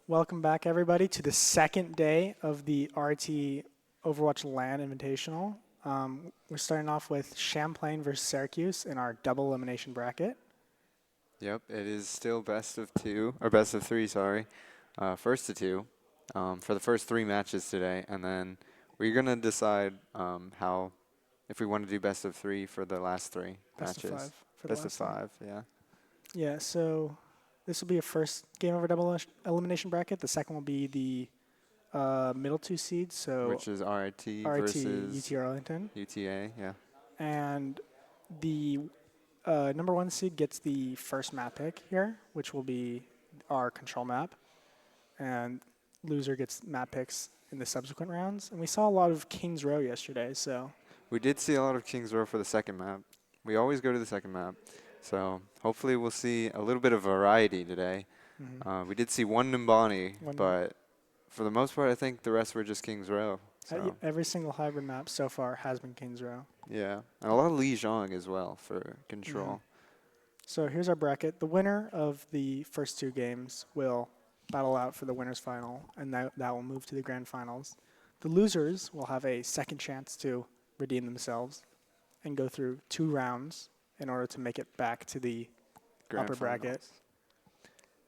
Welcome back, everybody, to the second day of the RIT Overwatch LAN Invitational. We're starting off with Champlain versus Syracuse in our double elimination bracket. Yep, it is still best of two, or best of three, sorry. First to two for the first three matches today, and then we're going to decide if we want to do best of three for the last three Best matches. of five for Best the of last five, yeah. Yeah, so this will be a first game over double elimination bracket. The second will be the middle two seeds, so Which is RIT RIT versus UT Arlington. UTA, yeah. And the number one seed gets the first map pick here, which will be our control map. And loser gets map picks in the subsequent rounds. And we saw a lot of Kings Row yesterday, so. We did see a lot of Kings Row for the second map. We always go to the second map. So hopefully we'll see a little bit of variety today. We did see one Nimbani, but for the most part, I think the rest were just Kings Row. So. Every single hybrid map so far has been Kings Row. Yeah, and a lot of Li Zhang as well for control. So here's our bracket. The winner of the first two games will battle out for the winner's final, and that will move to the grand finals. The losers will have a second chance to redeem themselves and go through 2 rounds in order to make it back to the upper bracket.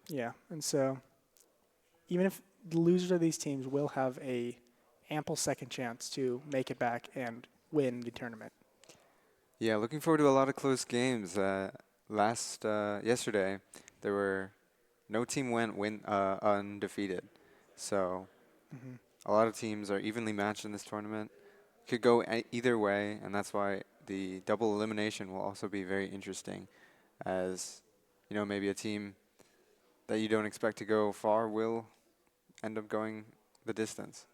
Yeah, and so even if the losers of these teams will have a ample second chance to make it back and win the tournament. Yeah, looking forward to a lot of close games. Yesterday, there were no team went undefeated, so a lot of teams are evenly matched in this tournament. Could go either way, and that's why the double elimination will also be very interesting, as you know, maybe a team that you don't expect to go far will end up going the distance.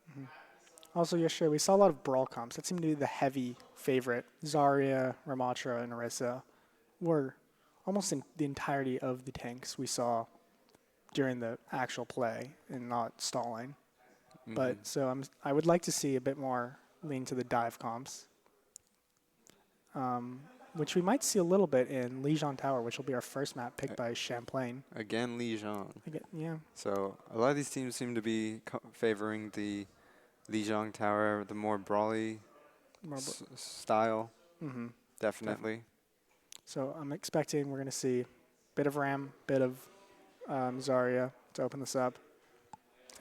Also, yesterday we saw a lot of brawl comps. That seemed to be the heavy favorite. Zarya, Ramatra, and Orisa were almost in the entirety of the tanks we saw during the actual play and not stalling. But so I would like to see a bit more lean to the dive comps, which we might see a little bit in Li Zhang Tower, which will be our first map picked by Champlain. Again, Li Zhang. Yeah. So a lot of these teams seem to be favoring the Li Zhang Tower, the more brawly style, definitely. So I'm expecting we're going to see a bit of Ram, bit of Zarya to open this up.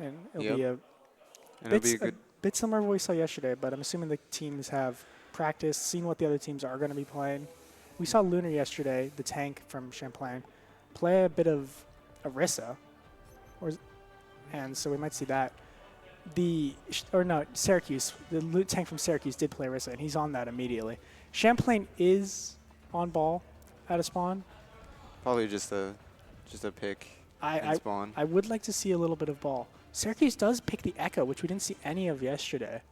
And it'll be a bit similar to what we saw yesterday, but I'm assuming the teams have practiced, seen what the other teams are going to be playing. We saw Lunar yesterday, the tank from Champlain, play a bit of Orisa, and so we might see that. Syracuse, the tank from Syracuse did play Orisa, and he's on that immediately. Champlain is on ball at a spawn. Probably just a pick and spawn. I would like to see a little bit of ball. Syracuse does pick the Echo, which we didn't see any of yesterday,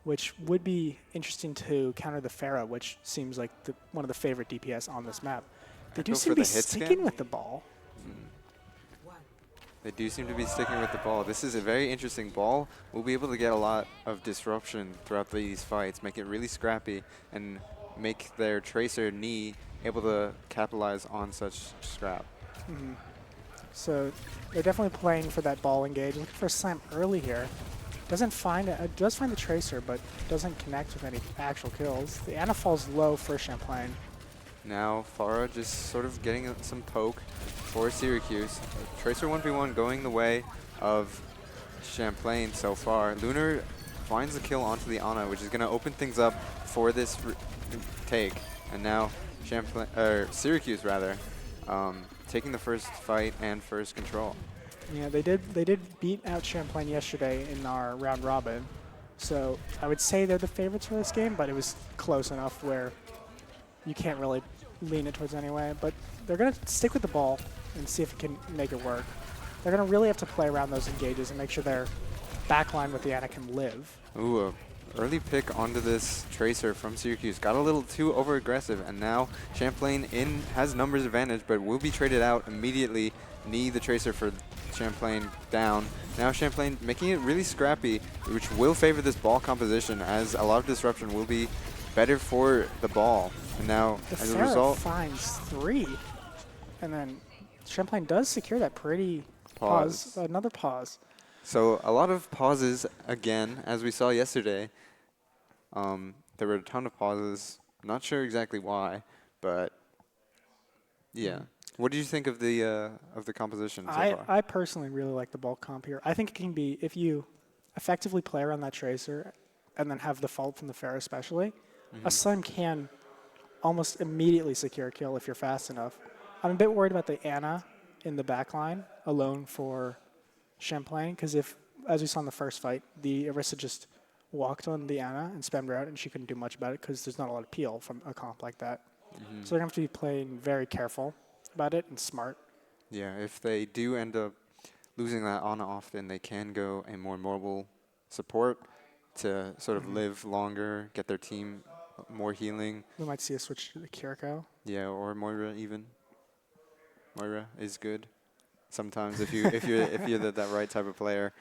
which would be interesting to counter the Pharah, which seems like one of the favorite DPS on this map. They do seem to be sticking with the ball. They do seem to be sticking with the ball. This is a very interesting ball. We'll be able to get a lot of disruption throughout these fights, make it really scrappy, and make their Tracer Knee able to capitalize on such scrap. So they're definitely playing for that ball engage. Looking for a slam early here. Does find the Tracer, but doesn't connect with any actual kills. The Ana falls low for Champlain. Now Pharah just sort of getting some poke for Syracuse. Tracer 1v1 going the way of Champlain so far. Lunar finds the kill onto the Ana, which is going to open things up for this take. And now Syracuse taking the first fight and first control. Yeah, they did beat out Champlain yesterday in our round robin. So I would say they're the favorites for this game, but it was close enough where you can't really lean it towards anyway. But they're going to stick with the ball and see if it can make it work. They're going to really have to play around those engages and make sure their backline with the Ana can live. Ooh, early pick onto this Tracer from Syracuse. Got a little too over-aggressive, and now Champlain has numbers advantage, but will be traded out immediately. Knee the Tracer for Champlain down. Now Champlain making it really scrappy, which will favor this ball composition, as a lot of disruption will be better for the ball. And now, as a result, finds 3, and then Champlain does secure that pretty Pause. Another pause. So a lot of pauses again, as we saw yesterday. There were a ton of pauses. Not sure exactly why, but yeah. What do you think of the composition so far? I personally really like the bulk comp here. I think it can be, if you effectively play around that tracer and then have the fault from the Pharah especially, a Slim can almost immediately secure a kill if you're fast enough. I'm a bit worried about the Ana in the back line alone for Champlain, because if, as we saw in the first fight, the Orisa just walked on the Ana and spammed her out, and she couldn't do much about it because there's not a lot of peel from a comp like that. So they're going to have to be playing very careful about it and smart. Yeah, if they do end up losing that on often, they can go a more mobile support to sort of live longer, get their team more healing. We might see a switch to the Kiriko. Yeah, or Moira even. Moira is good sometimes if you're that right type of player.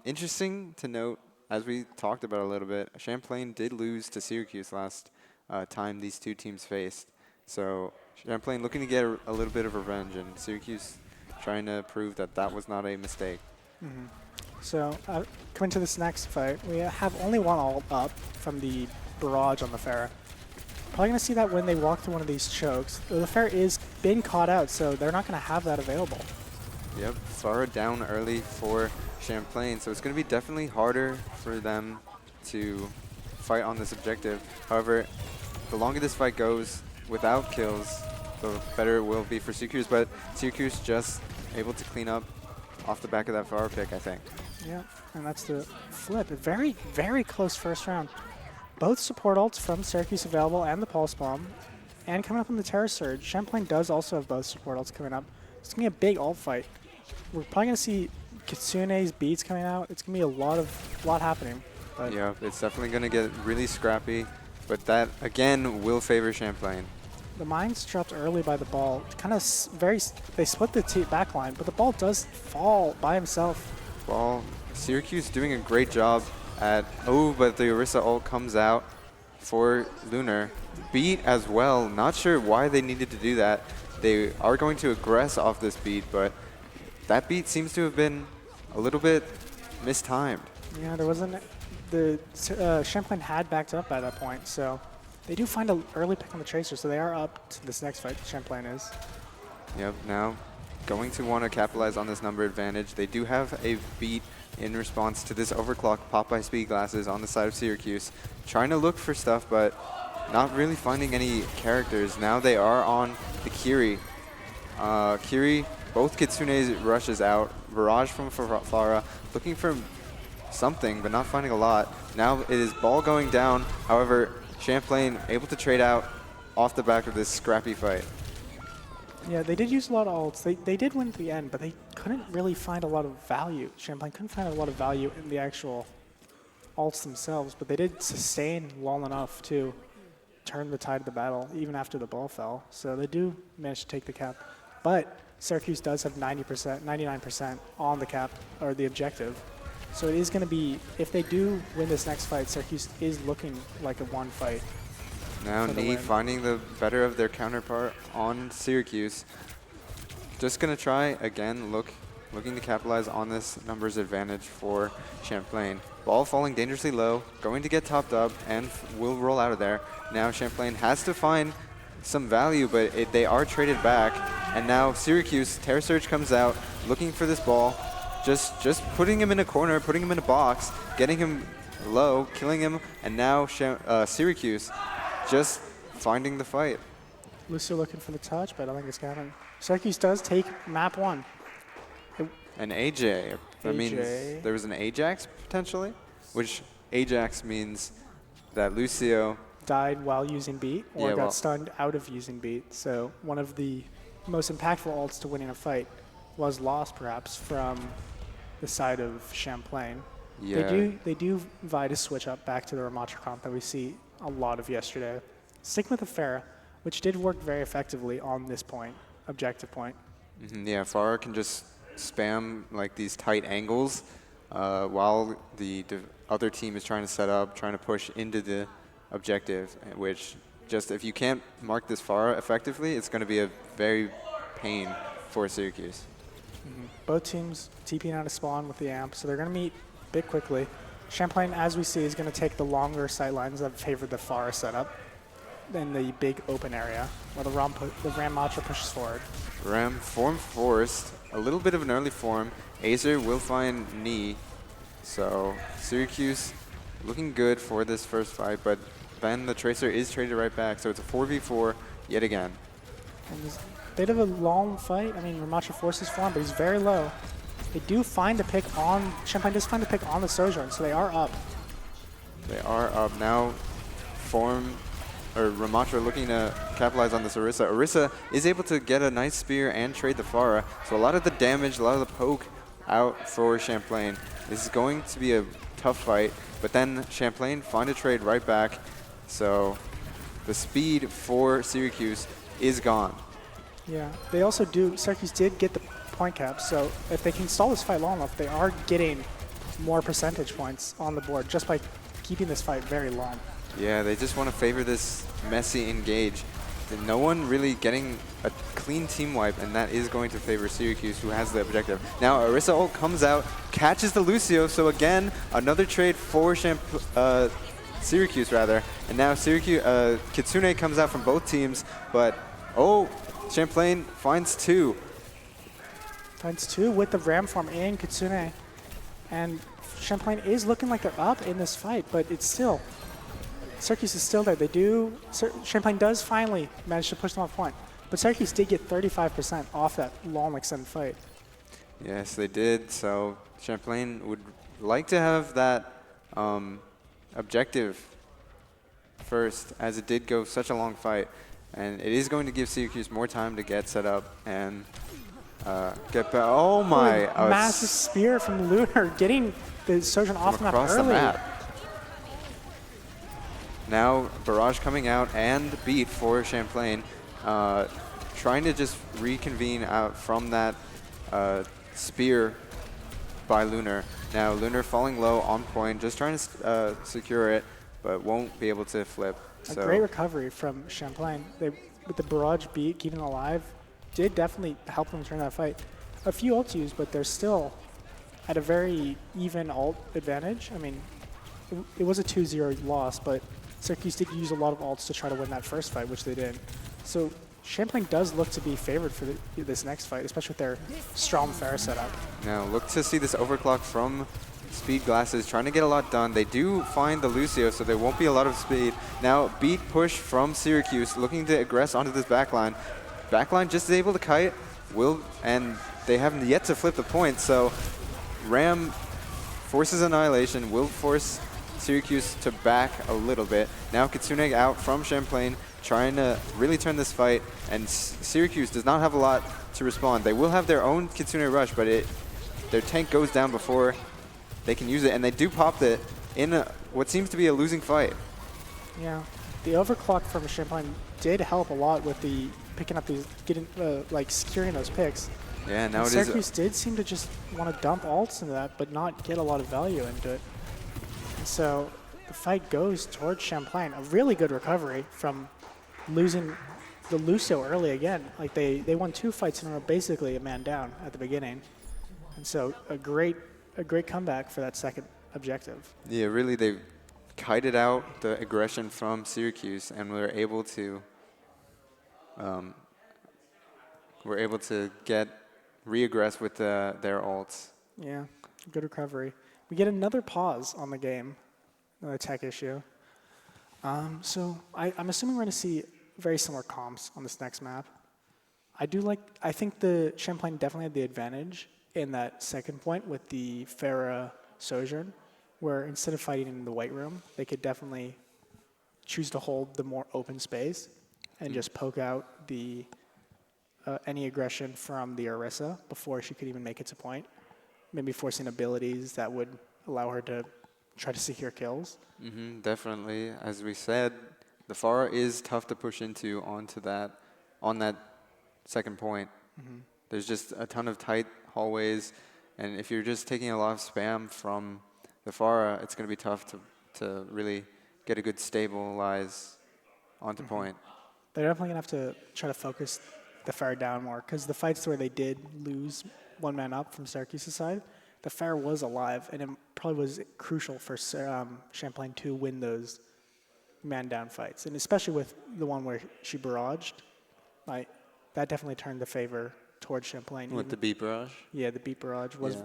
Interesting to note, as we talked about a little bit, Champlain did lose to Syracuse last time these two teams faced. So Champlain looking to get a little bit of revenge, and Syracuse trying to prove that that was not a mistake. So coming to this next fight, we have only one ult up from the barrage on the Pharah. Probably going to see that when they walk through one of these chokes. The Pharah is been caught out, so they're not going to have that available. Yep, Farah down early for Champlain, so it's going to be definitely harder for them to fight on this objective. However, the longer this fight goes without kills, the better it will be for Syracuse, but Syracuse just able to clean up off the back of that Farah pick, I think. Yeah, and that's the flip. A very, very close first round. Both support ults from Syracuse available and the Pulse Bomb. And coming up on the Terror Surge, Champlain does also have both support ults coming up. It's going to be a big ult fight. We're probably going to see Kitsune's beats coming out. It's going to be a lot happening. But Yeah, it's definitely going to get really scrappy, but that, again, will favor Champlain. the mines dropped early by the ball. Kind of they split the back line, but the ball does fall by himself. Well, Syracuse doing a great job at, but the Orisa ult comes out for Lunar. Beat as well, not sure why they needed to do that. They are going to aggress off this beat, but that beat seems to have been a little bit mistimed. Yeah, there wasn't, Champlain had backed up by that point, so they do find an early pick on the Tracer, so they are up to this next fight, Champlain is. Yep, now going to want to capitalize on this number advantage. They do have a beat in response to this overclock Popeye speed glasses on the side of Syracuse. Trying to look for stuff, but not really finding any characters. Now they are on the Kiri. Kiri, both Kitsune's rushes out. Barrage from Farah, looking for something, but not finding a lot. Now it is ball going down. However, Champlain able to trade out off the back of this scrappy fight. Yeah, they did use a lot of ults. They did win at the end, but they couldn't really find a lot of value. Champlain couldn't find a lot of value in the actual ults themselves, but they did sustain well enough to turn the tide of the battle, even after the ball fell. So they do manage to take the cap. But Syracuse does have 90%, 99% on the cap, or the objective. So it is going to be, if they do win this next fight, Syracuse is looking like a one fight. Now Nee finding the better of their counterpart on Syracuse. Just going to try again, looking to capitalize on this numbers advantage for Champlain. Ball falling dangerously low, going to get topped up and will roll out of there. Now Champlain has to find some value, but they are traded back. And now Syracuse, Terror Surge comes out, looking for this ball. Just putting him in a corner, putting him in a box, getting him low, killing him, and now Syracuse just finding the fight. Lucio looking for the touch, but I don't think it's going to happen. Syracuse does take map one. An AJ. That means there was an Ajax potentially, which Ajax means that Lucio died while using beat, or got stunned out of using beat. So one of the most impactful ults to winning a fight was lost, perhaps, from the side of Champlain. Yeah. They do vie to switch up back to the Ramatra comp that we see a lot of yesterday. Sticking with the Pharah, which did work very effectively on this point, objective point. Yeah, Farah can just spam like these tight angles while the other team is trying to set up, trying to push into the objective, which just if you can't mark this Farah effectively, it's going to be a very pain for Syracuse. Both teams TPing out of spawn with the amp, so they're going to meet a bit quickly. Champlain, as we see, is going to take the longer sight lines that favor the Pharah setup in the big open area, where the Ram Matra pushes forward. Ram form forced, a little bit of an early form. Acer will find knee, so Syracuse looking good for this first fight, but then the Tracer is traded right back, so it's a 4v4 yet again. And this bit of a long fight. I mean, Ramatra forces form, but he's very low. They do find a pick on, Champlain does find a pick on the Sojourn, so they are up. They are up now. Ramatra looking to capitalize on this Orisa. Orisa is able to get a nice spear and trade the Pharah, so a lot of the damage, a lot of the poke out for Champlain. This is going to be a tough fight, but then Champlain find a trade right back, so the speed for Syracuse is gone. Yeah, they also do, Syracuse did get the point cap, so if they can stall this fight long enough, they are getting more percentage points on the board just by keeping this fight very long. Yeah, they just want to favor this messy engage. And no one really getting a clean team wipe, and that is going to favor Syracuse, who has the objective. Now, Orisa ult comes out, catches the Lucio, so again, another trade for Syracuse, rather. And now Syracuse, Kitsune comes out from both teams, but, oh, Champlain finds two. Finds two with the Ram form in Kitsune. And Champlain is looking like they're up in this fight, but it's still, Syracuse is still there. Champlain does finally manage to push them off point, but Syracuse did get 35% off that long extended fight. Yes, they did. So Champlain would like to have that objective first, as it did go such a long fight. And it is going to give Syracuse more time to get set up and get back. Oh my! Massive spear from Lunar, getting the Sojourn off the map across early. the map. Now Barrage coming out and beat for Champlain, trying to just reconvene out from that spear by Lunar. Now Lunar falling low on point, just trying to secure it, but won't be able to flip. A great recovery from Champlain. With the Barrage beat, keeping them alive, did definitely help them turn that fight. A few ults used, but they're still at a very even ult advantage. I mean, it was a 2-0 loss, but Syracuse did use a lot of ults to try to win that first fight, which they did. So Champlain does look to be favored for this next fight, especially with their strong Pharah setup. Now look to see this overclock from Speed Glasses, trying to get a lot done. They do find the Lucio, so there won't be a lot of speed. Now beat push from Syracuse, looking to aggress onto this backline. Backline just is able to kite, and they haven't yet to flip the point, so Ram forces Annihilation, will force Syracuse to back a little bit. Now Kitsune out from Champlain, trying to really turn this fight, and Syracuse does not have a lot to respond. They will have their own Kitsune rush, but their tank goes down before they can use it, and they do pop it in what seems to be a losing fight. Yeah, the overclock from Champlain did help a lot with the picking up these, securing those picks. Yeah, now Syracuse did seem to just want to dump ults into that, but not get a lot of value into it. And so the fight goes towards Champlain. A really good recovery from losing the Lucio early again. Like they won 2 fights in a row, basically a man down at the beginning. And so a great comeback for that second objective. Yeah, really, they kited out the aggression from Syracuse, and were able to get re-aggress with their ults. Yeah, good recovery. We get another pause on the game, another tech issue. So I'm assuming we're going to see very similar comps on this next map. I think the Champlain definitely had the advantage in that second point with the Pharah Sojourn, where instead of fighting in the white room, they could definitely choose to hold the more open space and just poke out the any aggression from the Orisa before she could even make it to point. Maybe forcing abilities that would allow her to try to secure kills. Definitely. As we said, the Pharah is tough to push into on that second point. There's just a ton of tight hallways, and if you're just taking a lot of spam from the Pharah, it's going to be tough to really get a good stabilize onto point. They're definitely going to have to try to focus the Pharah down more, because the fights where they did lose one man up from Syracuse's side, the Fair was alive, and it probably was crucial for Champlain to win those man-down fights, and especially with the one where she barraged, like that definitely turned the favor towards Champlain. With the beat barrage? Yeah, the beat barrage was. Yeah.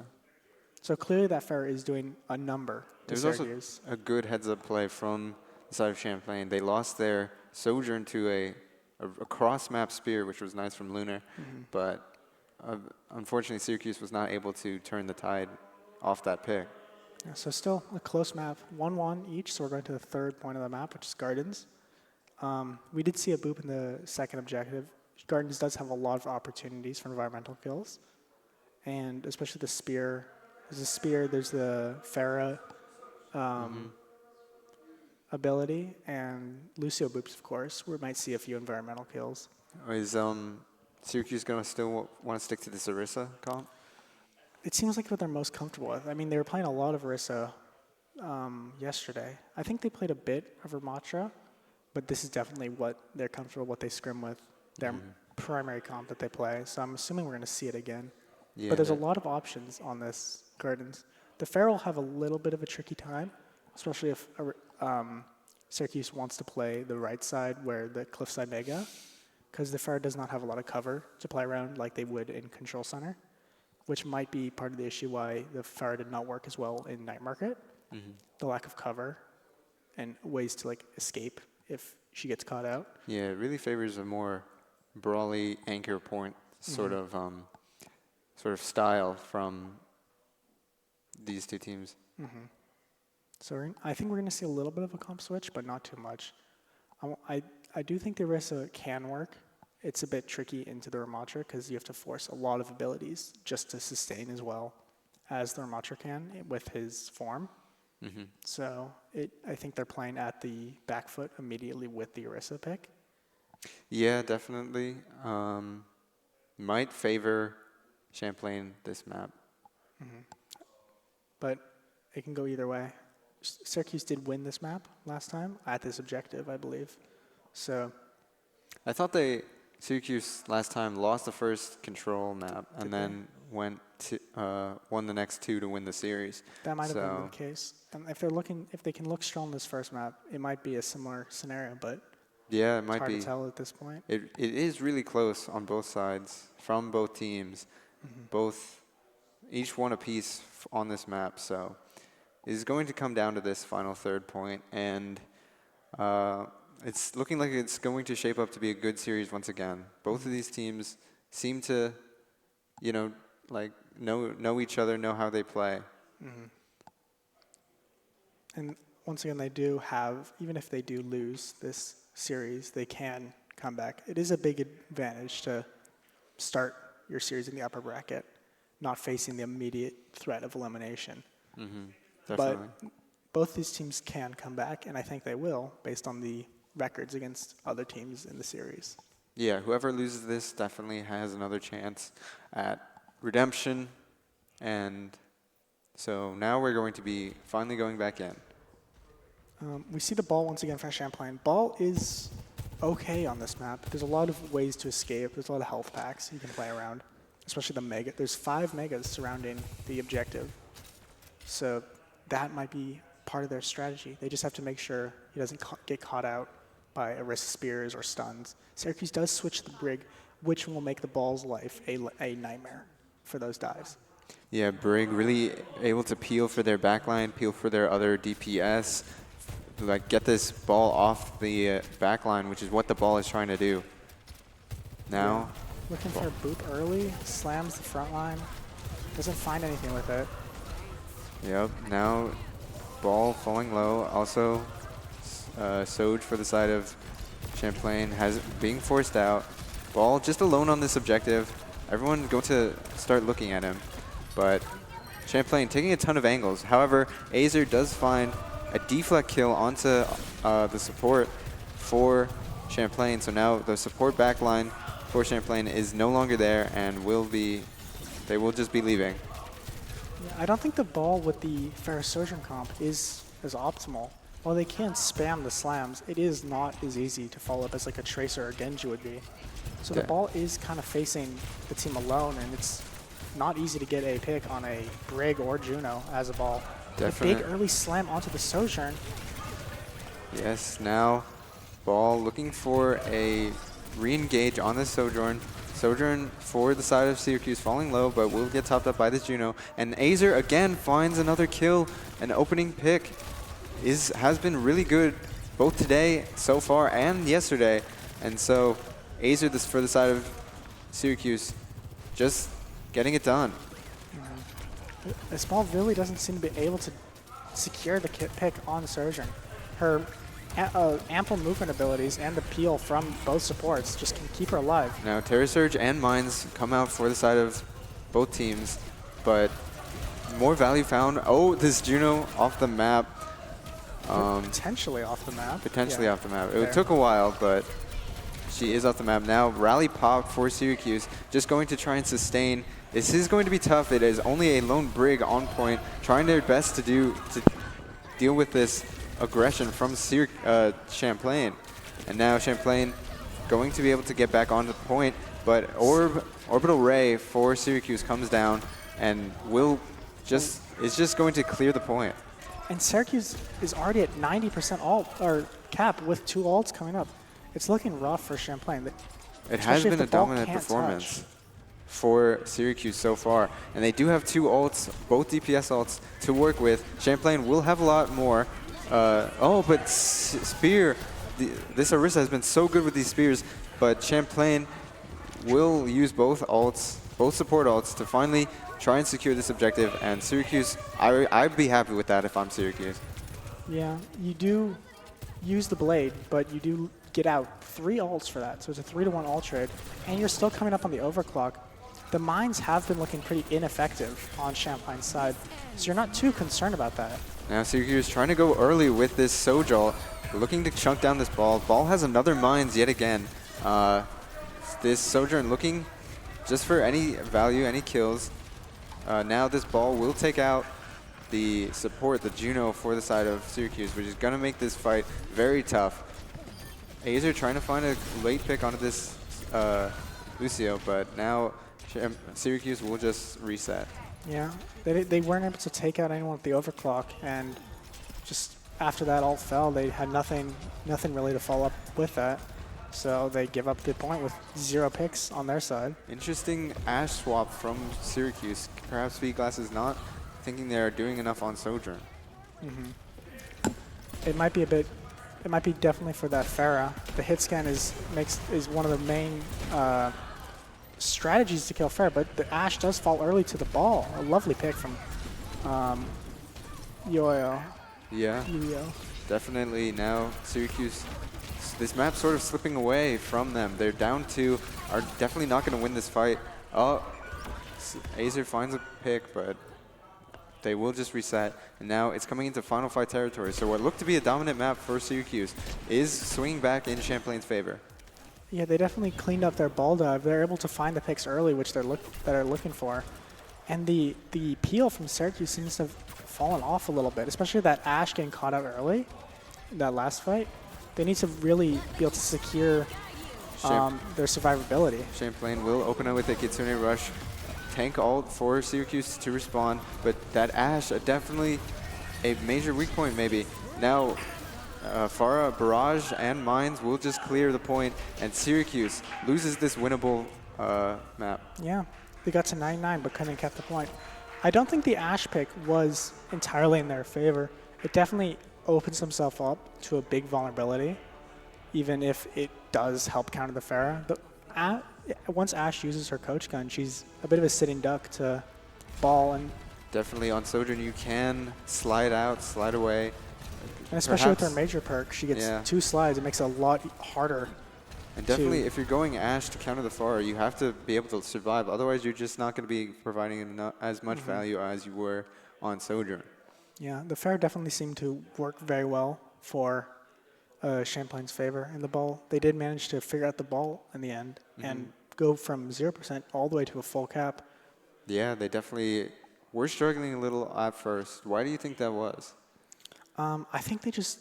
So clearly that Fair is doing a number to There's Syracuse. also a good heads-up play from the side of Champlain. They lost their Sojourn to a cross-map spear, which was nice from Lunar, but unfortunately Syracuse was not able to turn the tide off that pick. Yeah, so still a close map, 1-1 each, so we're going to the third point of the map, which is Gardens. We did see a boop in the second objective. Gardens does have a lot of opportunities for environmental kills, and especially the spear. There's a spear, there's the Farah ability, and Lucio boops, of course. We might see a few environmental kills. Is Syracuse going to still want to stick to the Sarissa comp? It seems like what they're most comfortable with. I mean, they were playing a lot of Orisa yesterday. I think they played a bit of Ramatra, but this is definitely what they're comfortable, what they scrim with, their primary comp that they play. So I'm assuming we're going to see it again. Yeah, but there's a lot of options on this Gardens. The Fair will have a little bit of a tricky time, especially if Syracuse wants to play the right side where the Cliffside Mega, because the Fair does not have a lot of cover to play around like they would in Control Center, which might be part of the issue why the Fair did not work as well in Night Market. The lack of cover and ways to like escape if she gets caught out. Yeah, it really favors a more brawly anchor point sort of style from these two teams. So I think we're going to see a little bit of a comp switch, but not too much. I do think the Orisa can work. It's a bit tricky into the Ramatra because you have to force a lot of abilities just to sustain as well as the Ramatra can with his form. So I think they're playing at the back foot immediately with the Orisa pick. Yeah, definitely. Might favor Champlain this map. But it can go either way. Syracuse did win this map last time at this objective, I believe. So I thought Syracuse last time lost the first control map and then won the next two to win the series. that might have been the case. And if they can look strong this first map, it might be a similar scenario, but yeah, it it's might hard be. to tell at this point. It is really close on both sides from both teams, each one a piece on this map. So it is going to come down to this final third point, and it's looking like it's going to shape up to be a good series once again. Both of these teams seem to, know each other, know how they play. And once again, they do have, even if they do lose this series, they can come back. It is a big advantage to start your series in the upper bracket, not facing the immediate threat of elimination. Definitely. But both these teams can come back, and I think they will, based on the records against other teams in the series. Yeah, whoever loses this definitely has another chance at redemption. And so now we're going to be finally going back in. We see the ball once again from Champlain. Ball is okay on this map. There's a lot of ways to escape. There's a lot of health packs you can play around, especially the mega. There's 5 megas surrounding the objective. So that might be part of their strategy. They just have to make sure he doesn't get caught out by Orisa spears or stuns. Syracuse does switch the Brig, which will make the ball's life a nightmare for those dives. Yeah, Brig really able to peel for their backline, peel for their other DPS, get this ball off the backline, which is what the ball is trying to do. Now, looking for a boop early, slams the front line, doesn't find anything with it. Yep, now ball falling low. Also, Soj for the side of Champlain being forced out. Ball just alone on this objective. Everyone going to start looking at him. But Champlain taking a ton of angles. However, Azer does find a deflect kill onto the support for Champlain. So now the support backline for Champlain is no longer there and they will just be leaving. Yeah, I don't think the ball with the Ferrosurgeon comp is as optimal. While they can spam the slams, it is not as easy to follow up as like a Tracer or Genji would be. So the ball is kind of facing the team alone, and it's not easy to get a pick on a Brig or Juno as a ball. Definitely. A big early slam onto the Sojourn. Yes, now ball looking for a re-engage on this Sojourn. Sojourn for the side of Syracuse falling low, but will get topped up by this Juno. And Azer again finds another kill. An opening pick has been really good both today so far and yesterday. And so Azer for the side of Syracuse just getting it done. The small really doesn't seem to be able to secure the pick on Sojourn. Her ample movement abilities and the peel from both supports just can keep her alive. Now Terra Surge and Mines come out for the side of both teams, but more value found. Oh, this Juno off the map. Potentially off the map. Potentially off the map. It took a while, but she is off the map now. Rally popped for Syracuse, just going to try and sustain. This is going to be tough. It is only a lone Brig on point, trying their best to deal with this aggression from Champlain. And now Champlain going to be able to get back on the point, but Orbital Ray for Syracuse comes down and is just going to clear the point. And Syracuse is already at 90% ult or cap with 2 ults coming up. It's looking rough for Champlain. It has been a dominant performance for Syracuse so far. And they do have 2 ults, both DPS ults, to work with. Champlain will have a lot more. But Spear, this Orisa has been so good with these Spears, but Champlain will use both support ults to finally try and secure this objective. And Syracuse, I'd be happy with that if I'm Syracuse. Yeah, you do use the Blade, but you do get out 3 ults for that. So it's a 3-to-1 ult trade, and you're still coming up on the overclock. The mines have been looking pretty ineffective on Champlain's side, so you're not too concerned about that. Now Syracuse trying to go early with this Sojal, looking to chunk down this ball. Ball has another mines yet again. This Sojourn looking just for any value, any kills. Now this ball will take out the support, the Juno, for the side of Syracuse, which is going to make this fight very tough. Azer trying to find a late pick onto this Lucio, but now Syracuse will just reset. Yeah, they weren't able to take out anyone with the overclock, and just after that all fell, they had nothing really to follow up with that. So they give up the point with 0 picks on their side. Interesting Ashe swap from Syracuse. Perhaps Speedglass is not thinking they're doing enough on Sojourn. It might be definitely for that Pharah. The hit scan is one of the main strategies to kill Pharah, but the Ashe does fall early to the ball. A lovely pick from Yoyo. Yeah, definitely. Now Syracuse, this map sort of slipping away from them. They're down 2, are definitely not going to win this fight. Oh, Azer finds a pick, but they will just reset. And now it's coming into final fight territory. So what looked to be a dominant map for Syracuse is swinging back in Champlain's favor. Yeah, they definitely cleaned up their ball dive. They're able to find the picks early, which they're looking for. And the peel from Syracuse seems to have fallen off a little bit, especially that Ashe getting caught out early in that last fight. They need to really be able to secure their survivability. Champlain will open up with a Kitsune Rush. Tank ult for Syracuse to respawn, but that Ashe, definitely a major weak point maybe. Now, Pharah, Barrage, and Mines will just clear the point, and Syracuse loses this winnable map. Yeah, they got to 99 but couldn't get the point. I don't think the Ashe pick was entirely in their favor. It definitely opens himself up to a big vulnerability, even if it does help counter the Pharah. Once Ashe uses her coach gun, she's a bit of a sitting duck to ball. And definitely on Sojourn, you can slide out, slide away. And especially with her major perk, she gets 2 slides. It makes it a lot harder. And definitely, if you're going Ashe to counter the Pharah, you have to be able to survive. Otherwise, you're just not going to be providing as much value as you were on Sojourn. Yeah, the Pharah definitely seemed to work very well for Champlain's favor in the ball. They did manage to figure out the ball in the end and go from 0% all the way to a full cap. Yeah, they definitely were struggling a little at first. Why do you think that was? I think they just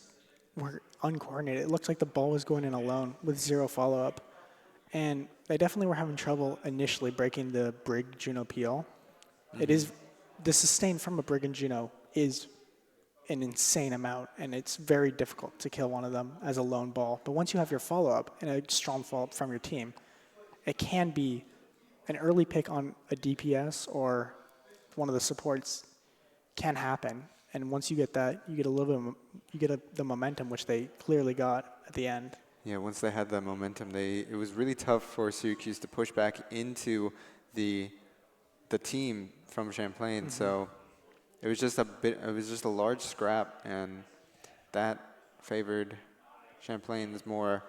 were uncoordinated. It looked like the ball was going in alone with 0 follow-up. And they definitely were having trouble initially breaking the Brig Juno peel. It is the sustain from a Brigangino is an insane amount, and it's very difficult to kill one of them as a lone ball. But once you have your follow-up and a strong follow-up from your team, it can be an early pick on a DPS or one of the supports can happen. And once you get that, you get a little bit, the momentum, which they clearly got at the end. Yeah, once they had that momentum, it was really tough for Syracuse to push back into the team from Champlain. So it was just a large scrap, and that favored Champlain's more,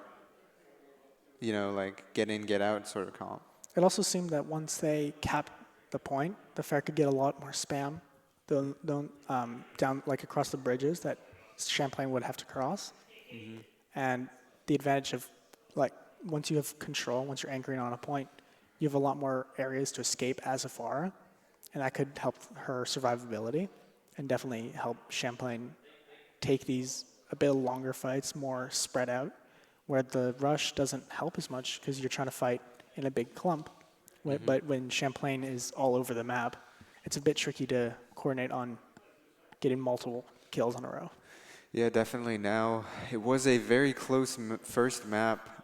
like get in, get out sort of comp. It also seemed that once they capped the point, the fair could get a lot more spam down like across the bridges that Champlain would have to cross. And the advantage of like once you have control, once you're anchoring on a point, you have a lot more areas to escape as a Pharah, and that could help her survivability and definitely help Champlain take these a bit longer fights, more spread out, where the rush doesn't help as much because you're trying to fight in a big clump. But when Champlain is all over the map, it's a bit tricky to coordinate on getting multiple kills in a row. Yeah, definitely. Now, it was a very close first map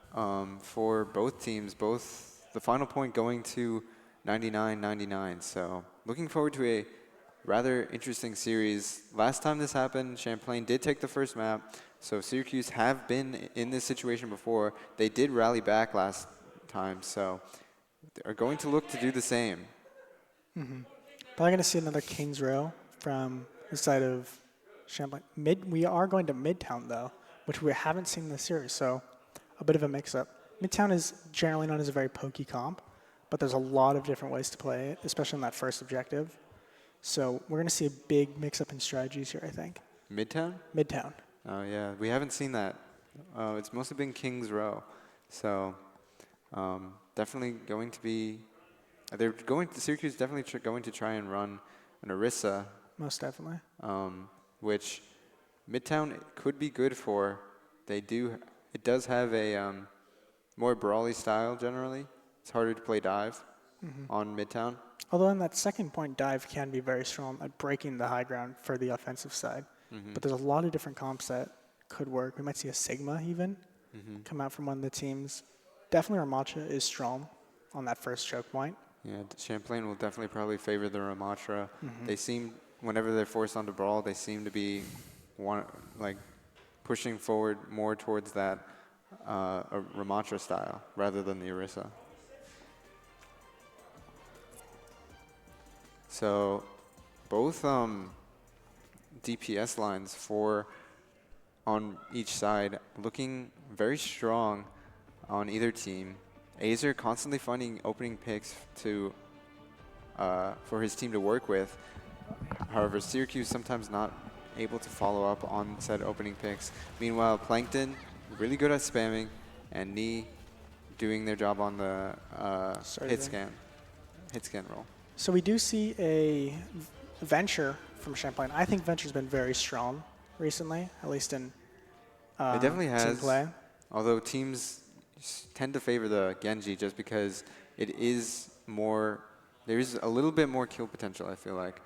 for both teams, the final point going to 99-99. So looking forward to a rather interesting series. Last time this happened, Champlain did take the first map. So Syracuse have been in this situation before. They did rally back last time, so they're going to look to do the same. Probably going to see another King's Row from the side of Champlain. We are going to Midtown, though, which we haven't seen in the series, so a bit of a mix-up. Midtown is generally known as a very pokey comp, but there's a lot of different ways to play it, especially in that first objective. So we're going to see a big mix-up in strategies here, I think. Midtown? Midtown. Oh, yeah. We haven't seen that. It's mostly been King's Row. So definitely going to be... Syracuse definitely going to try and run an Orisa. Most definitely. Which Midtown could be good for. It does have a more brawly style generally. It's harder to play dive on Midtown. Although in that second point, dive can be very strong at breaking the high ground for the offensive side. But there's a lot of different comps that could work. We might see a Sigma even come out from one of the teams. Definitely Ramatra is strong on that first choke point. Yeah, Champlain will definitely probably favor the Ramatra. They seem, whenever they're forced onto brawl, they seem to be pushing forward more towards that Ramatra style rather than the Orisa. So both DPS lines on each side looking very strong on either team. Azer constantly finding opening picks for his team to work with. However, Syracuse sometimes not able to follow up on said opening picks. Meanwhile, Plankton really good at spamming, and Knee doing their job on the hit scan roll. So we do see a Venture from Champlain. I think Venture's been very strong recently, at least in it definitely has, team play. Although teams tend to favor the Genji just because it is more, there is a little bit more kill potential, I feel like.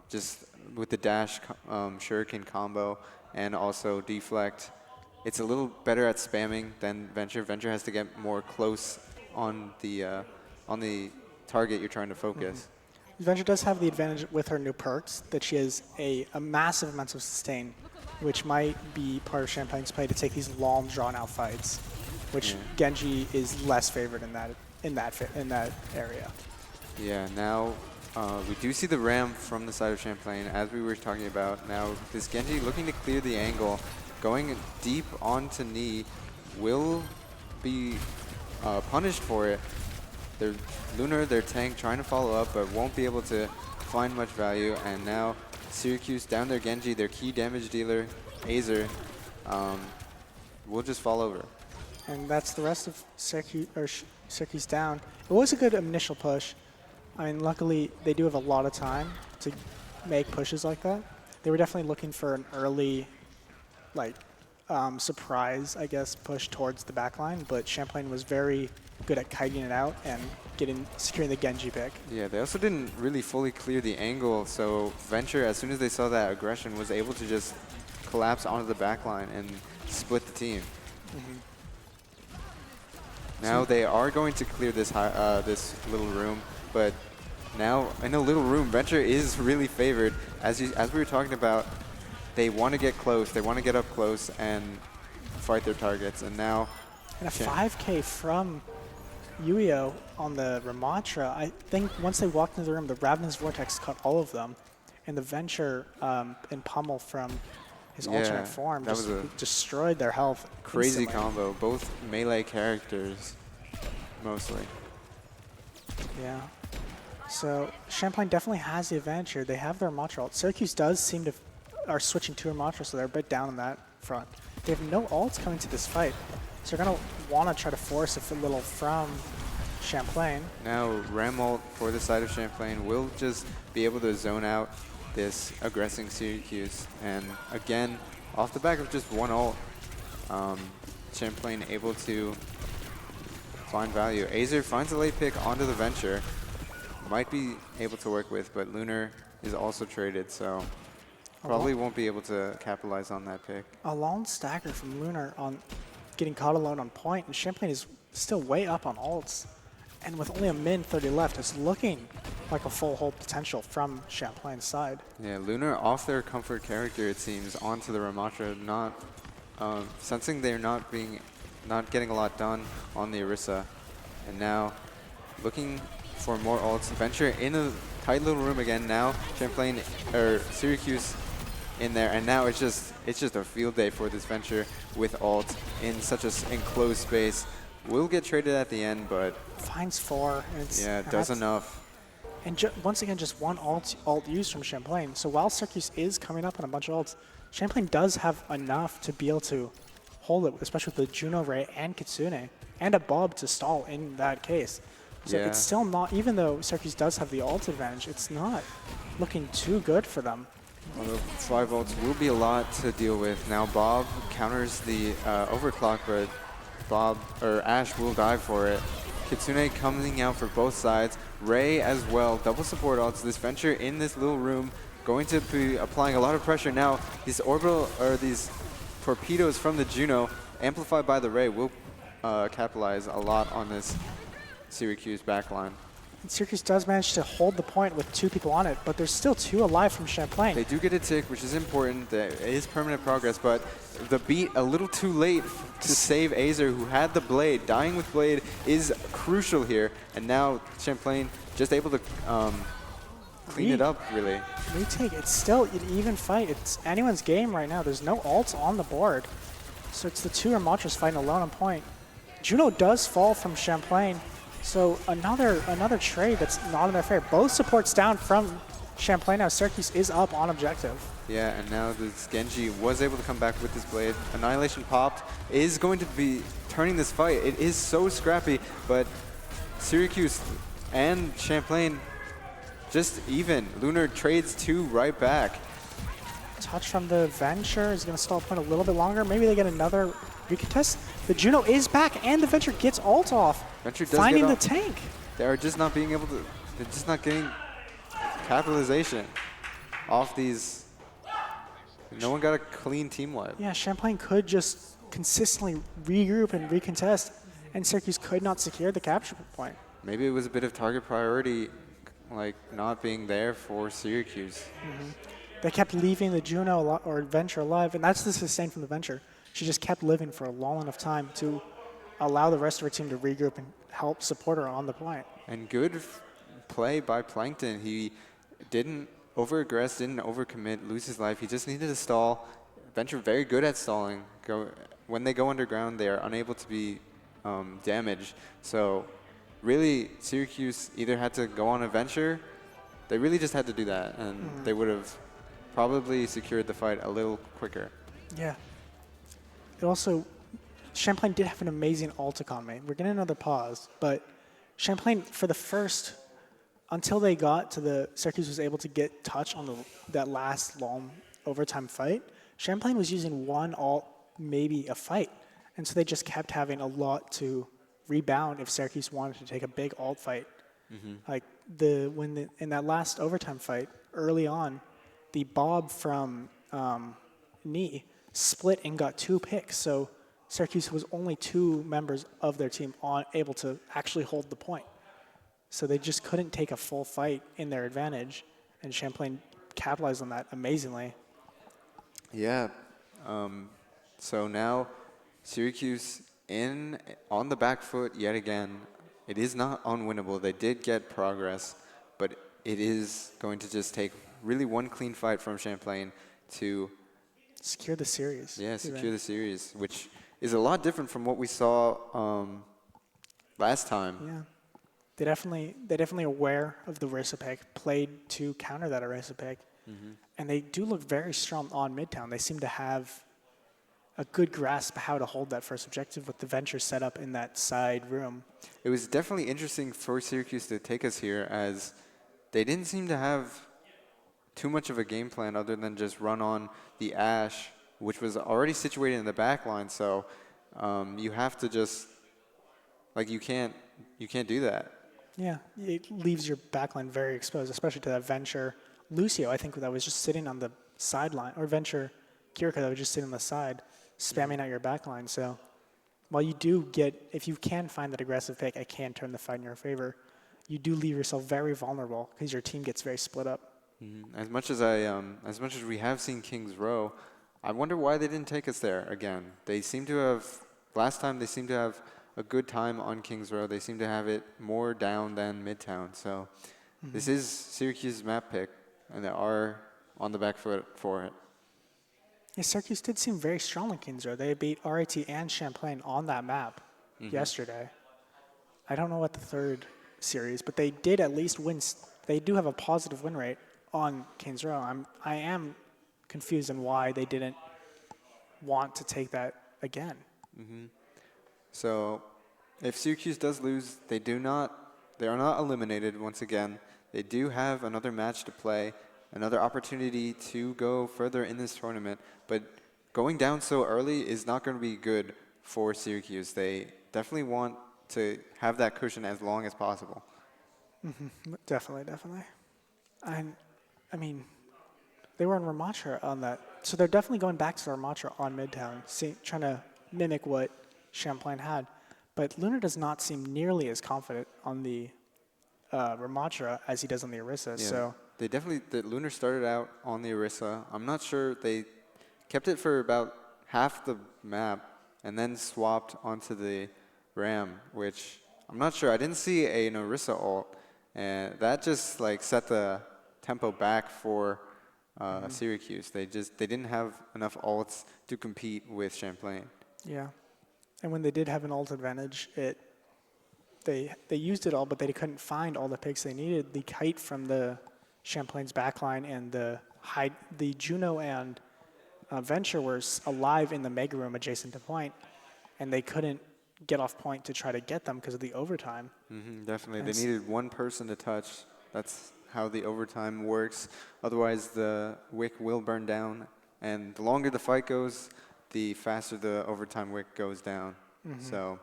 Just with the dash shuriken combo and also deflect, it's a little better at spamming than Venture. Venture has to get more close on the target you're trying to focus. Venture does have the advantage with her new perks that she has a massive amount of sustain, which might be part of Champlain's play to take these long, drawn-out fights, which Genji is less favored in that area. Yeah. Now we do see the Ram from the side of Champlain, as we were talking about. Now this Genji looking to clear the angle, going deep onto Knee, will be punished for it. They're Lunar, their tank, trying to follow up, but won't be able to find much value. And now Syracuse down their Genji, their key damage dealer, Azer, will just fall over. And that's the rest of Syracuse down. It was a good initial push. I mean, luckily, they do have a lot of time to make pushes like that. They were definitely looking for an early, surprise, I guess, push towards the backline, but Champlain was very good at kiting it out and securing the Genji pick. Yeah, they also didn't really fully clear the angle, so Venture, as soon as they saw that aggression, was able to just collapse onto the back line and split the team. Now they are going to clear this this little room, but now in a little room, Venture is really favored. As we were talking about, they want to get close, they want to get up close and fight their targets, and now... And a 5K from Yuio on the Ramatra. I think once they walked into the room, the Ravenous Vortex cut all of them, and the Venture and Pummel from his alternate form just destroyed their health. Crazy instantly. combo, both melee characters, mostly. Yeah. So Champlain definitely has the advantage here. They have their Ramatra ult. Syracuse does seem to are switching to Ramatra, so they're a bit down on that front. They have no ults coming to this fight, so they're going to want to try to force a little from Champlain. Now Ram ult for the side of Champlain will just be able to zone out this aggressing Syracuse. And again, off the back of just one ult, Champlain able to find value. Azer finds a late pick onto the Venture. Might be able to work with, but Lunar is also traded, so probably won't be able to capitalize on that pick. A long stagger from Lunar on getting caught alone on point, and Champlain is still way up on ults. And with only a min 30 left, it's looking like a full hold potential from Champlain's side. Yeah, Lunar off their comfort character, it seems, onto the Ramatra, not sensing they're not getting a lot done on the Orisa. And now looking for more ults. Venture in a tight little room again now. Champlain or Syracuse in there, and now it's just a field day for this Venture with ult in such an enclosed space. Will get traded at the end, but finds 4. And it's, yeah, it does enough. And once again, just one ult used from Champlain. So while Syracuse is coming up on a bunch of ults, Champlain does have enough to be able to hold it, especially with the Juno Ray and Kitsune, and a Bob to stall in that case. So it's still not, even though Syracuse does have the ult advantage, it's not looking too good for them. Although 5 ults will be a lot to deal with. Now Bob counters the overclock, but Ash will dive for it. Kitsune coming out for both sides. Ray as well, double support ults. This Venture in this little room going to be applying a lot of pressure now. These these torpedoes from the Juno, amplified by the Ray, will capitalize a lot on this Syracuse backline. And Syracuse does manage to hold the point with 2 people on it, but there's still 2 alive from Champlain. They do get a tick, which is important. It is permanent progress, but the beat a little too late to save Azer, who had the Blade. Dying with Blade is crucial here, and now Champlain just able to clean it up, really. Retake, it's still an even fight. It's anyone's game right now. There's no ults on the board. So it's the 2 Ramatras fighting alone on point. Juno does fall from Champlain. So another trade that's not in their favor. Both supports down from Champlain. Now Syracuse is up on objective. Yeah, and now this Genji was able to come back with this Blade. Annihilation popped, is going to be turning this fight. It is so scrappy, but Syracuse and Champlain just even. Lunar trades 2 right back. Touch from the Venture is going to stall point a little bit longer. Maybe they get another recontest. The Juno is back, and the Venture gets ult off. Venture does finding get the tank. They are just not being able to. They're just not getting capitalization off these. No one got a clean team wipe. Yeah, Champlain could just consistently regroup and recontest, and Syracuse could not secure the capture point. Maybe it was a bit of target priority, like not being there for Syracuse. They kept leaving the Juno or Venture alive, and that's the sustain from the Venture. She just kept living for a long enough time to allow the rest of her team to regroup and help support her on the point. And good play by Plankton. He didn't over-aggress, didn't overcommit, lose his life. He just needed to stall. Venture very good at stalling. When they go underground, they are unable to be damaged. So really, Syracuse either had to go on a Venture. They really just had to do that, and they would have probably secured the fight a little quicker. Yeah. It also, Champlain did have an amazing ult economy. We're getting another pause, but Champlain, for the first, until they got to the, Syracuse was able to get touch on that last long overtime fight, Champlain was using one ult, maybe a fight. And so they just kept having a lot to rebound if Syracuse wanted to take a big ult fight. Like in that last overtime fight early on, the Bob from Knee split and got 2 picks. So Syracuse was only 2 members of their team able to actually hold the point. So they just couldn't take a full fight in their advantage, and Champlain capitalized on that amazingly. Yeah. So now Syracuse on the back foot yet again. It is not unwinnable. They did get progress, but it is going to just take really one clean fight from Champlain to Secure the series. secure the series, which is a lot different from what we saw last time. Yeah. They're definitely aware of the Orisa pick, played to counter that Orisa pick. And they do look very strong on Midtown. They seem to have a good grasp of how to hold that first objective with the Venture set up in that side room. It was definitely interesting for Syracuse to take us here, as they didn't seem to have too much of a game plan other than just run on the Ash, which was already situated in the back line. So you have to just, like, you can't do that. Yeah, it leaves your backline very exposed, especially to that Venture. Lucio, I think, that was just sitting on the sideline, or Venture Kirika that was just sitting on the side, spamming out your backline. So while you do if you can find that aggressive pick, I can turn the fight in your favor, you do leave yourself very vulnerable because your team gets very split up. As much as we have seen Kings Row, I wonder why they didn't take us there again. Last time they seemed to have a good time on Kings Row. They seem to have it more down than Midtown. So this is Syracuse's map pick, and they are on the back foot for it. Yeah, Syracuse did seem very strong in Kings Row. They beat RIT and Champlain on that map yesterday. I don't know what the third series, but they did at least win. They do have a positive win rate on Kings Row. I am confused on why they didn't want to take that again. So if Syracuse does lose, they are not eliminated once again. They do have another match to play, another opportunity to go further in this tournament. But going down so early is not going to be good for Syracuse. They definitely want to have that cushion as long as possible. Definitely. I mean, they were in Ramatra on that. So they're definitely going back to Ramatra on Midtown, trying to mimic what Champlain had. But Lunar does not seem nearly as confident on the Ramatra as he does on the Orisa. Yeah, So the Lunar started out on the Orisa. I'm not sure, they kept it for about half the map and then swapped onto the Ram, which I'm not sure. I didn't see an Orisa ult, and that just like set the tempo back for Syracuse. They didn't have enough ults to compete with Champlain. yeah. And when they did have an ult advantage, they used it all, but they couldn't find all the picks they needed. The kite from the Champlain's backline and the Juno and Venture were alive in the mega room adjacent to point, and they couldn't get off point to try to get them because of the overtime. Definitely. They needed one person to touch. That's how the overtime works. Otherwise, the wick will burn down, and the longer the fight goes, the faster the overtime wick goes down. So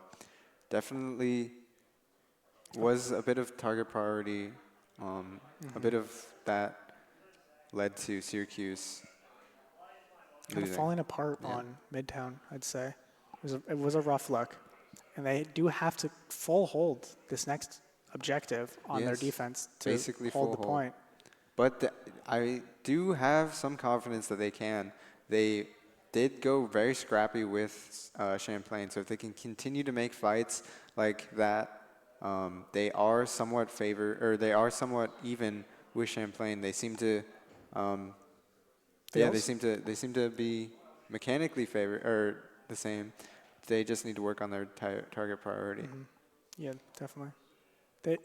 definitely was a bit of target priority. A bit of that led to Syracuse Kind of losing. falling apart on Midtown, I'd say. It was a rough luck. And they do have to full hold this next objective on their Yes, defense to basically hold full the hold. point. But I do have some confidence that they can. They did go very scrappy with Champlain, so if they can continue to make fights like that, they are somewhat they are somewhat even with Champlain. They seem to, they seem to be mechanically favored or the same. They just need to work on their target priority. Yeah, definitely.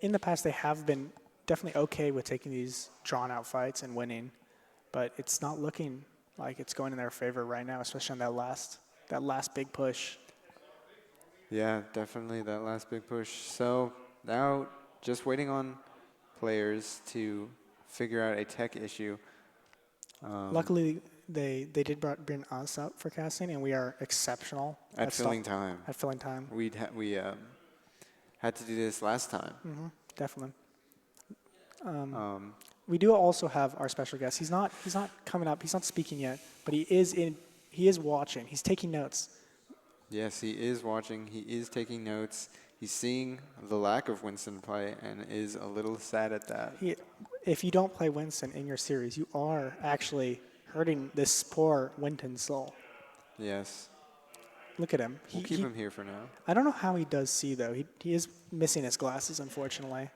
In the past, they have been definitely okay with taking these drawn-out fights and winning, but it's not looking like it's going in their favor right now, especially on that last big push. Yeah, definitely that last big push. So now just waiting on players to figure out a tech issue. Luckily, they did bring us up for casting, and we are exceptional At filling time. At filling time. had to do this last time. Definitely. Um, We do also have our special guest. He's not coming up. He's not speaking yet, but he is watching. He's taking notes. yes, he is watching. He is taking notes. He's seeing the lack of Winston play and is a little sad at that. If you don't play Winston in your series, you are actually hurting this poor Winton soul. Yes. Look at him. We'll keep him here for now. I don't know how he does see, though. He is missing his glasses, unfortunately.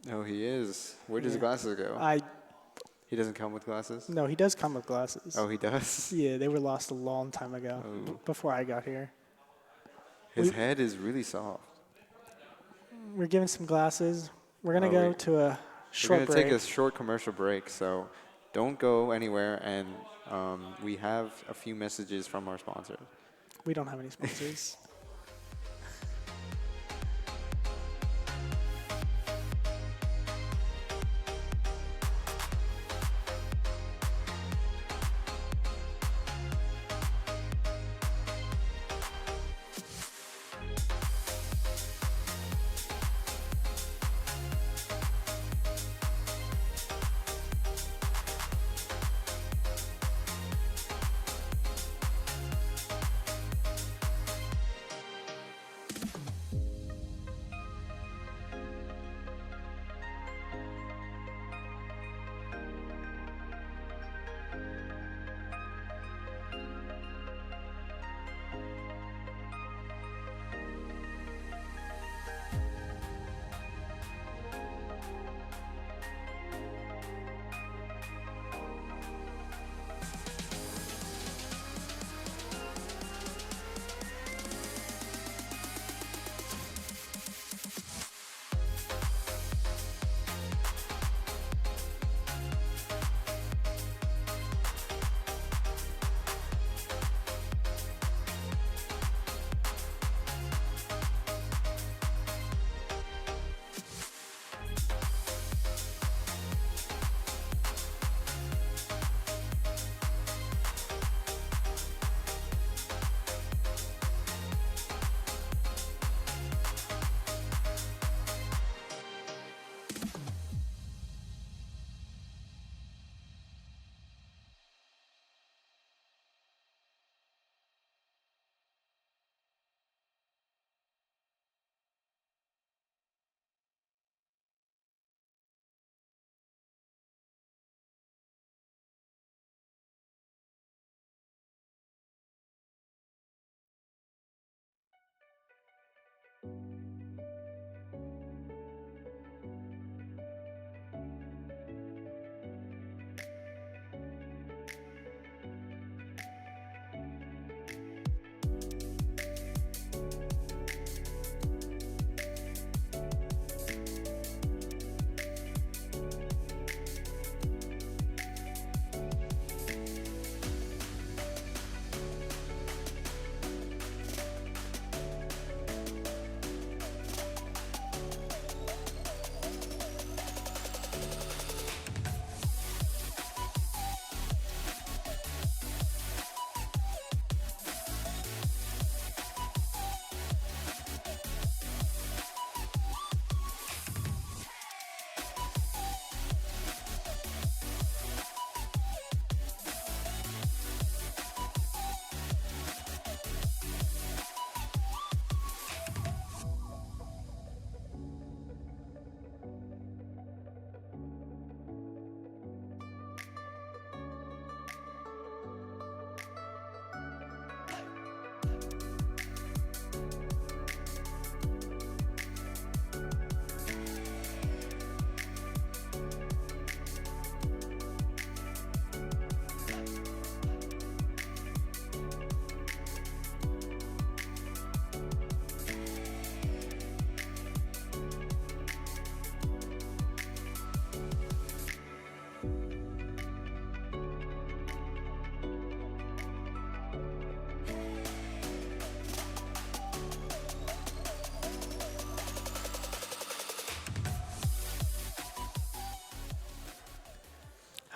Oh, he is. Where does his glasses go? He doesn't come with glasses? No, he does come with glasses. Oh, he does? Yeah, they were lost a long time ago, before I got here. His head is really soft. We're giving some glasses. We're going to go to a short break. We're going to take a short commercial break, so don't go anywhere, and we have a few messages from our sponsor. We don't have any sponsors.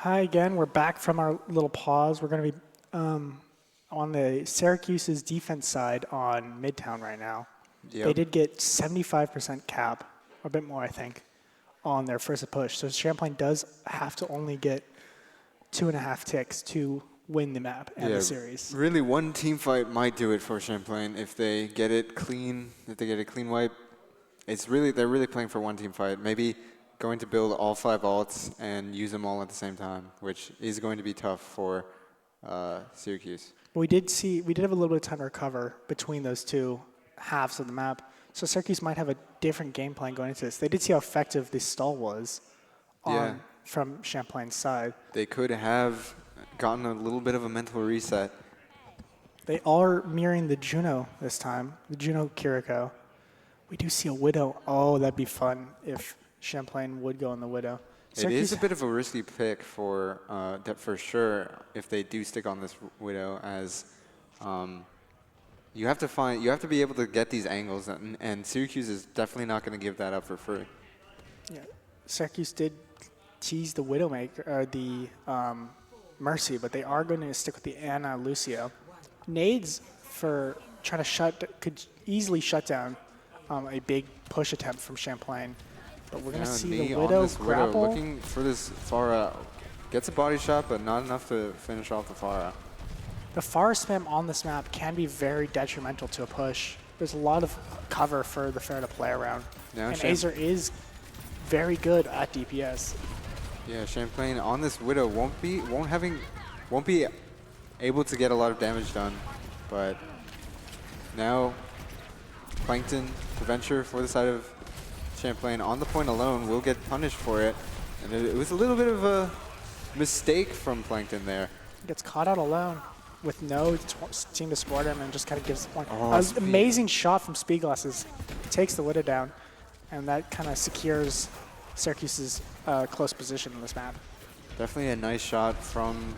Hi again. We're back from our little pause. We're going to be on the Syracuse's defense side on Midtown right now. They did get 75% cap, or a bit more, I think, on their first push. So Champlain does have to only get 2.5 ticks to win the map and the series. Really, one team fight might do it for Champlain if they get it clean. If they get a clean wipe, they're really playing for one team fight. Maybe going to build all 5 ults and use them all at the same time, which is going to be tough for Syracuse. But we did have a little bit of time to recover between those two halves of the map. So Syracuse might have a different game plan going into this. They did see how effective this stall was from Champlain's side. They could have gotten a little bit of a mental reset. They are mirroring the Juno this time, the Juno Kiriko. We do see a Widow. Oh, that'd be fun if Champlain would go on the Widow. It is a bit of a risky pick for sure if they do stick on this Widow, as you have to be able to get these angles, and Syracuse is definitely not going to give that up for free. Yeah, Syracuse did tease the Widowmaker or the Mercy, but they are going to stick with the Ana Lucio. Nades for trying to could easily shut down a big push attempt from Champlain. But we're going to see the Widow grapple. Looking for this Pharah. Gets a body shot, but not enough to finish off the Pharah. The Pharah spam on this map can be very detrimental to a push. There's a lot of cover for the Pharah to play around. Now and Azer is very good at DPS. Yeah, Champlain on this Widow won't be able to get a lot of damage done, but now Plankton, the Venture for the side of Champlain on the point alone will get punished for it, and it was a little bit of a mistake from Plankton there. Gets caught out alone with no team to support him and just kind of gives the point. An amazing shot from Speedglasses, takes the Widow down, and that kind of secures Syracuse's close position in this map. Definitely a nice shot from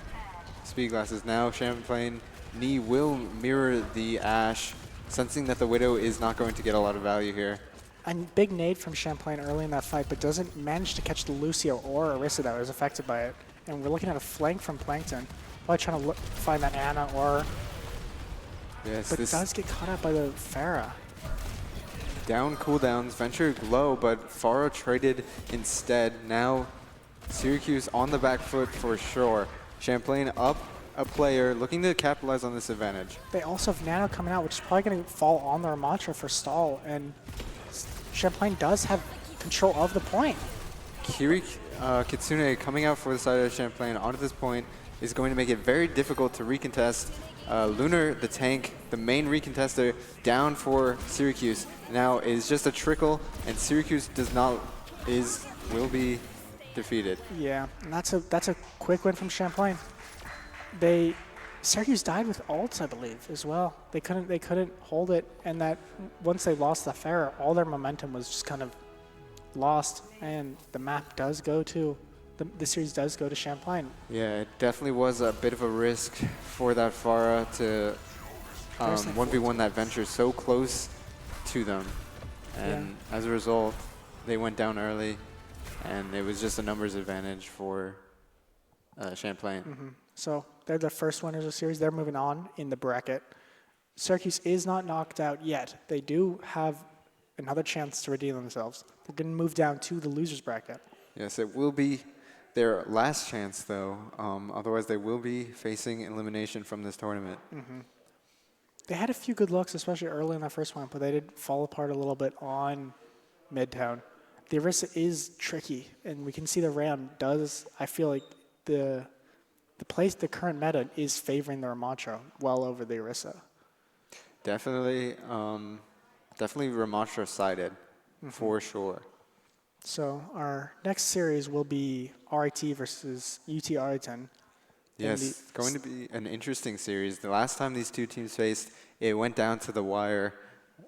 Speedglasses. Now Champlain Knee will mirror the Ashe, sensing that the Widow is not going to get a lot of value here. A big nade from Champlain early in that fight, but doesn't manage to catch the Lucio or Orisa that was affected by it. And we're looking at a flank from Plankton. Probably trying to find that Ana or... Yes, but does get caught out by the Pharah. Down cooldowns, Venture low, but Pharah traded instead. Now Syracuse on the back foot for sure. Champlain up a player, looking to capitalize on this advantage. They also have Nano coming out, which is probably going to fall on their Ramatra for stall, and Champlain does have control of the point. Kiri Kitsune coming out for the side of Champlain onto this point is going to make it very difficult to recontest. Lunar, the tank, the main recontester, down for Syracuse. Now it is just a trickle, and Syracuse will be defeated. Yeah, and that's a quick win from Champlain. Syracuse died with ults, I believe, as well. They couldn't hold it, and that once they lost the Pharah, all their momentum was just kind of lost, and the map does go to the series does go to Champlain. Yeah, it definitely was a bit of a risk for that Pharah to 1v1 that Venture so close to them, and as a result, they went down early, and it was just a numbers advantage for Champlain. Mm-hmm. So they're the first winners of the series. They're moving on in the bracket. Syracuse is not knocked out yet. They do have another chance to redeem themselves. They're going to move down to the losers bracket. Yes, it will be their last chance, though. Otherwise, they will be facing elimination from this tournament. Mm-hmm. They had a few good looks, especially early in that first one, but they did fall apart a little bit on Midtown. The Orisa is tricky, and we can see the Ram does. I feel like the current meta is favoring the Ramatra well over the Orisa. Definitely Ramatra sided, for sure. So our next series will be RIT versus UT Arlington. Yes, it's going to be an interesting series. The last time these two teams faced, it went down to the wire.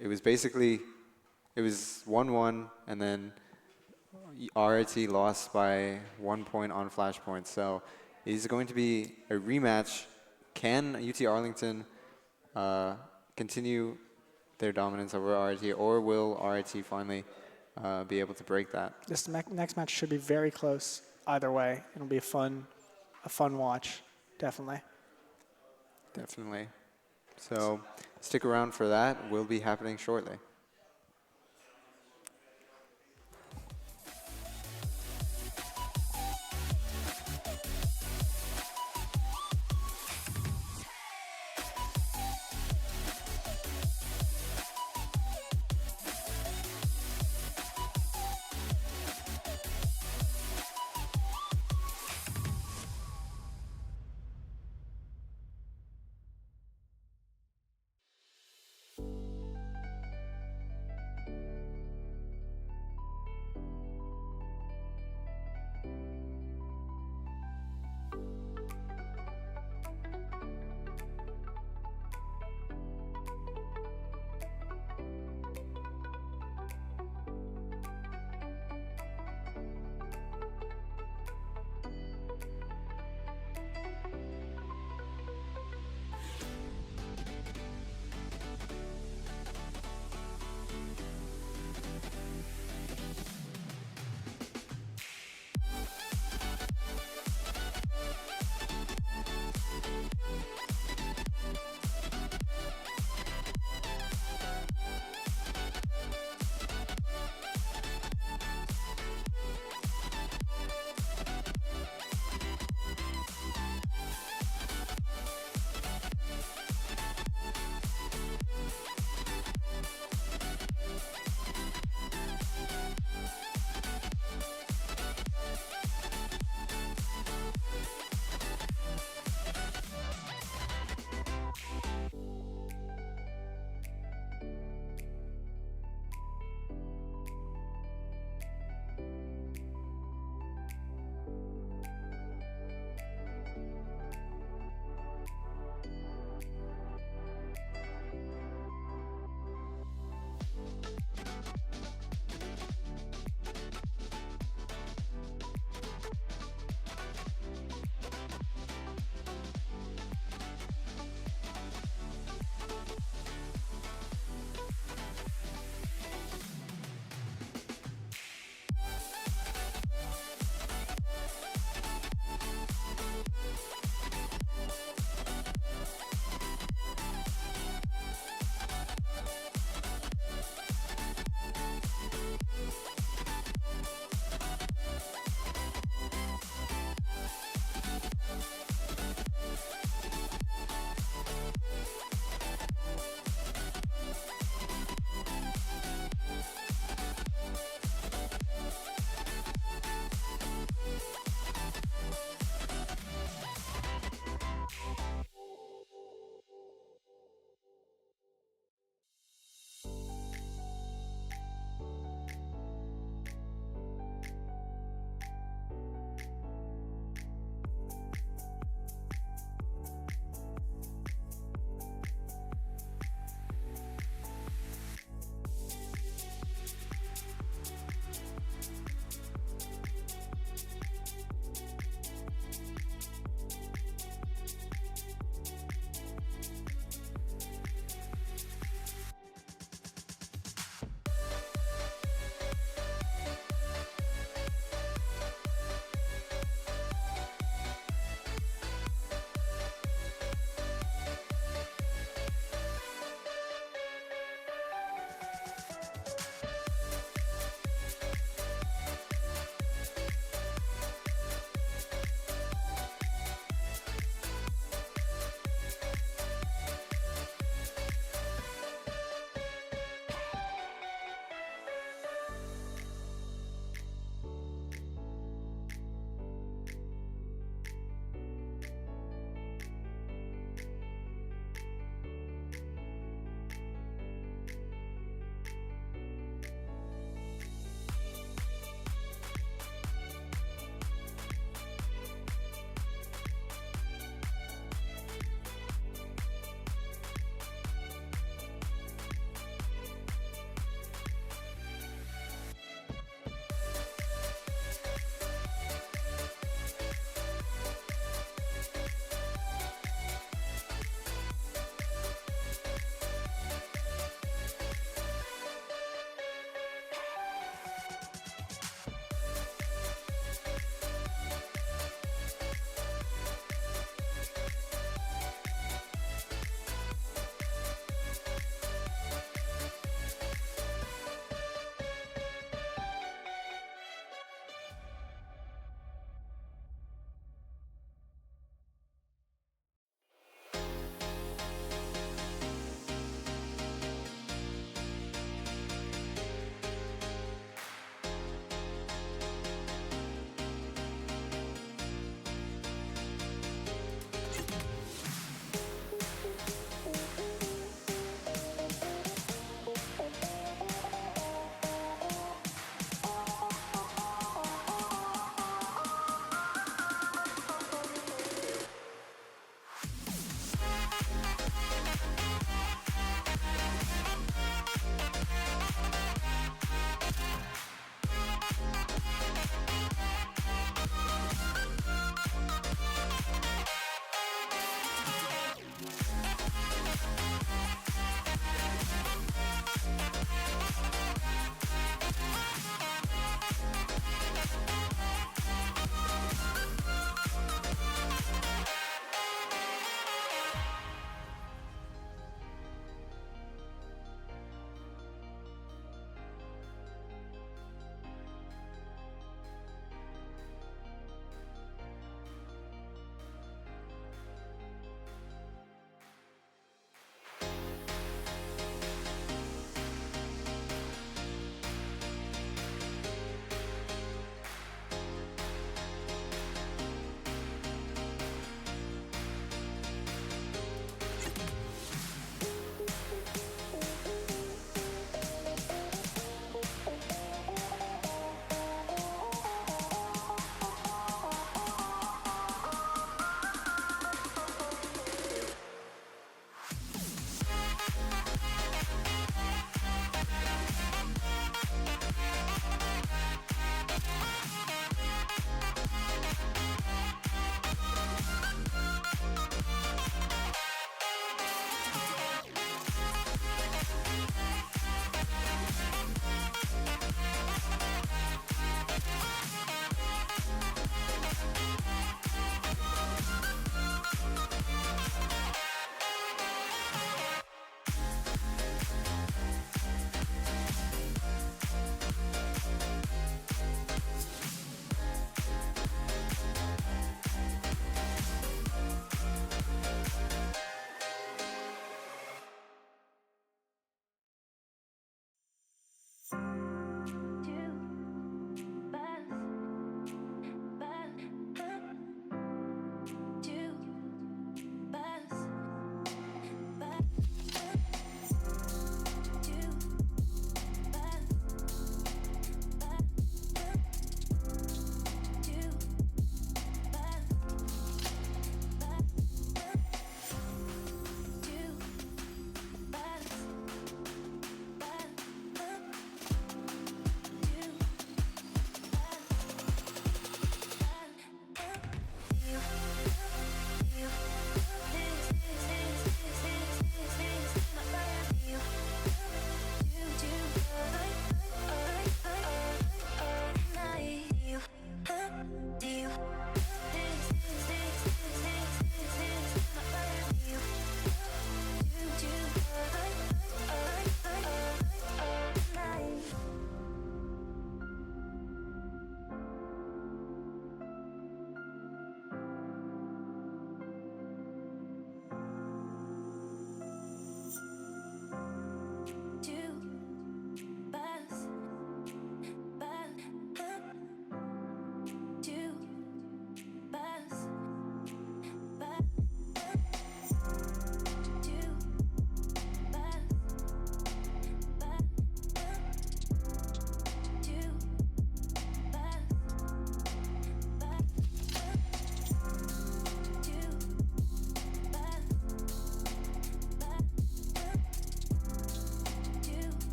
It was 1-1, and then RIT lost by 1 point on Flashpoint. So it is going to be a rematch. Can UT Arlington continue their dominance over RIT, or will RIT finally be able to break that? This next match should be very close either way. It'll be a fun watch, definitely. Definitely. So stick around for that. Will be happening shortly.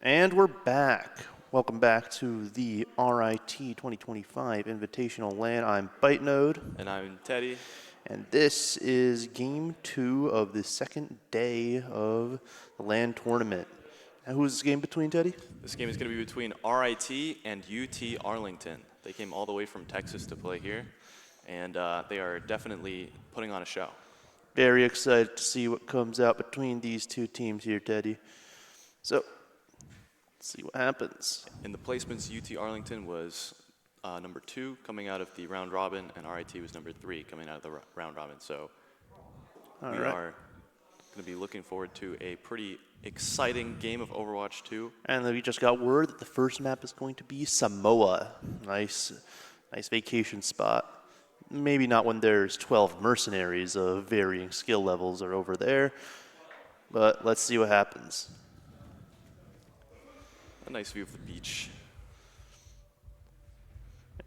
And we're back. Welcome back to the RIT 2025 Invitational LAN. I'm BiteNode. And I'm Teddy. And this is game 2 of the second day of the LAN Tournament. Now, who is this game between, Teddy? This game is going to be between RIT and UT Arlington. They came all the way from Texas to play here, and they are definitely putting on a show. Very excited to see what comes out between these two teams here, Teddy. So, let's see what happens. In the placements, UT Arlington was number 2 coming out of the round robin, and RIT was number 3 coming out of the round robin. So we are going to be looking forward to a pretty exciting game of Overwatch 2. And then we just got word that the first map is going to be Samoa. Nice vacation spot. Maybe not when there's 12 mercenaries of varying skill levels are over there, but let's see what happens. A nice view of the beach.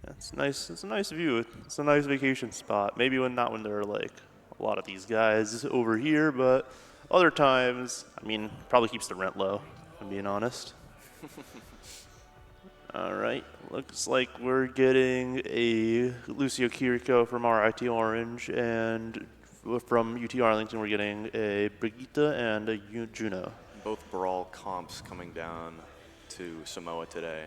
Yeah, it's nice. It's a nice view. It's a nice vacation spot. Maybe not when there are like a lot of these guys over here, but other times, I mean, probably keeps the rent low, if I'm being honest. All right, looks like we're getting a Lucio Kiriko from RIT Orange, and from UT Arlington we're getting a Brigitte and a Juno. Both Brawl comps coming down to Samoa today.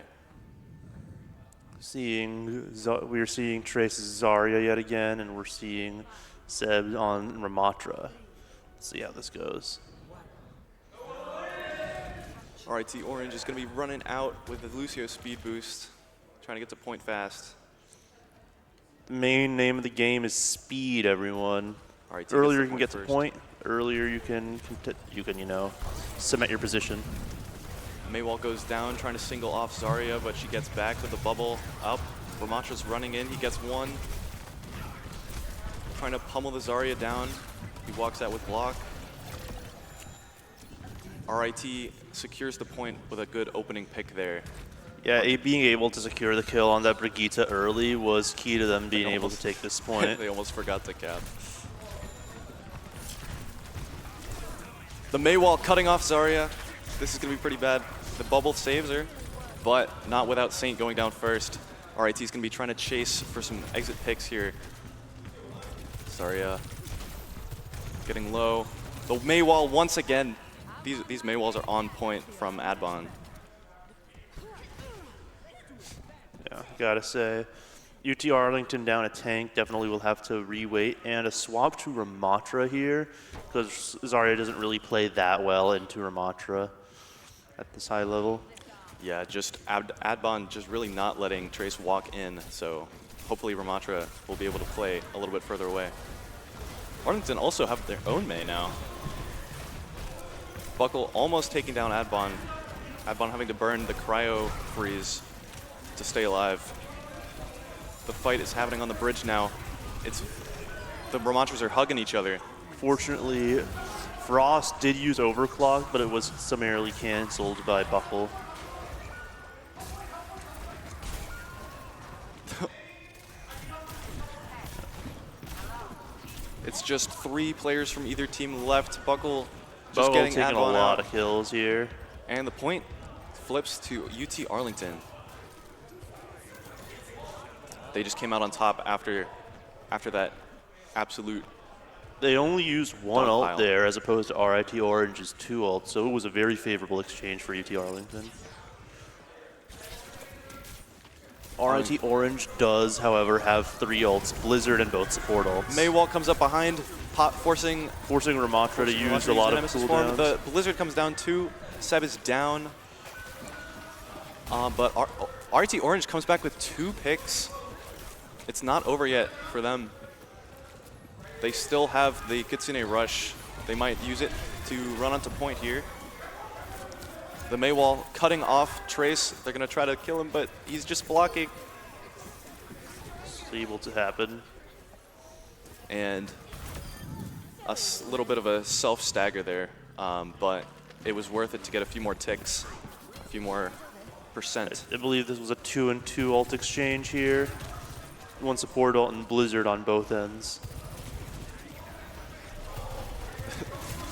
We're seeing Trace's Zarya yet again, and we're seeing Seb on Ramatra. Let's see how this goes. RIT Orange is going to be running out with the Lucio speed boost, trying to get to point fast. The main name of the game is speed, everyone. RIT Earlier you can get first. to point. Earlier you can cement your position. Maywall goes down, trying to single off Zarya, but she gets back with the bubble up. Ramatra's running in, he gets one. Trying to pummel the Zarya down. He walks out with block. RIT secures the point with a good opening pick there. Yeah, being able to secure the kill on that Brigitte early was key to them being able to take this point. They almost forgot to cap. The Maywall cutting off Zarya. This is going to be pretty bad. The bubble saves her, but not without Saint going down first. RIT is going to be trying to chase for some exit picks here. Zarya getting low. The Maywall once again. These Maywalls are on point from Adbon. Yeah, gotta say, UT Arlington down a tank definitely will have to re-wait, and a swap to Ramatra here, because Zarya doesn't really play that well into Ramatra at this high level. Yeah, just Adbon just really not letting Trace walk in, so hopefully Ramatra will be able to play a little bit further away. Arlington also have their own May now. Buckle almost taking down Adbon. Adbon having to burn the cryo freeze to stay alive. The fight is happening on the bridge now. The Ramatras are hugging each other. Fortunately, Frost did use overclock, but it was summarily canceled by Buckle. It's just 3 players from either team left. Buckle just Buckle getting taking a Adbon lot out. of kills here. And the point flips to UT Arlington. They just came out on top after that absolute. They only used one Dog ult pile. there as opposed to RIT Orange's 2 ults, so it was a very favorable exchange for UT Arlington. RIT Orange does, however, have 3 ults, Blizzard and both support ults. Maywall comes up behind, forcing Ramatra to use a lot of Nemesis form. cooldowns. The Blizzard comes down too. Seb is down. But RIT Orange comes back with 2 picks. It's not over yet for them. They still have the Kitsune Rush. They might use it to run onto point here. The Maywall cutting off Trace. They're going to try to kill him, but he's just blocking. It's able to happen. And a little bit of a self-stagger there, but it was worth it to get a few more ticks, a few more percent. I believe this was a 2-and-2 ult exchange here. One support ult and Blizzard on both ends.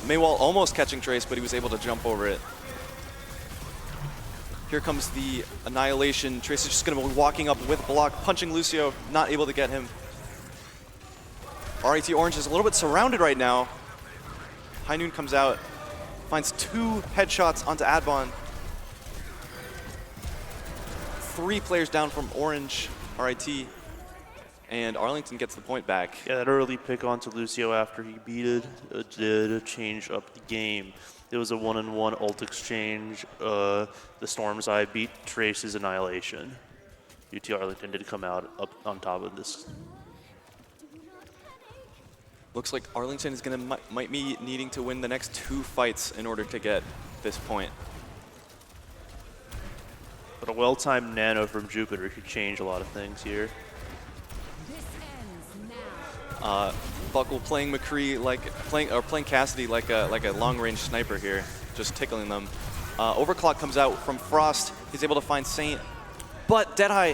Maywall almost catching Trace, but he was able to jump over it. Here comes the Annihilation. Trace is just going to be walking up with block, punching Lucio, not able to get him. RIT Orange is a little bit surrounded right now. High Noon comes out, finds 2 headshots onto Adbon. 3 players down from Orange, RIT, and Arlington gets the point back. Yeah, that early pick onto Lucio after he beat it did change up the game. It was a 1-on-1 ult exchange. The Storm's Eye beat Trace's Annihilation. UT Arlington did come out up on top of this. Looks like Arlington is gonna might be needing to win the next 2 fights in order to get this point. But a well-timed nano from Jupiter could change a lot of things here. Buckle playing McCree like playing Cassidy like a long-range sniper here, just tickling them. Overclock comes out from Frost. He's able to find Saint, but Deadeye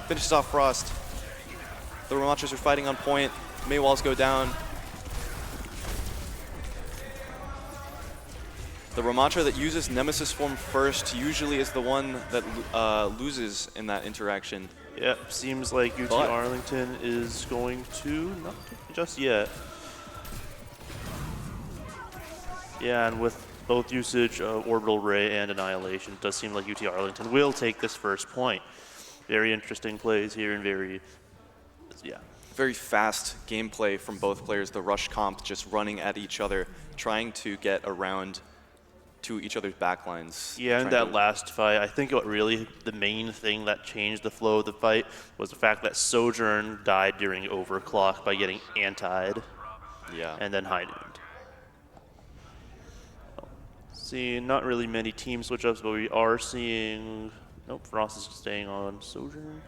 finishes off Frost. The Ramachas are fighting on point. Maywalls go down. The Ramatra that uses Nemesis form first usually is the one that loses in that interaction. Yep, seems like UT Arlington is going to, not just yet. Yeah, and with both usage of Orbital Ray and Annihilation, it does seem like UT Arlington will take this first point. Very interesting plays here and very fast gameplay from both players. The rush comp just running at each other, trying to get around to each other's backlines. Yeah, in that last fight, I think what really the main thing that changed the flow of the fight was the fact that Sojourn died during overclock by getting anti'd. Yeah. And then high nooned. See, not really many team switch ups, but we are seeing. Nope, Frost is staying on Sojourn.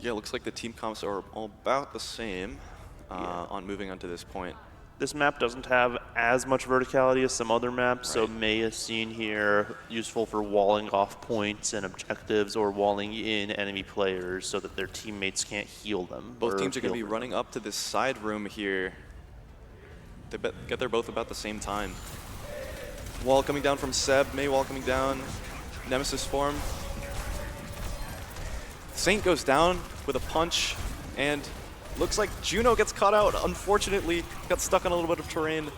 Yeah, looks like the team comps are all about the same on moving onto this point. This map doesn't have as much verticality as some other maps, so May is seen here useful for walling off points and objectives or walling in enemy players so that their teammates can't heal them. Both teams are going to be running up to this side room here. They get there both about the same time. Wall coming down from Seb, May wall coming down, Nemesis form. Saint goes down with a punch, and looks like Juno gets caught out. Unfortunately, got stuck on a little bit of terrain,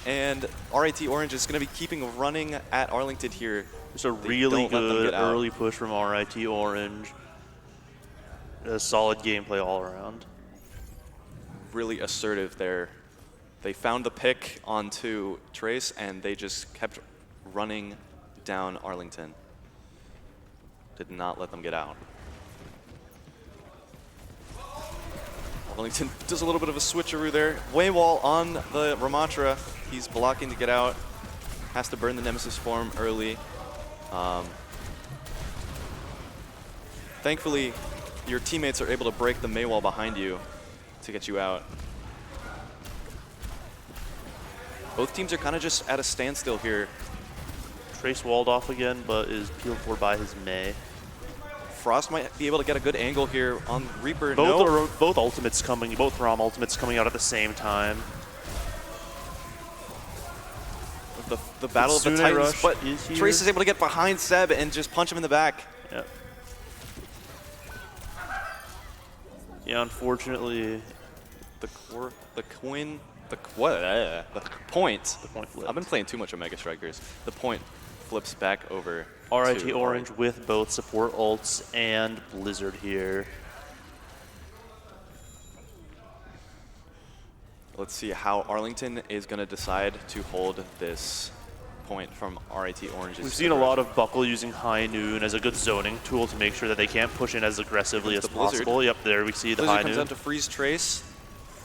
and RIT Orange is going to be keeping running at Arlington here. It's a really good early push from RIT Orange. A solid gameplay all around. Really assertive there. They found the pick onto Trace, and they just kept running down Arlington. Did not let them get out. Arlington does a little bit of a switcheroo there. Waywall on the Ramatra. He's blocking to get out. Has to burn the Nemesis form early. Thankfully, your teammates are able to break the Maywall behind you to get you out. Both teams are kind of just at a standstill here. Trace walled off again, but is peeled for by his May. Frost might be able to get a good angle here on Reaper. Both ultimates coming, both ROM ultimates coming out at the same time. The battle of the Titans, but is Trace is able to get behind Seb and just punch him in the back. Yep. Yeah, unfortunately, The point flipped. I've been playing too much Omega Strikers. The point flips back over. RIT Orange with both support ults and Blizzard here. Let's see how Arlington is going to decide to hold this point from RIT Orange's. We've seen a lot of Buckle using High Noon as a good zoning tool to make sure that they can't push in as aggressively as possible. Yep, there we see the Blizzard High comes Noon. out to freeze Trace.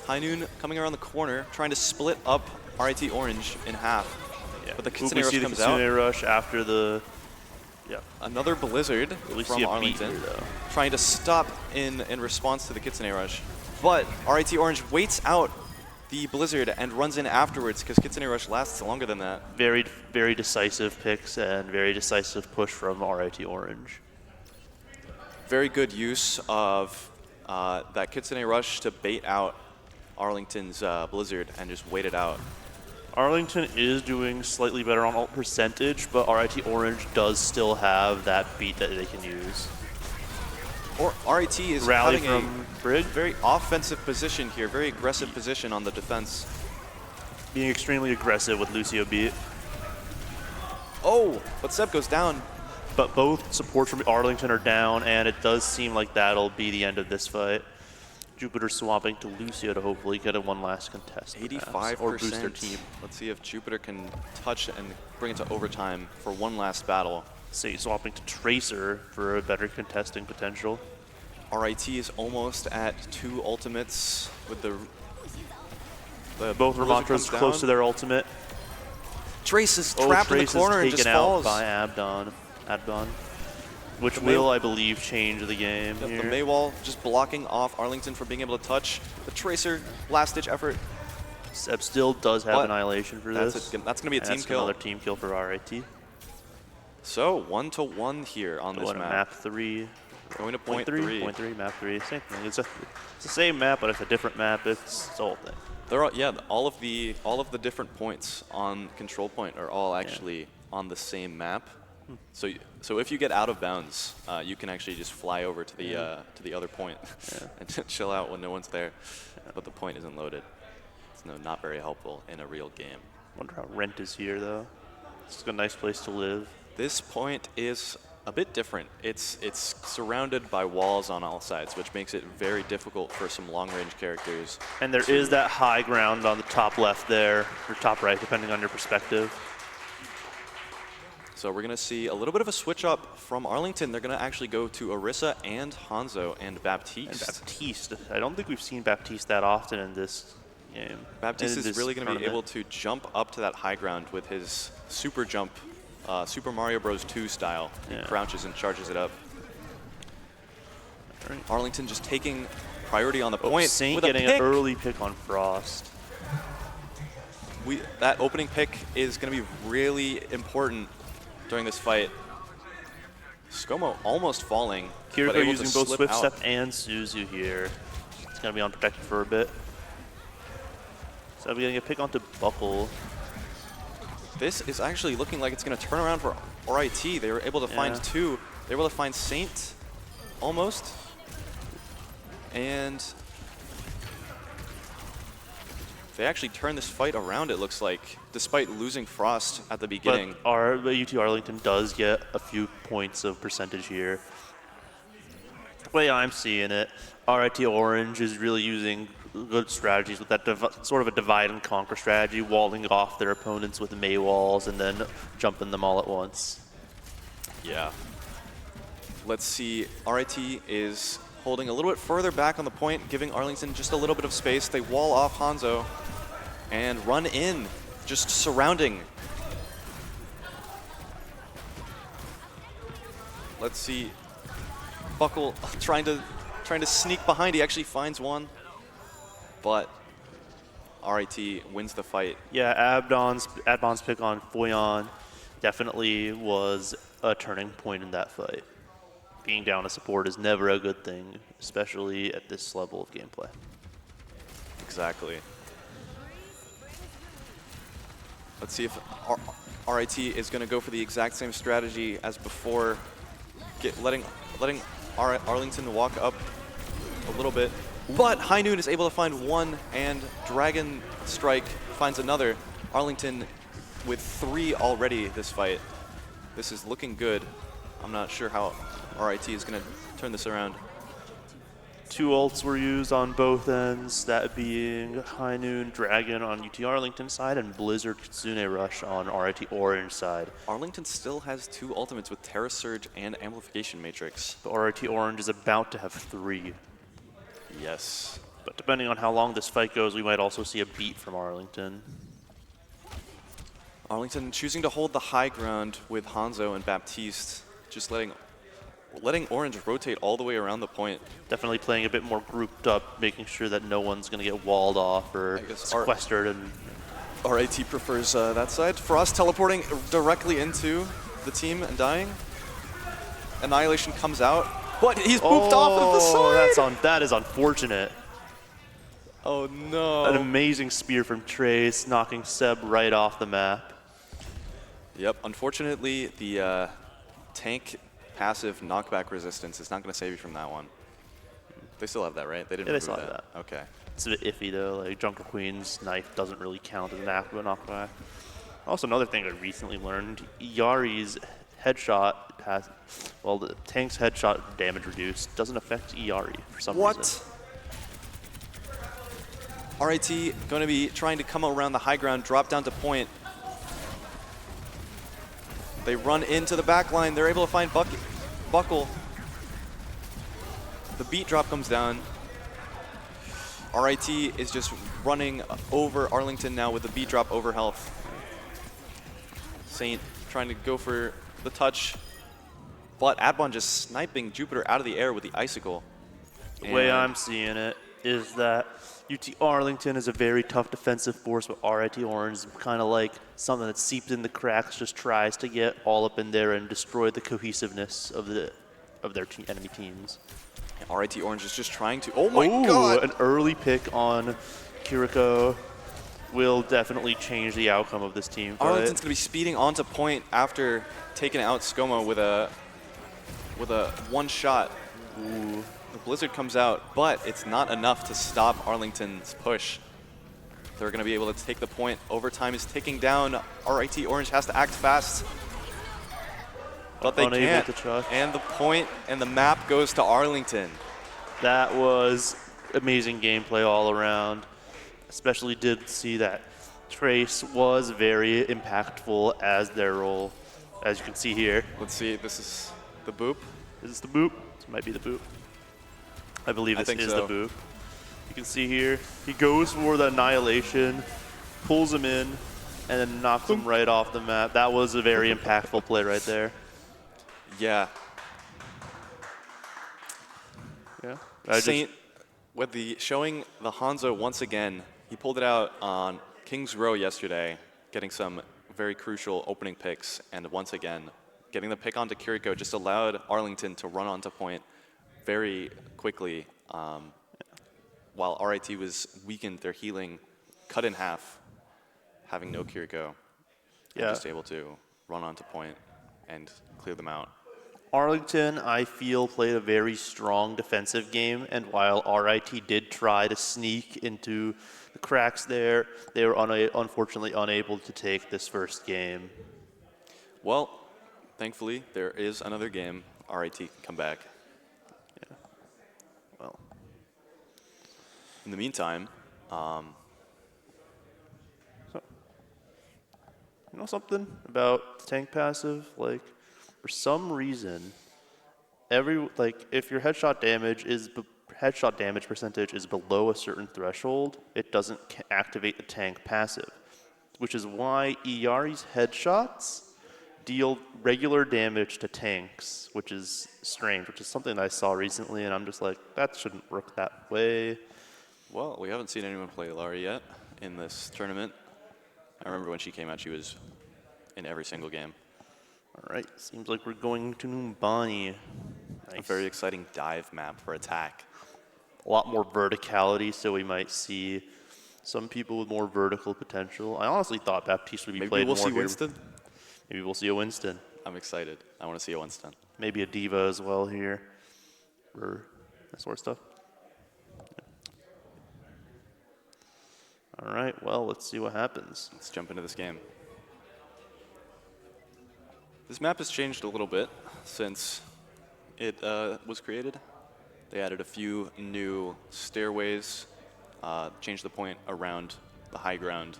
High Noon coming around the corner, trying to split up RIT Orange in half. Yeah. But the Kitsune Kitsune Rush comes out. Rush after the. Yeah. Another Blizzard from Arlington, here, trying to stop in response to the Kitsune Rush. But RIT Orange waits out the Blizzard and runs in afterwards because Kitsune Rush lasts longer than that. Very, very decisive picks and very decisive push from RIT Orange. Very good use of that Kitsune Rush to bait out Arlington's Blizzard and just wait it out. Arlington is doing slightly better on ult percentage, but RIT Orange does still have that beat that they can use. Or RIT is Rally having from a Brig, very offensive position here, very aggressive position on the defense. being extremely aggressive with Lucio beat. Oh, but Seb goes down. But both supports from Arlington are down, and it does seem like that'll be the end of this fight. Jupiter swapping to Lucio to hopefully get a one last contest. 85%. Or boost their team. Let's see if Jupiter can touch and bring it to overtime for one last battle. Say swapping to Tracer for a better contesting potential. RIT is almost at 2 ultimates with the Both Blizzard Ramatras comes close down. to their ultimate. Trace is trapped in the Trace corner and is just taken out falls. by Adbon, which The will, I believe, change the game Yep, here. the Maywall just blocking off Arlington from being able to touch. The Tracer, last-ditch effort. Seb still does have But Annihilation for That's this. that's going to be a And team that's kill. another team kill for RIT. So 1-1 here on this Going to map. map 3. Going to Point point 3, map 3, same thing. It's the same map, but it's a different map. It's the whole thing. They're all, yeah, all of the different points on control point are all actually on the same map. So if you get out of bounds, you can actually just fly over to the other point and chill out when no one's there. But the point isn't loaded. It's not very helpful in a real game. Wonder how Rent is here though. It's a nice place to live. This point is a bit different. It's surrounded by walls on all sides, which makes it very difficult for some long-range characters. And there is that high ground on the top left there, or top right, depending on your perspective. So we're going to see a little bit of a switch up from Arlington. They're going to actually go to Orisa and Hanzo and Baptiste. And Baptiste. I don't think we've seen Baptiste that often in this game. Baptiste in is this really going to be able tournament. to jump up to that high ground with his super jump, Super Mario Bros. 2 style. Yeah. He crouches and charges it up. Right. Arlington just taking priority on the Oh, point Saint with a getting pick. an early pick on Frost. That opening pick is going to be really important during this fight. Skomo almost falling, but Kiriko able using to both slip Swift out. Step and Suzu here. It's going to be unprotected for a bit. So I'm getting a pick onto Buckle. This is actually looking like it's going to turn around for RIT. They were able to find Yeah. 2. They were able to find Saint almost. And they actually turned this fight around, it looks like, despite losing Frost at the beginning. But the UT Arlington does get a few points of percentage here. The way I'm seeing it, RIT Orange is really using good strategies with that sort of a divide and conquer strategy, walling off their opponents with May walls and then jumping them all at once. Yeah. Let's see. RIT is holding a little bit further back on the point, giving Arlington just a little bit of space. They wall off Hanzo and run in, just surrounding. Let's see. Buckle trying to sneak behind. He actually finds one, but RIT wins the fight. Yeah, Adbon's pick on Foyon definitely was a turning point in that fight. Being down a support is never a good thing, especially at this level of gameplay. Exactly. Let's see if RIT is going to go for the exact same strategy as before, letting Arlington walk up a little bit. But High Noon is able to find one, and Dragon Strike finds another. Arlington with 3 already this fight. This is looking good. I'm not sure how RIT is going to turn this around. 2 ults were used on both ends, that being High Noon Dragon on UT Arlington side and Blizzard Kitsune Rush on RIT Orange side. Arlington still has 2 ultimates with Terra Surge and Amplification Matrix. But RIT Orange is about to have 3. Yes. But depending on how long this fight goes, we might also see a beat from Arlington. Arlington choosing to hold the high ground with Hanzo and Baptiste, just letting Orange rotate all the way around the point. Definitely playing a bit more grouped up, making sure that no one's going to get walled off or I guess sequestered. And RIT prefers that side. Frost teleporting directly into the team and dying. Annihilation comes out, but he's booped off of the side. That is unfortunate. Oh, no. An amazing spear from Trace, knocking Seb right off the map. Yep, unfortunately, the tank passive knockback resistance is not going to save you from that one. They still have that, right? They didn't Yeah, they remove still have that. Okay. It's a bit iffy though, like Junker Queen's knife doesn't really count as an active knockback. Also, another thing I recently learned, Yari's headshot has, well, the tank's headshot damage reduced doesn't affect Yari for some reason. RIT going to be trying to come around the high ground, drop down to point. They run into the back line. They're able to find Buckle. The beat drop comes down. RIT is just running over Arlington now with the beat drop over health. Saint trying to go for the touch, but Adbon just sniping Jupiter out of the air with the icicle. The way I'm seeing it is that UT Arlington is a very tough defensive force, but RIT Orange is kind of like something that seeps in the cracks, just tries to get all up in there and destroy the cohesiveness of their enemy teams. RIT Orange is just trying to. Oh my God! An early pick on Kiriko will definitely change the outcome of this team. Arlington's gonna be speeding onto point after taking out Skoma with a one shot. Ooh. The Blizzard comes out, but it's not enough to stop Arlington's push. They're gonna be able to take the point. Overtime is ticking down. RIT Orange has to act fast. But they Unable can't. to chuck. And the point and the map goes to Arlington. That was amazing gameplay all around. Especially did see that Trace was very impactful as their role, as you can see here. Let's see, this is the boop. Is this the boop? This might be the boop. I believe this is the boop. You can see here, he goes for the annihilation, pulls him in, and then knocks him right off the map. That was a very impactful play right there. Yeah. Yeah. Saint with showing the Hanzo once again. He pulled it out on King's Row yesterday, getting some very crucial opening picks, and once again, getting the pick onto Kiriko just allowed Arlington to run onto point very quickly, while RIT was weakened, their healing cut in half, having no Kiriko, and just able to run onto point and clear them out. Arlington, I feel, played a very strong defensive game, and while RIT did try to sneak into the cracks there, they were unfortunately unable to take this first game. Well, thankfully, there is another game. RIT can come back. Yeah. Well. In the meantime, So, you know something about the tank passive? Like, for some reason, if your headshot damage percentage is below a certain threshold, it doesn't activate the tank passive, which is why Iyari's headshots deal regular damage to tanks, which is strange, which is something that I saw recently, and I'm just like, that shouldn't work that way. well, we haven't seen anyone play Ilari yet in this tournament. I remember when she came out, she was in every single game. All right, seems like we're going to Numbani. Nice. A very exciting dive map for attack. A lot more verticality, so we might see some people with more vertical potential. I honestly thought Baptiste would be Maybe played we'll more see here. Winston. Maybe we'll see a Winston. I'm excited. I want to see a Winston. Maybe a Diva as well here, or that sort of stuff. Yeah. All right, well, let's see what happens. Let's jump into this game. This map has changed a little bit since it was created. They added a few new stairways, changed the point around the high ground,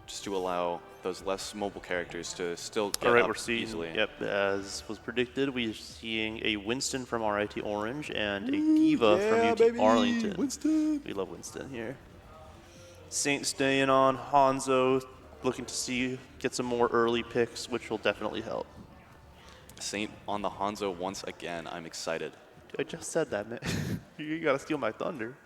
just to allow those less mobile characters to still get All right, up we're seeing, easily. Yep, as was predicted, we're seeing a Winston from RIT Orange and a Diva from UT baby, Arlington. Winston. We love Winston here. Saint staying on, Hanzo looking to get some more early picks, which will definitely help. Saint on the Hanzo once again. I'm excited. Dude, I just said that, man. You gotta steal my thunder.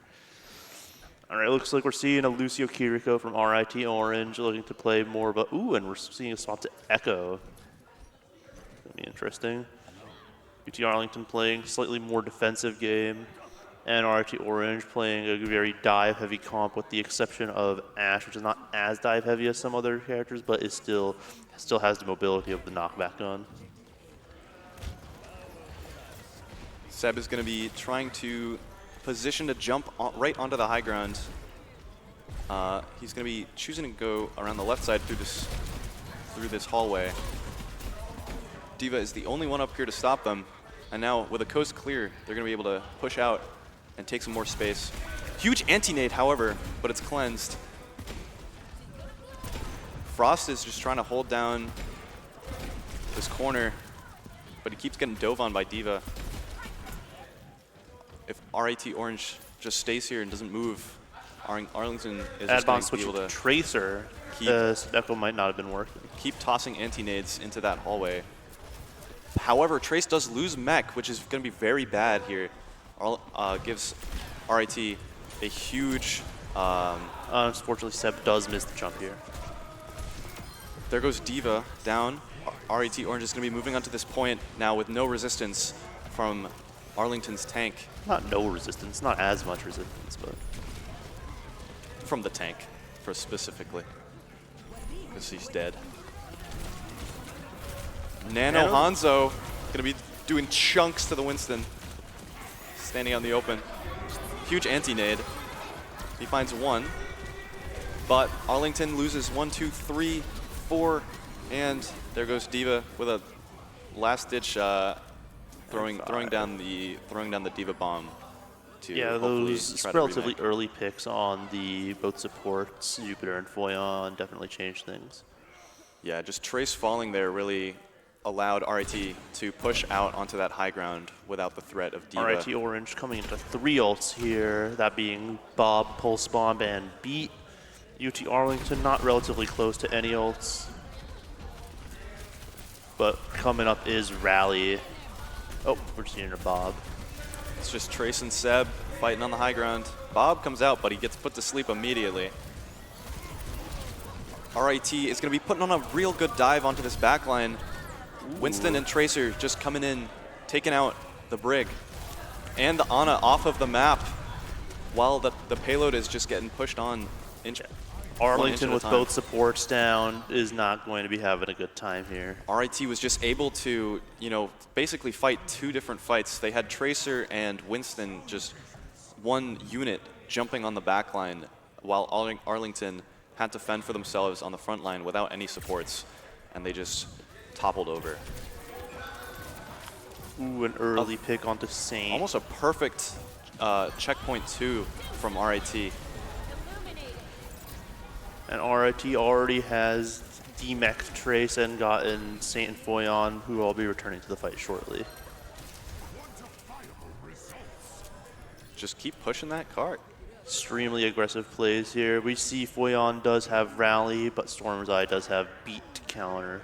All right, looks like we're seeing a Lucio Kiriko from RIT Orange looking to play more of a, and we're seeing a swap to Echo. Gonna be interesting. UT Arlington playing slightly more defensive game. And RIT Orange playing a very dive-heavy comp with the exception of Ashe, which is not as dive-heavy as some other characters, but it still has the mobility of the knockback gun. Seb is going to be trying to position to jump right onto the high ground. He's going to be choosing to go around the left side through this hallway. D.Va is the only one up here to stop them. And now with a coast clear, they're going to be able to push out and take some more space. Huge anti-nade, however, but it's cleansed. Frost is just trying to hold down this corner, but he keeps getting dove on by D.Va. If RIT Orange just stays here and doesn't move, Arlington is just going to be able to Tracer. Echo might not have been working. Keep tossing anti-nades into that hallway. However, Trace does lose mech, which is going to be very bad here. Gives RIT a huge... Unfortunately, Seb does miss the jump here. There goes D.Va down. RIT Orange is going to be moving onto this point now with no resistance from Arlington's tank. Not no resistance, not as much resistance, but... From the tank, specifically. Because he's dead. Nano Hanzo going to be doing chunks to the Winston. Standing out in the open. Huge anti-nade. He finds one. But Arlington loses 1, 2, 3, 4. And there goes D.Va with a last-ditch throwing down the D.Va bomb. Yeah, those relatively early picks on the both supports, Jupiter and Foyon, definitely changed things. Yeah, just Trace falling there really allowed RIT to push out onto that high ground without the threat of D.Va. RIT Orange coming into 3 ults here, that being Bob, Pulse Bomb, and Beat. UT Arlington not relatively close to any ults. But coming up is Rally. Oh, we're seeing a Bob. It's just Trace and Seb fighting on the high ground. Bob comes out, but he gets put to sleep immediately. RIT is going to be putting on a real good dive onto this backline. Winston and Tracer just coming in, taking out the Brig. And the Ana off of the map while the payload is just getting pushed on. Arlington with both supports down is not going to be having a good time here. RIT was just able to, basically fight 2 different fights. They had Tracer and Winston just one unit jumping on the backline while Arlington had to fend for themselves on the front line without any supports, and they just toppled over. Ooh, an early pick onto Saint. Almost a perfect checkpoint 2 from RIT. And RIT already has demeched Trace and gotten Saint and Foyon, who will all be returning to the fight shortly. Just keep pushing that cart. Extremely aggressive plays here. We see Foyon does have Rally, but Storm's Eye does have Beat to counter.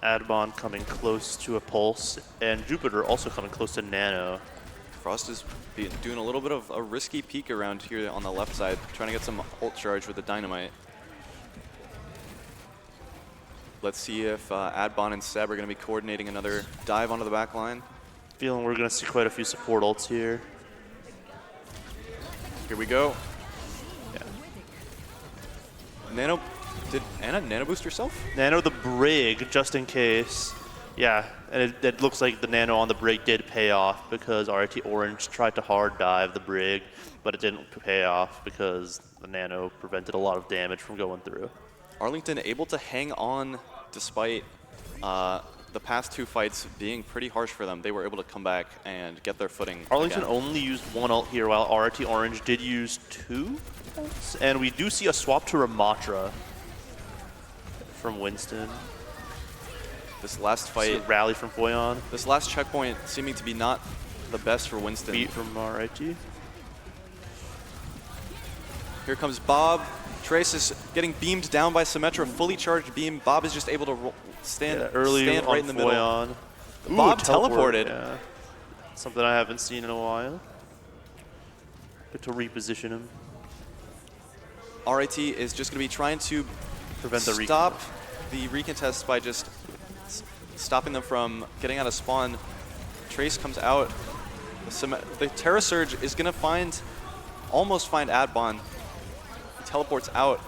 Adbon coming close to a Pulse, and Jupiter also coming close to Nano. Frost is doing a little bit of a risky peek around here on the left side, trying to get some ult charge with the dynamite. Let's see if Adbon and Seb are going to be coordinating another dive onto the back line. Feeling we're going to see quite a few support ults here. Here we go. Yeah. Nano, did Ana nano boost herself? Nano the Brig, just in case. Yeah, and it looks like the nano on the Brig did pay off because RIT Orange tried to hard dive the Brig, but it didn't pay off because the nano prevented a lot of damage from going through. Arlington able to hang on despite the past 2 fights being pretty harsh for them. They were able to come back and get their footing. Arlington again. only used 1 ult here, while RIT Orange did use 2 ults. And we do see a swap to Ramatra from Winston. This last fight, Rally from Foyon. this last checkpoint seeming to be not the best for Winston. Beat from RIT. Here comes Bob. Trace is getting beamed down by Symmetra, fully charged beam. Bob is just able to stand right in the middle. Foyon. Bob teleported. Yeah. Something I haven't seen in a while. Good to reposition him. RIT is just going to be trying to Prevent the stop the recontest by just stopping them from getting out of spawn. Trace comes out The Terra Surge is going to almost find Adbon. He teleports out.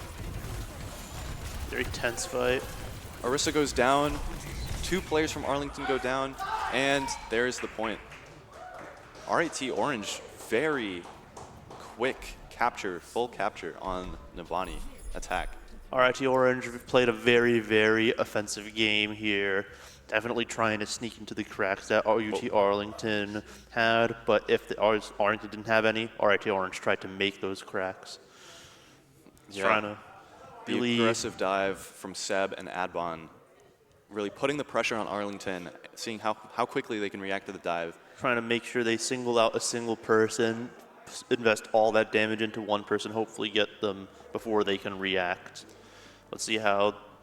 Very tense fight. Orisa goes down. 2 players from Arlington go down. And there's the point. RIT Orange, very quick capture, full capture on Navani attack. RIT Orange played a very, very offensive game here. Definitely trying to sneak into the cracks that UT Arlington had, but if the Arlington didn't have any, RIT Orange tried to make those cracks. He's trying to the aggressive dive from Seb and Adbon, really putting the pressure on Arlington, seeing how quickly they can react to the dive. Trying to make sure they single out a single person, invest all that damage into one person, hopefully get them before they can react. Let's see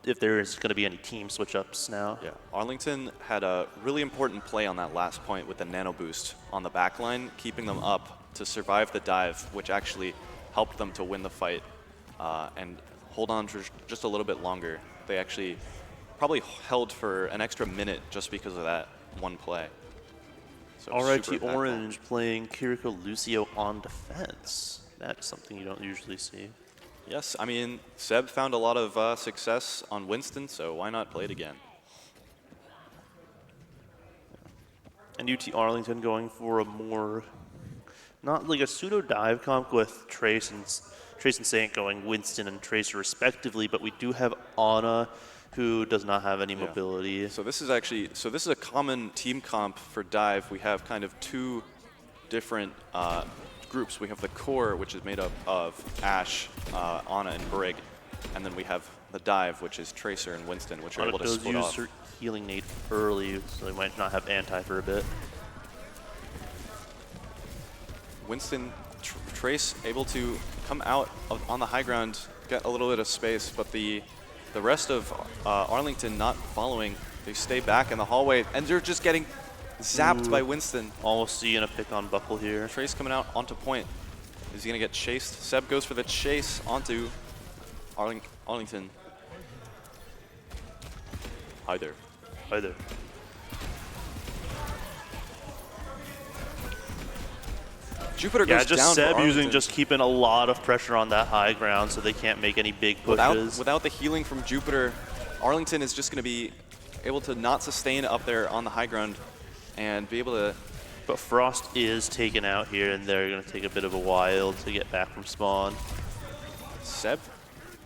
if there is going to be any team switch-ups now. Yeah, Arlington had a really important play on that last point with the nano boost on the back line, keeping them up to survive the dive, which actually helped them to win the fight and hold on for just a little bit longer. They actually probably held for an extra minute just because of that one play. So RIT Orange playing Kiriko Lucio on defense. That's something you don't usually see. Yes, I mean, Seb found a lot of success on Winston, so why not play it again? And UT Arlington going for a more, not like a pseudo dive comp with Trace and Saint going Winston and Tracer respectively, but we do have Ana, who does not have any mobility. So this is a common team comp for dive. We have kind of 2 different groups. We have the core, which is made up of Ashe, Ana, and Brig, and then we have the dive, which is Tracer and Winston, which are able to split off. Use her healing nade early, so they might not have anti for a bit. Winston, Trace able to come out on the high ground, get a little bit of space, but the rest of Arlington not following. They stay back in the hallway, and they're just getting zapped by Winston. Almost seeing a pick on Buckle here. Trace coming out onto point. Is he going to get chased? Seb goes for the chase onto Arlington. Hi there. Hi there. Jupiter goes just down Seb for using, just keeping a lot of pressure on that high ground so they can't make any big pushes. Without the healing from Jupiter, Arlington is just going to be able to not sustain up there on the high ground and be able to... But Frost is taken out here, and they're going to take a bit of a while to get back from spawn. Seb?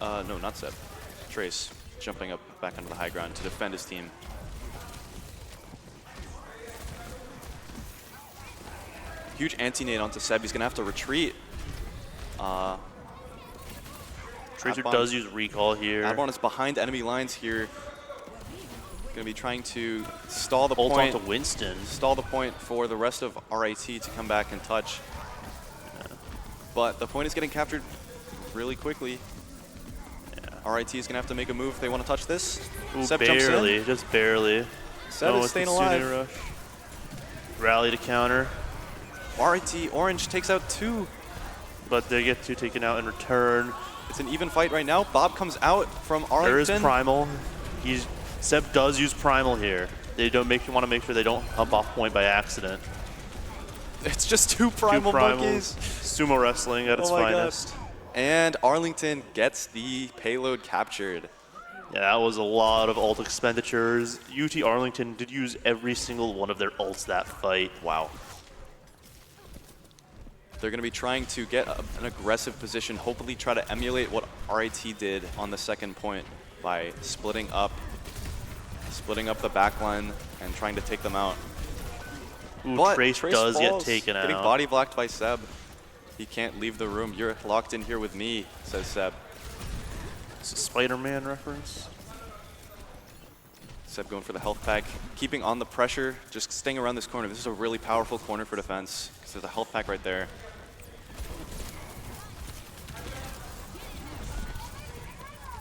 No, not Seb. Trace jumping up back onto the high ground to defend his team. Huge anti-nade onto Seb. He's going to have to retreat. Tracer does use recall here. Adbon is behind enemy lines here. Going to be trying to stall the Ult point. onto Winston. Stall the point for the rest of RIT to come back and touch. But the point is getting captured really quickly. RIT is going to have to make a move if they want to touch this. Ooh, Seb barely, jumps in. just barely. Seb is staying alive. Rush. Rally to counter. RIT Orange takes out 2. But they get 2 taken out in return. It's an even fight right now. Bob comes out from Arlington. There is Primal. Seb does use Primal here. They want to make sure they don't hop off point by accident. It's just 2 Primal monkeys. Sumo wrestling at its finest. God. And Arlington gets the payload captured. Yeah, that was a lot of ult expenditures. UT Arlington did use every single one of their ults that fight. Wow. They're going to be trying to get an aggressive position, hopefully try to emulate what RIT did on the second point by splitting up the backline and trying to take them out. Ooh, But Trace does get falls, taken getting out. body blocked by Seb. He can't leave the room. You're locked in here with me, says Seb. It's a Spider-Man reference. Seb going for the health pack, keeping on the pressure, just staying around this corner. This is a really powerful corner for defense. So there's a health pack right there.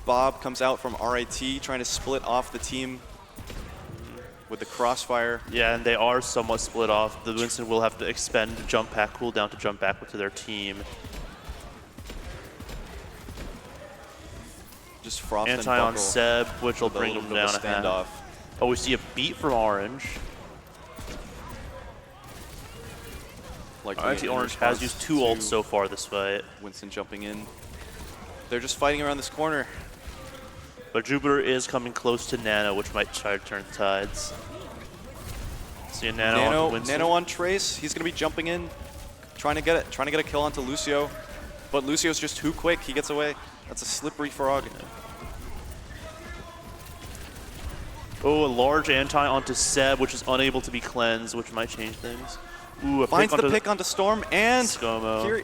Bob comes out from RIT, trying to split off the team with the crossfire. Yeah, and they are somewhat split off. The Winston will have to expend the jump pack cooldown to jump back to their team. Just Frost and Anti on Buckle. Seb, which will bring him Little bit down of a standoff. half. Oh, we see a beat from Orange. Like RIT Orange has used 2 ults so far this fight. Winston jumping in. They're just fighting around this corner. But Jupiter is coming close to Nano, which might try to turn the tides. See a Nano on Winston. Nano on Trace. He's gonna be jumping in, trying to get a kill onto Lucio. But Lucio's just too quick. He gets away. That's a slippery frog. Oh, a large anti onto Seb, which is unable to be cleansed, which might change things. Ooh, Finds the pick onto Storm, and Scomo. here,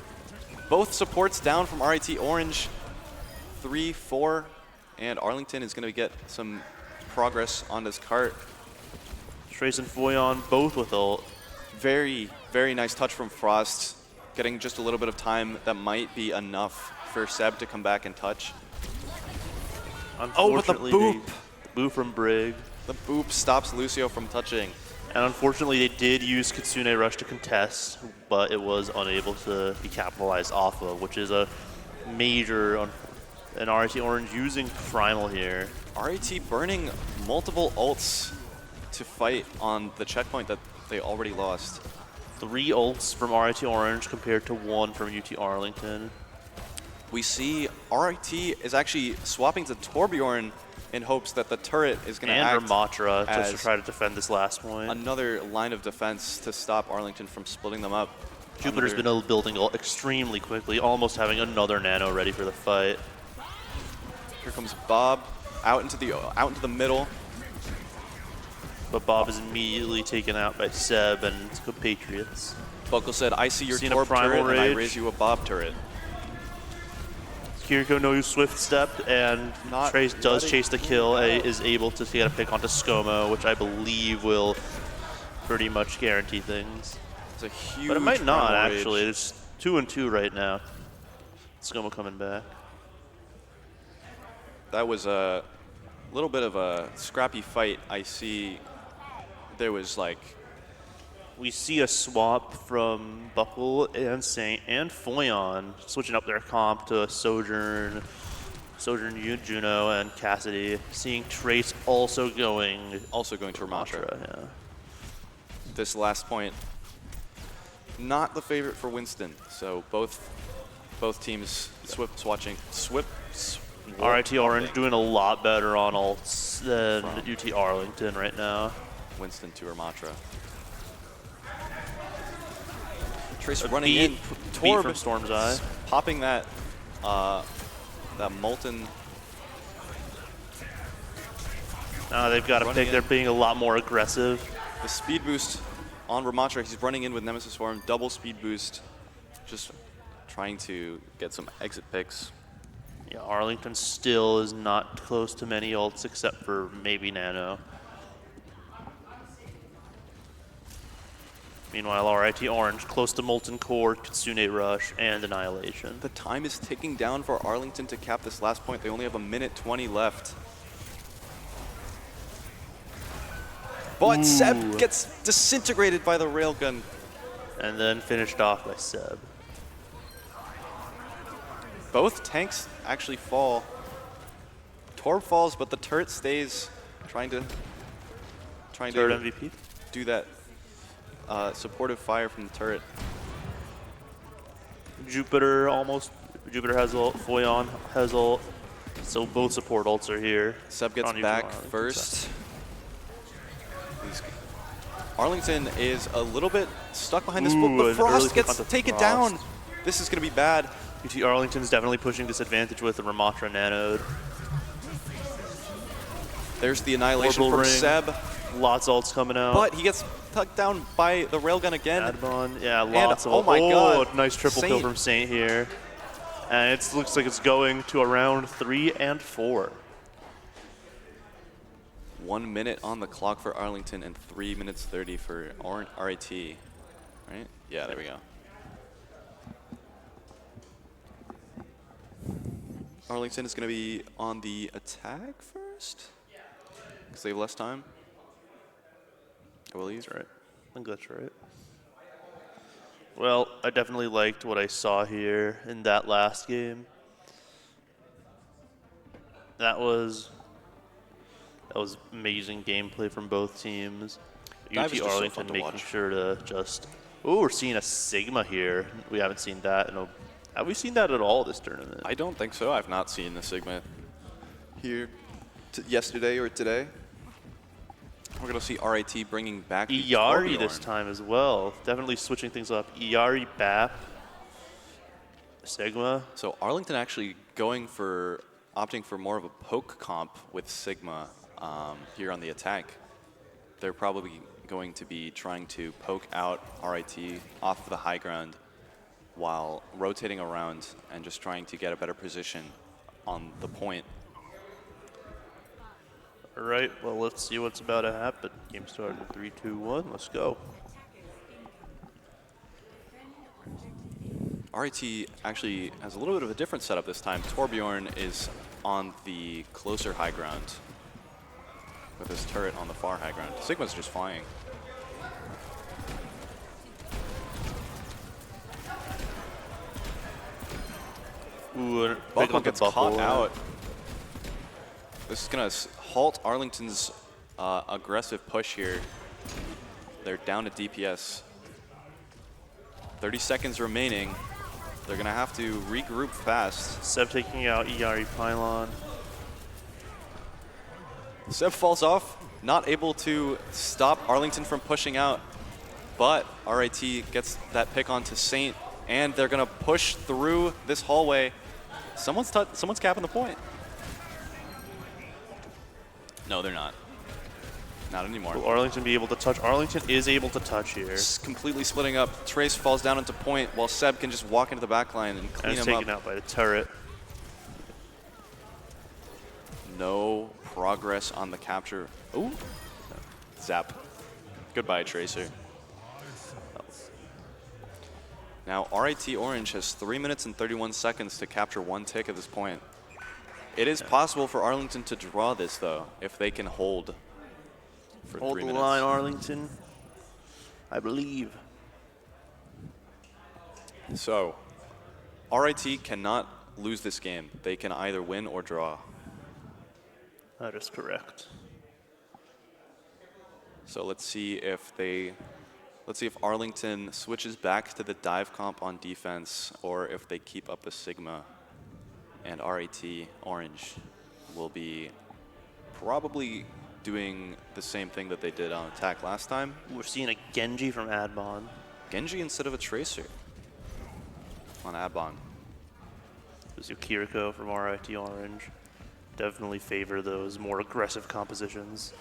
both supports down from RIT Orange. 3-4, and Arlington is going to get some progress on this cart. Trace and Foyon both with ult. Very, very nice touch from Frost, getting just a little bit of time that might be enough for Seb to come back and touch. Oh, but the boop! The boop from Brig. The boop stops Lucio from touching. And unfortunately, they did use Kitsune Rush to contest, but it was unable to be capitalized off of, which is a major, and RIT Orange using Primal here. RIT burning multiple ults to fight on the checkpoint that they already lost. 3 ults from RIT Orange compared to 1 from UT Arlington. We see RIT is actually swapping to Torbjorn in hopes that the turret is going to act and Ramatra just as to try to defend this last point. another line of defense to stop Arlington from splitting them up. Jupiter's been building ult extremely quickly, almost having another Nano ready for the fight. Here comes Bob out into the middle. But Bob is immediately taken out by Seb and his compatriots. Buckle said, "I see your Seen a Torb primal turret, and I rage. raise you a Bob turret." Kiriko no Swift stepped, and Not Trace does letting- chase the kill, is able to get a pick onto Scomo, which I believe will pretty much guarantee things. It's a huge. But it might not, primal rage. actually. It's 2-2 right now. Scomo coming back. That was a little bit of a scrappy fight. I see. There was like We see a swap from Buckle and Saint and Foyon switching up their comp to Sojourn, Juno, and Cassidy. Seeing Trace also going to Ramatra. Yeah. This last point, not the favorite for Winston. So both teams RIT Orange doing a lot better on ults than UT Arlington right now. Winston to Ramatra. Trace A running beat- in. beat Torb from Storm's Eye. popping that molten. They've got to Running pick. in. They're being a lot more aggressive. The speed boost on Ramatra. He's running in with Nemesis Form, double speed boost. Just trying to get some exit picks. Yeah, Arlington still is not close to many ults except for maybe Nano. Meanwhile, RIT Orange close to Molten Core, Kitsune Rush, and Annihilation. The time is ticking down for Arlington to cap this last point. They only have 1:20 left. But Seb gets disintegrated by the railgun. And then finished off by Seb. Both tanks actually fall. Torb falls, but the turret stays, trying to Third MVP. do that supportive fire from the turret. Jupiter has ult, Foyon has ult. So both support ults are here. Seb gets On UT back Arlington first. Arlington is a little bit stuck behind this book, Ooh, but an early Frost pick gets onto taken Frost. down. This is going to be bad. UT Arlington's definitely pushing this advantage with the Ramatra Nanode. There's the annihilation Orbital from ring. Seb, Lots of ults coming out. but he gets tugged down by the railgun again. Adbon, yeah, lots of oh my God, nice triple kill Saint. from Saint here. And it looks like it's going to around 3 and 4. 1 minute on the clock for Arlington and 3 minutes 30 for RIT. Right? Yeah, there we go. Arlington is going to be on the attack first because they have less time. I believe. That's right. I think that's right. Well, I definitely liked what I saw here in that last game. That was amazing gameplay from both teams. Dive is UT just so Arlington fun to making watch. sure to just Oh, we're seeing a Sigma here. We haven't seen that. Have we seen that at all this tournament? I don't think so. I've not seen the Sigma here yesterday or today. We're going to see RIT bringing back the Iari Torbjorn. this time as well. Definitely switching things up. Iari, BAP, Sigma. So Arlington actually opting for more of a poke comp with Sigma here on the attack. They're probably going to be trying to poke out RIT off the high ground while rotating around and just trying to get a better position on the point. All right, well, let's see what's about to happen. Game started in 3, 2, 1. Let's go. RIT actually has a little bit of a different setup this time. Torbjorn is on the closer high ground with his turret on the far high ground. Sigma's just flying. Ooh, Buckle gets caught out. This is going to halt Arlington's aggressive push here. They're down to DPS. 30 seconds remaining. They're going to have to regroup fast. Seb taking out Iari Pylon. Seb falls off, not able to stop Arlington from pushing out, but RIT gets that pick onto Saint, and they're going to push through this hallway. Someone's capping the point. No, they're not. Not anymore. Will Arlington be able to touch? Arlington is able to touch here. Just completely splitting up. Trace falls down into point while Seb can just walk into the back line and clean And him taken up. out by the turret. No progress on the capture. Ooh. Zap. Goodbye, Tracer. Now, RIT Orange has 3 minutes and 31 seconds to capture 1 tick at this point. It is possible for Arlington to draw this, though, if they can hold for 3 minutes. Hold the line, Arlington. I believe. So, RIT cannot lose this game. They can either win or draw. That is correct. So let's see if Arlington switches back to the dive comp on defense, or if they keep up a Sigma. And RIT Orange will be probably doing the same thing that they did on attack last time. We're seeing a Genji from Adbon. Genji instead of a Tracer on Adbon. There's Kiriko from RIT Orange. Definitely favor those more aggressive compositions.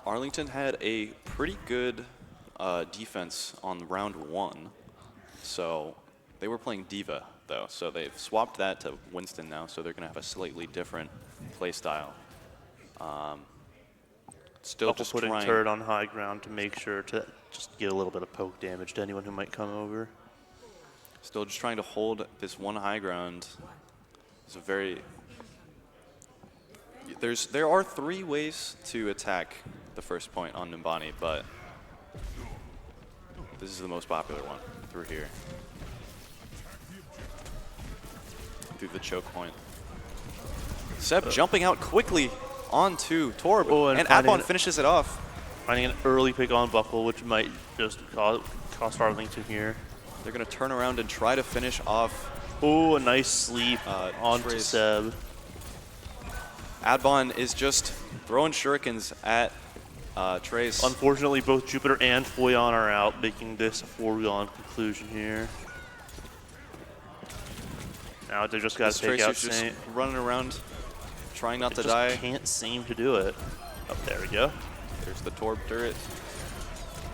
Arlington had a pretty good defense on round 1, so they were playing Diva though, so they've swapped that to Winston now, so they're going to have a slightly different play style. Still Buckle just putting trying. turret on high ground to make sure to just get a little bit of poke damage to anyone who might come over. Still just trying to hold this one high ground. It's a very. There are 3 ways to attack the first point on Nimbani, but this is the most popular one through here. Through the choke point. Seb jumping out quickly onto Torb, Oh, and finding Adbon finishes it off. Finding an early pick on Buckle, which might just cost Arlington here. They're going to turn around and try to finish off. Oh, a nice sleep onto Trace. Seb. Adbon is just throwing shurikens at Trace. Unfortunately, both Jupiter and Foyon are out, making this a foregone conclusion here. Now they just got to take out Tracer's just Saint. running around, trying not They to just die. can't seem to do it. Oh, there we go. There's the Torb turret.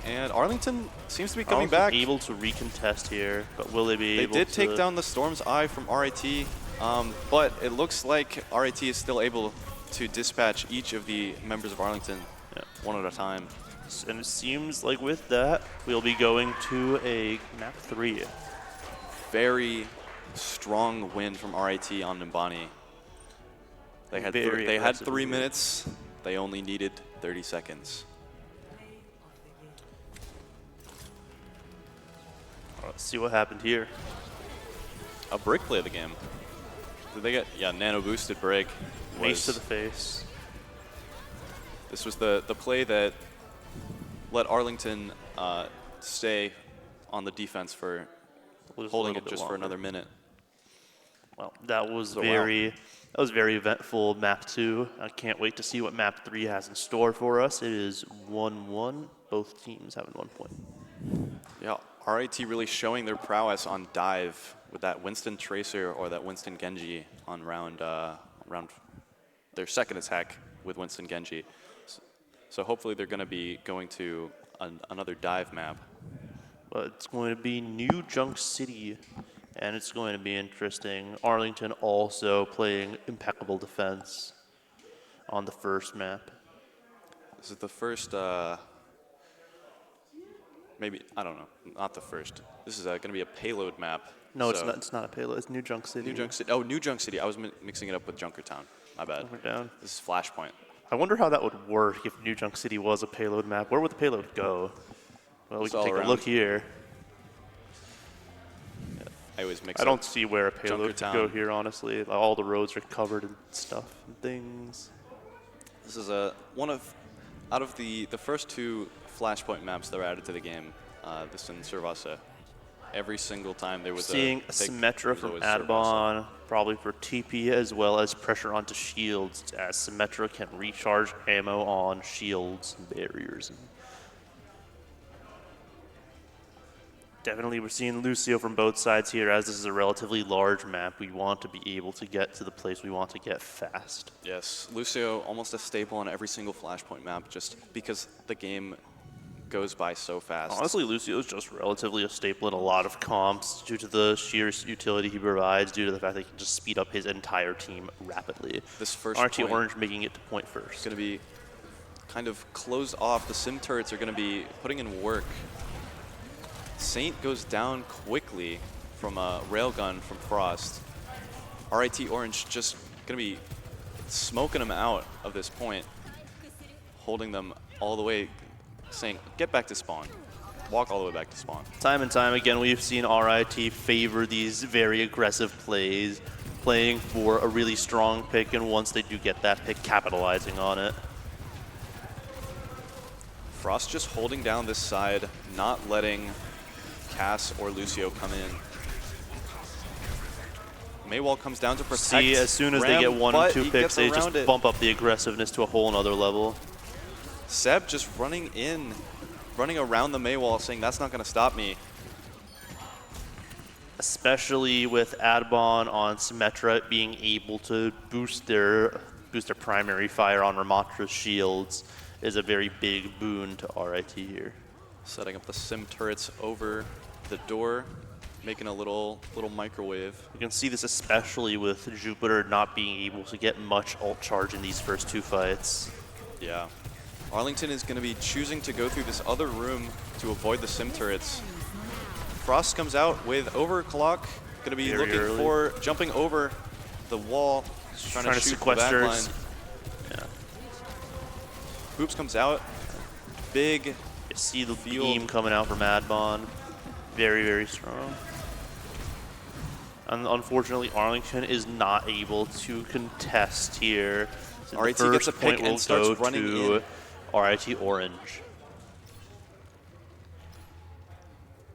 And Arlington seems to be coming Arlington back. able to recontest here, but will they be They able did to? take down the Storm's Eye from RIT, but it looks like RIT is still able to dispatch each of the members of Arlington one at a time. And it seems like with that, we'll be going to a map 3. Very strong win from RIT on Nimbani. They had Very they had aggressive 3 move. minutes. They only needed 30 seconds. Let's see what happened here. A break play of the game. Did they get nano boosted break? Mace to the face. This was the play that let Arlington stay on the defense for holding it just for another minute. Well, that was So, very eventful map 2. I can't wait to see what map 3 has in store for us. It is 1-1. Both teams having 1 point. Yeah, RIT really showing their prowess on dive with that Winston Tracer or that Winston Genji on round their second attack with Winston Genji. So hopefully they're going to be going to another dive map. But it's going to be New Junk City, and it's going to be interesting. Arlington also playing impeccable defense on the first map. This is the first, maybe, I don't know, not the first. This is going to be a payload map. No, so it's not a payload. It's New Junk City. New Junk City. Oh, New Junk City. I was mixing it up with Junkertown. My bad. Down. This is Flashpoint. I wonder how that would work if New Junk City was a payload map. Where would the payload go? Well, we It's can all take around. a look here. I always mix I up don't see where a payload could Junkertown. go here, honestly. Like, all the roads are covered in stuff and things. This is out of the first 2 Flashpoint maps that were added to the game, this in Servasa. Every single time there was Seeing a Symmetra from Adbon, probably for TP, as well as pressure onto shields, as Symmetra can recharge ammo on shields and barriers. Definitely we're seeing Lucio from both sides here, as this is a relatively large map. We want to be able to get to the place we want to get fast. Yes, Lucio almost a staple on every single Flashpoint map just because the game goes by so fast. Honestly, Lucio is just relatively a staple in a lot of comps due to the sheer utility he provides, due to the fact that he can just speed up his entire team rapidly. This first RT point Orange making it to point is first. going to be kind of closed off. The Sim turrets are going to be putting in work. Saint goes down quickly from a railgun from Frost. RIT Orange just going to be smoking them out of this point, holding them all the way, saying, get back to spawn. Walk all the way back to spawn. Time and time again, we've seen RIT favor these very aggressive plays, playing for a really strong pick, and once they do get that pick, capitalizing on it. Frost just holding down this side, not letting Cass or Lucio come in. Maywall comes down to protect. See, as soon as they Ram, get 1 but and 2 he picks, gets they around just it. bump up the aggressiveness to a whole nother level. Seb just running around the Maywall, saying that's not going to stop me. Especially with Adbon on Symmetra being able to boost their primary fire on Ramatra's shields is a very big boon to RIT here. Setting up the Sim turrets over the door, making a little microwave. You can see this especially with Jupiter not being able to get much ult charge in these first 2 fights. Yeah. Arlington is going to be choosing to go through this other room to avoid the Sim turrets. Frost comes out with overclock, going to be Very looking early. for jumping over the wall, trying to shoot the back sequester. line. Yeah. Hoops comes out, big. You see the Field. beam coming out from Adbon. Very, very strong. And unfortunately, Arlington is not able to contest here. So the RIT first gets a pick point and will starts go running to in. RIT Orange.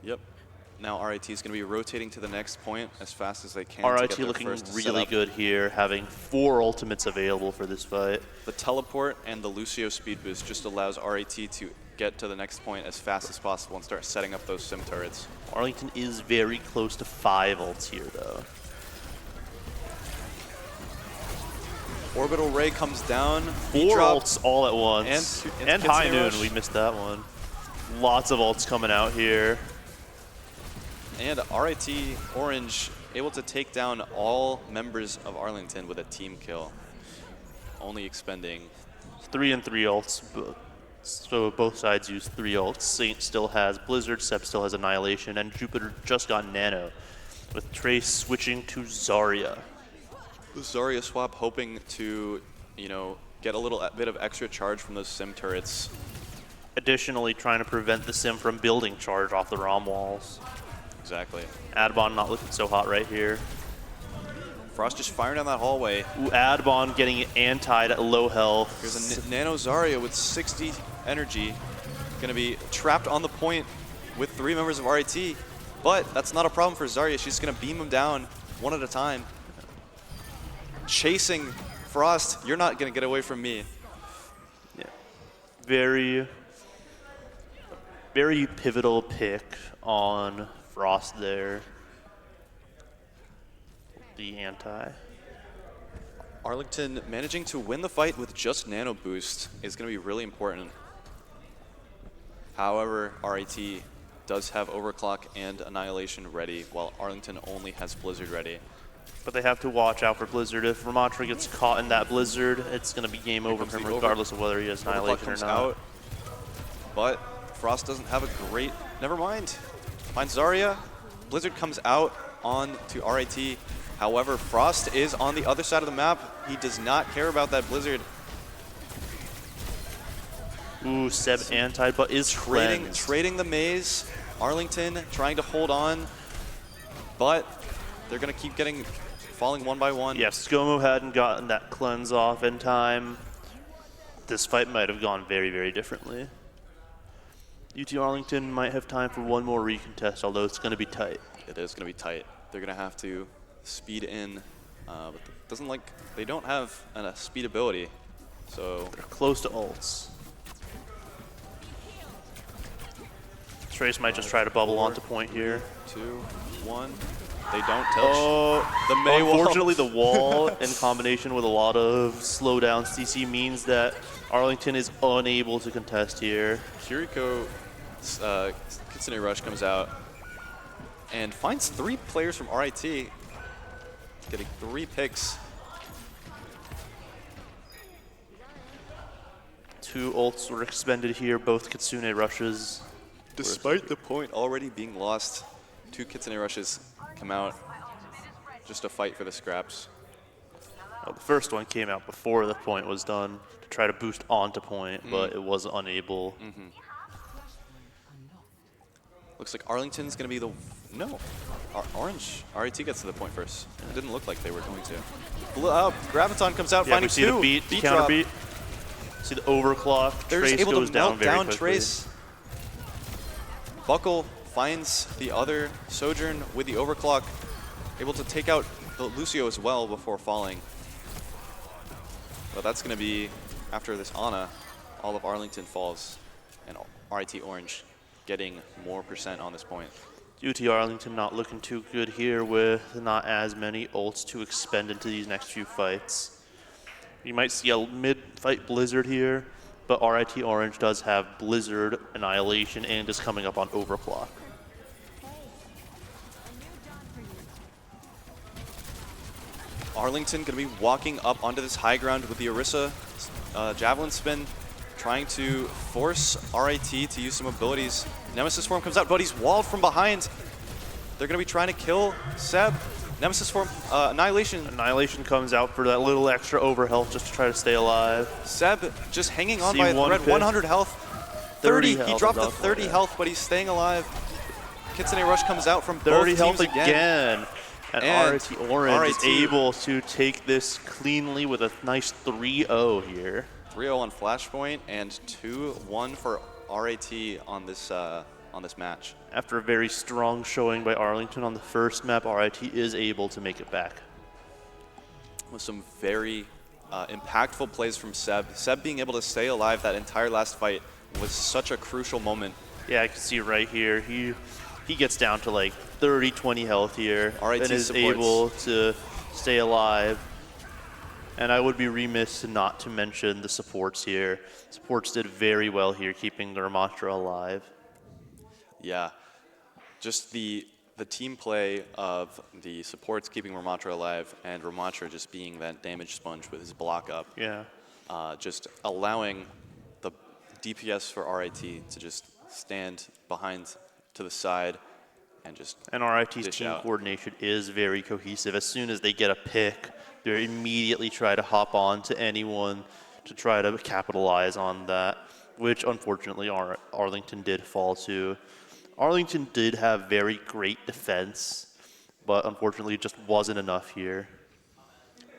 Yep. Now RIT is going to be rotating to the next point as fast as they can. to RIT get their looking first really setup. good here, having 4 ultimates available for this fight. The teleport and the Lucio speed boost just allows RIT to get to the next point as fast as possible and start setting up those Sim turrets. Arlington is very close to 5 ults here, though. Orbital Ray comes down. 4 E-drop. ults all at once. And High Kitsune Noon, Rush. we missed that one. Lots of ults coming out here. And RIT Orange able to take down all members of Arlington with a team kill. Only expending 3 and 3 ults. So both sides use 3 ults. Saint still has Blizzard, Sep still has Annihilation, and Jupiter just got Nano, with Trace switching to Zarya. the Zarya swap, hoping to, get a little bit of extra charge from those Sim turrets. Additionally, trying to prevent the Sim from building charge off the ROM walls. Exactly. Adbon not looking so hot right here. Frost just firing down that hallway. Ooh, Adbon getting antied at low health. Here's a Nano Zarya with 60 energy. Going to be trapped on the point with 3 members of RIT. But that's not a problem for Zarya. She's going to beam him down one at a time. Chasing Frost. You're not going to get away from me. Yeah. Very, very pivotal pick on Frost there. The anti. Arlington managing to win the fight with just Nano Boost is going to be really important. However, RIT does have Overclock and Annihilation ready, while Arlington only has Blizzard ready. But they have to watch out for Blizzard. If Ramatra gets caught in that Blizzard, it's going to be game over for him regardless of whether he has Annihilation or not. Out, but Frost doesn't have a great... Never mind. Finds Zarya. Blizzard comes out on to RIT. However, Frost is on the other side of the map. He does not care about that Blizzard. Ooh, Seb anti, but is trading the maze. Arlington trying to hold on, but they're going to keep falling one by one. Yeah, ScoMo hadn't gotten that cleanse off in time. This fight might have gone very, very differently. UT Arlington might have time for one more recontest, although it's going to be tight. It is going to be tight. They're going to have to speed in, but they don't have a speed ability, so they're close to ults. Trace might just try to bubble onto point here. 2, 1. They don't touch. Oh, the May wall. Unfortunately, the wall in combination with a lot of slowdown CC means that Arlington is unable to contest here. Kiriko Kitsune Rush comes out and finds 3 players from RIT, getting 3 picks. 2 ults were expended here, both Kitsune Rushes. Despite the point already being lost, 2 Kitsune Rushes come out just to fight for the scraps. Well, the first one came out before the point was done to try to boost onto point, but it was unable. Looks like Arlington's going to be the... No. Orange. RIT gets to the point first. It didn't look like they were going to. Graviton comes out, finding 2. See the beat counter drop. beat. See the overclock. They're Trace just able goes to down melt very down quickly. Trace. Buckle finds the other Sojourn with the overclock, able to take out the Lucio as well before falling. But that's going to be, after this Ana, all of Arlington falls, and RIT Orange getting more % on this point. UT Arlington not looking too good here with not as many ults to expend into these next few fights. You might see a mid-fight Blizzard here, but RIT Orange does have Blizzard, Annihilation, and is coming up on Overclock. Arlington going to be walking up onto this high ground with the Orisa Javelin Spin, trying to force RIT to use some abilities. Nemesis Form comes out, but he's walled from behind. They're going to be trying to kill Seb. Nemesis Form, Annihilation. Annihilation comes out for that little extra overhealth just to try to stay alive. Seb just hanging on by a thread, 100 health. 30, he dropped the 30 health, but he's staying alive. Kitsune Rush comes out from 30 both health teams again. And RIT Orange is RIT able to take this cleanly with a nice 3-0 here. 3-0 on Flashpoint and 2-1 for RIT on this match. After a very strong showing by Arlington on the first map, RIT is able to make it back. With some very impactful plays from Seb. Seb being able to stay alive that entire last fight was such a crucial moment. Yeah, I can see right here, he gets down to like 30, 20 health here RIT and is supports. able to stay alive. And I would be remiss not to mention the supports here. Supports did very well here, keeping the Ramatra alive. Yeah, just the team play of the supports keeping Ramatra alive and Ramatra just being that damage sponge with his block up. Yeah. Just allowing the DPS for RIT to just stand behind to the side and just And RIT's dish team out. coordination is very cohesive. As soon as they get a pick, they immediately try to hop on to anyone to try to capitalize on that, which unfortunately Arlington did fall to. Arlington did have very great defense, but unfortunately it just wasn't enough here.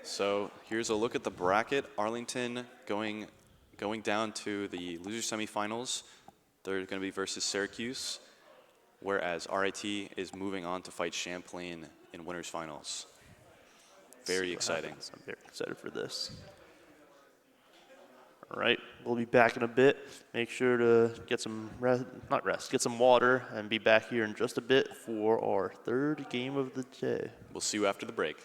So here's a look at the bracket. Arlington going down to the loser semifinals. They're going to be versus Syracuse, whereas RIT is moving on to fight Champlain in winners finals. Very See what exciting. happens. I'm very excited for this. All right, we'll be back in a bit. Make sure to get some get some water, and be back here in just a bit for our third game of the day. We'll see you after the break.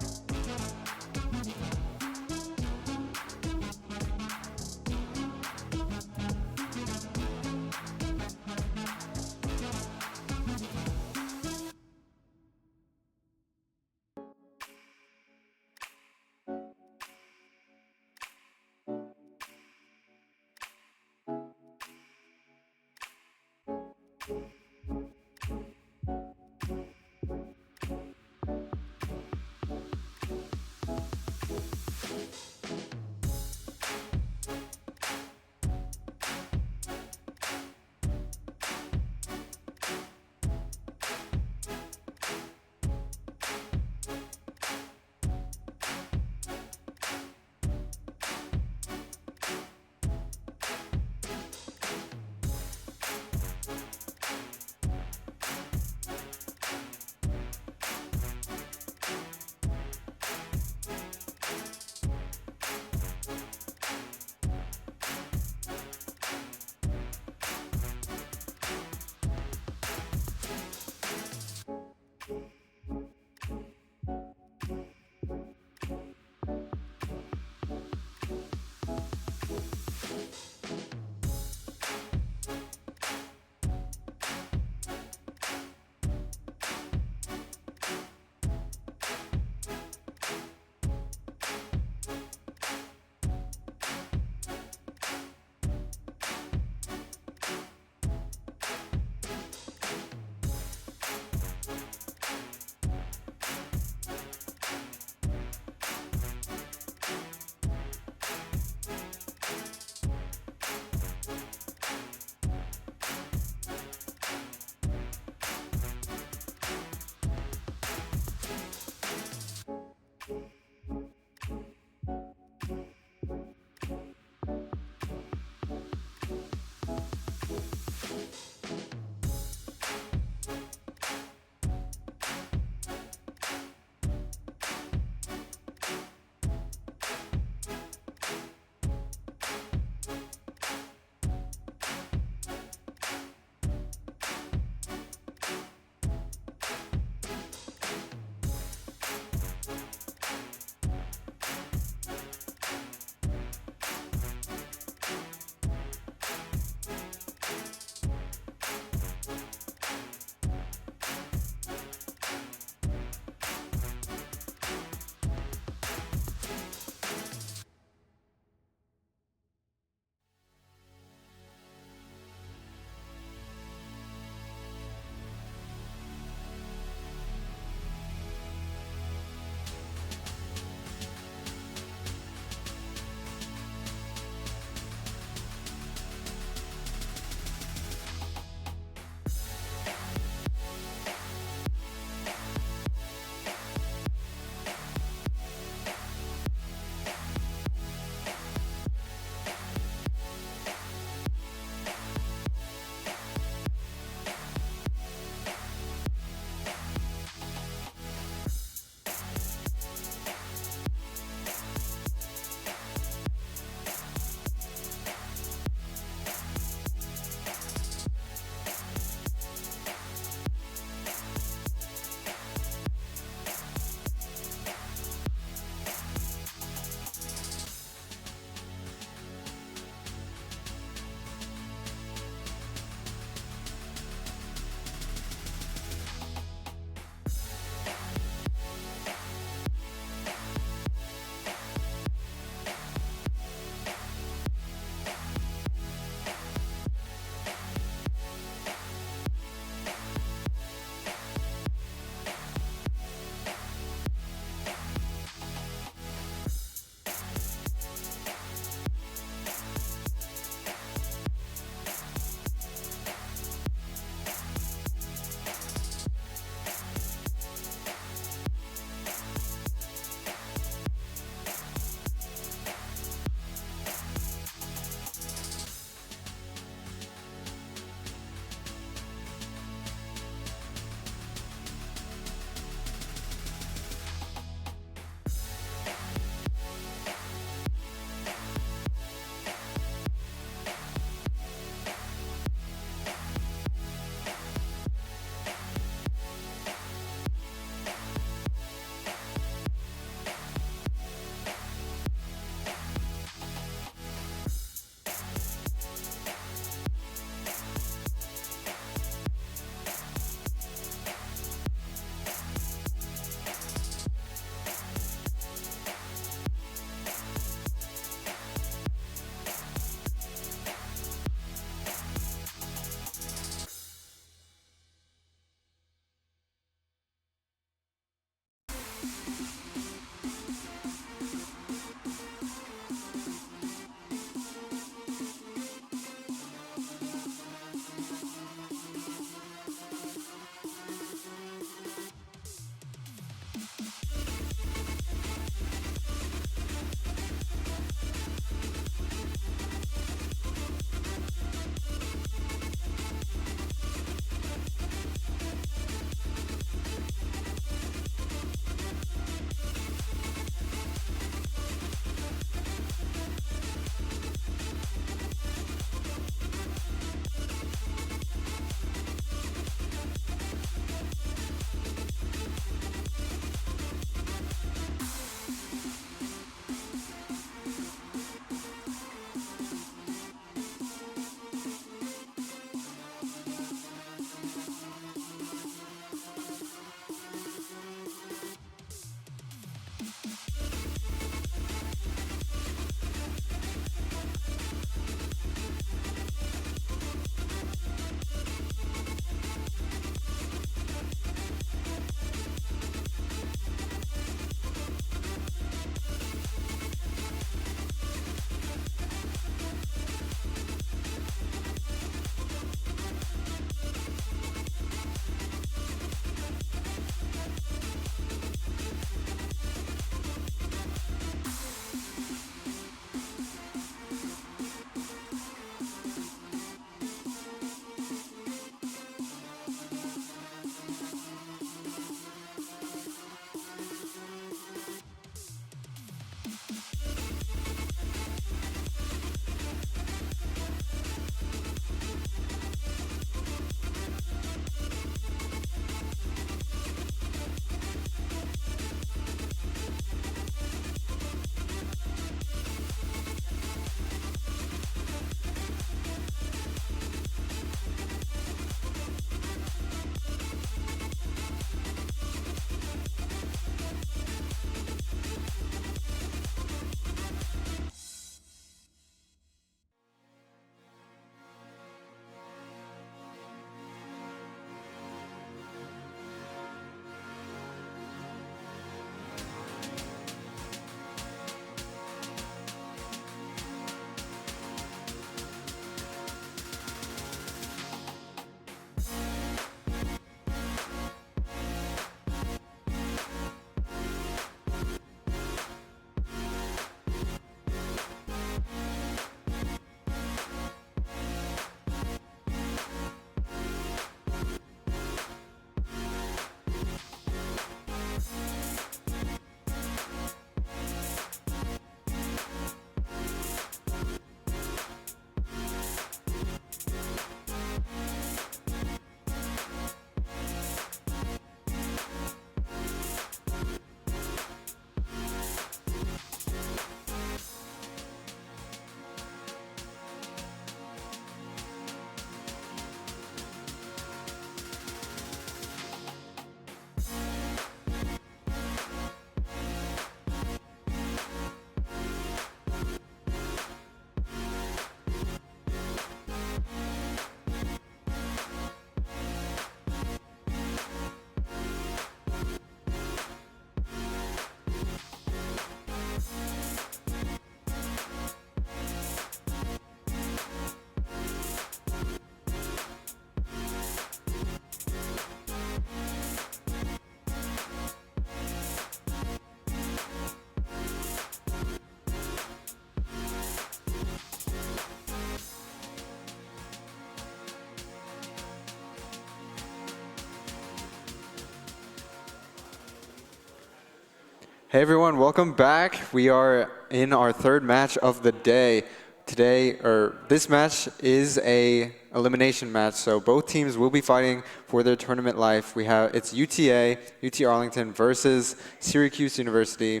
Hey everyone, welcome back. We are in our third match of the day. This match is a elimination match, so both teams will be fighting for their tournament life. It's UT Arlington versus Syracuse University.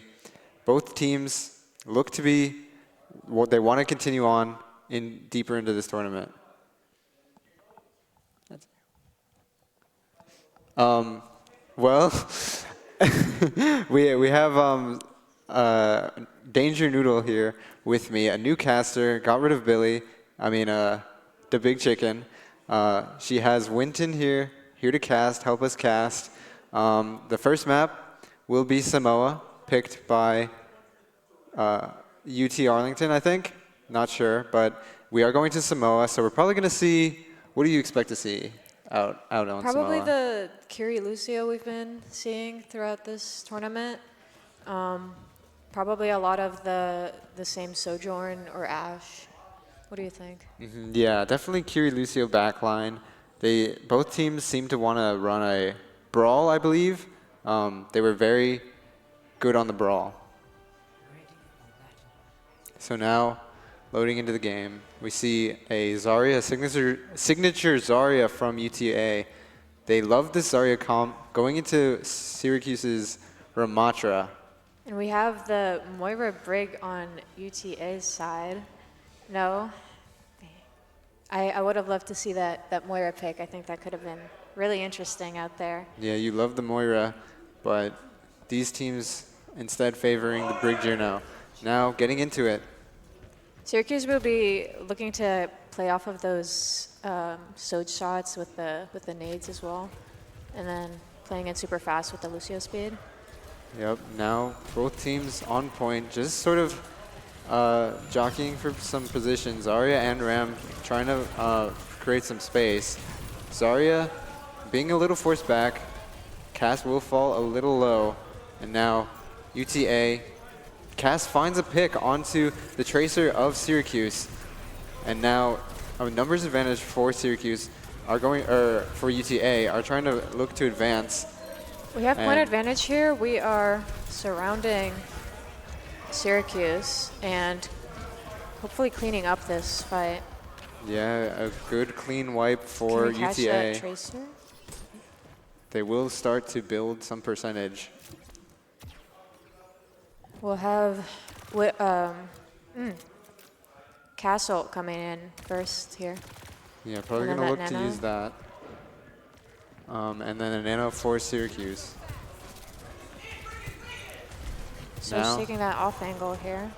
Both teams look to be what they want to continue on deeper into this tournament. Well, we have Danger Noodle here with me, a new caster, got rid of Billy, the big chicken. She has Winton here to cast, help us cast. The first map will be Samoa, picked by UT Arlington, I think. Not sure, but we are going to Samoa, so we're probably going to see, what do you expect to see out on Samoa? Probably the Curie Lucio we've been seeing throughout this tournament. Probably a lot of the same Sojourn or Ashe. What do you think? Yeah, definitely Curie Lucio backline. Both teams seem to want to run a brawl, I believe. They were very good on the brawl. So now, loading into the game, we see a Zarya, signature Zarya from UTA. They love this Zarya comp. Going into Syracuse's Ramatra. And we have the Moira Brig on UTA's side. No, I would have loved to see that Moira pick. I think that could have been really interesting out there. Yeah, you love the Moira, but these teams instead favoring the Brig Juno. Now getting into it. Syracuse will be looking to play off of those Soj shots with the nades as well, and then playing it super fast with the Lucio speed. Yep, now both teams on point, just sort of jockeying for some positions. Zarya and Ram trying to create some space. Zarya being a little forced back. Cass will fall a little low. And now UTA. Cass finds a pick onto the Tracer of Syracuse. And now a numbers advantage for Syracuse for UTA are trying to look to advance. We have point advantage here. We are surrounding Syracuse and hopefully cleaning up this fight. Yeah, a good clean wipe for Can we catch UTA. that Tracer? They will start to build some percentage. We'll have Castle coming in first here. Yeah, probably And going to then look to that use that. And then a nano for Syracuse. So he's taking that off angle here.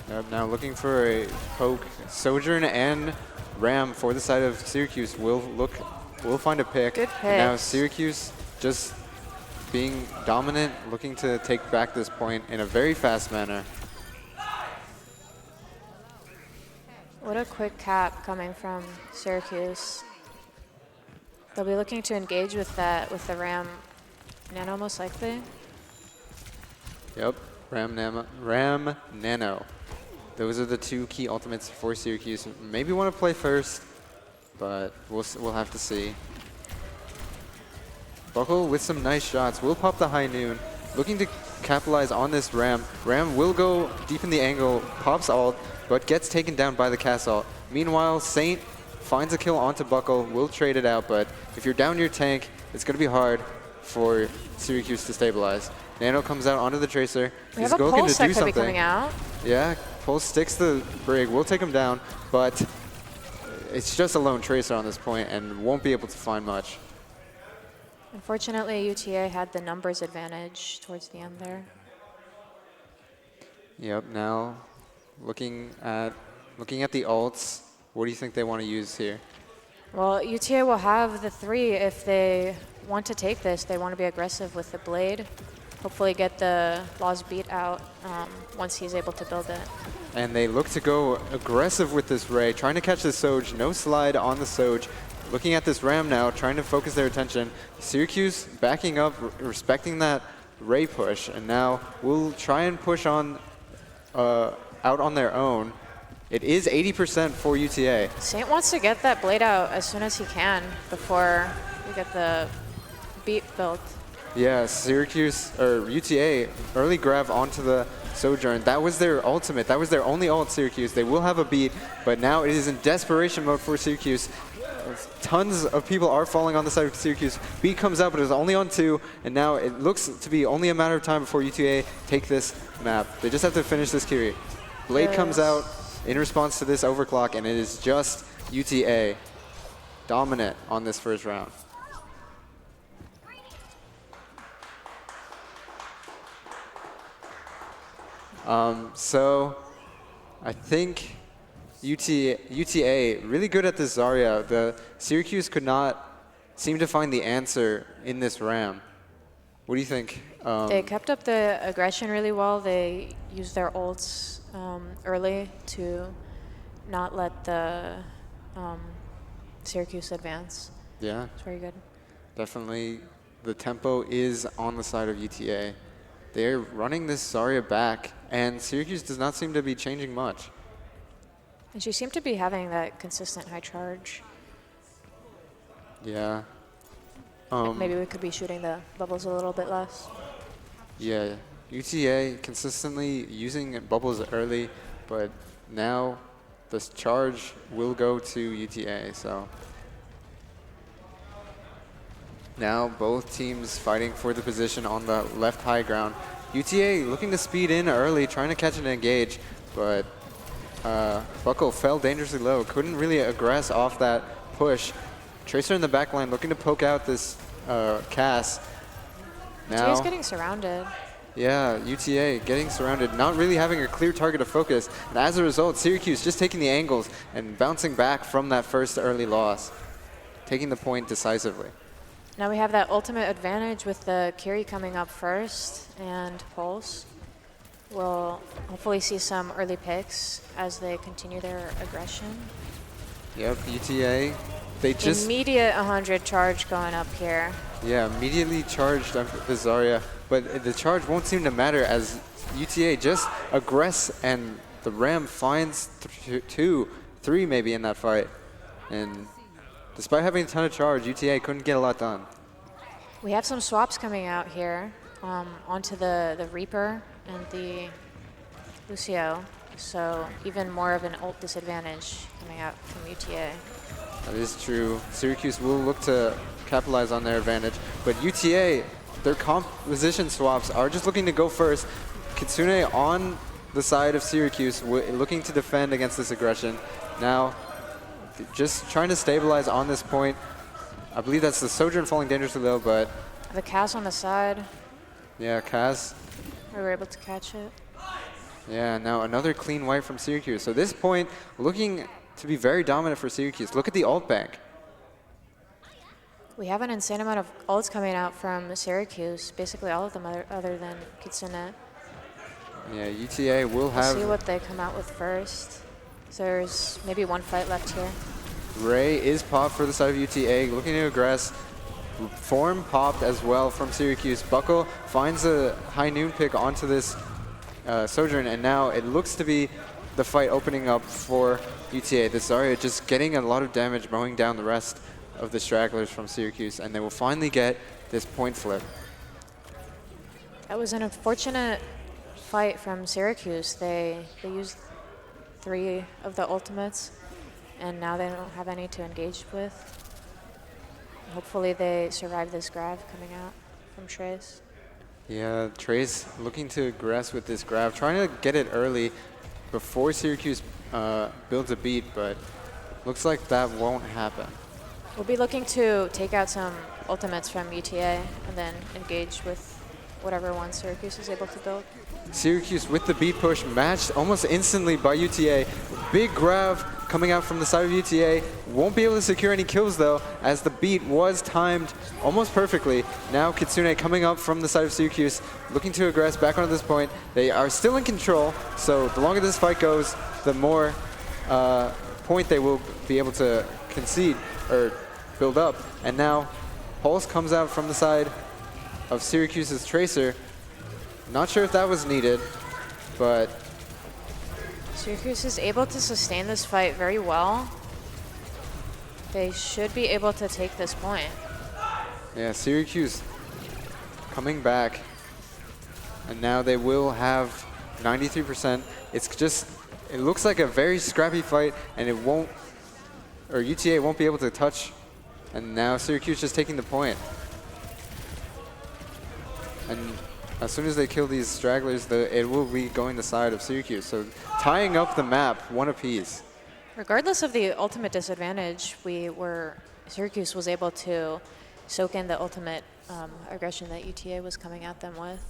Yep, now looking for a poke. Sojourn and Ram for the side of Syracuse will find a pick. Good And now picks. Syracuse just being dominant, looking to take back this point in a very fast manner. What a quick cap coming from Syracuse. They'll be looking to engage with the Ram Nano most likely. Yep, Ram Nano. Those are the two key ultimates for Syracuse. Maybe want to play first, but we'll have to see. Buckle with some nice shots. Will pop the high noon. Looking to capitalize on this Ram. Ram will go deep in the angle, pops ult, but gets taken down by the cast ult. Meanwhile, Saint finds a kill onto Buckle, will trade it out, but if you're down your tank, it's going to be hard for Syracuse to stabilize. Nano comes out onto the Tracer. We He's have a looking pulse to that do could something. be coming out. Yeah, Pulse sticks the Brig, will take him down, but it's just a lone Tracer on this point and won't be able to find much. Unfortunately, UTA had the numbers advantage towards the end there. Yep, now looking at the ults, what do you think they want to use here? Well, UTA will have the 3 if they want to take this. They want to be aggressive with the Blade. Hopefully get the Law's beat out once he's able to build it. And they look to go aggressive with this Ray, trying to catch the Soj. No slide on the Soj. Looking at this Ram now, trying to focus their attention. Syracuse backing up, respecting that Ray push, and now will try and push on out on their own. It is 80% for UTA. Saint wants to get that Blade out as soon as he can before we get the beat built. Yeah, Syracuse, or UTA, early grab onto the Sojourn. That was their ultimate. That was their only ult, Syracuse. They will have a beat, but now it is in desperation mode for Syracuse. Tons of people are falling on the side of Syracuse. Beat comes out, but it was only on 2, and now it looks to be only a matter of time before UTA take this map. They just have to finish this Kiri. Blade comes out in response to this overclock, and it is just UTA dominant on this first round. So I think UTA really good at this Zarya. The Syracuse could not seem to find the answer in this Ram. What do you think? They kept up the aggression really well. They used their ults early to not let the Syracuse advance. Yeah, It's very good. definitely the tempo is on the side of UTA. They're running this Zarya back, and Syracuse does not seem to be changing much. And she seemed to be having that consistent high charge. Yeah. Maybe we could be shooting the bubbles a little bit less. Yeah, UTA consistently using bubbles early, but now this charge will go to UTA, so. Now both teams fighting for the position on the left high ground. UTA looking to speed in early, trying to catch and engage, but Buckle fell dangerously low, couldn't really aggress off that push. Tracer in the back line looking to poke out this Cass. UTA's getting surrounded. Yeah, UTA getting surrounded, not really having a clear target of focus. And as a result, Syracuse just taking the angles and bouncing back from that first early loss, taking the point decisively. Now we have that ultimate advantage with the Kiri coming up first, and Pulse will hopefully see some early picks as they continue their aggression. Yep, UTA, they just... Immediate 100 charge going up here. Yeah, immediately charged on the Zarya, but the charge won't seem to matter as UTA just aggress, and the Ram finds 2, 3 maybe in that fight. And despite having a ton of charge, UTA couldn't get a lot done. We have some swaps coming out here onto the Reaper and the Lucio, so even more of an ult disadvantage coming out from UTA. That is true. Syracuse will look to capitalize on their advantage, but UTA, their composition swaps are just looking to go first. Kitsune on the side of Syracuse, looking to defend against this aggression. Now, just trying to stabilize on this point. I believe that's the Sojourn falling dangerously low, but... The Cass on the side. Yeah, Cass. We were able to catch it. Yeah, now another clean wipe from Syracuse. So this point, looking to be very dominant for Syracuse. Look at the ult bank. We have an insane amount of ults coming out from Syracuse, basically all of them other than Kitsune. Yeah, UTA will have... We'll see what they come out with first. So there's maybe one fight left here. Ray is popped for the side of UTA, looking to aggress. Form popped as well from Syracuse. Buckle finds a high noon pick onto this Sojourn, and now it looks to be the fight opening up for UTA. The Zarya just getting a lot of damage, mowing down the rest of the stragglers from Syracuse, and they will finally get this point flip. That was an unfortunate fight from Syracuse. They used 3 of the ultimates, and now they don't have any to engage with. Hopefully they survive this grab coming out from Trace. Yeah, Trace looking to aggress with this grab, trying to get it early before Syracuse builds a beat, but looks like that won't happen. We'll be looking to take out some ultimates from UTA and then engage with whatever one Syracuse is able to build. Syracuse with the beat push matched almost instantly by UTA. Big grab coming out from the side of UTA. Won't be able to secure any kills though, as the beat was timed almost perfectly. Now Kitsune coming up from the side of Syracuse, looking to aggress back onto this point. They are still in control, so the longer this fight goes, the more point they will be able to concede or build up. And now Pulse comes out from the side of Syracuse's Tracer. Not sure if that was needed, but... Syracuse is able to sustain this fight very well. They should be able to take this point. Yeah, Syracuse coming back. And now they will have 93%. It's just, it looks like a very scrappy fight, and it won't, or UTA won't be able to touch. And now Syracuse just taking the point. And as soon as they kill these stragglers, it will be going the side of Syracuse. So tying up the map, one apiece. Regardless of the ultimate disadvantage, Syracuse was able to soak in the ultimate aggression that UTA was coming at them with,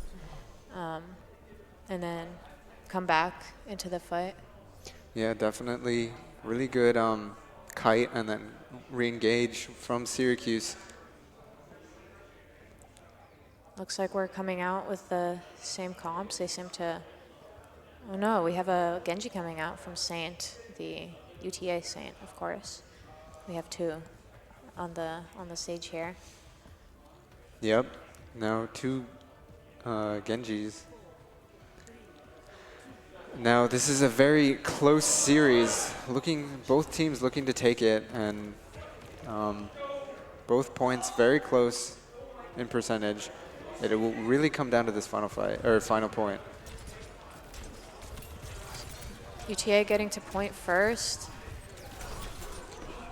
and then come back into the fight. Yeah, definitely really good kite and then re-engage from Syracuse. Looks like we're coming out with the same comps. They seem to, oh no, we have a Genji coming out from Saint, the UTA Saint, of course. We have two on the stage here. Yep, now two Genjis. Now this is a very close series. Both teams looking to take it, and both points very close in percentage. It will really come down to this final fight, or final point. UTA getting to point first.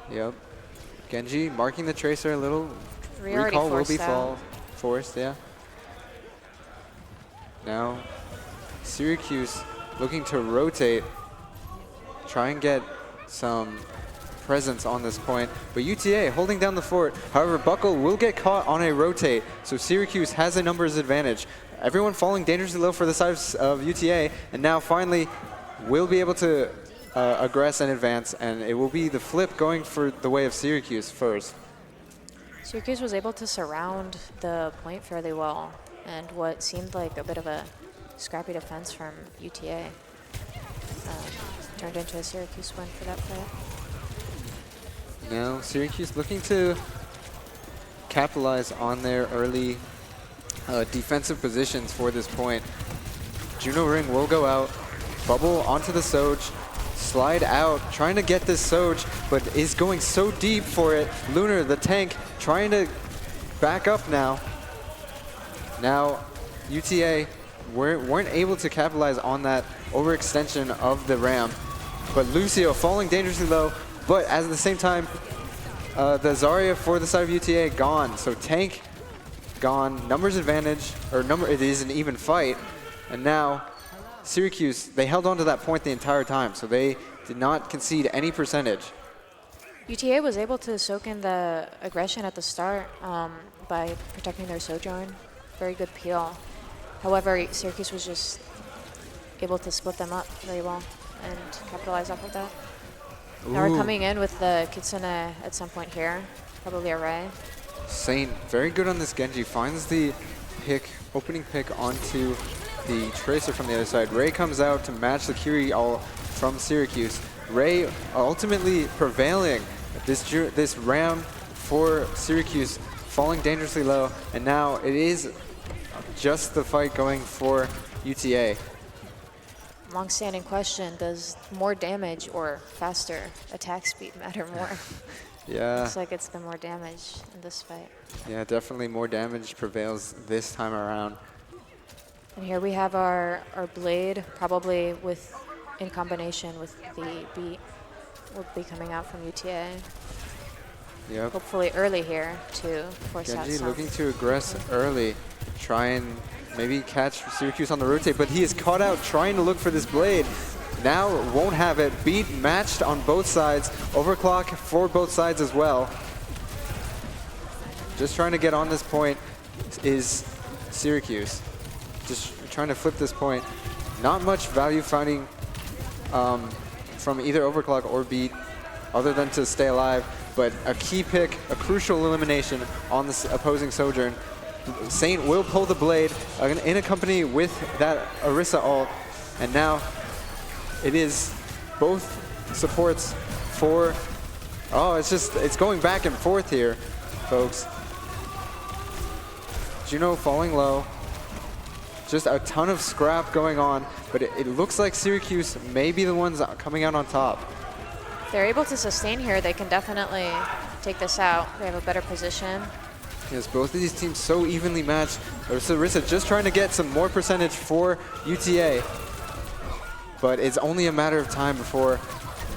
Yep. Genji marking the tracer a little. Recall will be out. Forced, yeah. Now Syracuse looking to rotate, try and get some presence on this point, but UTA holding down the fort. However, Buckle will get caught on a rotate, so Syracuse has a numbers advantage. Everyone falling dangerously low for the side of UTA, and now finally will be able to aggress and advance, and it will be the flip going for the way of Syracuse first. Syracuse was able to surround the point fairly well, and what seemed like a bit of a scrappy defense from UTA turned into a Syracuse win for that fight. Now Syracuse looking to capitalize on their early defensive positions for this point. Juno Ring will go out, bubble onto the Soj, slide out, trying to get this Soj, but is going so deep for it. Lunar, the tank, trying to back up now. Now UTA weren't able to capitalize on that overextension of the ramp, but Lucio falling dangerously low. But at the same time, the Zarya for the side of UTA gone. So tank gone, numbers advantage, it is an even fight. And now Syracuse, they held on to that point the entire time, so they did not concede any percentage. UTA was able to soak in the aggression at the start by protecting their Sojourn. Very good peel. However, Syracuse was just able to split them up very well and capitalize off of that. Now we're coming in with the Kitsune at some point here, probably a Ray. Saint, very good on this Genji, finds the opening pick onto the Tracer from the other side. Ray comes out to match the Curie all from Syracuse. Ray ultimately prevailing this Ram for Syracuse, falling dangerously low, and now it is just the fight going for UTA. Long-standing question, does more damage or faster attack speed matter more? Yeah. Looks like it's the more damage in this fight. Yeah, definitely more damage prevails this time around. And here we have our Blade, probably in combination with the Beat, will be coming out from UTA. Yep. Hopefully early here to force out Genji some. looking to aggress early, try and maybe catch Syracuse on the rotate, but he is caught out trying to look for this Blade. Now won't have it. Beat matched on both sides. Overclock for both sides as well. Just trying to get on this point is Syracuse. Just trying to flip this point. Not much value finding from either Overclock or Beat other than to stay alive, but a key pick, a crucial elimination on this opposing Sojourn. Saint will pull the Blade in a company with that Orisa ult, and now it is both supports for, it's going back and forth here, folks. Juno falling low, just a ton of scrap going on, but it looks like Syracuse may be the ones coming out on top. If they're able to sustain here, they can definitely take this out. They have a better position. Yes, both of these teams so evenly matched. Orisa just trying to get some more percentage for UTA. But it's only a matter of time before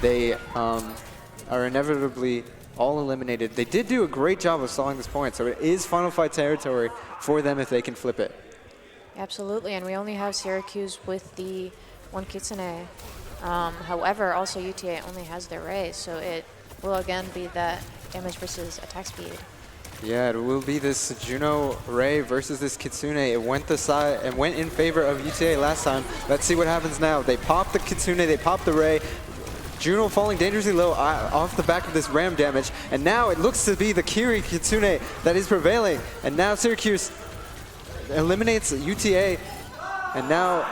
they are inevitably all eliminated. They did do a great job of stalling this point, so it is Final Fight territory for them if they can flip it. Absolutely, and we only have Syracuse with the one Kitsune. However, also UTA only has their Ray, so it will again be that damage versus attack speed. Yeah, it will be this Juno Ray versus this Kitsune. It went in favor of UTA last time. Let's see what happens now. They pop the Kitsune, they pop the Ray. Juno falling dangerously low off the back of this ram damage. And now it looks to be the Kiri Kitsune that is prevailing. And now Syracuse eliminates UTA. And now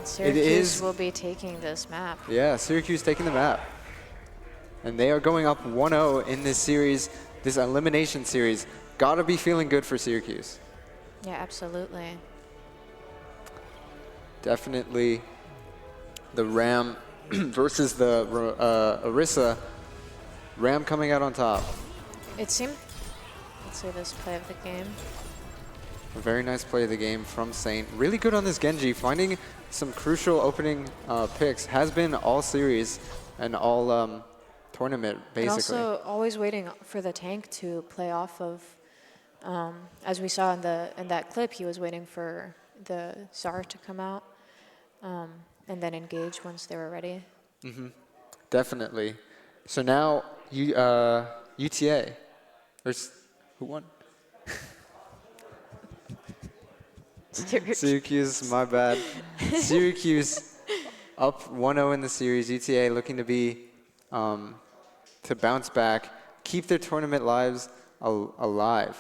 Syracuse will be taking this map. Yeah, Syracuse taking the map. And they are going up 1-0 in this series, this elimination series. Gotta be feeling good for Syracuse. Yeah, absolutely. Definitely the Ram versus the Orisa. Ram coming out on top. It seemed, let's see this play of the game. A very nice play of the game from Saint. Really good on this Genji, finding some crucial opening picks. Has been all series and all tournament, basically. And also always waiting for the tank to play off of, as we saw in that clip, he was waiting for the Czar to come out and then engage once they were ready. Mm-hmm. Definitely. So now UTA, who won? Syracuse, my bad. Syracuse up 1-0 in the series. UTA looking to be to bounce back, keep their tournament lives alive.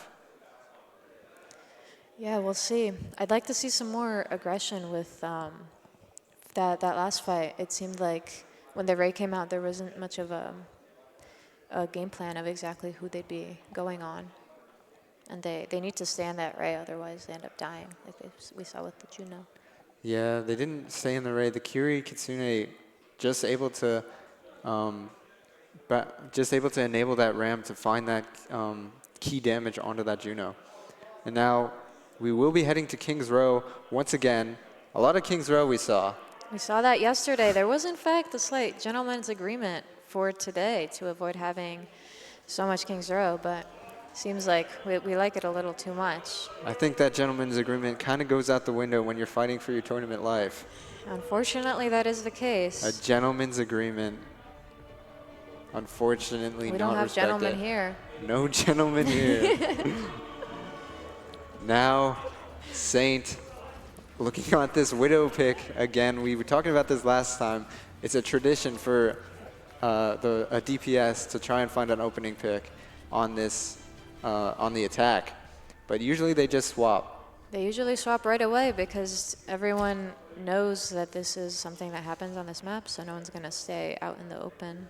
Yeah, we'll see. I'd like to see some more aggression with that last fight. It seemed like when the Ray came out, there wasn't much of a game plan of exactly who they'd be going on. And they need to stay on that Ray, otherwise they end up dying, like we saw with the Juno. Yeah, they didn't stay in the Ray. The Kiri Kitsune just able to enable that Ram to find that key damage onto that Juno. And now we will be heading to King's Row once again. A lot of King's Row we saw. We saw that yesterday. There was, in fact, a slight gentleman's agreement for today to avoid having so much King's Row, but seems like we like it a little too much. I think that gentleman's agreement kind of goes out the window when you're fighting for your tournament life. Unfortunately, that is the case. A gentleman's agreement. Unfortunately, we don't have respected. gentlemen here. No gentlemen here. Now, Saint looking at this Widow pick again. We were talking about this last time. It's a tradition for a DPS to try and find an opening pick on this on the attack, but usually they just swap. They usually swap right away because everyone knows that this is something that happens on this map, so no one's going to stay out in the open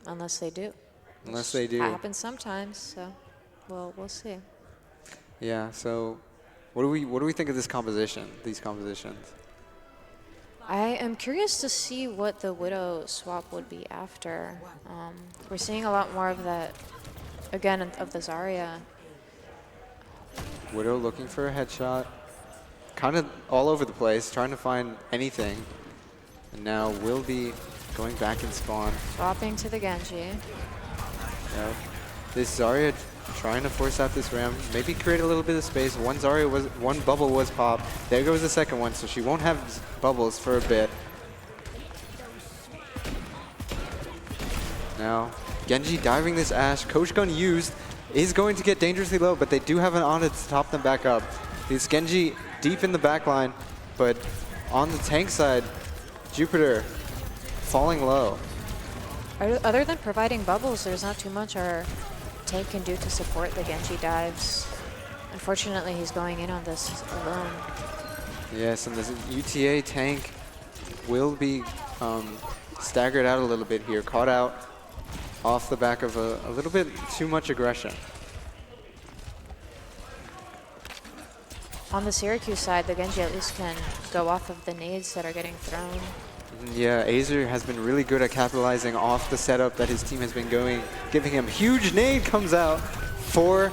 unless they do. Unless they do. It happens sometimes, so we'll see. Yeah. So, what do we think of this composition? These compositions. I am curious to see what the Widow swap would be after. We're seeing a lot more of that, again, of the Zarya. Widow looking for a headshot. Kind of all over the place, trying to find anything. And now will be going back in spawn. Swapping to the Genji. Yep. This Zarya trying to force out this Ram, maybe create a little bit of space. One bubble was popped. There goes the second one, so she won't have bubbles for a bit. Now, Genji diving this Ashe. Coach Gun used is going to get dangerously low, but they do have an Ana to top them back up. This Genji deep in the back line, but on the tank side, Jupiter falling low. Other than providing bubbles, there's not too much our tank can do to support the Genji dives. Unfortunately, he's going in on this alone. Yes, and this UTA tank will be staggered out a little bit here, caught out off the back of a little bit too much aggression. On the Syracuse side, the Genji at least can go off of the nades that are getting thrown. Yeah, Azer has been really good at capitalizing off the setup that his team has been going, giving him huge nade comes out, for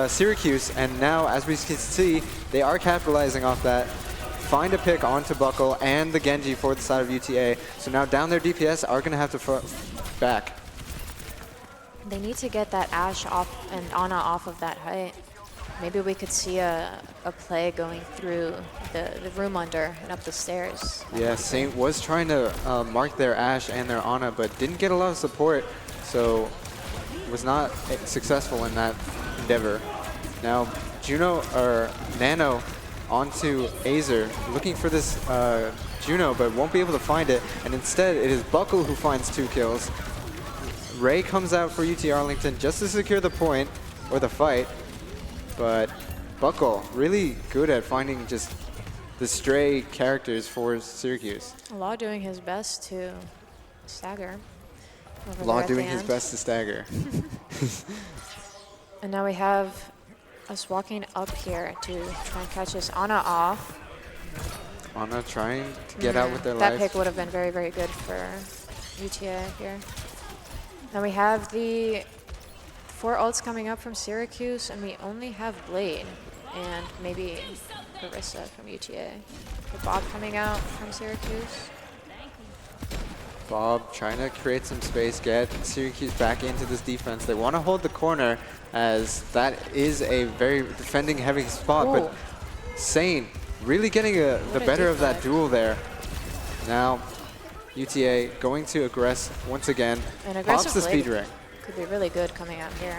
Syracuse, and now, as we can see, they are capitalizing off that. Find a pick onto Buckle and the Genji for the side of UTA. So now down their DPS are going to have to back. They need to get that Ashe off and Ana off of that height. Maybe we could see a play going through the room under and up the stairs. Yeah, Saint was trying to mark their Ashe and their Ana, but didn't get a lot of support, so was not successful in that endeavor. Now, Juno, or Nano, onto Azer, looking for this Juno, but won't be able to find it, and instead it is Buckle who finds 2 kills. Ray comes out for UT Arlington just to secure the point, or the fight, but Buckle really good at finding just the stray characters for Syracuse. Law doing his best to stagger. over Law there at the doing his end. best to stagger. And now we have us walking up here to try and catch this Ana off. Ana trying to get out with their That life. pick would have been very, very good for UTA here. Now we have the 4 ults coming up from Syracuse, and we only have Blade and maybe Carissa from UTA. The Bob coming out from Syracuse. Bob trying to create some space, get Syracuse back into this defense. They want to hold the corner, as that is a very defending heavy spot, Whoa. but Sane really getting the What a better of that deflect. duel there. Now UTA going to aggress once again. And Pops aggressive the speed Blade ring. could be really good coming out here.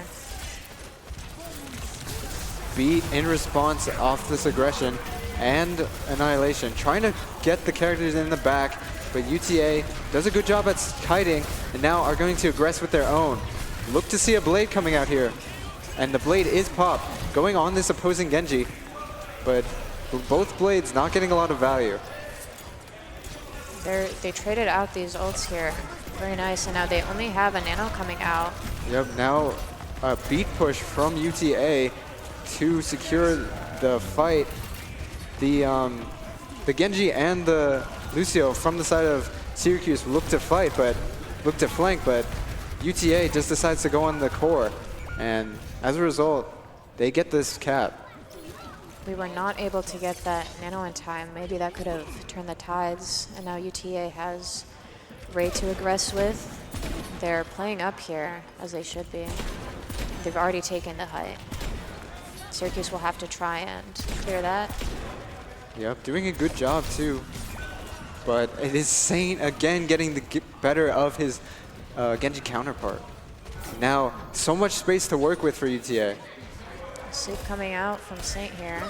Beat in response off this aggression and Annihilation, trying to get the characters in the back, but UTA does a good job at kiting and now are going to aggress with their own. Look to see a Blade coming out here, and the Blade is popped, going on this opposing Genji, but both Blades not getting a lot of value. They traded out these ults here. Very nice, and now they only have a Nano coming out. Yep, now a beat push from UTA to secure the fight. The Genji and the Lucio from the side of Syracuse look to flank, but UTA just decides to go on the core, and as a result, they get this cap. We were not able to get that Nano in time. Maybe that could have turned the tides, and now UTA has Ray to aggress with. They're playing up here, as they should be. They've already taken the height. Syracuse will have to try and clear that. Yep, doing a good job too. But it is Saint again getting the better of his Genji counterpart. Now, so much space to work with for UTA. Sleep coming out from Saint here.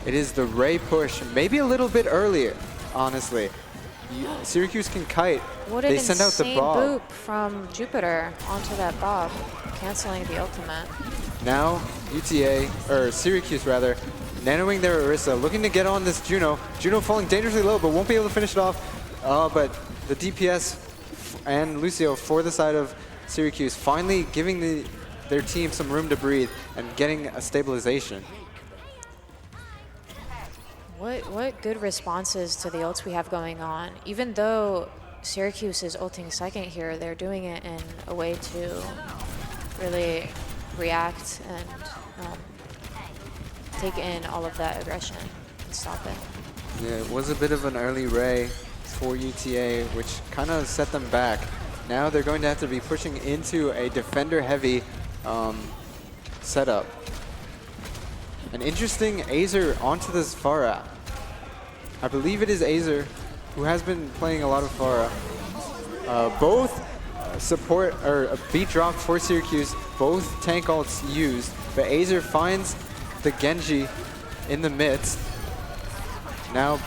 It is the Ray push, maybe a little bit earlier, honestly. Syracuse can kite. What They an send out the insane Bob. boop from Jupiter onto that Bob, canceling the ultimate. Now, Syracuse rather, nanoing their Orisa, looking to get on this Juno. Juno falling dangerously low, but won't be able to finish it off. But the DPS and Lucio for the side of Syracuse finally giving their team some room to breathe and getting a stabilization. What good responses to the ults we have going on. Even though Syracuse is ulting second here, they're doing it in a way to really react and take in all of that aggression and stop it. Yeah, it was a bit of an early Ray for UTA, which kind of set them back. Now they're going to have to be pushing into a defender-heavy setup. An interesting Azer onto this Pharah. I believe it is Azer who has been playing a lot of Pharah. Both support or a beat drop for Syracuse, both tank ults used, but Azer finds the Genji in the midst. Now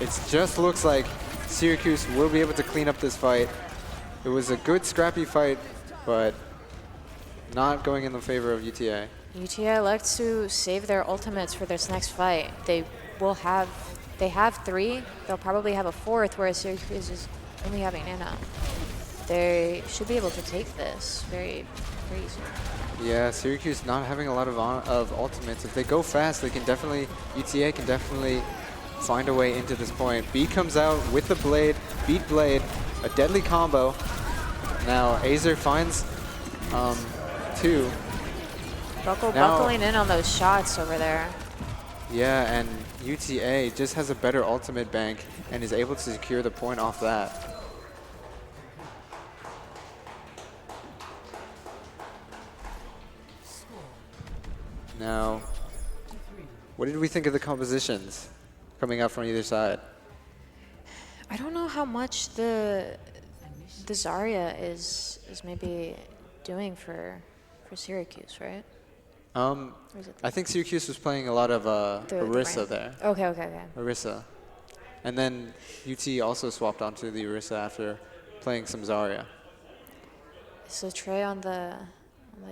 it just looks like Syracuse will be able to clean up this fight. It was a good scrappy fight, but not going in the favor of UTA. UTA elects to save their ultimates for this next fight. They have 3. They'll probably have a 4th, whereas Syracuse is only having Nano. They should be able to take this very easily. Yeah, Syracuse not having a lot of ultimates. If they go fast, they can definitely, UTA can definitely find a way into this point. B comes out with the Blade, beat Blade, a deadly combo. Now Azer finds too. Buckle Now- buckling in on those shots over there. Yeah, and UTA just has a better ultimate bank and is able to secure the point off that. Now, what did we think of the compositions coming out from either side? I don't know how much the Zarya is maybe doing for Syracuse, right? Or is it I think Syracuse was playing a lot of the Orisa brand? there. Okay. Orisa. And then UT also swapped onto the Orisa after playing some Zarya. So Trey on the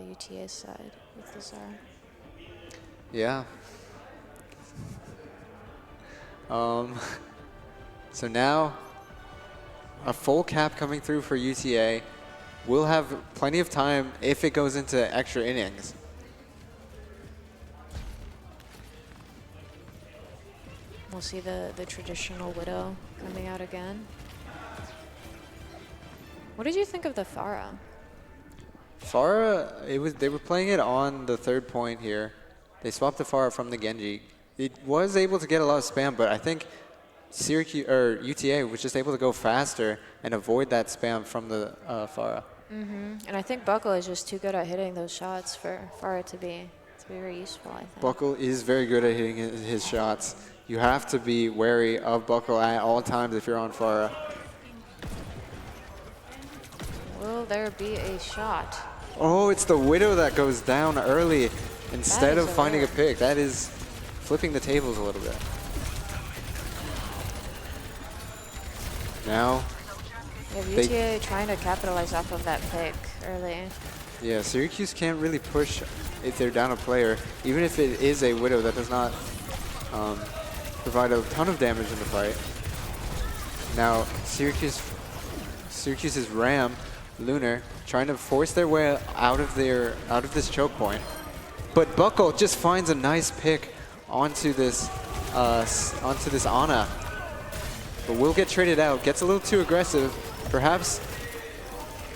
UTA side with the Zarya. Yeah. So now, a full cap coming through for UTA. We'll have plenty of time if it goes into extra innings. We'll see the traditional Widow coming out again. What did you think of the Pharah? Pharah, they were playing it on the third point here. They swapped the Pharah from the Genji. It was able to get a lot of spam, but I think Syracuse or UTA was just able to go faster and avoid that spam from the Pharah. And I think Buckle is just too good at hitting those shots for Pharah to be very useful, I think. Buckle is very good at hitting his shots. You have to be wary of Buckle at all times if you're on Pharah. Will there be a shot? Oh, it's the Widow that goes down early instead is of a finding a rare. pick. That is flipping the tables a little bit. Now, Yeah, UTA trying to capitalize off of that pick early. yeah, Syracuse can't really push if they're down a player. Even if it is a Widow, that does not provide a ton of damage in the fight. Now, Syracuse's Ram, Lunar, trying to force their way out of this choke point. But Buckle just finds a nice pick onto this Ana. But will get traded out. Gets a little too aggressive, perhaps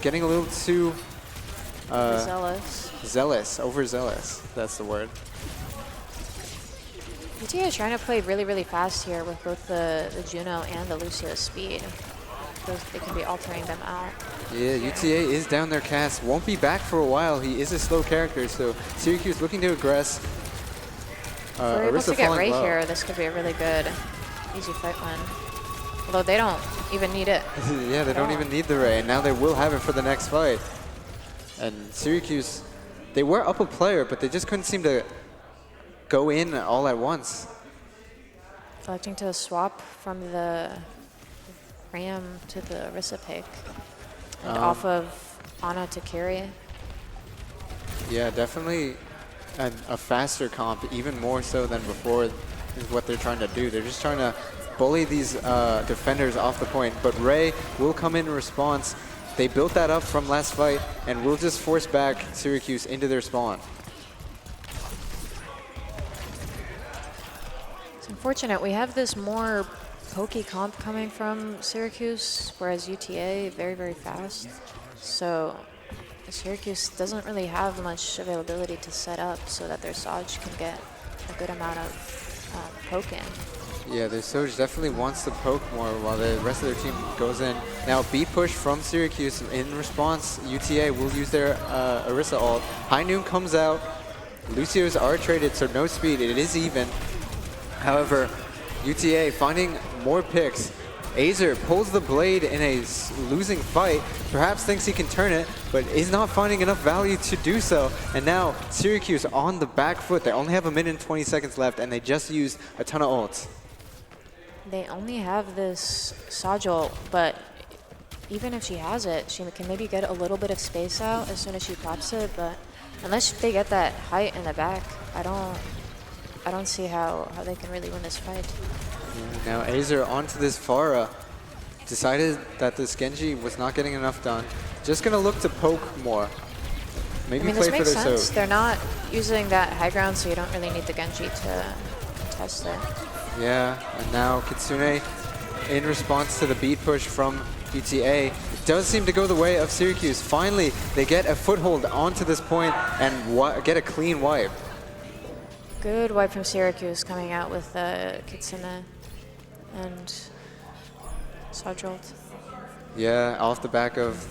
getting a little too Zealous. overzealous. That's the word. UTA is trying to play really, really fast here with both the Juno and the Lucio speed. They can be altering them out. Yeah, UTA is down their cast. Won't be back for a while. He is a slow character, so Syracuse looking to aggress. If we're able Orisa to get falling right low. here, this could be a really good, easy fight win. Although they don't even need it. Yeah, they don't even need the Ray, and now they will have it for the next fight. And Syracuse, they were up a player, but they just couldn't seem to go in all at once. Electing to swap from the Ram to the Orisa pick. And off of Ana to carry. Yeah, definitely a faster comp, even more so than before, is what they're trying to do. They're just trying to bully these defenders off the point, but Ray will come in response. They built that up from last fight, and will just force back Syracuse into their spawn. It's unfortunate. We have this more pokey comp coming from Syracuse, whereas UTA very, very fast. So Syracuse doesn't really have much availability to set up so that their Saj can get a good amount of poke in. Yeah, their Soj definitely wants to poke more while the rest of their team goes in. Now, B push from Syracuse. In response, UTA will use their Orisa ult. High Noon comes out. Lucio's are traded, so no speed. It is even. However, UTA finding more picks. Azer pulls the blade in a losing fight. Perhaps thinks he can turn it, but is not finding enough value to do so. And now, Syracuse on the back foot. They only have 1 minute and 20 seconds left, and they just used a ton of ults. They only have this Saj ult, but even if she has it, she can maybe get a little bit of space out as soon as she pops it, but unless they get that height in the back, I don't see how they can really win this fight. Now Azer onto this Pharah. Decided that this Genji was not getting enough done. Just gonna look to poke more. Maybe I mean, play this for makes their sense. Soj. They're not using that high ground, so you don't really need the Genji to test it. Yeah, and now Kitsune in response to the beat push from UTA does seem to go the way of Syracuse. Finally, they get a foothold onto this point and get a clean wipe. Good wipe from Syracuse coming out with Kitsune and Sojolt. Yeah, off the back of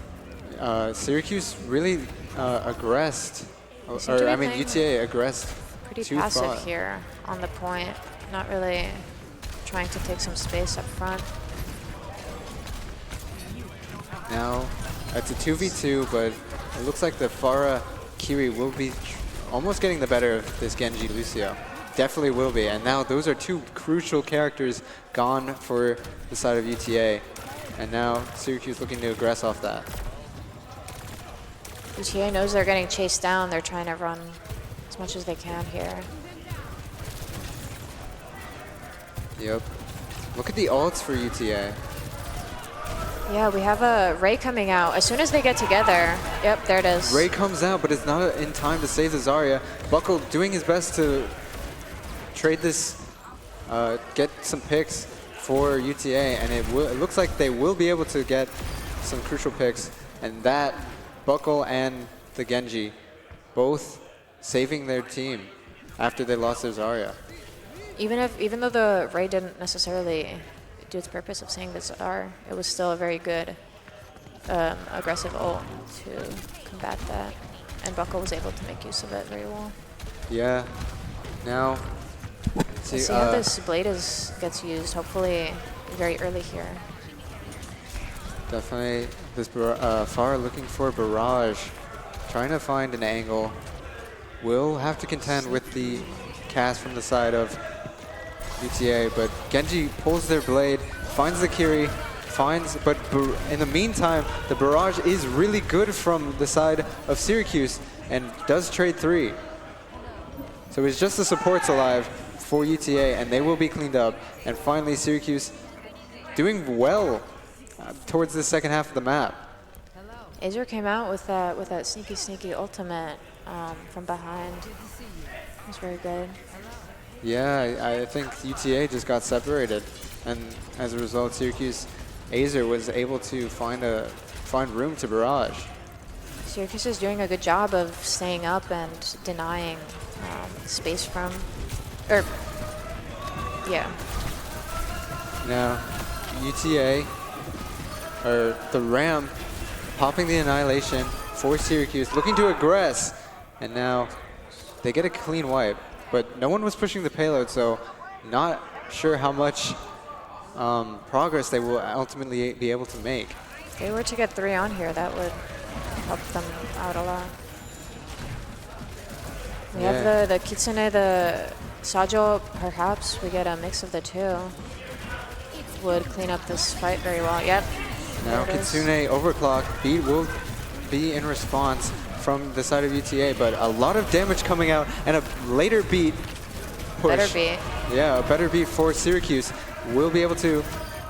Syracuse really aggressed. seem to be I mean, playing UTA aggressed Pretty too passive far. here on the point. Not really trying to take some space up front. Now, it's a 2v2, but it looks like the Pharah Kiri will be almost getting the better of this Genji Lucio. Definitely will be. And now those are two crucial characters gone for the side of UTA. And now Syracuse looking to aggress off that. UTA knows they're getting chased down. They're trying to run as much as they can here. Yep. Look at the ults for UTA. Yeah, we have a Ray coming out. As soon as they get together, yep, there it is. Ray comes out, but it's not in time to save the Zarya. Buckle doing his best to trade this, get some picks for UTA, and it looks like they will be able to get some crucial picks. And that, Buckle and the Genji, both saving their team after they lost their Zarya. Even though the Ray didn't necessarily do its purpose of saying this R, it was still a very good aggressive ult to combat that. And Buckle was able to make use of it very well. Yeah. Now, Let's see how this blade gets used, hopefully very early here. definitely this Pharah looking for barrage, trying to find an angle. Will have to contend with the cast from the side of UTA, but Genji pulls their blade, finds the Kiri, but in the meantime, the barrage is really good from the side of Syracuse and does trade 3. So it's just the supports alive for UTA, and they will be cleaned up. And finally, Syracuse doing well towards the second half of the map. Azure came out with that sneaky ultimate from behind. It was very good. Yeah, I think UTA just got separated, and as a result, Syracuse Azure was able to find room to barrage. Syracuse is doing a good job of staying up and denying space from, yeah. Now, UTA, or the Ram, popping the Annihilation for Syracuse, looking to aggress, and now they get a clean wipe. But no one was pushing the payload, so not sure how much progress they will ultimately be able to make. If they were to get 3 on here, that would help them out a lot. We have the Kitsune, the Sajo, perhaps we get a mix of the two. Would clean up this fight very well. Yep. Now Kitsune overclock, beat will be in response from the side of UTA, but a lot of damage coming out and a later beat push. Better beat. Yeah, a better beat for Syracuse. Will be able to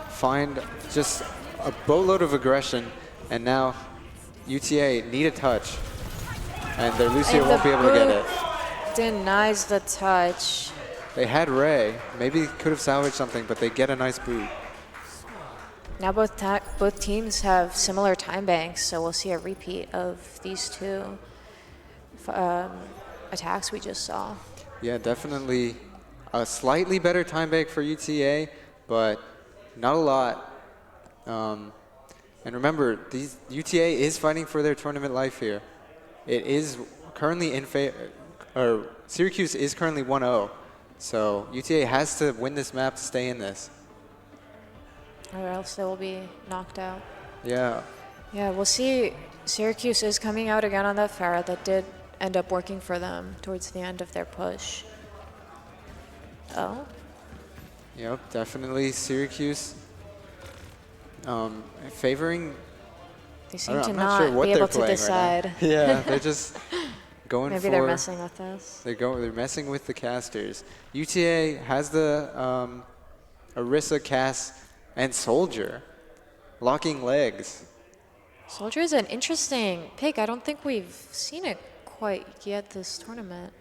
find just a boatload of aggression, and now UTA need a touch, and their Lucio won't be able to get it. Denies the touch. They had Ray. Maybe could have salvaged something, but they get a nice boot. Now both teams have similar time banks, so we'll see a repeat of these two attacks we just saw. Yeah, definitely a slightly better time bank for UTA, but not a lot. And remember, UTA is fighting for their tournament life here. It is currently in favor, or Syracuse is currently 1-0. So UTA has to win this map to stay in this. Or else they will be knocked out. Yeah. Yeah, we'll see. Syracuse is coming out again on that Pharah. That did end up working for them towards the end of their push. Oh? Yep, definitely Syracuse favoring. They seem to I'm not sure not what be they're able to playing decide. right now. Yeah, they're just going Maybe for. they're messing with us. They're messing with the casters. UTA has the Orisa cast and Soldier locking legs. Soldier is an interesting pick. I don't think we've seen it quite yet this tournament.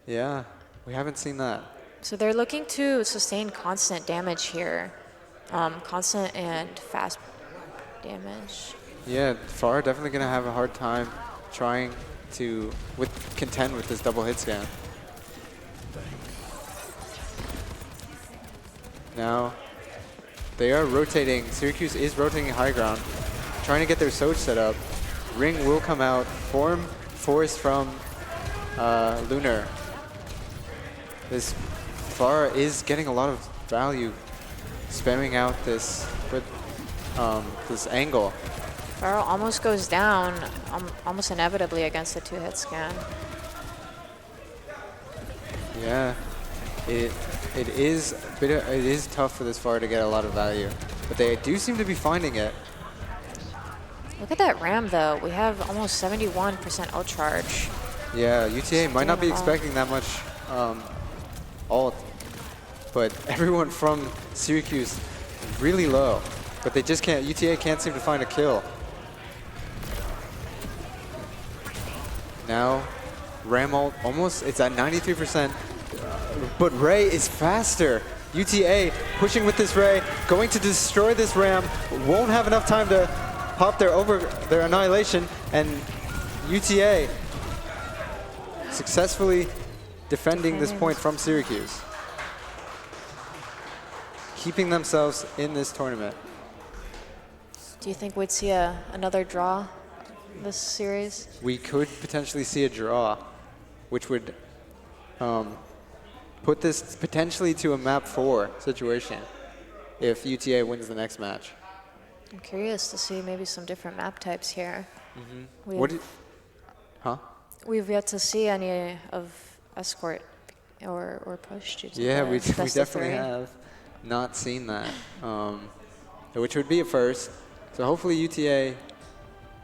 Yeah, we haven't seen that. So they're looking to sustain constant damage here. Constant and fast damage. Yeah, Farah definitely going to have a hard time trying to contend with this double hit scan. Now, they are rotating. Syracuse is rotating high ground, trying to get their Soj set up. Ring will come out. Form force from Lunar. This Farah is getting a lot of value, spamming out this with this angle. Farrell almost goes down, almost inevitably against the 2-hit scan. Yeah, it is tough for this Farah to get a lot of value, but they do seem to be finding it. Look at that RAM though. We have almost 71% ult charge. Yeah, UTA might not be expecting that much ult, but everyone from Syracuse really low, but they just can't. UTA can't seem to find a kill. Now, Ram ult almost, it's at 93%, but Ray is faster. UTA pushing with this Ray, going to destroy this Ram, won't have enough time to pop their annihilation, and UTA successfully defending this point from Syracuse, keeping themselves in this tournament. Do you think we'd see another draw this series? We could potentially see a draw, which would put this potentially to a map 4 situation if UTA wins the next match. I'm curious to see maybe some different map types here. We've yet to see any of Escort or Push to Yeah, we best of definitely 3. have not seen that, which would be a first. So hopefully UTA,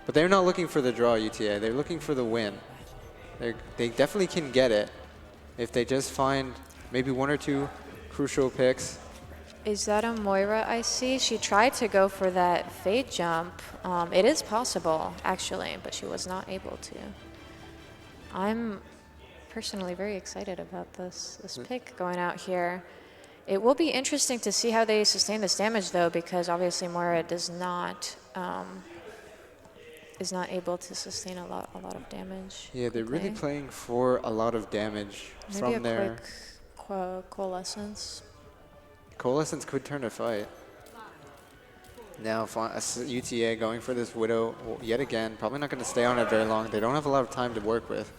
but they're not looking for the draw, UTA. They're looking for the win. They definitely can get it if they just find maybe 1 or 2 crucial picks. Is that a Moira I see? She tried to go for that fade jump. It is possible, actually, but she was not able to. I'm personally very excited about this pick going out here. It will be interesting to see how they sustain this damage, though, because obviously Moira is not able to sustain a lot of damage. Yeah, they're really playing for a lot of damage from their... Maybe a quick Coalescence. Coalescence could turn a fight. Now UTA going for this Widow yet again. Probably not going to stay on it very long. They don't have a lot of time to work with.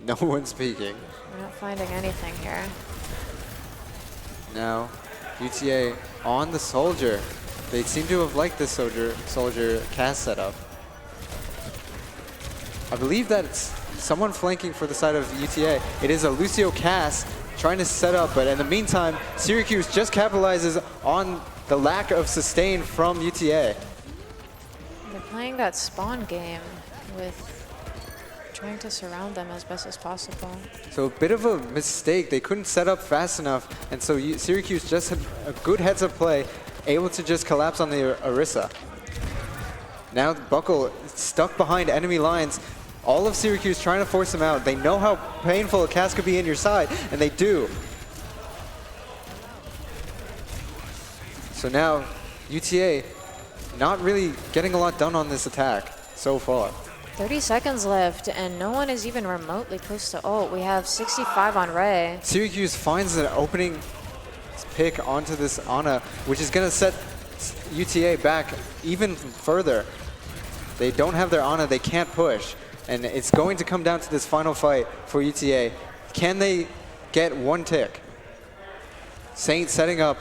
No one's speaking. We're not finding anything here. Now UTA on the Soldier. They seem to have liked this Soldier cast setup. I believe that it's someone flanking for the side of UTA. It is a Lucio cast trying to set up, but in the meantime, Syracuse just capitalizes on the lack of sustain from UTA. They're playing that spawn game with trying to surround them as best as possible. So a bit of a mistake. They couldn't set up fast enough, and so Syracuse just had a good heads-up play, able to just collapse on the Orisa. Now Buckle stuck behind enemy lines. All of Syracuse trying to force him out. They know how painful a cast could be in your side, and they do. So now UTA not really getting a lot done on this attack so far. 30 seconds left, and no one is even remotely close to ult. We have 65 on Ray. Syracuse finds an opening pick onto this Ana, which is going to set UTA back even further. They don't have their Ana, they can't push. And it's going to come down to this final fight for UTA. Can they get 1 tick? Saint setting up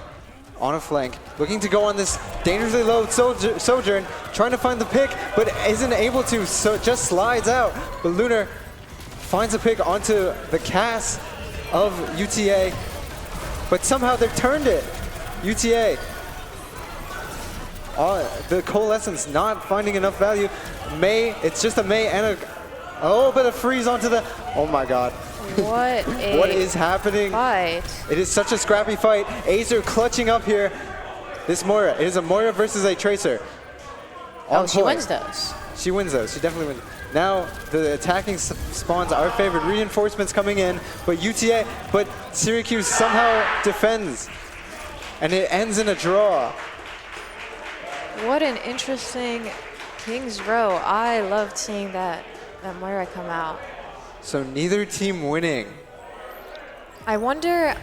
on a flank, looking to go on this dangerously low Sojourn, trying to find the pick, but isn't able to, so just slides out. But Lunar finds a pick onto the cast of UTA, but somehow they've turned it. UTA, the Coalescence not finding enough value. May, it's just a May and but a freeze onto the, oh my god. What What is happening? Fight. It is such a scrappy fight. Azer clutching up here. This Moira, it is a Moira versus a Tracer. Oh, she wins those. She wins those, she definitely wins. Now the attacking spawns are favored. Reinforcements coming in, but Syracuse somehow defends. And it ends in a draw. What an interesting King's Row. I loved seeing that Moira come out. So neither team winning. I wonder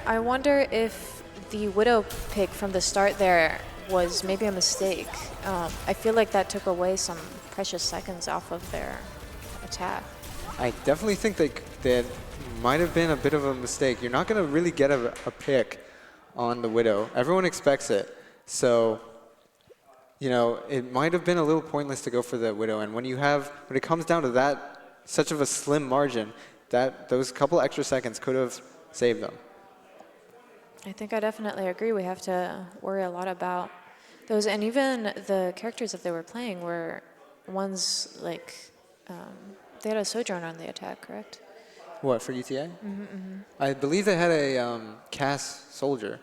if the Widow pick from the start there was maybe a mistake. I feel like that took away some precious seconds off of their attack. I definitely think that might have been a bit of a mistake. You're not going to really get a pick on the Widow. Everyone expects it. So, you know, it might have been a little pointless to go for the Widow. And when it comes down to that, such of a slim margin, those couple extra seconds could have saved them. I think I definitely agree. We have to worry a lot about those. And even the characters that they were playing were ones like, they had a Sojourner on the attack, correct? What, for UTA? I believe they had a Cass Soldier.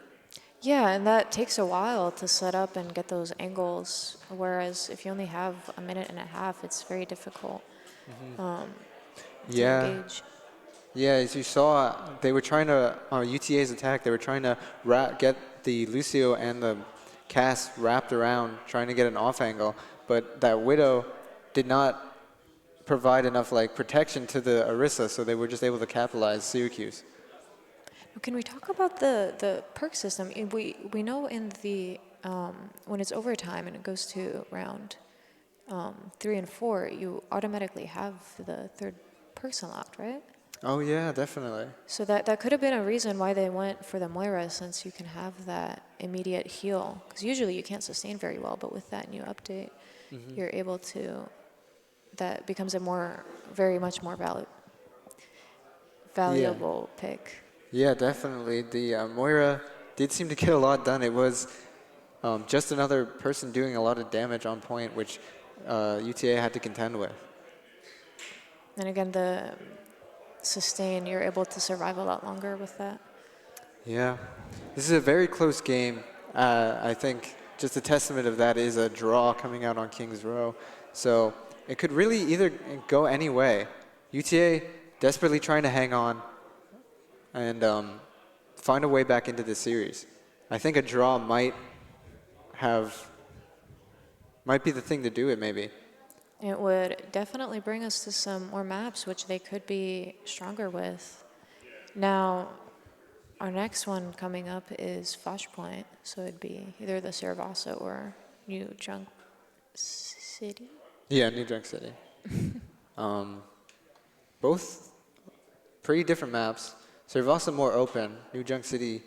Yeah, and that takes a while to set up and get those angles, whereas if you only have a minute and a half, it's very difficult to engage. Yeah, as you saw, they were trying to, UTA's attack, they were trying to get the Lucio and the Cass wrapped around, trying to get an off angle, but that Widow did not provide enough protection to the Orisa, so they were just able to capitalize Syracuse. Can we talk about the perk system? We know in the when it's overtime and it goes to round 3 and 4, you automatically have the third perks unlocked, right? Oh yeah, definitely. So that could have been a reason why they went for the Moira, since you can have that immediate heal. Because usually you can't sustain very well, but with that new update, you're able to. That becomes a very much more valuable pick. Yeah, definitely. The Moira did seem to get a lot done. It was just another person doing a lot of damage on point, which UTA had to contend with. And again, the sustain, you're able to survive a lot longer with that. Yeah. This is a very close game. I think just a testament of that is a draw coming out on King's Row. So it could really either go any way. UTA desperately trying to hang on and find a way back into the series. I think a draw might be the thing to do it, maybe. It would definitely bring us to some more maps, which they could be stronger with. Now, our next one coming up is Flashpoint, so it'd be either the Syracuse or New Junk City. Yeah, New Junk City. Both pretty different maps. Syracuse more open, New Junk City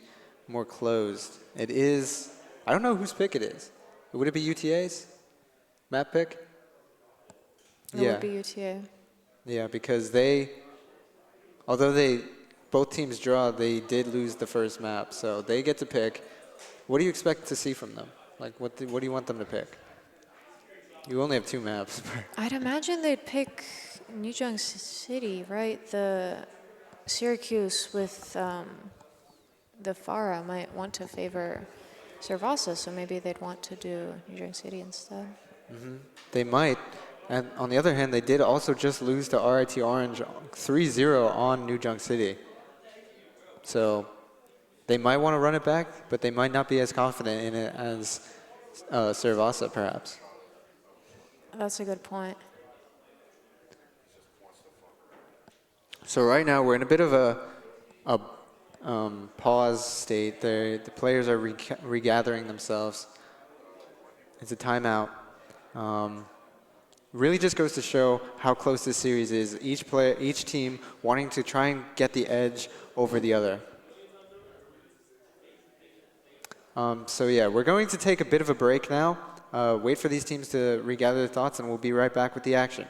more closed. It is, I don't know whose pick it is. Would it be UTA's map pick? It would be UTA. Yeah, because although both teams draw, they did lose the first map, so they get to pick. What do you expect to see from them? What do you want them to pick? You only have 2 maps. I'd imagine they'd pick New Junk City, right? The Syracuse with the Farah might want to favor Syracuse, so maybe they'd want to do New Junk City instead. They might. And on the other hand, they did also just lose to RIT Orange 3-0 on New Junk City. So they might want to run it back, but they might not be as confident in it as Syracuse, perhaps. That's a good point. So right now we're in a bit of a pause state. The players are regathering themselves. It's a timeout. Really just goes to show how close this series is. Each team wanting to try and get the edge over the other. So yeah, we're going to take a bit of a break now. Wait for these teams to regather their thoughts, and we'll be right back with the action.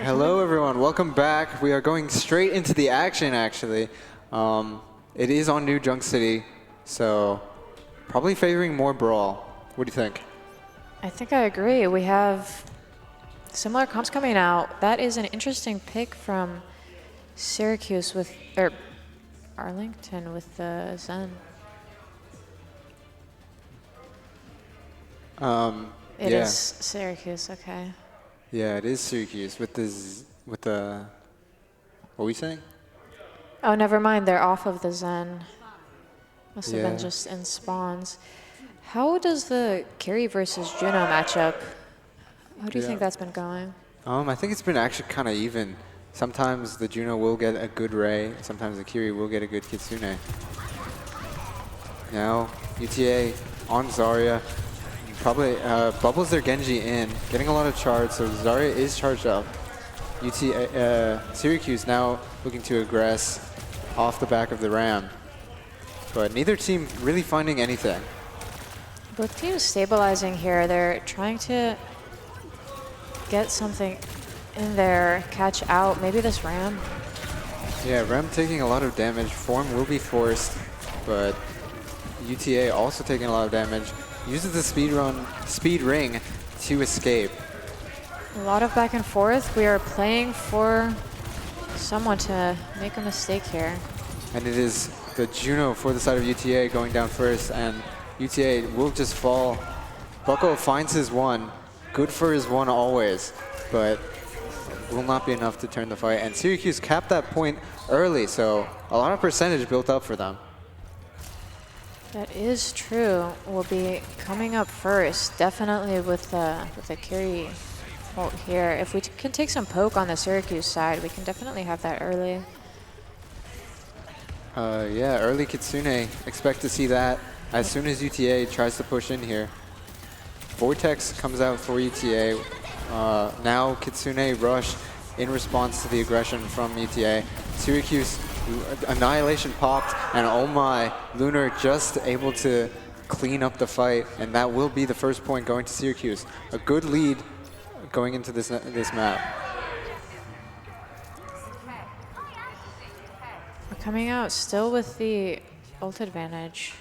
Hello, everyone. Welcome back. We are going straight into the action, actually. It is on New Junk City, so probably favoring more brawl. What do you think? I think I agree. We have similar comps coming out. That is an interesting pick from Syracuse with, or Arlington with the Zen. It yeah. is Syracuse, okay. Yeah, it is Syracuse with the, what were we saying? Oh, never mind. They're off of the Zen. Must have Yeah. been just in spawns. How does the Carry versus Juno match up? How do you think that's been going? I think it's been actually kind of even. Sometimes the Juno will get a good Ray, sometimes the Kiri will get a good Kitsune. Now, UTA on Zarya. Probably bubbles their Genji in, getting a lot of charge, so Zarya is charged up. Syracuse now looking to aggress off the back of the Ram. But neither team really finding anything. Both teams stabilizing here. They're trying to get something in there, catch out. Maybe this Ram. Yeah, Ram taking a lot of damage. Form will be forced, but UTA also taking a lot of damage. Uses the speed ring to escape. A lot of back and forth. We are playing for someone to make a mistake here. And it is the Juno for the side of UTA going down first, and UTA will just fall. Bucko finds his one. Good for his one always, but will not be enough to turn the fight. And Syracuse capped that point early, so a lot of percentage built up for them. That is true. We'll be coming up first, definitely with the carry ult here. If we can take some poke on the Syracuse side, we can definitely have that early. Yeah, early Kitsune. Expect to see that as soon as UTA tries to push in here. Vortex comes out for UTA. Now Kitsune rush in response to the aggression from UTA. Syracuse Annihilation popped, and oh my, Lunar just able to clean up the fight, and that will be the first point going to Syracuse. A good lead going into this map. We're coming out still with the ult advantage.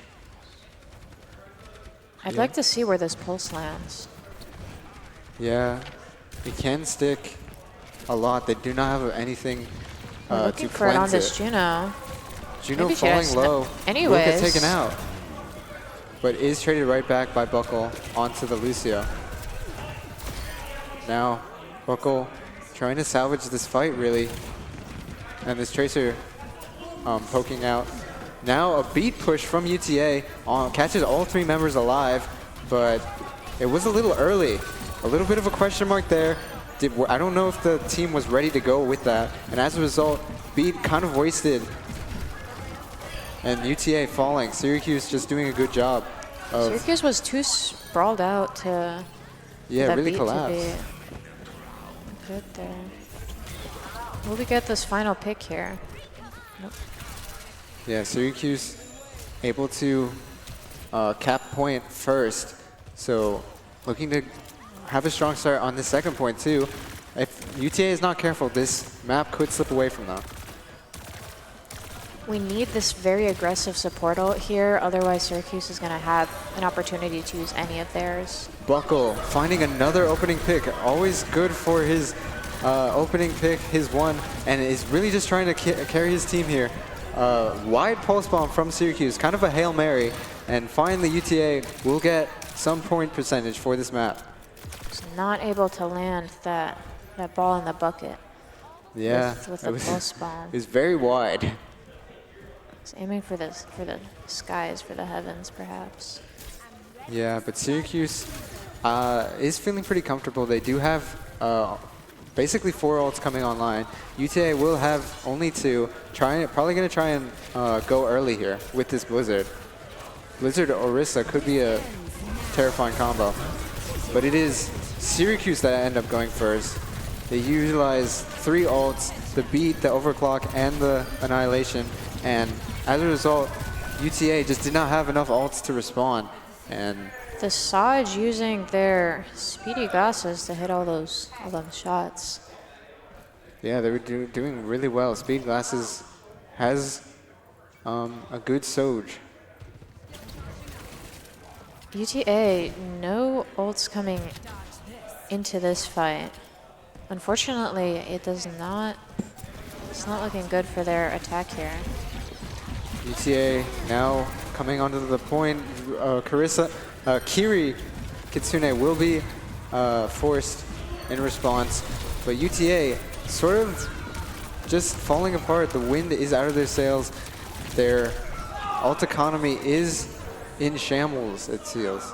I'd like to see where this pulse lands. Yeah, it can stick a lot. They do not have anything to Looking for it on cleanse this it. Juno. Juno Maybe she falling has low, will anyways. get taken out, but is traded right back by Buckle onto the Lucio. Now, Buckle trying to salvage this fight, really, and this Tracer poking out. Now a beat push from UTA catches all three members alive, but it was a little early. A little bit of a question mark there. I don't know if the team was ready to go with that, and as a result, beat kind of wasted. And UTA falling. Syracuse just doing a good job. Syracuse was too sprawled out to that really beat collapsed. to be good there. Will we get this final pick here? Nope. Yeah, Syracuse able to cap point first. So looking to have a strong start on the second point too. If UTA is not careful, this map could slip away from them. We need this very aggressive support ult here, otherwise Syracuse is going to have an opportunity to use any of theirs. Buckle finding another opening pick. Always good for his opening pick, his one, and is really just trying to carry his team here. Wide pulse bomb from Syracuse, kind of a Hail Mary, and finally UTA will get some point percentage for this map. So not able to land that ball in the bucket. Yeah, with the pulse bomb. It was very wide. It's aiming for the skies, for the heavens, perhaps. Yeah, but Syracuse is feeling pretty comfortable. They do have basically 4 ults coming online. UTA will have only 2. Probably going to try and go early here with this Blizzard. Blizzard Orisa could be a terrifying combo. But it is Syracuse that end up going first. They utilize 3 ults, the beat, the overclock, and the annihilation. And as a result, UTA just did not have enough ults to respond. And the Saj using their speedy glasses to hit all them shots. Yeah, they were doing really well. Speed Glasses has a good Soge. UTA, no ults coming into this fight. Unfortunately, it's not looking good for their attack here. UTA now coming onto the point. Kiri Kitsune will be forced in response, but UTA sort of just falling apart. The wind is out of their sails. Their ult economy is in shambles, it feels.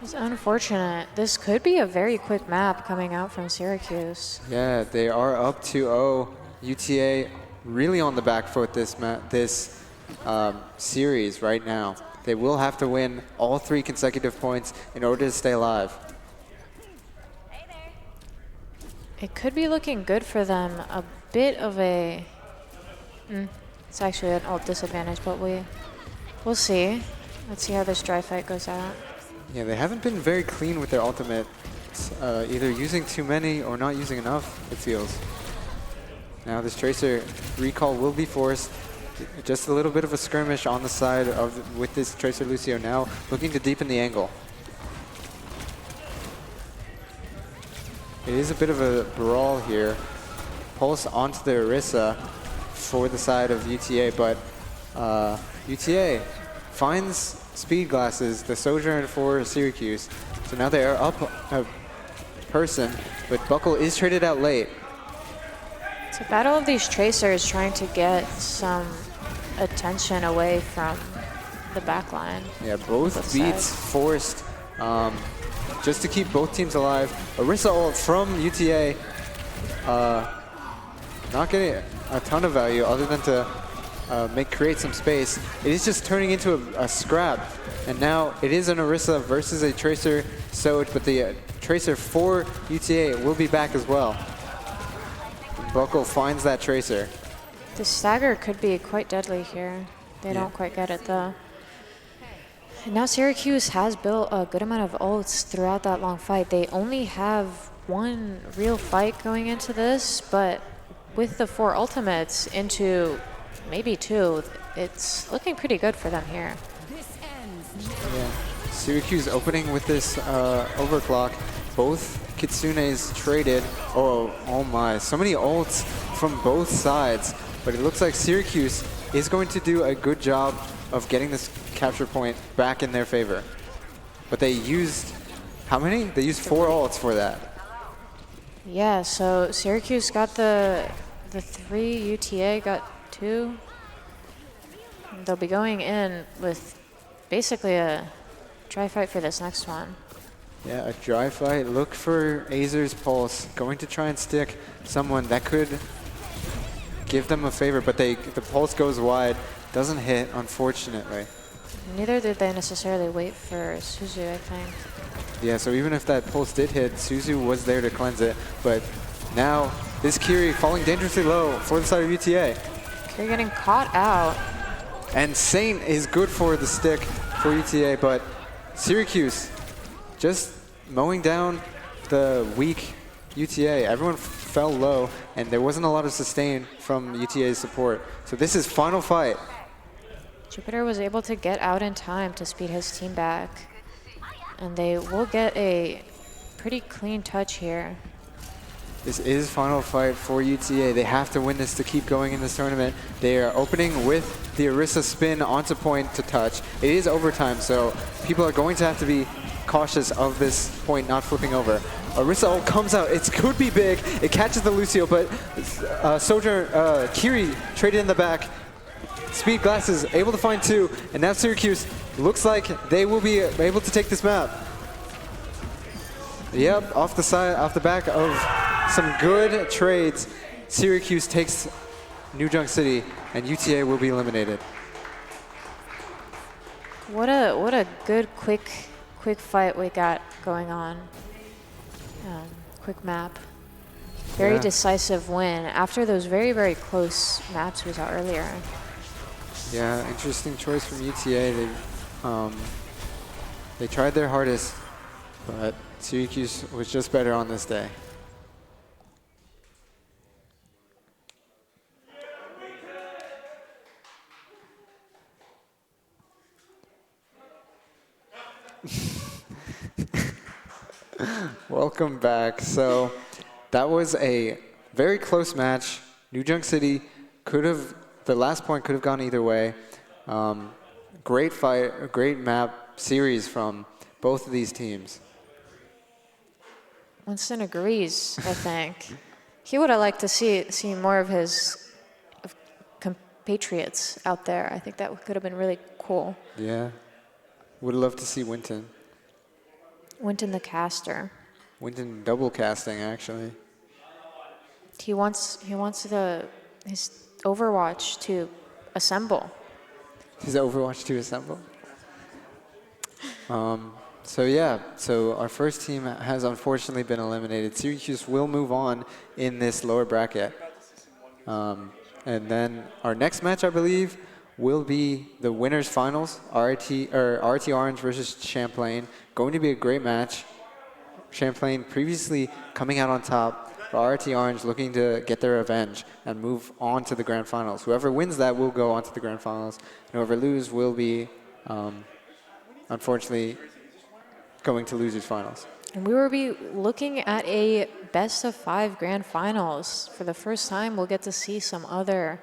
It's unfortunate. This could be a very quick map coming out from Syracuse. Yeah, they are up 2-0. UTA really on the back foot this series right now. They will have to win all 3 consecutive points in order to stay alive. It could be looking good for them. A bit of a... it's actually an ult disadvantage, but we'll see. Let's see how this dry fight goes out. Yeah, they haven't been very clean with their ultimate. Either using too many or not using enough, it feels. Now this Tracer recall will be forced. Just a little bit of a skirmish on the side with this Tracer Lucio now, looking to deepen the angle. It is a bit of a brawl here. Pulse onto the Orisa for the side of UTA, but UTA finds Speed Glasses, the Sojourner for Syracuse. So now they are up a person, but Buckle is traded out late. It's a battle of these Tracers trying to get some attention away from the back line. Yeah, both beats forced just to keep both teams alive. Orisa ult from UTA, not getting a ton of value other than to create some space. It is just turning into a scrap, and now it is an Orisa versus a Tracer Soge, but the Tracer for UTA will be back as well. Buckle finds that Tracer. The stagger could be quite deadly here. They don't quite get it though. And now Syracuse has built a good amount of ults throughout that long fight. They only have one real fight going into this, but with the 4 ultimates into maybe 2, it's looking pretty good for them here. Yeah. Syracuse opening with this overclock. Both Kitsunes traded. Oh my, so many ults from both sides. But it looks like Syracuse is going to do a good job of getting this capture point back in their favor. But they used, how many? They used 4 ults for that. Yeah, so Syracuse got the 3, UTA got 2. They'll be going in with basically a dry fight for this next one. Yeah, a dry fight. Look for Azer's Pulse. Going to try and stick someone that could give them a favor, but the Pulse goes wide. Doesn't hit, unfortunately. Neither did they necessarily wait for Suzu, I think. Yeah, so even if that Pulse did hit, Suzu was there to cleanse it. But now, this Kiri falling dangerously low for the side of UTA. Kiri getting caught out. And Saint is good for the stick for UTA, but Syracuse just mowing down the weak UTA. Everyone fell low, and there wasn't a lot of sustain from UTA's support. So this is final fight. Jupiter was able to get out in time to speed his team back. And they will get a pretty clean touch here. This is final fight for UTA. They have to win this to keep going in this tournament. They are opening with the Orisa spin onto point to touch. It is overtime, so people are going to have to be cautious of this point not flipping over. Orisa ult comes out. It could be big. It catches the Lucio, but Kiri traded in the back. Speed Glasses able to find 2, and now Syracuse looks like they will be able to take this map. Yep, off the back of some good trades, Syracuse takes New Junk City, and UTA will be eliminated. What a good quick fight we got going on. Quick map. Very decisive win after those very, very close maps we saw earlier. Yeah, interesting choice from UTA. They tried their hardest, but Syracuse was just better on this day. Welcome back. So that was a very close match. New Junk City the last point could have gone either way. Great fight, a great map series from both of these teams. Winston agrees, I think. He would have liked to see more of his compatriots out there. I think that could have been really cool. Yeah. Would love to see Winton. Winton the caster. Winton double casting, actually. He wants his Overwatch to assemble. His Overwatch to assemble. So our first team has unfortunately been eliminated. Syracuse will move on in this lower bracket. And then our next match, I believe, will be the winners finals, RIT Orange versus Champlain. Going to be a great match. Champlain previously coming out on top, but RIT Orange looking to get their revenge and move on to the grand finals. Whoever wins that will go on to the grand finals, and whoever loses will be, unfortunately, going to losers finals. And we will be looking at a best of 5 grand finals. For the first time, we'll get to see some other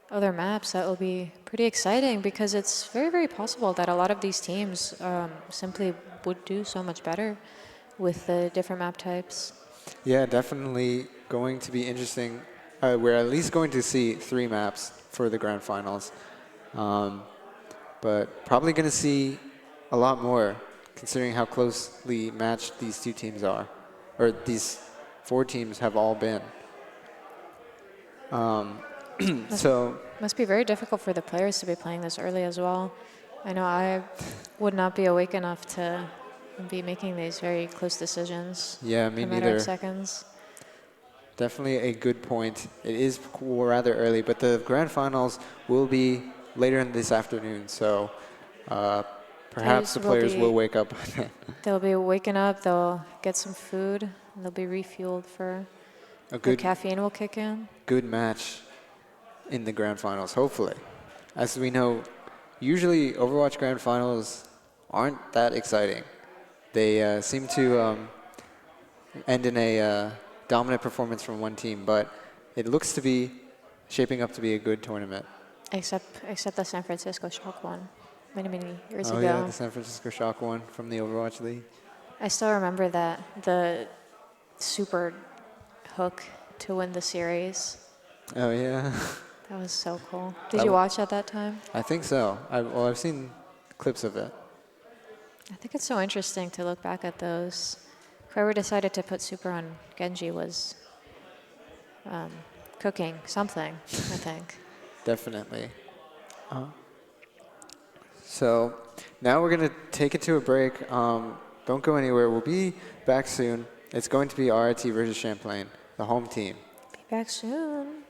maps. That will be pretty exciting because it's very, very possible that a lot of these teams simply would do so much better with the different map types. Yeah, definitely going to be interesting. We're at least going to see 3 maps for the grand finals. But probably going to see a lot more considering how closely matched these 2 teams are, or these 4 teams have all been. So must be very difficult for the players to be playing this early as well. I know I would not be awake enough to be making these very close decisions. Yeah, me in a matter neither. of seconds. Definitely a good point. It is rather early, but the grand finals will be later in this afternoon, so perhaps the players will wake up. They'll be waking up, they'll get some food, and they'll be refueled for the caffeine will kick in. Good match in the grand finals, hopefully. As we know, usually Overwatch grand finals aren't that exciting. They seem to end in a dominant performance from one team, but it looks to be shaping up to be a good tournament. Except the San Francisco Shock one many years ago. Oh yeah, the San Francisco Shock one from the Overwatch League. I still remember that, the super hook to win the series. Oh yeah. That was so cool. Did you watch at that time? I think so. I've seen clips of it. I think it's so interesting to look back at those. Whoever decided to put super on Genji was cooking something, I think. Definitely. So now we're going to take it to a break. Don't go anywhere. We'll be back soon. It's going to be RIT versus Champlain, the home team. Be back soon.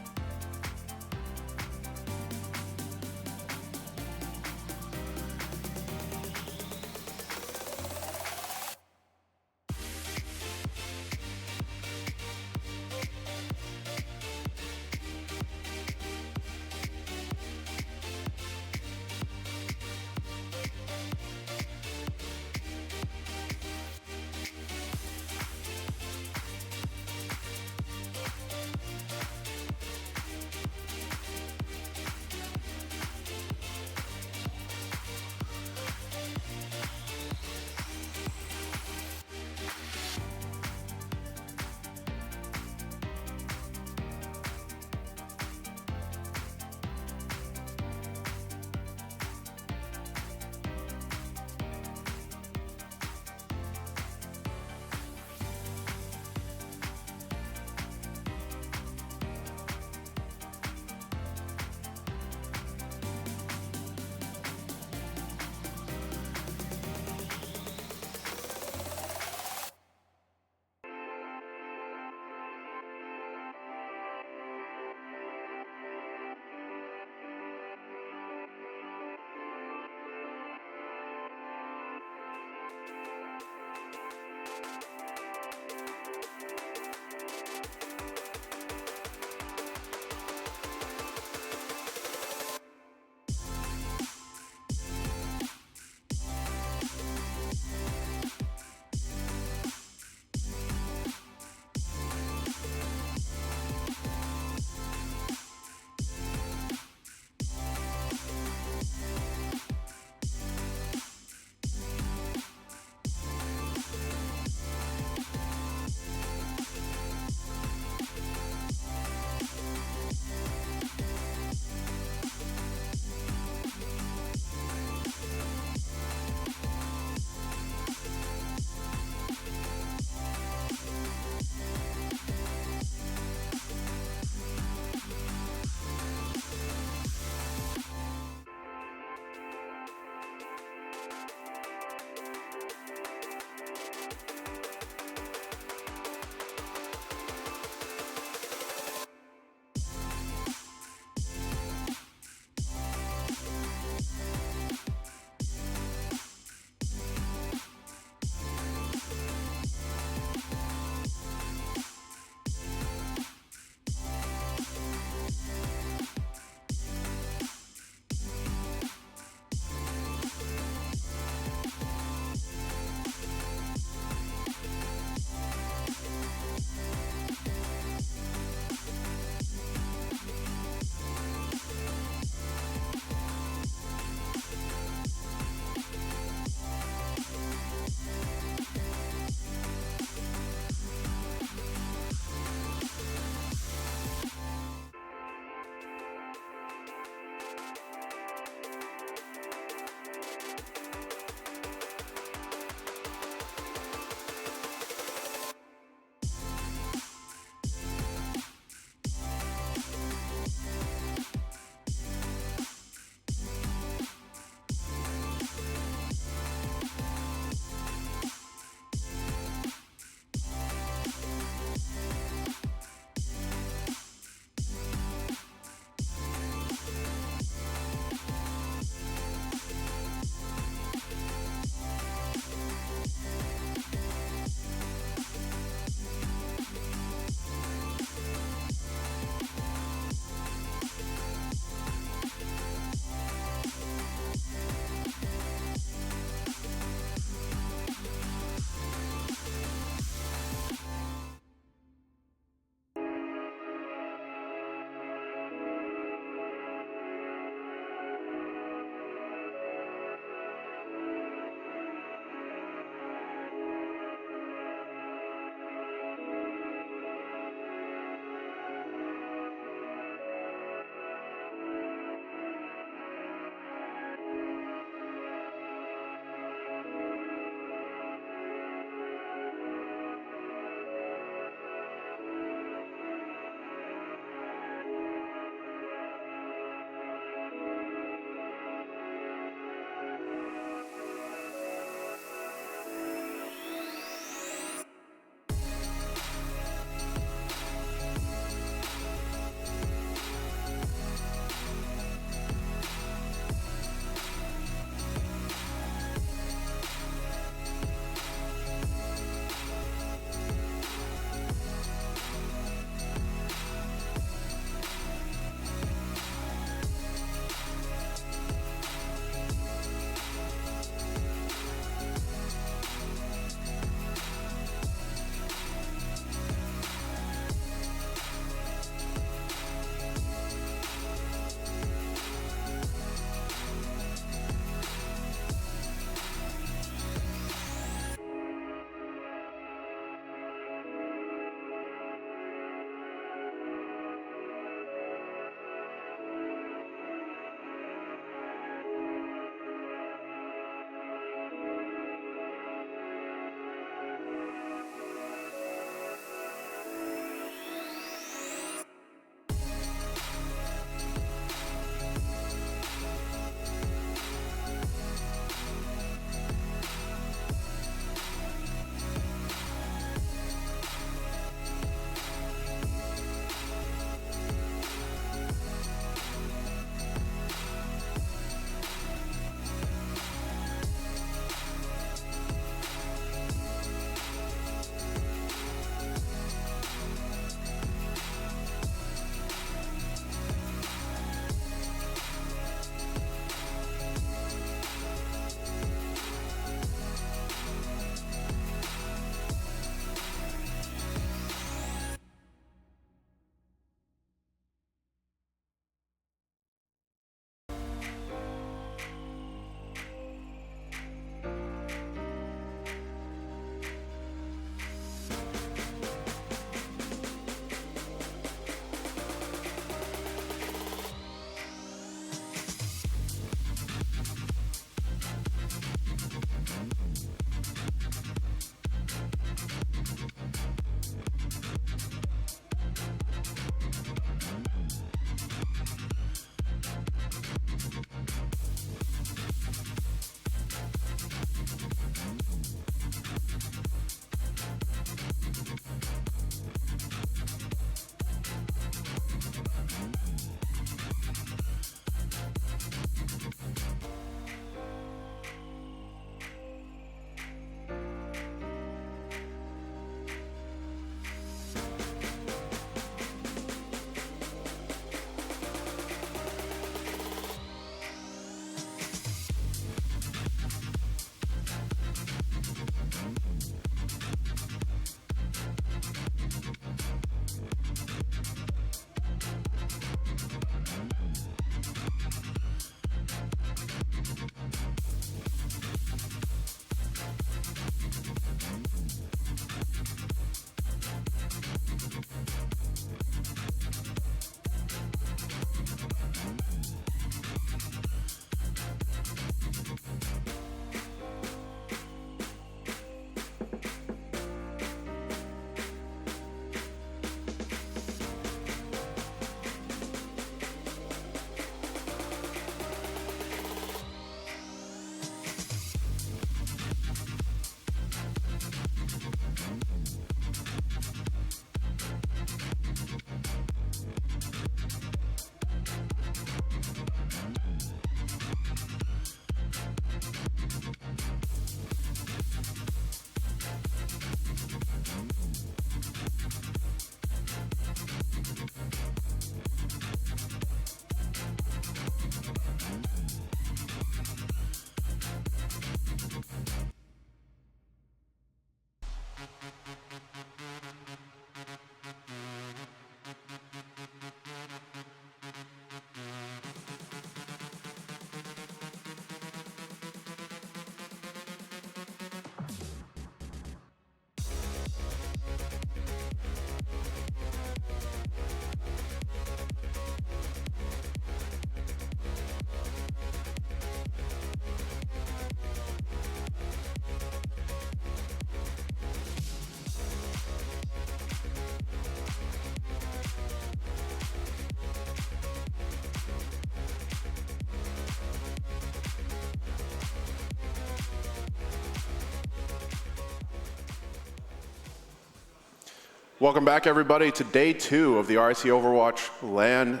Welcome back, everybody, to day 2 of the RIT Overwatch LAN.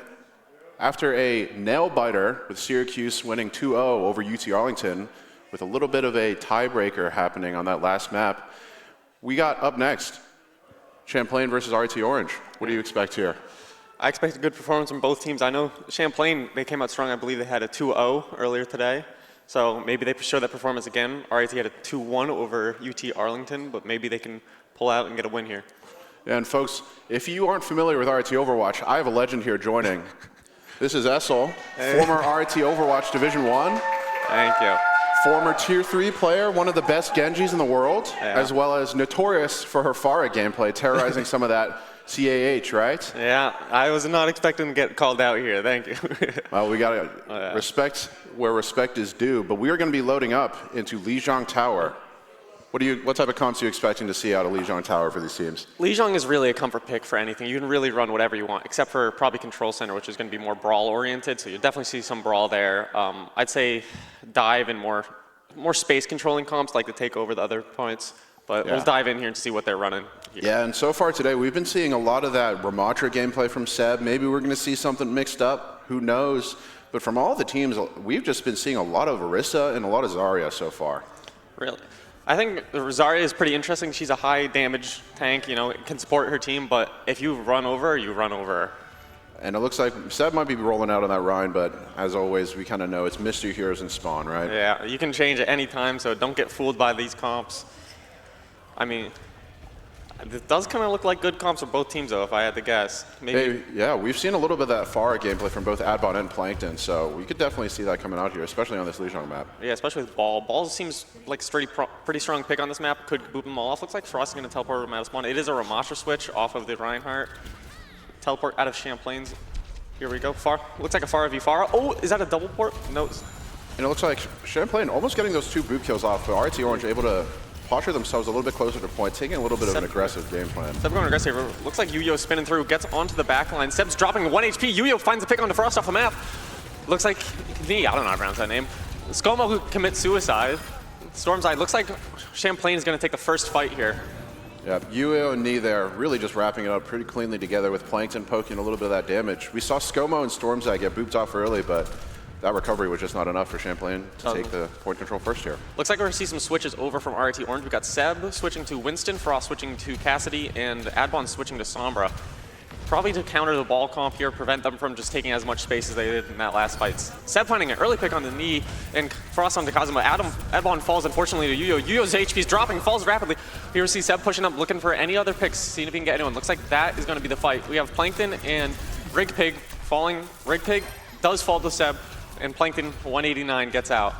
After a nail-biter with Syracuse winning 2-0 over UT Arlington, with a little bit of a tiebreaker happening on that last map, we got up next, Champlain versus RIT Orange. What do you expect here? I expect a good performance from both teams. I know Champlain, they came out strong. I believe they had a 2-0 earlier today. So maybe they show that performance again. RIT had a 2-1 over UT Arlington, but maybe they can pull out and get a win here. And folks, if you aren't familiar with RIT Overwatch, I have a legend here joining. This is Essel, former RIT Overwatch Division 1. Thank you. Former Tier 3 player, one of the best Genjis in the world, as well as notorious for her Pharah gameplay, terrorizing some of that CAH, right? Yeah, I was not expecting to get called out here. Thank you. Well, we got to respect where respect is due, but we are going to be loading up into Lijiang Tower. What type of comps are you expecting to see out of Lijiang Tower for these teams? Lijiang is really a comfort pick for anything. You can really run whatever you want, except for probably Control Center, which is going to be more brawl-oriented, so you'll definitely see some brawl there. I'd say dive and more space controlling comps like to take over the other points. But we'll dive in here and see what they're running here. Yeah, and so far today, we've been seeing a lot of that Ramatra gameplay from Seb. Maybe we're going to see something mixed up. Who knows? But from all the teams, we've just been seeing a lot of Orisa and a lot of Zarya so far. Really? I think Zarya is pretty interesting. She's a high damage tank, you know, can support her team, but if you run over her, you run over her. And it looks like Seb might be rolling out on that Rhine, but as always, we kind of know it's Mystery Heroes and Spawn, right? Yeah, you can change at any time, so don't get fooled by these comps. I mean, it does kind of look like good comps for both teams, though, if I had to guess. Maybe. Hey, yeah, we've seen a little bit of that Pharah gameplay from both Adbon and Plankton, so we could definitely see that coming out here, especially on this Lijiang map. Yeah, especially with Ball. Ball seems like a pretty strong pick on this map. Could boot them all off. Looks like Frost is going to teleport them out of spawn. It is a Ramatra switch off of the Reinhardt. Teleport out of Champlain's. Here we go. Looks like a Pharah v Pharah. Oh, is that a double port? No. And it looks like Champlain almost getting those 2 boot kills off, but RIT Orange able to posture themselves a little bit closer to point, taking a little bit of an aggressive game plan. Seb going aggressive. Looks like Yuyo spinning through, gets onto the back line. Seb's dropping 1 HP. Yuyo finds a pick onto Frost off the map. Looks like I don't know how to pronounce that name. Skomo who commits suicide. Storm's Eye. Looks like Champlain is going to take the first fight here. Yeah, Yuyo and Knee there really just wrapping it up pretty cleanly together with Plankton poking a little bit of that damage. We saw Skomo and Storm's Eye get booped off early, but that recovery was just not enough for Champlain to take the point control first here. Looks like we're going to see some switches over from RIT Orange. We've got Seb switching to Winston, Frost switching to Cassidy, and Adbon switching to Sombra. Probably to counter the ball comp here, prevent them from just taking as much space as they did in that last fight. Seb finding an early pick on the knee, and Frost onto Kazuma. Adbon falls, unfortunately, to Yuyo. Yuyo's HP is dropping, falls rapidly. Here we see Seb pushing up, looking for any other picks, seeing if he can get anyone. Looks like that is going to be the fight. We have Plankton and Rig Pig falling. Rig Pig does fall to Seb, and Plankton, 189, gets out.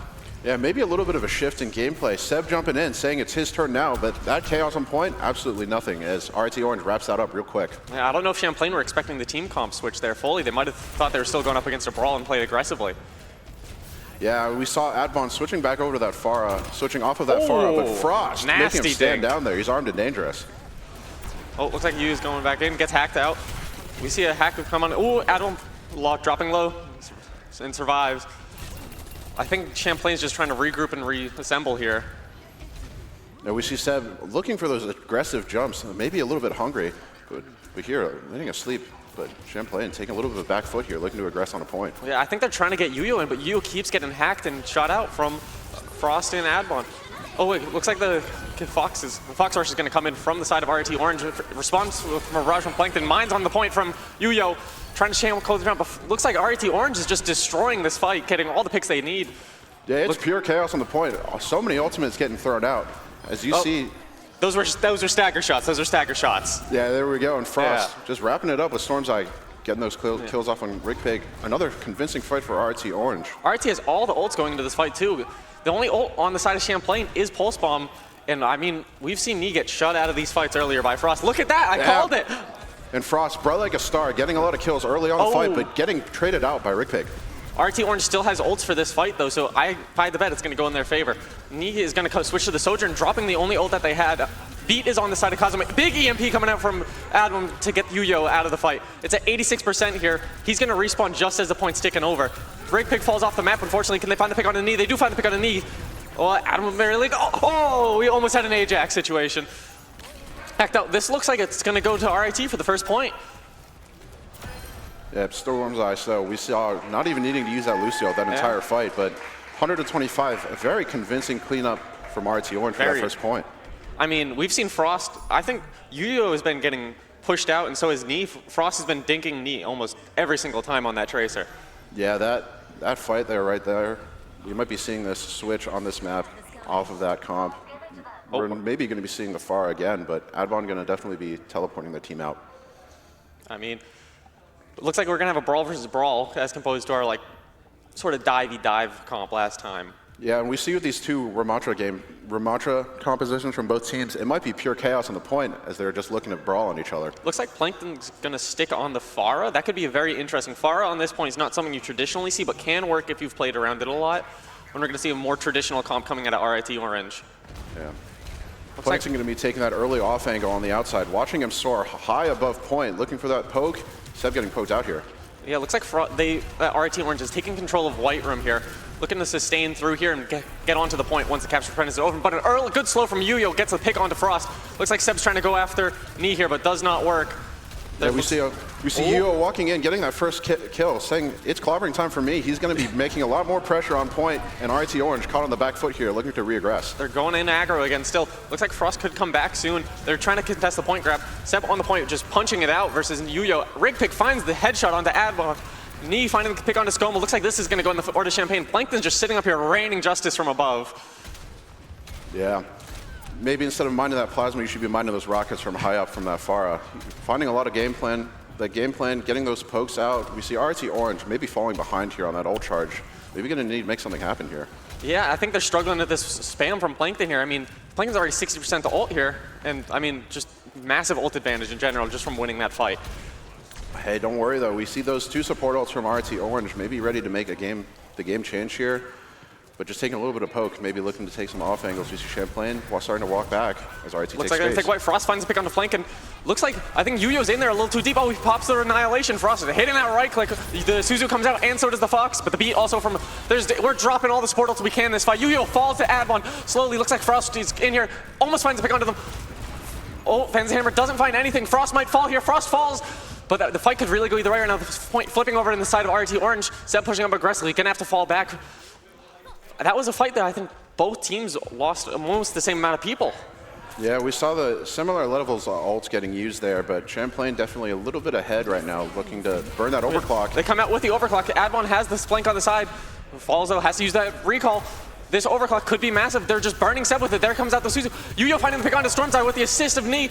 Yeah, maybe a little bit of a shift in gameplay. Seb jumping in, saying it's his turn now, but that chaos on point, absolutely nothing, as RIT Orange wraps that up real quick. Yeah, I don't know if Champlain were expecting the team comp switch there fully. They might have thought they were still going up against a brawl and played aggressively. Yeah, we saw Adbon switching back over to that Pharah, switching off of that Pharah, but Frost making him stand down there. He's armed and dangerous. Oh, looks like Yu's going back in, gets hacked out. We see a hack come on. Ooh, Adbon dropping low and survives. I think Champlain's just trying to regroup and reassemble here. Now we see Seb looking for those aggressive jumps, maybe a little bit hungry, but here, letting us sleep. But Champlain taking a little bit of a back foot here, looking to aggress on a point. Yeah, I think they're trying to get Yuyo in, but Yuyo keeps getting hacked and shot out from Frost and Adbon. Oh wait, looks like the Fox Rush is going to come in from the side of RIT Orange. Response with Mirage from Plankton. Mines on the point from Yuyo. Trying to channel close down, but looks like RIT Orange is just destroying this fight, getting all the picks they need. Yeah, it's pure chaos on the point. So many ultimates getting thrown out. As you see. Those were stagger shots. Those are stagger shots. Yeah, there we go. And Frost just wrapping it up with Storm's Eye, getting those kills off on Rig Pig. Another convincing fight for RIT Orange. RIT has all the ults going into this fight too. The only ult on the side of Champlain is Pulse Bomb. And I mean, we've seen Knee get shut out of these fights earlier by Frost. Look at that, I called it. And Frost, bright like a star, getting a lot of kills early on the fight, but getting traded out by Rig Pig. RIT Orange still has ults for this fight though, so I the bet it's going to go in their favor. Knee is going to switch to the Sojourn, dropping the only ult that they had. Beat is on the side of Kazuma. Big EMP coming out from Adbon to get Yuyo out of the fight. It's at 86% here. He's going to respawn just as the point's ticking over. Rig Pig falls off the map, unfortunately. Can they find the pick on the Knee? They do find the pick on the Knee. Oh, Adbon barely. Oh, we almost had an Ajax situation. backed out. This looks like it's going to go to RIT for the first point. Yeah, Storm's Eye. So we saw not even needing to use that Lucio that entire fight, but 125, a very convincing cleanup from RIT Orange for that first point. I mean, we've seen Frost. I think Yuyo has been getting pushed out, and so has Knee. Frost has been dinking Knee almost every single time on that Tracer. Yeah, that fight there, right there, you might be seeing this switch on this map off of that comp. We're maybe going to be seeing the Pharah again, but Advon going to definitely be teleporting the team out. I mean, it looks like we're going to have a brawl versus brawl as opposed to our like sort of divey dive comp last time. Yeah, and we see with these two Ramatra compositions from both teams, it might be pure chaos on the point as they're just looking to brawl on each other. Looks like Plankton's going to stick on the Pharah. That could be a very interesting. Pharah on this point is not something you traditionally see, but can work if you've played around it a lot. And we're going to see a more traditional comp coming out of RIT Orange. Yeah. Plankton going to be taking that early off angle on the outside, watching him soar high above point, looking for that poke. Seb getting poked out here. Yeah, looks like RIT Orange is taking control of White Room here. Looking to sustain through here and get onto the point once the capture prevent is over. But an early good slow from Yuyo gets a pick onto Frost. Looks like Seb's trying to go after Knee here, but does not work. Yeah, we see Yuyo walking in, getting that first kill, saying it's clobbering time for me. He's going to be making a lot more pressure on point, and RIT Orange caught on the back foot here, looking to reaggress. They're going in aggro again still. Looks like Frost could come back soon. They're trying to contest the point grab. Seb on the point, just punching it out versus Yuyo. Rig pick finds the headshot onto Adbon. Knee finding the pick onto Skoma. Looks like this is going to go in the order Champagne. Plankton's just sitting up here raining justice from above. Yeah. Maybe instead of minding that plasma, you should be minding those rockets from high up from that Pharah. Finding a lot of game plan, getting those pokes out. We see RIT Orange maybe falling behind here on that ult charge. Maybe going to need to make something happen here. Yeah, I think they're struggling with this spam from Plankton here. I mean, Plankton's already 60% to ult here, and I mean, just massive ult advantage in general just from winning that fight. Hey, don't worry though. We see those two support ults from RIT Orange, maybe ready to make the game change here. But just taking a little bit of poke, maybe looking to take some off angles. We see Champlain while starting to walk back as RIT takes Looks like they're going to take White. Frost finds a pick on the flank, and looks like, I think Yuyo's in there a little too deep. Oh, he pops the Annihilation. Frost hitting that right click. The Suzu comes out, and so does the Fox. But the beat also from, we're dropping all the support ults we can in this fight. Yuyo falls to Adbon. Slowly, looks like Frost is in here, almost finds a pick onto them. Oh, Fan's Hammer doesn't find anything. Frost might fall here. Frost falls. But the fight could really go either way right now. The point flipping over in the side of RIT Orange. Seb pushing up aggressively. Gonna have to fall back. That was a fight that I think both teams lost almost the same amount of people. Yeah, we saw the similar levels of ults getting used there, but Champlain definitely a little bit ahead right now, looking to burn that overclock. They come out with the overclock. Adbon has this flank on the side. Falzo has to use that recall. This overclock could be massive. They're just burning Seb with it. There comes out the Suzu. Yuyo finding the pick onto Storm's Eye with the assist of Knee.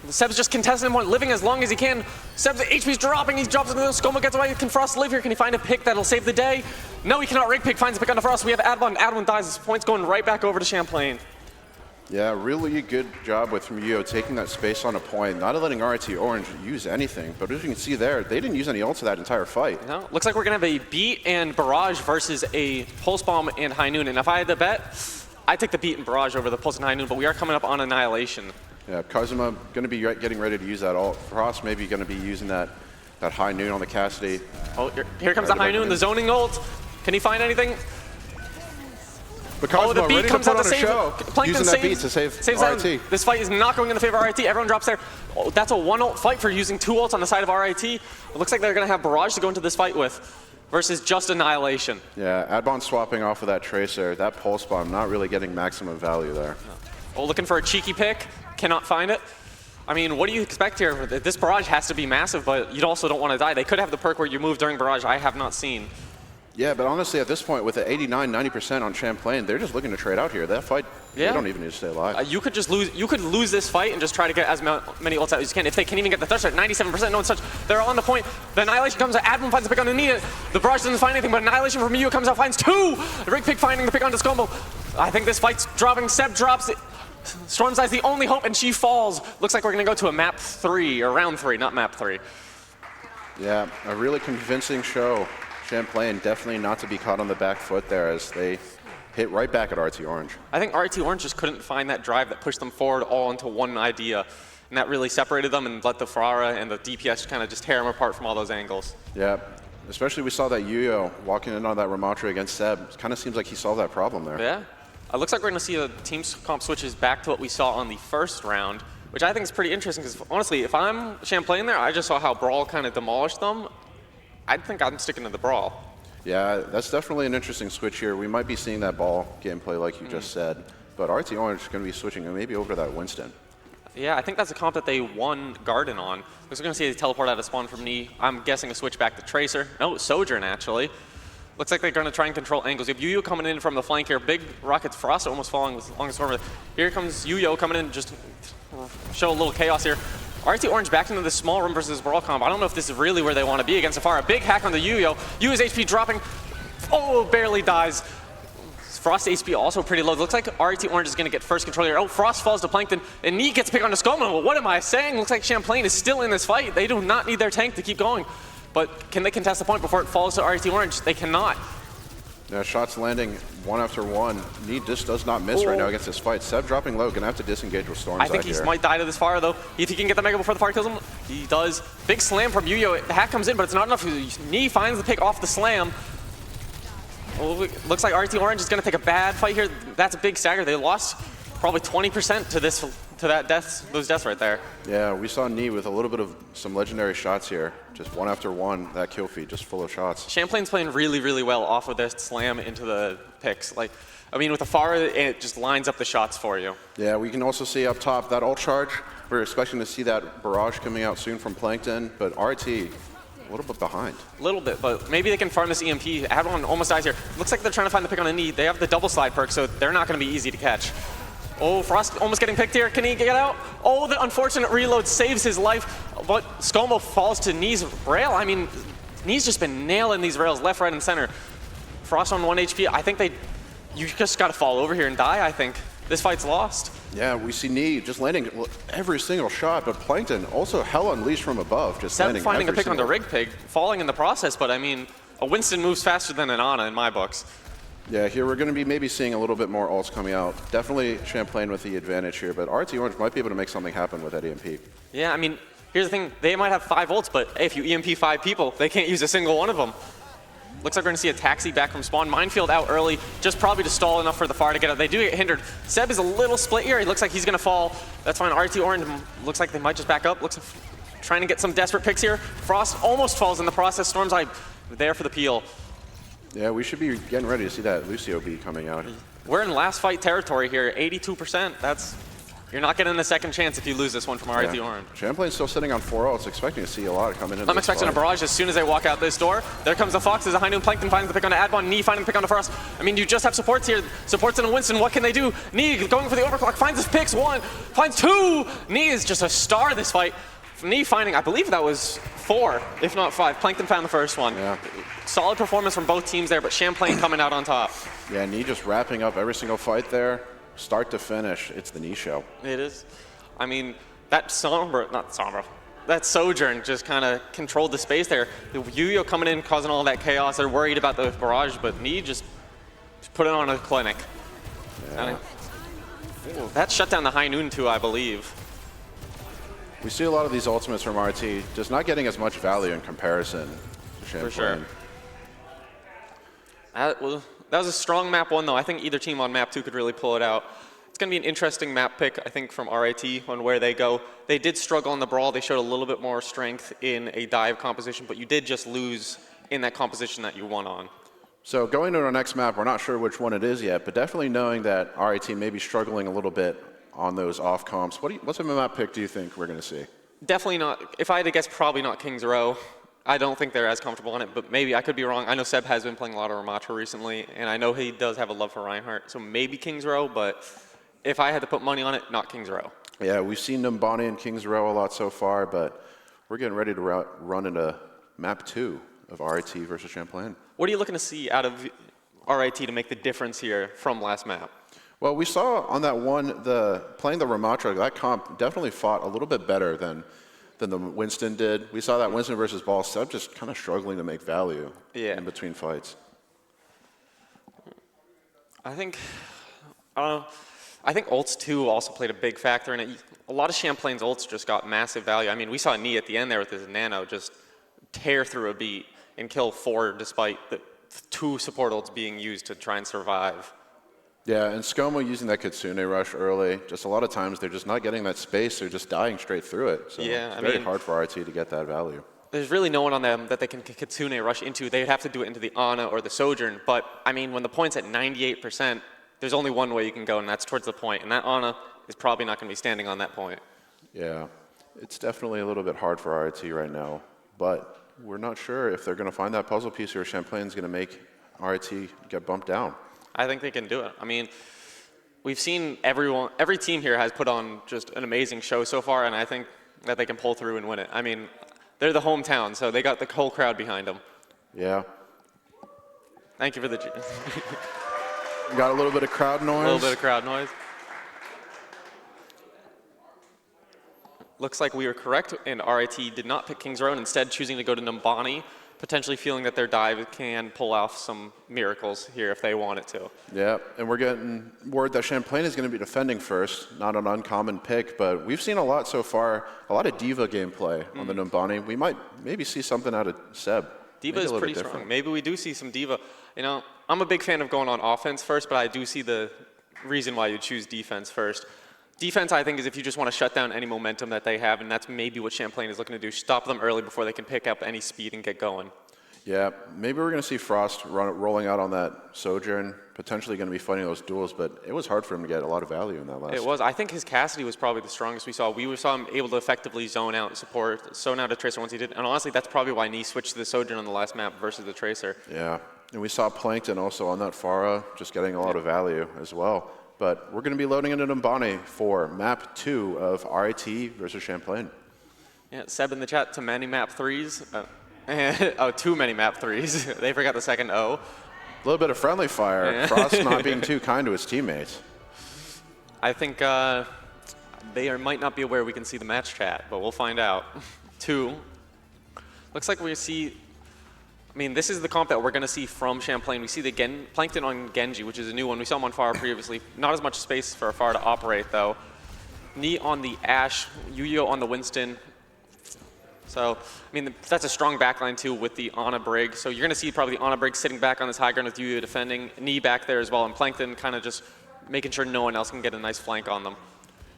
Seb's just contesting him, living as long as he can. Seb's HP's dropping. He drops into the Skoma, gets away. Can Frost live here? Can he find a pick that'll save the day? No, he cannot. Rig pick finds a pick onto Frost. We have Adbon. Adbon dies. His point's going right back over to Champlain. Yeah, really good job with Yuyo taking that space on a point, not letting RIT Orange use anything. But as you can see there, they didn't use any ults that entire fight. No, looks like we're going to have a Beat and Barrage versus a Pulse Bomb and High Noon. And if I had to bet, I'd take the Beat and Barrage over the Pulse and High Noon, but we are coming up on Annihilation. Yeah, Kazuma going to be getting ready to use that ult. Frost maybe going to be using that High Noon on the Cassidy. Oh, here comes the High Noon, the zoning ult. Can he find anything? But Kazuma the beat ready comes to out put to on a save show, Plankton using that beat to save RIT. This fight is not going in the favor of RIT. Everyone drops there. Oh, that's a one ult fight for using two ults on the side of RIT. It looks like they're going to have Barrage to go into this fight with versus just Annihilation. Yeah, Adbon swapping off of that Tracer. That Pulse Bomb not really getting maximum value there. Oh, looking for a cheeky pick. Cannot find it. I mean, what do you expect here? This Barrage has to be massive, but you also don't want to die. They could have the perk where you move during Barrage. I have not seen. Yeah, but honestly, at this point, with the 89-90% on Champlain, they're just looking to trade out here. That fight, they don't even need to stay alive. You could just lose. You could lose this fight and just try to get as many ults out as you can. If they can even get the thirst rate, 97%, no one's touched. They're on the point. The Annihilation comes out. Admin finds the pick on Anita. The Barrage doesn't find anything, but Annihilation from Miyu comes out, finds two. The Rig pick finding the pick on Discombo. I think this fight's dropping. Seb drops it. Storm's Eye's the only hope, and she falls. Looks like we're going to go to a map 3, or round 3, not map 3. Yeah, a really convincing show. Champlain definitely not to be caught on the back foot there as they hit right back at RIT Orange. I think RIT Orange just couldn't find that drive that pushed them forward all into one idea. And that really separated them and let the Pharah and the DPS kind of just tear them apart from all those angles. Yeah, especially we saw that Yuyo walking in on that Ramatra against Seb. It kind of seems like he solved that problem there. Yeah. It looks like we're going to see the team comp switches back to what we saw on the first round, which I think is pretty interesting because honestly, if I'm Champlain there, I just saw how Brawl kind of demolished them. I think I'm sticking to the Brawl. Yeah, that's definitely an interesting switch here. We might be seeing that ball gameplay like you just said, but RT Orange is going to be switching maybe over to that Winston. Yeah, I think that's a comp that they won Garden on. Because we're going to see a teleport out of spawn from Knee. I'm guessing a switch back to Tracer. No, Sojourn actually. Looks like they're going to try and control angles. You have Yuyo coming in from the flank here. Big Rockets Frost almost falling with longest storm. Here comes Yuyo coming in, just show a little chaos here. RT Orange back into the small room versus Brawl comp. I don't know if this is really where they want to be against Safara. Big hack on the Yuyo. Yuyo's HP dropping. Oh, barely dies. Frost HP also pretty low. Looks like RT Orange is going to get first control here. Oh, Frost falls to Plankton, and Knee gets picked on to Skoma. Well, what am I saying? Looks like Champlain is still in this fight. They do not need their tank to keep going. But can they contest the point before it falls to RT Orange? They cannot. Yeah, shots landing one after one. Knee just does not miss right now against this fight. Seb dropping low, gonna have to disengage with Storm's I think he here. might die to this fire though. If he can get the Mega before the fire kills him, he does. Big slam from Yuyo. The hack comes in, but it's not enough. Knee finds the pick off the slam. Oh, looks like RT Orange is gonna take a bad fight here. That's a big stagger. They lost probably 20% to those deaths right there. Yeah, we saw Knee with a little bit of some legendary shots here. Just one after one, that kill feed just full of shots. Champlain's playing really, really well off of this slam into the picks. Like, I mean, with the Pharah, it just lines up the shots for you. Yeah, we can also see up top that ult charge. We're expecting to see that barrage coming out soon from Plankton, but RT a little bit behind. A little bit, but maybe they can farm this EMP. Adwan almost dies here. Looks like they're trying to find the pick on a Knee. They have the double slide perk, so they're not going to be easy to catch. Oh, Frost almost getting picked here. Can he get out? Oh, the unfortunate reload saves his life, but Skomo falls to Knee's rail. I mean, Knee's just been nailing these rails left, right, and center. Frost on 1 HP. I think you just got to fall over here and die, I think. This fight's lost. Yeah, we see Knee just landing every single shot, but Plankton also hell unleashed from above, just Seb landing finding a every pick on the single- Rig Pig, falling in the process, but I mean, a Winston moves faster than an Ana in my books. Yeah, here we're going to be maybe seeing a little bit more ults coming out. Definitely Champlain with the advantage here, but RT Orange might be able to make something happen with that EMP. Yeah, I mean, here's the thing. They might have 5 ults, but hey, if you EMP 5 people, they can't use a single one of them. Looks like we're going to see a taxi back from spawn. Minefield out early, just probably to stall enough for the fire to get out. They do get hindered. Seb is a little split here. He looks like he's going to fall. That's fine. RT Orange looks like they might just back up. Looks trying to get some desperate picks here. Frost almost falls in the process. Storm's Eye there for the peel. Yeah, we should be getting ready to see that Lucio B coming out. We're in last fight territory here, 82%. You're not getting a second chance if you lose this one from RIT Orange. Champlain's still sitting on 4 ults, expecting to see a lot coming in. I'm expecting a barrage as soon as they walk out this door. There comes the Fox, there's a high noon. Plankton finds the pick on Adbon, Knee finding the pick on the Frost. I mean, you just have supports here. Supports in a Winston, what can they do? Knee going for the overclock, finds his picks, 1, finds 2. Knee is just a star this fight. Knee finding, I believe that was 4, if not 5. Plankton found the first one. Yeah. Solid performance from both teams there, but Champlain coming out on top. Yeah, Knee just wrapping up every single fight there. Start to finish, it's the Knee show. It is. I mean, that Sojourn just kind of controlled the space there. The Yuyo coming in, causing all that chaos. They're worried about the barrage, but Knee just put it on a clinic. Yeah. That shut down the high noon too, I believe. We see a lot of these ultimates from RT, just not getting as much value in comparison to Champlain. For sure. That was a strong map 1 though. I think either team on map 2 could really pull it out. It's going to be an interesting map pick, I think, from RIT on where they go. They did struggle in the brawl. They showed a little bit more strength in a dive composition, but you did just lose in that composition that you won on. So going to our next map, we're not sure which one it is yet, but definitely knowing that RIT may be struggling a little bit on those off comps. What type of map pick do you think we're going to see? Definitely not. If I had to guess, probably not Kings Row. I don't think they're as comfortable on it, but maybe I could be wrong. I know Seb has been playing a lot of Ramatra recently, and I know he does have a love for Reinhardt, so maybe Kings Row, but if I had to put money on it, not Kings Row. Yeah, we've seen Numbani and Kings Row a lot so far, but we're getting ready to run into map 2 of RIT versus Champlain. What are you looking to see out of RIT to make the difference here from last map? Well, we saw on that one, playing the Ramatra, that comp definitely fought a little bit better than the Winston did. We saw that Winston versus Ball, Seb just kind of struggling to make value in between fights. I think ults too also played a big factor in it. A lot of Champlain's ults just got massive value. I mean, we saw Knee at the end there with his nano just tear through a beat and kill 4 despite the 2 support ults being used to try and survive. Yeah, and ScoMo using that Kitsune rush early, just a lot of times they're just not getting that space, they're just dying straight through it. So Yeah, it's very hard for RIT to get that value. There's really no one on them that they can Kitsune rush into. They'd have to do it into the Ana or the Sojourn. But, I mean, when the point's at 98%, there's only one way you can go, and that's towards the point. And that Ana is probably not going to be standing on that point. Yeah, it's definitely a little bit hard for RIT right now. But we're not sure if they're going to find that puzzle piece or Champlain's going to make RIT get bumped down. I think they can do it. I mean, we've seen every team here has put on just an amazing show so far, and I think that they can pull through and win it. I mean, they're the hometown, so they got the whole crowd behind them. Yeah. Thank you for the... Got a little bit of crowd noise. A little bit of crowd noise. Looks like we were correct, and RIT did not pick Kings Row, and instead choosing to go to Numbani, potentially feeling that their dive can pull off some miracles here if they want it to. Yeah, and we're getting word that Champlain is going to be defending first. Not an uncommon pick, but we've seen a lot so far, a lot of Diva gameplay on the Numbani. We might maybe see something out of Seb. Diva is pretty strong. Maybe we do see some Diva. You know, I'm a big fan of going on offense first, but I do see the reason why you choose defense first. Defense, I think, is if you just want to shut down any momentum that they have, and that's maybe what Champlain is looking to do. Stop them early before they can pick up any speed and get going. Yeah, maybe we're going to see Frost rolling out on that Sojourn, potentially going to be fighting those duels, but it was hard for him to get a lot of value in that last. It was. I think his Cassidy was probably the strongest we saw. We saw him able to effectively zone out a Tracer once he did. And honestly, that's probably why Nee switched to the Sojourn on the last map versus the Tracer. Yeah, and we saw Plankton also on that Pharah, just getting a lot of value as well. But we're going to be loading into Numbani for map 2 of RIT versus Champlain. Yeah, Seb in the chat, too many map 3s. Too many map 3s. They forgot the second O. A little bit of friendly fire. Yeah. Frost not being too kind to his teammates. I think they might not be aware we can see the match chat, but we'll find out. 2. Looks like we see... I mean, this is the comp that we're going to see from Champlain. We see the Plankton on Genji, which is a new one. We saw him on Pharah previously. Not as much space for Pharah to operate, though. Nee on the Ashe, Yu-Yo on the Winston. So, I mean, that's a strong backline, too, with the Ana Brig. So you're going to see probably the Ana Brig sitting back on this high ground with Yu-Yo defending. Nee back there as well, and Plankton kind of just making sure no one else can get a nice flank on them.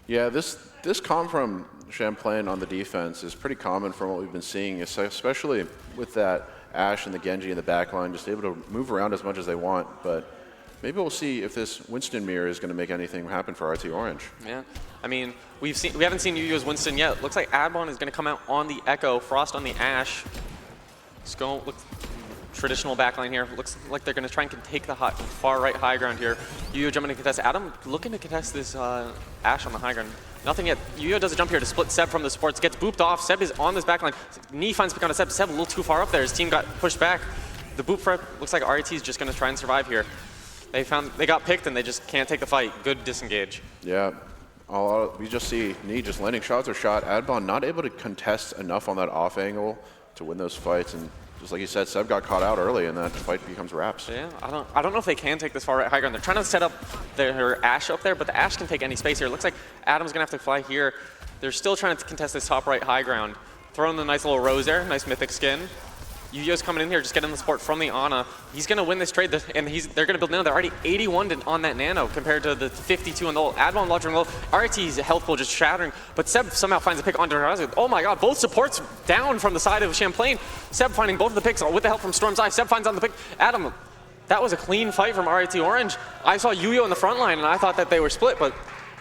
Yeah, this comp from Champlain on the defense is pretty common from what we've been seeing, especially with that Ashe and the Genji in the backline, just able to move around as much as they want. But maybe we'll see if this Winston mirror is going to make anything happen for RT Orange. Yeah, I mean, we haven't seen Yu-Yo's Winston yet. Looks like Adbon is going to come out on the Echo, Frost on the Ashe. Traditional backline here. Looks like they're going to try and take the far right high ground here. Yu-Yo jumping to contest. Adam looking to contest this Ashe on the high ground. Nothing yet. Yu-Yo does a jump here to split Seb from the supports. Gets booped off. Seb is on this backline. Nee finds pick on a Seb. Seb a little too far up there. His team got pushed back. The boop prep looks like RIT is just going to try and survive here. They got picked and they just can't take the fight. Good disengage. Yeah. We just see Nee just landing shots or shot. Adbon not able to contest enough on that off angle to win those fights. And just like you said, Seb got caught out early and that fight becomes wraps. Yeah, I don't know if they can take this far right high ground. They're trying to set up their Ashe up there, but the Ashe can take any space here. It looks like Adam's going to have to fly here. They're still trying to contest this top right high ground. Throwing the nice little rose there, nice mythic skin. Yu-Yo's coming in here, just getting the support from the Ana. He's going to win this trade, and they're going to build Nano. They're already 81 on that Nano compared to the 52 on the ult. Adbon launching low. RIT's health pool just shattering, but Seb somehow finds a pick onto Horizon. Oh my god, both supports down from the side of Champlain. Seb finding both of the picks with the help from Storm's Eye. Seb finds on the pick. Adam, that was a clean fight from RIT Orange. I saw Yu-Yo in the front line, and I thought that they were split, but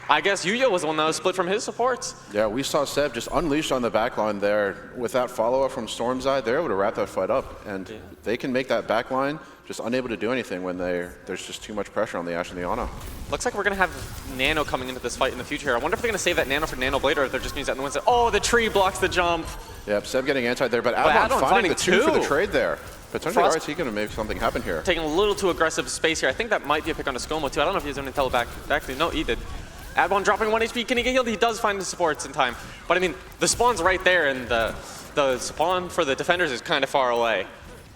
I guess Yu-Yo was the one that was split from his supports. Yeah, we saw Seb just unleashed on the backline there. With that follow-up from Storm's Eye, they're able to wrap that fight up. And they can make that backline just unable to do anything when there's just too much pressure on the Ashe and the Ana. Looks like we're going to have Nano coming into this fight in the future. I wonder if they're going to save that Nano for Nano Blade, or if they're just going to use that in the Winston. Oh, the tree blocks the jump. Yep, Seb getting anti there, but Adbon finding the two for the trade there. Potentially RIT going to make something happen here. Taking a little too aggressive space here. I think that might be a pick on a ScoMo too. I don't know if he's going to tell it back. Actually, no, he did. Adbon dropping 1 HP. Can he get healed? He does find the supports in time. But I mean, the spawn's right there, and the spawn for the defenders is kind of far away.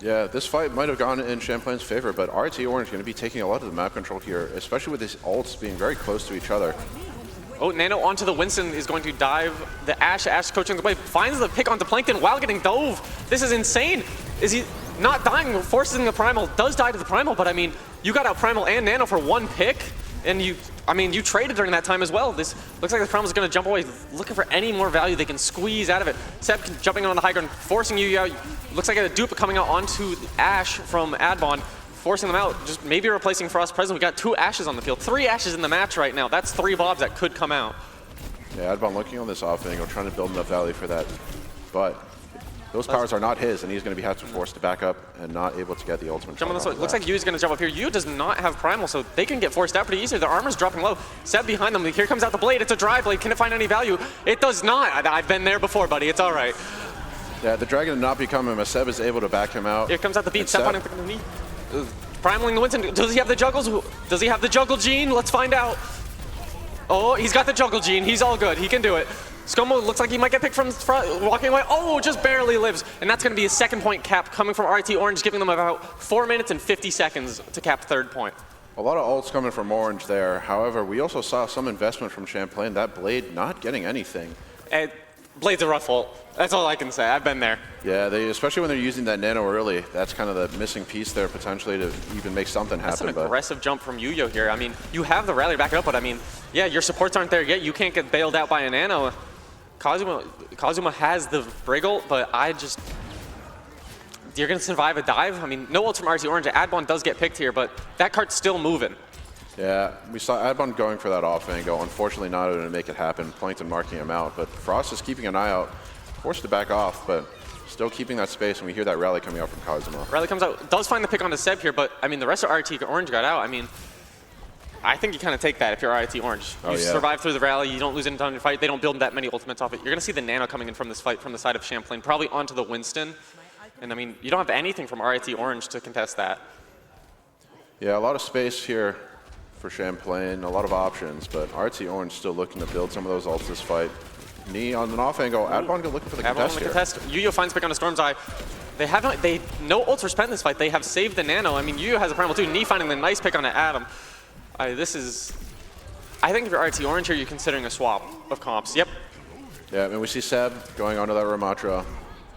Yeah, this fight might have gone in Champlain's favor, but RIT Orange is going to be taking a lot of the map control here, especially with these ults being very close to each other. Oh, Nano onto the Winston is going to dive the Ashe. Ashe coaching the way, finds the pick onto Plankton while getting dove. This is insane. not dying, forcing the Primal, does die to the Primal, but I mean, you got out Primal and Nano for 1 pick, and you traded during that time as well. This looks like the Primal's gonna jump away, looking for any more value they can squeeze out of it. Seb jumping on the high ground, forcing you out. Looks like a dupe coming out onto Ash from Adbon, forcing them out, just maybe replacing Frost Present. We got 2 Ashes on the field, 3 Ashes in the match right now. That's 3 Bobs that could come out. Yeah, Adbon looking on this off angle, trying to build enough value for that, but those powers are not his, and he's going to have to force to back up and not able to get the ultimate. Jump on this way. Looks like Yu's going to jump up here. Yu does not have Primal, so they can get forced out pretty easily. Their armor's dropping low. Seb behind them. Here comes out the blade. It's a dry blade. Can it find any value? It does not. I've been there before, buddy. It's all right. Yeah, the dragon did not become him, as Seb is able to back him out. Here comes out the beat. Seb on the knee. Primaling the Winston. Does he have the juggles? Does he have the juggle gene? Let's find out. Oh, he's got the juggle gene. He's all good. He can do it. Skomo looks like he might get picked from front, walking away. Oh, just barely lives. And that's going to be a 2nd point cap coming from RIT Orange, giving them about 4 minutes and 50 seconds to cap 3rd point. A lot of ults coming from Orange there. However, we also saw some investment from Champlain. That blade not getting anything. And Blade's a rough ult. That's all I can say. I've been there. Yeah, especially when they're using that nano early. That's kind of the missing piece there potentially to even make something happen. That's an aggressive jump from Yuyo here. I mean, you have the rally to back it up, but I mean, yeah, your supports aren't there yet. You can't get bailed out by a nano. Kazuma has the Brig ult, but you're going to survive a dive? I mean, no ults from RT Orange. Adbon does get picked here, but that cart's still moving. Yeah, we saw Adbon going for that off angle. Unfortunately, not able to make it happen. Plankton marking him out, but Frost is keeping an eye out. Forced to back off, but still keeping that space, and we hear that rally coming out from Kazuma. Rally comes out, does find the pick onto Seb here, but I mean, the rest of RT Orange got out. I mean, I think you kind of take that if you're RIT Orange. You survive through the rally, you don't lose any time in the fight, they don't build that many ultimates off it. You're going to see the Nano coming in from this fight from the side of Champlain, probably onto the Winston. And I mean, you don't have anything from RIT Orange to contest that. Yeah, a lot of space here for Champlain, a lot of options, but RT Orange still looking to build some of those ults this fight. Knee on an off angle, Adbon looking for the contest here. Yuyo finds pick on a Storm's Eye. No ults were spent in this fight. They have saved the Nano. I mean, Yuyo has a Primal too. Knee finding the nice pick on Adam. I think if you're RT Orange here, you're considering a swap of comps. Yep. Yeah, I mean, we see Seb going onto that Ramatra.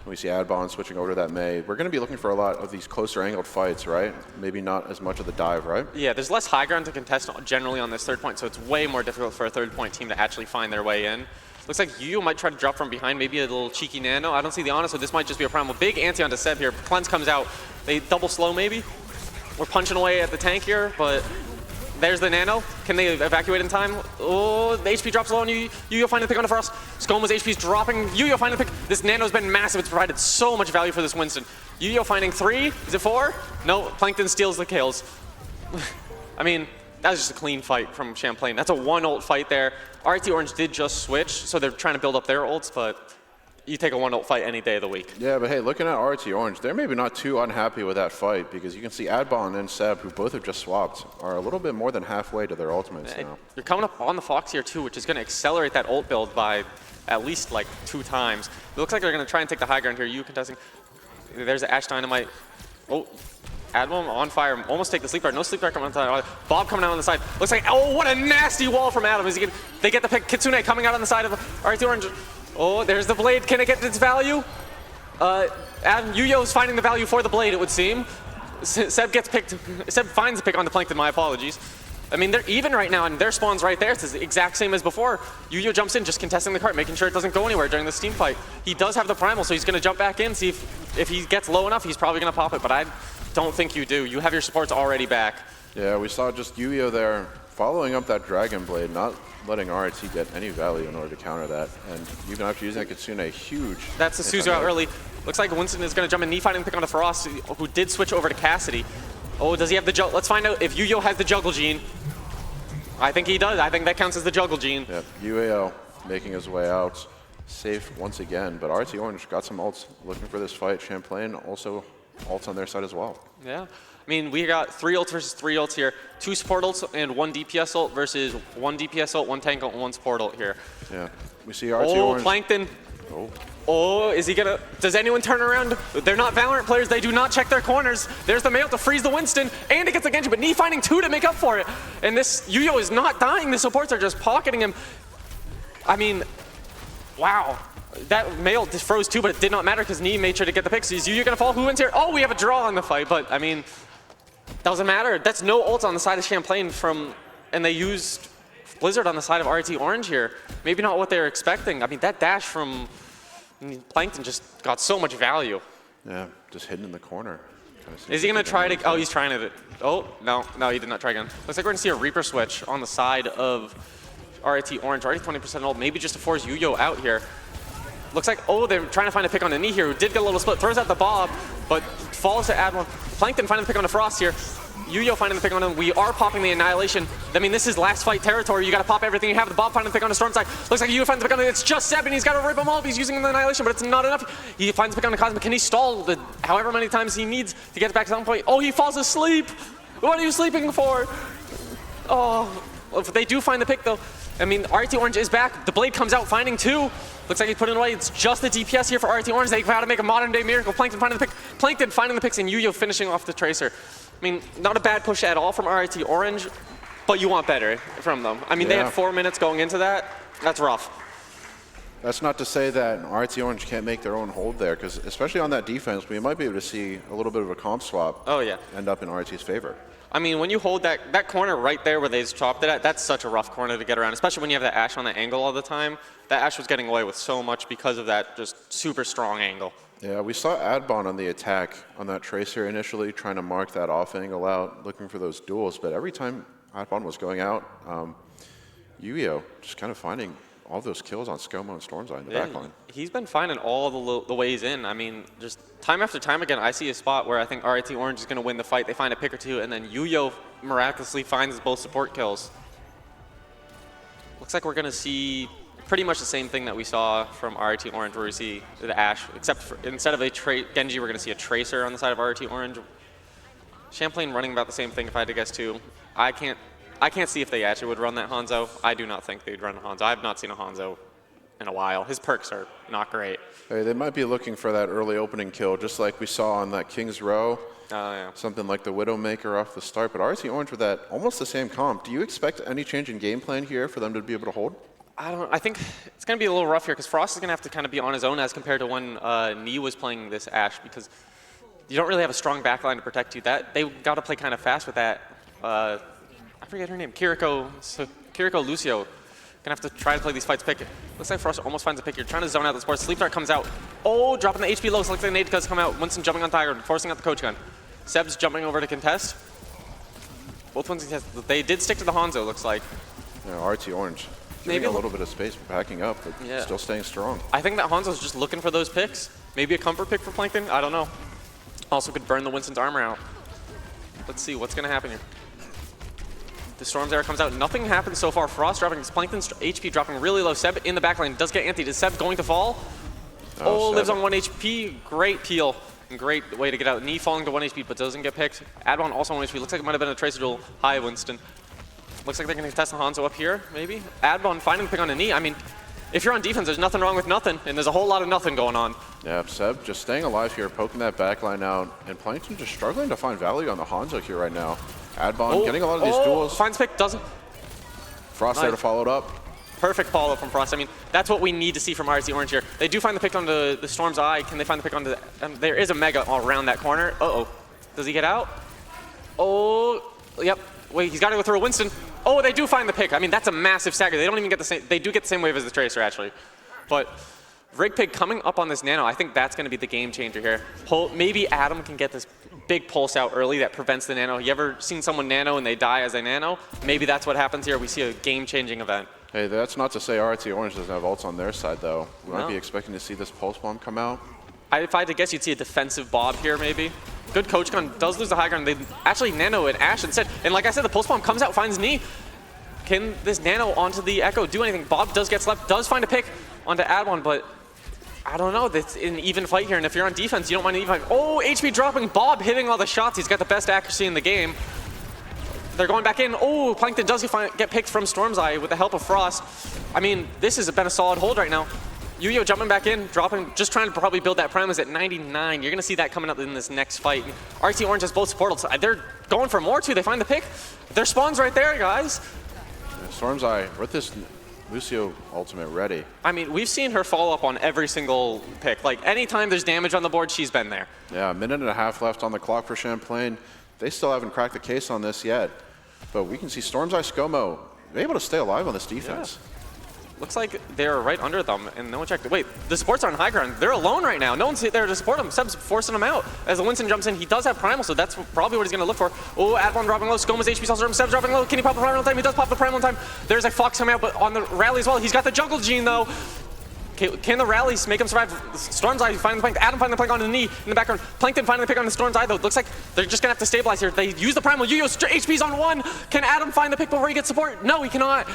We see Adbon switching over to that May. We're going to be looking for a lot of these closer angled fights, right? Maybe not as much of the dive, right? Yeah, there's less high ground to contest generally on this 3rd point, so it's way more difficult for a 3rd point team to actually find their way in. Looks like Yuyo might try to drop from behind, maybe a little cheeky nano. I don't see the honor, so this might just be a Primal. Big anti onto Seb here. Cleanse comes out. They double slow maybe. We're punching away at the tank here, but there's the nano. Can they evacuate in time? Oh, the HP drops low on Yuyo finding the pick on the Frost. Skoma's HP's dropping. Yuyo finding the pick. This nano's been massive. It's provided so much value for this Winston. Yuyo finding 3. Is it 4? No, Plankton steals the kills. I mean, that was just a clean fight from Champlain. That's a 1 ult fight there. RT Orange did just switch, so they're trying to build up their ults, but you take a 1 ult fight any day of the week. Yeah, but hey, looking at RT Orange, they're maybe not too unhappy with that fight because you can see Adbon and Seb, who both have just swapped, are a little bit more than halfway to their ultimates now. You're coming up on the Fox here too, which is going to accelerate that ult build by at least like 2 times. It looks like they're going to try and take the high ground here. You contesting. There's the Ash Dynamite. Oh, Adbon on fire. Almost take the sleep guard. No sleep guard coming on the side. Bob coming out on the side. Looks like, oh, what a nasty wall from Adam. They get the pick. Kitsune coming out on the side of RT Orange. Oh, there's the blade. Can it get its value? Yuyo's finding the value for the blade, it would seem. Seb gets picked. Seb finds the pick on the Plankton, my apologies. I mean, they're even right now, and their spawn's right there. It's the exact same as before. Yuyo jumps in, just contesting the cart, making sure it doesn't go anywhere during this team fight. He does have the Primal, so he's going to jump back in, see if he gets low enough, he's probably going to pop it, but I don't think you do. You have your supports already back. Yeah, we saw just Yuyo there following up that Dragon Blade, not letting RIT get any value in order to counter that. And even after using that Kitsune, huge. That's the Suzu out early. Looks like Winston is going to jump in, knee fighting pick on the Frost, who did switch over to Cassidy. Oh, does he have the juggle? Let's find out if Yuyo has the juggle gene. I think he does. I think that counts as the juggle gene. Yep, UAO making his way out. Safe once again, but RT Orange got some ults looking for this fight. Champlain also ults on their side as well. Yeah. I mean, we got 3 ults versus 3 ults here. 2 support ults and 1 DPS ult versus 1 DPS ult, 1 tank ult, and 1 support ult here. Yeah, we see RT Orange. Plankton. Oh. Oh, is he gonna, does anyone turn around? They're not Valorant players, they do not check their corners. There's the mail to freeze the Winston, and it gets the Genji, but knee finding 2 to make up for it. And this Yuyo is not dying, the supports are just pocketing him. I mean, wow. That Mail just froze too, but it did not matter because Knee made sure to get the pick. So is Yuya going to fall? Who wins here? Oh, we have a draw on the fight, but I mean, doesn't matter. That's no ult on the side of Champlain and they used Blizzard on the side of RIT Orange here. Maybe not what they were expecting. I mean, that dash from Plankton just got so much value. Yeah, just hidden in the corner. Is he going to try to? Oh, he's trying to. Oh, no, he did not try again. Looks like we're going to see a Reaper switch on the side of RIT Orange. Already 20% ult, maybe just to force Yuyo out here. Looks like, oh, they're trying to find a pick on the Knee here, who did get a little split. Throws out the Bob, but falls to add one. Plankton finding the pick on the Frost here. Yuyo finding the pick on him. We are popping the Annihilation. I mean, this is last fight territory. You got to pop everything you have. The Bob finding the pick on the Storm side. Looks like Yuyo finds the pick on it. It's just Seb, and he's got to rip him off. He's using the Annihilation, but it's not enough. He finds the pick on the Cosmic. Can he stall however many times he needs to get back to some point? Oh, he falls asleep. What are you sleeping for? Oh, if they do find the pick, though, I mean, RIT Orange is back. The Blade comes out, finding two. Looks like he's putting it away. It's just the DPS here for RIT Orange. They got to make a modern-day miracle. Plankton finding the pick. Plankton finding the picks, and Yuyo finishing off the Tracer. I mean, not a bad push at all from RIT Orange, but you want better from them. I mean, They had 4 minutes going into that. That's rough. That's not to say that RIT Orange can't make their own hold there, because especially on that defense, we might be able to see a little bit of a comp swap end up in RIT's favor. I mean, when you hold that corner right there where they chopped it at, that's such a rough corner to get around, especially when you have that Ashe on the angle all the time. That Ashe was getting away with so much because of that just super strong angle. Yeah, we saw Adbon on the attack on that Tracer initially, trying to mark that off angle out, looking for those duels, but every time Adbon was going out, Yuyo just kind of finding all those kills on Skomo and Stormseye in the backline. He's been finding all the ways in. I mean, just time after time again, I see a spot where I think RIT Orange is going to win the fight. They find a pick or two, and then Yuyo miraculously finds both support kills. Looks like we're going to see pretty much the same thing that we saw from RIT Orange, where we see the Ashe, except for, instead of a Genji, we're going to see a Tracer on the side of RIT Orange. Champlain running about the same thing if I had to guess too. I can't see if they actually would run that Hanzo. I do not think they'd run a Hanzo. I have not seen a Hanzo in a while. His perks are not great. Hey, they might be looking for that early opening kill, just like we saw on that King's Row. Yeah. Something like the Widowmaker off the start. But RIT Orange with that almost the same comp. Do you expect any change in game plan here for them to be able to hold? I think it's going to be a little rough here because Frost is going to have to kind of be on his own as compared to when Knee was playing this Ashe, because you don't really have a strong backline to protect you. They got to play kind of fast with that. I forget her name. Kiriko Lucio. Gonna have to try to play these fights pick. Looks like Frost almost finds a pick. You're trying to zone out the sports. Sleep Dart comes out. Oh, dropping the HP low. Looks like the nade does come out. Winston jumping on Tiger, forcing out the coach gun. Seb's jumping over to contest. Both ones contest. They did stick to the Hanzo, looks like. Yeah, RIT Orange. Maybe a little bit of space backing up, but still staying strong. I think that Hanzo's just looking for those picks. Maybe a comfort pick for Plankton. I don't know. Also could burn the Winston's armor out. Let's see what's gonna happen here. The Storm's Arrow comes out. Nothing happens so far. Frost dropping his Plankton's HP dropping really low. Seb in the backline does get antied. Is Seb going to fall? Oh, lives on 1 HP. Great peel. And great way to get out. Knee falling to 1 HP, but doesn't get picked. Adbon also 1 HP. Looks like it might have been a Tracer duel. Hi, Winston. Looks like they're going to test the Hanzo up here, maybe. Adbon finding the pick on a Knee. I mean, if you're on defense, there's nothing wrong with nothing, and there's a whole lot of nothing going on. Yeah, Seb just staying alive here, poking that backline out, and Plankton just struggling to find value on the Hanzo here right now. Adbon getting a lot of these duels. Finds pick, doesn't. Frost there to follow it up. Perfect follow-up from Frost. I mean, that's what we need to see from RIT Orange here. They do find the pick on the Storm's Eye. Can they find the pick on the... there is a Mega all around that corner. Uh-oh. Does he get out? Oh, yep. Wait, he's got to go through a Winston. Oh, they do find the pick. I mean, that's a massive stagger. They don't even get the same... They do get the same wave as the Tracer, actually. But Rigpig coming up on this Nano, I think that's going to be the game changer here. Maybe Adam can get this big pulse out early that prevents the Nano. You ever seen someone Nano and they die as a Nano? Maybe that's what happens here. We see a game-changing event. Hey, that's not to say RIT Orange doesn't have ults on their side, though. We might be expecting to see this Pulse Bomb come out. If I had to guess, you'd see a defensive Bob here, maybe. Good coach gun, does lose the high ground. They actually Nano and Ashe instead. And like I said, the Pulse Bomb comes out, finds Knee. Can this Nano onto the Echo do anything? Bob does get slept, does find a pick onto Adwan, but I don't know. It's an even fight here, and if you're on defense, you don't mind an even fight. Oh, HP dropping. Bob hitting all the shots. He's got the best accuracy in the game. They're going back in. Oh, Plankton does get picked from Storm's Eye with the help of Frost. I mean, this has been a solid hold right now. Yuyo jumping back in, dropping, just trying to probably build that Primus at 99. You're going to see that coming up in this next fight. RIT Orange has both support ults. They're going for more, too. They find the pick. Their spawn's right there, guys. Storm's Eye with this Lucio ultimate ready. I mean, we've seen her follow up on every single pick. Like, anytime there's damage on the board, she's been there. Yeah, a minute and a half left on the clock for Champlain. They still haven't cracked the case on this yet. But we can see Storm's Eye ScoMo able to stay alive on this defense. Looks like they're right under them, and no one checked. Wait, the supports are on high ground. They're alone right now. No one's there to support them. Seb's forcing them out. As the Winston jumps in, he does have Primal, so that's probably what he's going to look for. Oh, Advon dropping low. ScoMo's HP also Seb's dropping low. Can he pop the Primal in time? He does pop the Primal in time. There's a Fox coming out, but on the rally as well. He's got the Jungle Gene, though. Can the rallies make him survive? Storm's Eye finding the plank. Adam finding the plank on the knee in the background. Plankton finding the pick on the Storm's Eye, though. Looks like they're just going to have to stabilize here. They use the Primal. Yuyo's HP's on 1. Can Adam find the pick before he gets support? No, he cannot.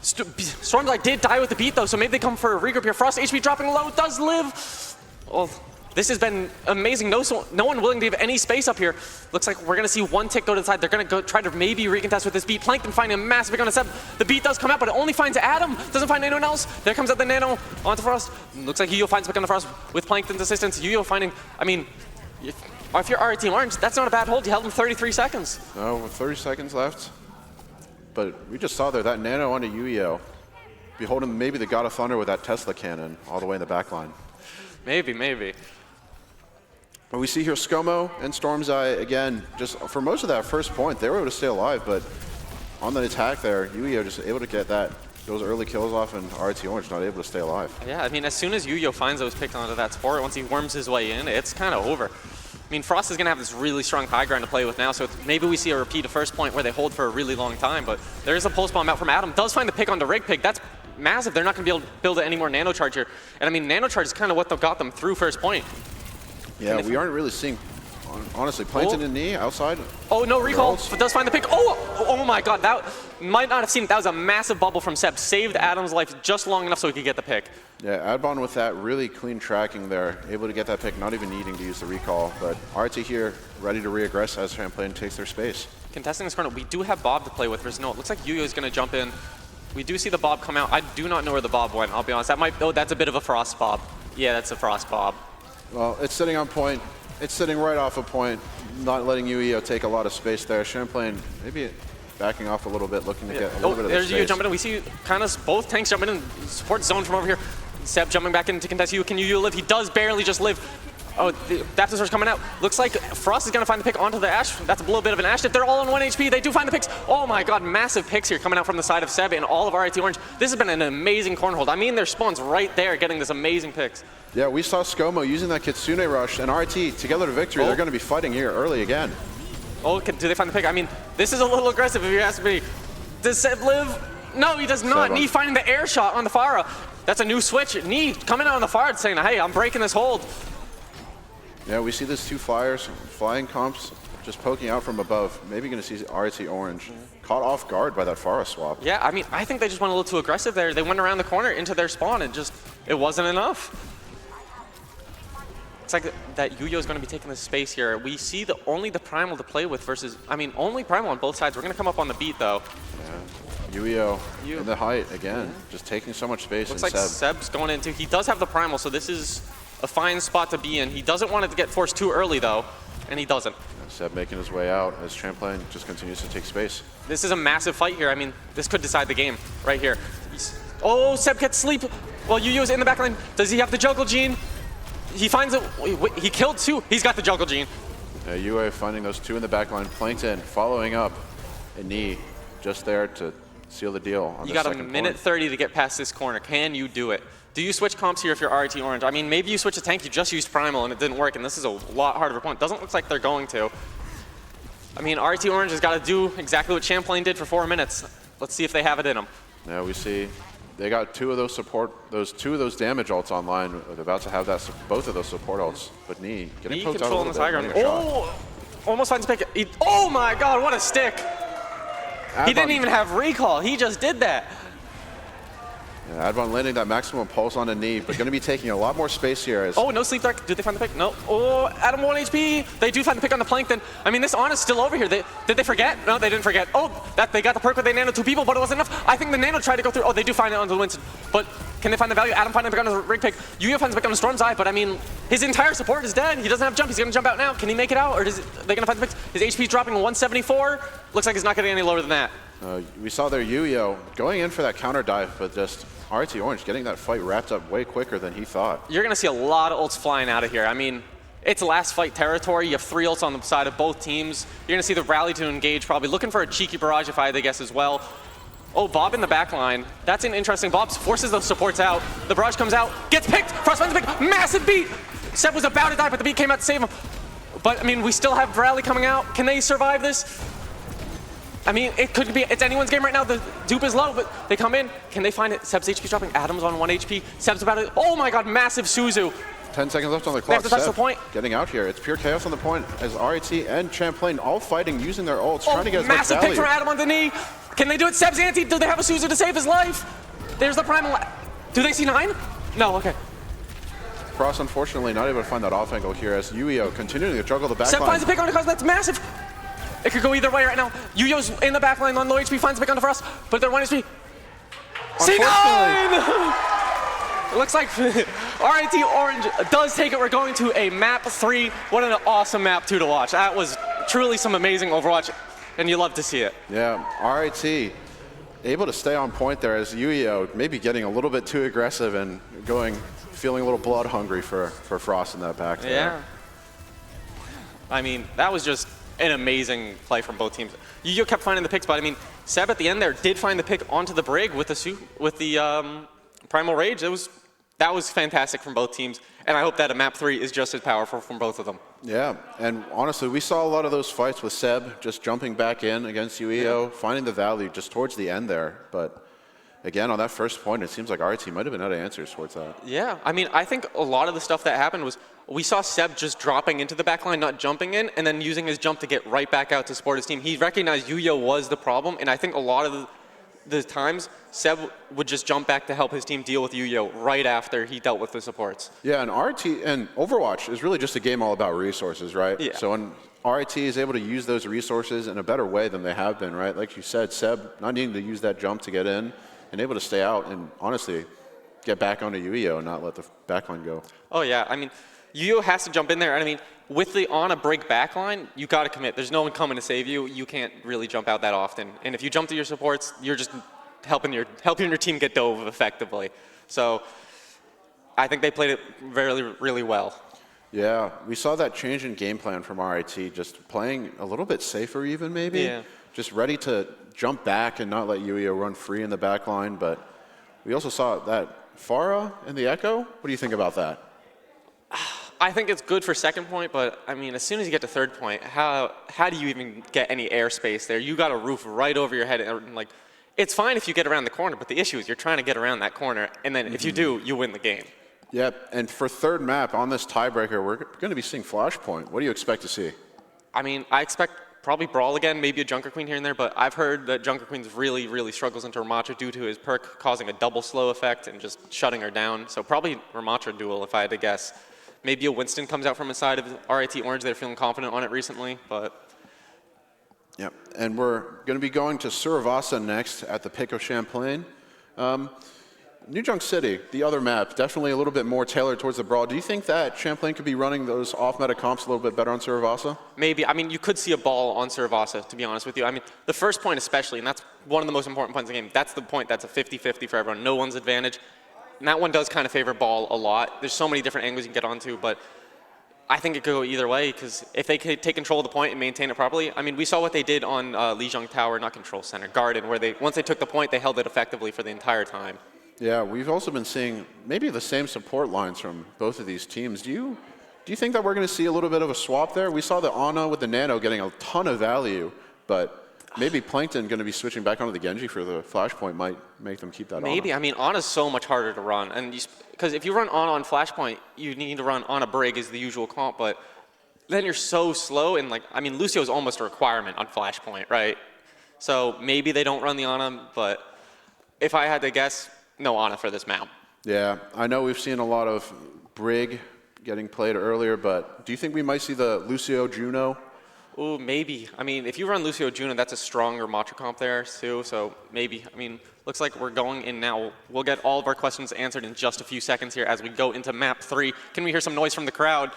Storm's Eye did die with the beat, though, so maybe they come for a regroup here. Frost HP dropping low, does live. Well, this has been amazing. No one willing to give any space up here. Looks like we're going to see one tick go to the side. They're going to go try to maybe recontest with this beat. Plankton finding a massive pick on the Seb. The beat does come out, but it only finds Adam. Doesn't find anyone else. There comes out the Nano onto Frost. Looks like Yuyo finds a pick on the Frost with Plankton's assistance. Yuyo finding, I mean, if you're RIT Orange, that's not a bad hold. You held him 33 seconds. No, with 30 seconds left. But we just saw there that Nano onto Yuyo. Beholding maybe the God of Thunder with that Tesla cannon all the way in the back line. Maybe. But we see here ScoMo and Storm's Eye again, just for most of that first point, they were able to stay alive, but on the attack there, Yuyo just able to get those early kills off, and RIT Orange not able to stay alive. Yeah, I mean, as soon as Yuyo finds those picks onto that support, once he worms his way in, it's kind of over. I mean, Frost is going to have this really strong high ground to play with now, so maybe we see a repeat of first point where they hold for a really long time, but there is a pulse bomb out from Adam. Does find the pick onto Rig Pig. That's massive. They're not going to be able to build any more nano charge here. And I mean, nano charge is kind of what got them through first point. Yeah, we aren't really seeing, honestly, Plankton and Knee outside. Oh, no recall. Does find the pick. Oh my god, that might not have seen it. That was a massive bubble from Seb. Saved Adam's life just long enough so he could get the pick. Yeah, Adbon with that really clean tracking there, able to get that pick, not even needing to use the recall. But RT here, ready to reaggress as Champlain takes their space. Contesting this corner, we do have Bob to play with versus Noah. It looks like Yuyo is going to jump in. We do see the Bob come out. I do not know where the Bob went, I'll be honest. That's a bit of a Frost Bob. Yeah, that's a Frost Bob. Well, it's sitting on point. It's sitting right off a point, not letting Yuyo take a lot of space there. Champlain maybe backing off a little bit, looking to get a little bit of the space. There's Yuyo jumping in. We see kind of both tanks jumping in. Support zone from over here. Seb jumping back in to contest Yuyo. Can Yuyo live? He does barely just live. Oh, the Baptist coming out. Looks like Frost is going to find the pick onto the Ash. That's a little bit of an Ash dip. They're all on 1 HP. They do find the picks. Oh my god, massive picks here coming out from the side of Seb and all of RIT Orange. This has been an amazing corner hold. I mean, their spawns right there getting this amazing picks. Yeah, we saw ScoMo using that Kitsune rush and RT together to victory. They're going to be fighting here early again. Oh, do they find the pick? I mean, this is a little aggressive if you ask me. Does Seb live? No, he does not. Knee finding the air shot on the Pharah. That's a new switch. Knee coming out on the Pharah saying, hey, I'm breaking this hold. Yeah, we see these two flying comps just poking out from above. Maybe going to see RIT Orange caught off guard by that Pharah swap. Yeah, I mean, I think they just went a little too aggressive there. They went around the corner into their spawn and it wasn't enough. It's like that Yuyo is going to be taking this space here. We see only the Primal to play with versus, I mean, only Primal on both sides. We're going to come up on the beat, though. Yeah, Yuyo in the height again, just taking so much space. Looks like Seb's going into, he does have the Primal, so this is a fine spot to be in. He doesn't want it to get forced too early, though, and he doesn't. Seb making his way out as Champlain just continues to take space. This is a massive fight here. I mean, this could decide the game right here. Oh, Seb gets sleep. Well, Yuyo's in the back line. Does he have the Juggle Gene? He finds it. He killed 2. He's got the Juggle Gene. Yeah, UA finding those 2 in the back line. Plankton following up. And Knee just there to seal the deal on You got a minute 30 to get past this corner. Can you do it? Do you switch comps here if you're RIT Orange? I mean, maybe you switch a tank. You just used Primal and it didn't work, and this is a lot harder of a point. Doesn't look like they're going to. I mean, RIT Orange has got to do exactly what Champlain did for 4 minutes. Let's see if they have it in them. Yeah, we see they got 2 of those two of those damage ults online. They're about to have both of those support ults. But Knee getting Knee poked out a controlling little this high bit. ground. Oh, almost finds a pick. Oh my god, what a stick. He didn't even have recall. He just did that. Yeah, Advon landing that maximum pulse on a Knee, but going to be taking a lot more space here. Oh, no sleep dark. Did they find the pick? No. Oh, Adam 1 HP. They do find the pick on the Plankton. I mean, this Ana's still over here. Did they forget? No, they didn't forget. Oh, they got the perk where they nano 2 people, but it wasn't enough. I think the nano tried to go through. Oh, they do find it onto Winston. But Can they find the value? Adam finds the pick on the rig pick. Yuya finds the pick on the Storm's Eye, but I mean, his entire support is dead. He doesn't have jump. He's going to jump out now. Can he make it out, or are they going to find the pick? His HP's dropping 174. Looks like he's not getting any lower than that. We saw there Yuyo going in for that counter dive, but just RIT Orange getting that fight wrapped up way quicker than he thought. You're going to see a lot of ults flying out of here. I mean, it's last fight territory. You have 3 ults on the side of both teams. You're going to see the rally to engage, probably looking for a cheeky barrage if I had to guess as well. Oh, Bob in the back line. That's an interesting. Bob forces those supports out. The barrage comes out, gets picked. Frost finds the pick. Massive beat. Seb was about to die, but the beat came out to save him. But, I mean, we still have rally coming out. Can they survive this? I mean, it could be, it's anyone's game right now. The dupe is low, but they come in. Can they find it? Seb's HP's dropping. Adam's on 1 HP. Seb's about to, oh my god, massive Suzu. 10 seconds left on the They clock. have to touch the Seb point. getting out here. It's pure chaos on the point as RIT and Champlain all fighting, using their ults, trying to get as much Massive value. pick from Adam on the knee. Can they do it? Seb's anti. Do they have a Suzu to save his life? There's the primal. Do they see 9? No, okay. Frost, unfortunately, not able to find that off angle here as Yuyo continuing to juggle the back Seb line. finds the pick on the cause. That's massive. It could go either way right now. Yuyo's in the back line on low HP, finds the pick on the Frost, but they're 1 HP. C9! It looks like RIT Orange does take it. We're going to a map 3. What an awesome map 2 to watch. That was truly some amazing Overwatch, and you love to see it. Yeah, RIT able to stay on point there as Yuyo maybe getting a little bit too aggressive and feeling a little blood hungry for Frost in that back there. Yeah. I mean, that was just an amazing play from both teams. Yuyo kept finding the picks, but I mean, Seb at the end there did find the pick onto the Brig with the Primal Rage. That was fantastic from both teams, and I hope that a map 3 is just as powerful from both of them. Yeah, and honestly, we saw a lot of those fights with Seb just jumping back in against Yuyo, finding the value just towards the end there. But again, on that first point, it seems like RT might have been out of answers towards that. Yeah, I mean, I think a lot of the stuff that happened was we saw Seb just dropping into the backline, not jumping in, and then using his jump to get right back out to support his team. He recognized Yuyo was the problem, and I think a lot of the times, Seb would just jump back to help his team deal with Yuyo right after he dealt with the supports. Yeah, and RT and Overwatch is really just a game all about resources, right? Yeah. So when RT is able to use those resources in a better way than they have been, right? Like you said, Seb not needing to use that jump to get in and able to stay out and honestly get back onto Yuyo and not let the backline go. Oh yeah, I mean, Yuyo has to jump in there, and I mean, with the on a break backline, you got to commit. There's no one coming to save you. You can't really jump out that often. And if you jump to your supports, you're just helping your team get dove effectively. So I think they played it really well. Yeah, we saw that change in game plan from RIT, just playing a little bit safer even maybe. Yeah. Just ready to jump back and not let Yuyo run free in the back line. But we also saw that Pharah and the Echo. What do you think about that? I think it's good for second point, but I mean, as soon as you get to third point, how do you even get any airspace there? You got a roof right over your head, and like, it's fine if you get around the corner, but the issue is you're trying to get around that corner, and then if you do, you win the game. Yep, and for third map on this tiebreaker, we're going to be seeing Flashpoint. What do you expect to see? I mean, I expect probably Brawl again, maybe a Junker Queen here and there, but I've heard that Junker Queen's really struggles into Ramatra due to his perk causing a double slow effect and just shutting her down. So probably Ramatra duel if I had to guess. Maybe a Winston comes out from inside of RIT Orange. They're feeling confident on it recently, but. Yep, and we're going to be going to Suravasa next at the pick of Champlain. New Junk City, the other map, definitely a little bit more tailored towards the Brawl. Do you think that Champlain could be running those off-meta comps a little bit better on Suravasa? Maybe. I mean, you could see a ball on Suravasa, to be honest with you. I mean, the first point especially, and that's one of the most important points in the game. That's the point that's a 50-50 for everyone. No one's advantage. And that one does kind of favor Ball a lot. There's so many different angles you can get onto, but I think it could go either way, because if they could take control of the point and maintain it properly, I mean, we saw what they did on Lijiang Tower, not Control Center, Garden, where once they took the point, they held it effectively for the entire time. Yeah, we've also been seeing maybe the same support lines from both of these teams. Do you think that we're going to see a little bit of a swap there? We saw the Ana with the Nano getting a ton of value, but maybe Plankton going to be switching back onto the Genji for the Flashpoint might make them keep that Maybe. Ana. I mean, Ana's so much harder to run, and because if you run Ana on Flashpoint, you need to run Ana Brig as the usual comp, but then you're so slow, and like, I mean, Lucio's almost a requirement on Flashpoint, right? So maybe they don't run the Ana, but if I had to guess, no Ana for this map. Yeah, I know we've seen a lot of Brig getting played earlier, but do you think we might see the Lucio Juno Ooh, maybe. I mean, if you run Lucio Juno, that's a stronger Matra comp there, too, so maybe. I mean, looks like we're going in now. We'll get all of our questions answered in just a few seconds here as we go into map 3. Can we hear some noise from the crowd?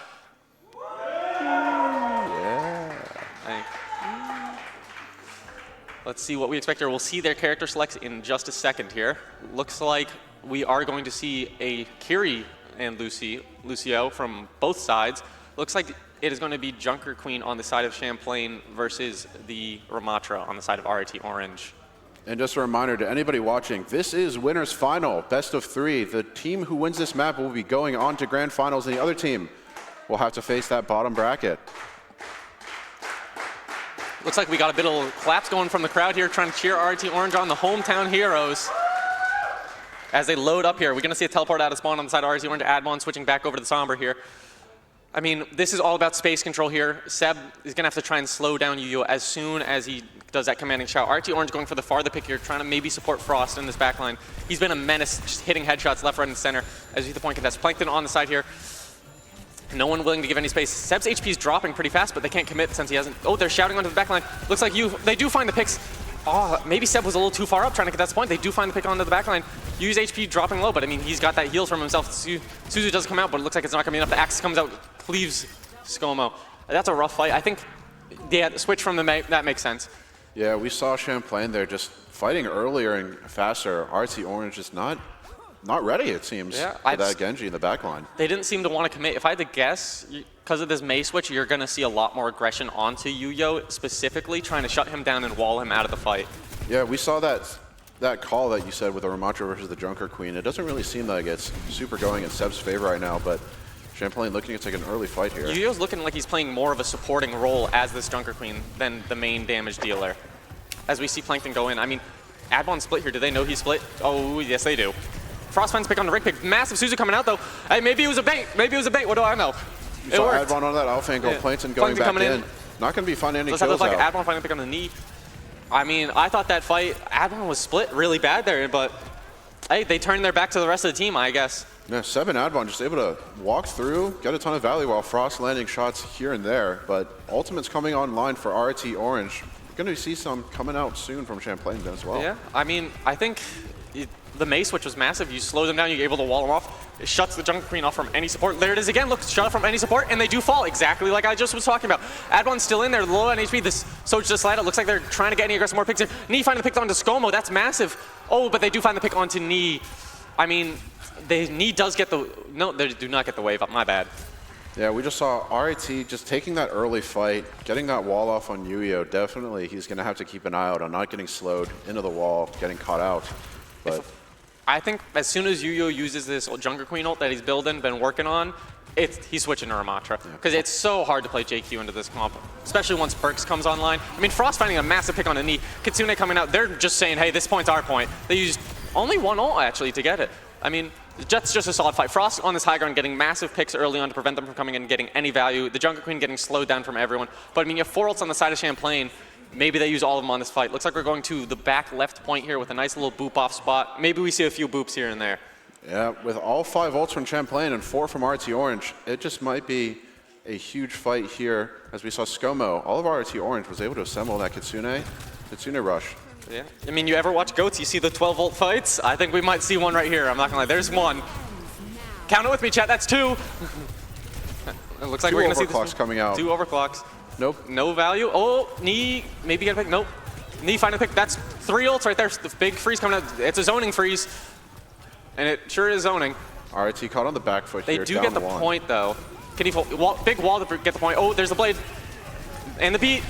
Yeah. Hey. Let's see what we expect here. We'll see their character selects in just a second here. Looks like we are going to see a Kiri and Lucio from both sides. Looks like it is going to be Junker Queen on the side of Champlain versus the Ramatra on the side of RIT Orange. And just a reminder to anybody watching, this is winner's final, best of 3. The team who wins this map will be going on to grand finals, and the other team will have to face that bottom bracket. Looks like we got a bit of claps going from the crowd here, trying to cheer RIT Orange on, the hometown heroes. As they load up here, we're going to see a teleport out of spawn on the side of RIT Orange. Admon switching back over to the Somber here. I mean, this is all about space control here. Seb is going to have to try and slow down Yu-Yo as soon as he does that commanding shout. RIT Orange going for the farther pick here, trying to maybe support Frost in this backline. He's been a menace, just hitting headshots left, right, and center as we hit the point contest. Plankton on the side here. No one willing to give any space. Seb's HP is dropping pretty fast, but they can't commit since he hasn't. Oh, they're shouting onto the backline. Looks like they do find the picks. Oh, maybe Seb was a little too far up trying to get that point. They do find the pick onto the backline. Yu's HP dropping low, but I mean, he's got that heal from himself. Suzu does come out, but it looks like it's not going to be enough. The axe comes out, cleaves Skomo. That's a rough fight. I think, yeah, the switch from that makes sense. Yeah, we saw Champlain there just fighting earlier and faster. RT Orange is not ready, it seems, for that Genji in the backline. They didn't seem to want to commit. If I had to guess, because of this Mei switch, you're going to see a lot more aggression onto Yu-Yo, specifically trying to shut him down and wall him out of the fight. Yeah, we saw that call that you said with the Ramatra versus the Junker Queen. It doesn't really seem like it's super going in Seb's favor right now, but Champlain looking to take an early fight here. Yu-Yo's looking like he's playing more of a supporting role as this Junker Queen than the main damage dealer. As we see Plankton go in, I mean, Adbon split here. Do they know he split? Oh, yes, they do. Frost finds pick on the Rick pick. Massive Suzu coming out, though. Hey, maybe it was a bait. Maybe it was a bait. What do I know? You saw Adbon on that alpha angle. Yeah. Plankton going back in. Not going to be finding any kills out. Looks like Adbon finding pick on the knee. I mean, I thought that fight, Adbon was split really bad there, but hey, they turned their back to the rest of the team, I guess. Yeah, Seb and Adbon just able to walk through, get a ton of value while Frost landing shots here and there, but Ultimate's coming online for RT Orange. We're going to see some coming out soon from Champlain as well. Yeah, I mean, I think the Mei switch was massive. You slow them down, you're able to wall them off. It shuts the Junker Queen off from any support. There it is again. Look, shut off from any support, and they do fall exactly like I just was talking about. Adbon's still in there, low on HP. This Soch just slide out. Looks like they're trying to get any aggressive more picks here. Knee finding the pick onto Skomo. That's massive. Oh, but they do find the pick onto Knee. I mean, the Knee does get the... No, they do not get the wave up. My bad. Yeah, we just saw RIT just taking that early fight, getting that wall off on Yu-Yo. Definitely, he's going to have to keep an eye out on not getting slowed into the wall, getting caught out. But I think as soon as Yu-Yo uses this Junker Queen ult that he's building, been working on, he's switching to Ramatra. Because it's so hard to play JQ into this comp, especially once Perks comes online. I mean, Frost finding a massive pick on the knee. Kitsune coming out, they're just saying, hey, this point's our point. They used only one ult, actually, to get it. I mean, Jet's just a solid fight. Frost on this high ground getting massive picks early on to prevent them from coming in and getting any value. The Junker Queen getting slowed down from everyone. But I mean, you have 4 ults on the side of Champlain. Maybe they use all of them on this fight. Looks like we're going to the back left point here with a nice little boop off spot. Maybe we see a few boops here and there. Yeah, with all 5 ults from Champlain and 4 from RT Orange, it just might be a huge fight here. As we saw Skomo, all of RT Orange was able to assemble that Kitsune rush. Yeah, I mean, you ever watch GOATs, you see the 12 ult fights? I think we might see one right here. I'm not gonna lie, there's one. Count it with me, chat, that's 2. It looks like we're gonna see overclocks coming out. 2 overclocks. Nope. No value. Oh, Knee, maybe get a pick. Nope. Knee find a pick. That's 3 ults right there. The big freeze coming out. It's a zoning freeze. And it sure is zoning. RT caught on the back foot here. They do get the point, though. Can he big wall to get the point. Oh, there's the blade. And the beat.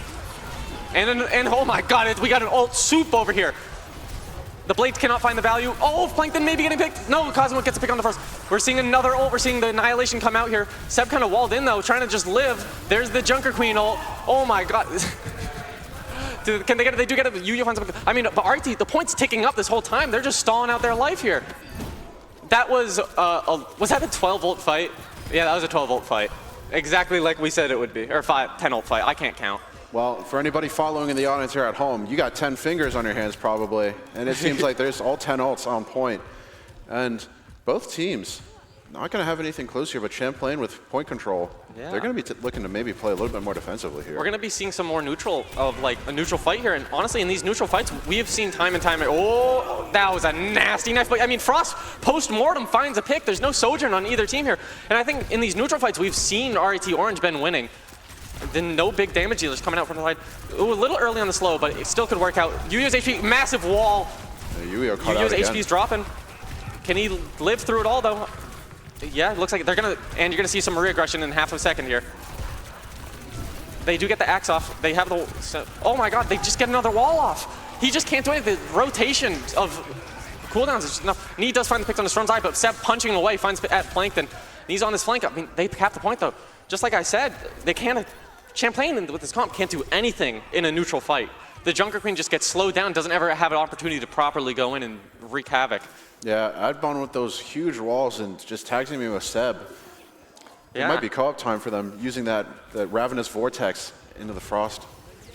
And oh my god, we got an ult soup over here. The blades cannot find the value. Oh, Plankton maybe getting picked. No, Cosmo gets a pick on the first. We're seeing another ult. We're seeing the Annihilation come out here. Seb kind of walled in, though, trying to just live. There's the Junker Queen ult. Oh my god. Can they get it? They do get it. Yu-Yo finds something. I mean, but RT, the point's ticking up this whole time. They're just stalling out their life here. That was that a 12 ult fight? Yeah, that was a 12 ult fight. Exactly like we said it would be. Or 10 ult fight. I can't count. Well, for anybody following in the audience here at home, you got 10 fingers on your hands probably, and it seems like there's all 10 ults on point. And both teams not going to have anything close here, but Champlain with point control. Yeah. They're going to be looking to maybe play a little bit more defensively here. We're going to be seeing some more neutral of like a neutral fight here. And honestly, in these neutral fights, we have seen time and time. Oh, that was a nasty knife. But I mean, Frost post-mortem finds a pick. There's no Sojourn on either team here. And I think in these neutral fights, we've seen RIT Orange been winning. Then no big damage dealers coming out from the side. Ooh, a little early on the slow, but it still could work out. Yuyo's HP, massive wall. Yuyo caught out Yuyo's again. HP's dropping. Can he live through it all, though? Yeah, it looks like they're going to, and you're going to see some re-aggression in half a second here. They do get the axe off. They have the, oh my god, they just get another wall off. He just can't do anything. The rotation of cooldowns is just enough. Nee does find the pick on the Strom's eye, but Seb punching away finds at Plankton. He's on his flank. I mean, they have the point, though. Just like I said, they can't, Champlain with this comp can't do anything in a neutral fight. The Junker Queen just gets slowed down, doesn't ever have an opportunity to properly go in and wreak havoc. Yeah, Adbon with those huge walls and just tagging me with Seb. It Yeah. might be co-op time for them using that Ravenous Vortex into the Frost.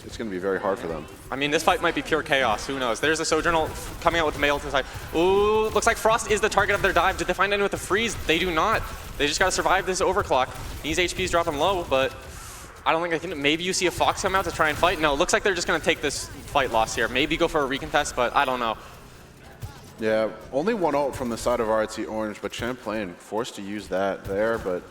It's going to be very hard for them. I mean, this fight might be pure chaos. Who knows? There's a Sojourner coming out with the mail to the side. Ooh, looks like Frost is the target of their dive. Did they find anyone with the freeze? They do not. They just got to survive this overclock. These HP's dropping low, but I don't think they can. Maybe you see a Fox come out to try and fight. No, it looks like they're just going to take this fight loss here. Maybe go for a recontest, but I don't know. Yeah, only one ult from the side of RIT Orange, but Champlain forced to use that there, but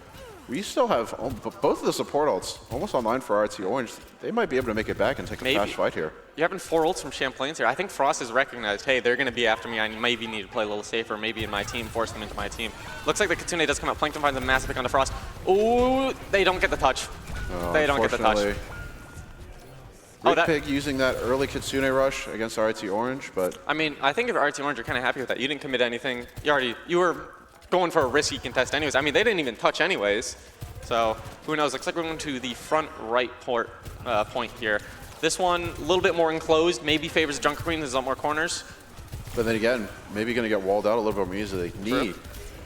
we still have both of the support ults almost online for RIT Orange. They might be able to make it back and take a fast fight here. You're having 4 ults from Champlain's here. I think Frost has recognized, hey, they're going to be after me. I maybe need to play a little safer, maybe in my team, force them into my team. Looks like the Kitsune does come out. Plankton finds a massive pick on the Frost. Ooh, they don't get the touch. They don't get the touch. RIT Pig using that early Kitsune rush against RIT Orange, but I mean, I think if RIT Orange are kind of happy with that. You didn't commit anything. You were going for a risky contest anyways. I mean, they didn't even touch anyways. So who knows? Looks like we're going to the front right point here. This one a little bit more enclosed. Maybe favors Junker Queen. There's a lot more corners. But then again, maybe going to get walled out a little bit more easily. Knee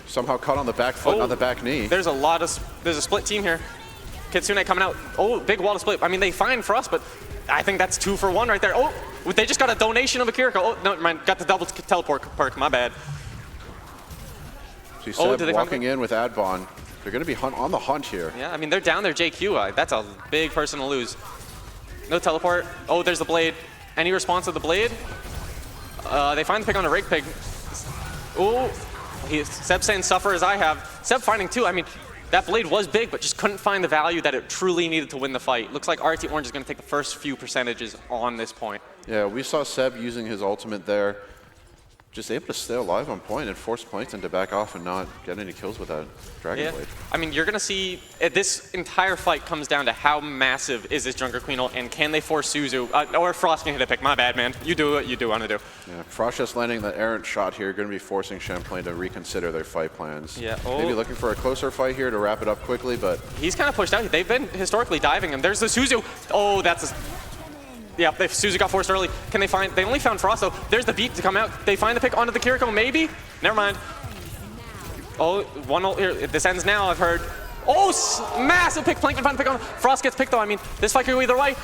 somehow caught on the back foot, not the back knee. There's a split team here. Kitsune coming out. Oh, big wall to split. I mean, they find Frost, but I think that's 2 for 1 right there. Oh, they just got a donation of a Kiriko. Oh, no, mind, got the double teleport perk. My bad. So Seb walking in with Adbon. They're going to be on the hunt here. Yeah, I mean, they're down there JQ. That's a big person to lose. No teleport. Oh, there's the blade. Any response to the blade? They find the pick on the Rig Pig. Oh, Seb's saying suffer as I have. Seb finding 2. I mean, that blade was big, but just couldn't find the value that it truly needed to win the fight. Looks like RIT Orange is going to take the first few percentages on this point. Yeah, we saw Seb using his ultimate there. Just able to stay alive on point and force Plankton to back off and not get any kills with that Dragon Blade. I mean, you're going to see this entire fight comes down to how massive is this Junker Queen ult, and can they force Suzu? Or Frost can hit a pick. My bad, man. You do what you do want to do. Yeah, Frost just landing the errant shot here, going to be forcing Champlain to reconsider their fight plans. Yeah. Maybe looking for a closer fight here to wrap it up quickly, but he's kind of pushed out. They've been historically diving him. There's the Suzu. Oh, that's a... Yeah, Suzu got forced early. Can they find... They only found Frost, though. There's the beat to come out. They find the pick onto the Kiriko, maybe? Never mind. Oh, 1 ult here. This ends now, I've heard. Oh, massive pick. Plankton finds the pick on. Frost gets picked, though. I mean, this fight could go either way.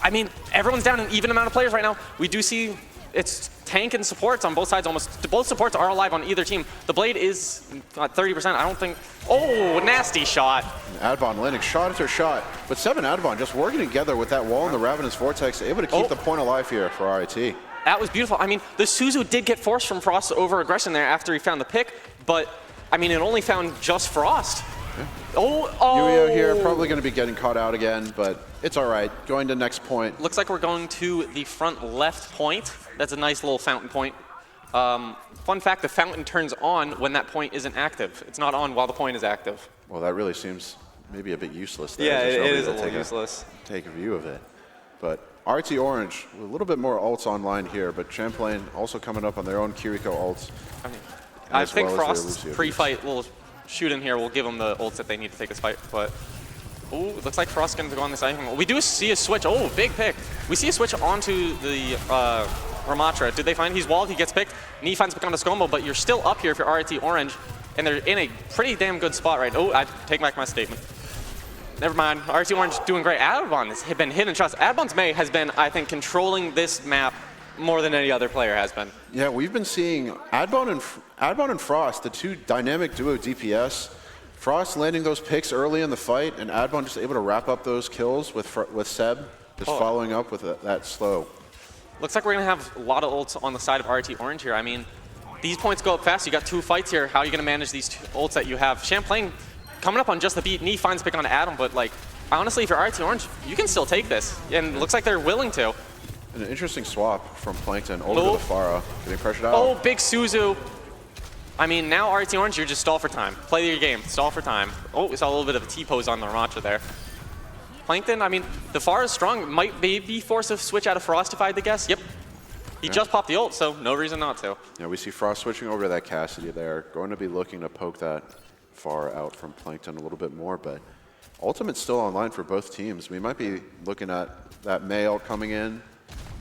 I mean, everyone's down an even amount of players right now. We do see it's tank and supports on both sides almost. Both supports are alive on either team. The blade is at 30%. I don't think... Oh, nasty shot. Adbon landing shot after shot. But Seb and Adbon just working together with that wall and the Ravenous Vortex, able to keep the point alive here for RIT. That was beautiful. I mean, the Suzu did get forced from Frost's over-aggression there after he found the pick, but, I mean, it only found just Frost. Yeah. Oh! Yuyo here, probably going to be getting caught out again, but it's all right. Going to next point. Looks like we're going to the front left point. That's a nice little fountain point. Fun fact, the fountain turns on when that point isn't active. It's not on while the point is active. Well, that really seems maybe a bit useless there. Yeah, it is a little useless. Take a view of it. But RIT Orange, a little bit more ults online here, but Champlain also coming up on their own Kiriko ults. I mean, I think Frost's pre-fight little shoot in here will give them the ults that they need to take this fight, but ooh, looks like Frost's going to go on this side. We do see a switch. Oh, big pick. We see a switch onto the Ramatra. Did they find he's walled? He gets picked. Nee finds pick on the Scombo, but you're still up here if you're RIT Orange, and they're in a pretty damn good spot right. Oh, I take back my statement. Never mind. RIT Orange doing great. Adbon has been hitting shots. Adbon's May has been, I think, controlling this map more than any other player has been. Yeah, we've been seeing Adbone and Frost, the two dynamic duo DPS. Frost landing those picks early in the fight, and Adbone just able to wrap up those kills with Seb, just following up with that slow. Looks like we're going to have a lot of ults on the side of RIT Orange here. I mean, these points go up fast. You got 2 fights here. How are you going to manage these 2 ults that you have? Champlain coming up on just the beat. Knee finds pick on Adam, but like, honestly, if you're RIT Orange, you can still take this. And it looks like they're willing to. An interesting swap from Plankton over to the Pharah, getting pressured out. Oh, big Suzu. I mean, now RIT Orange, you're just stall for time. Play your game, stall for time. Oh, we saw a little bit of a T-pose on the Ramatra there. Plankton, I mean, the Pharah is strong. Might be forced to switch out of Frost if I had to guess. Yep. He just popped the ult, so no reason not to. Yeah, we see Frost switching over to that Cassidy there. Going to be looking to poke that Pharah out from Plankton a little bit more, but Ultimate's still online for both teams. We might be looking at that Mei ult coming in,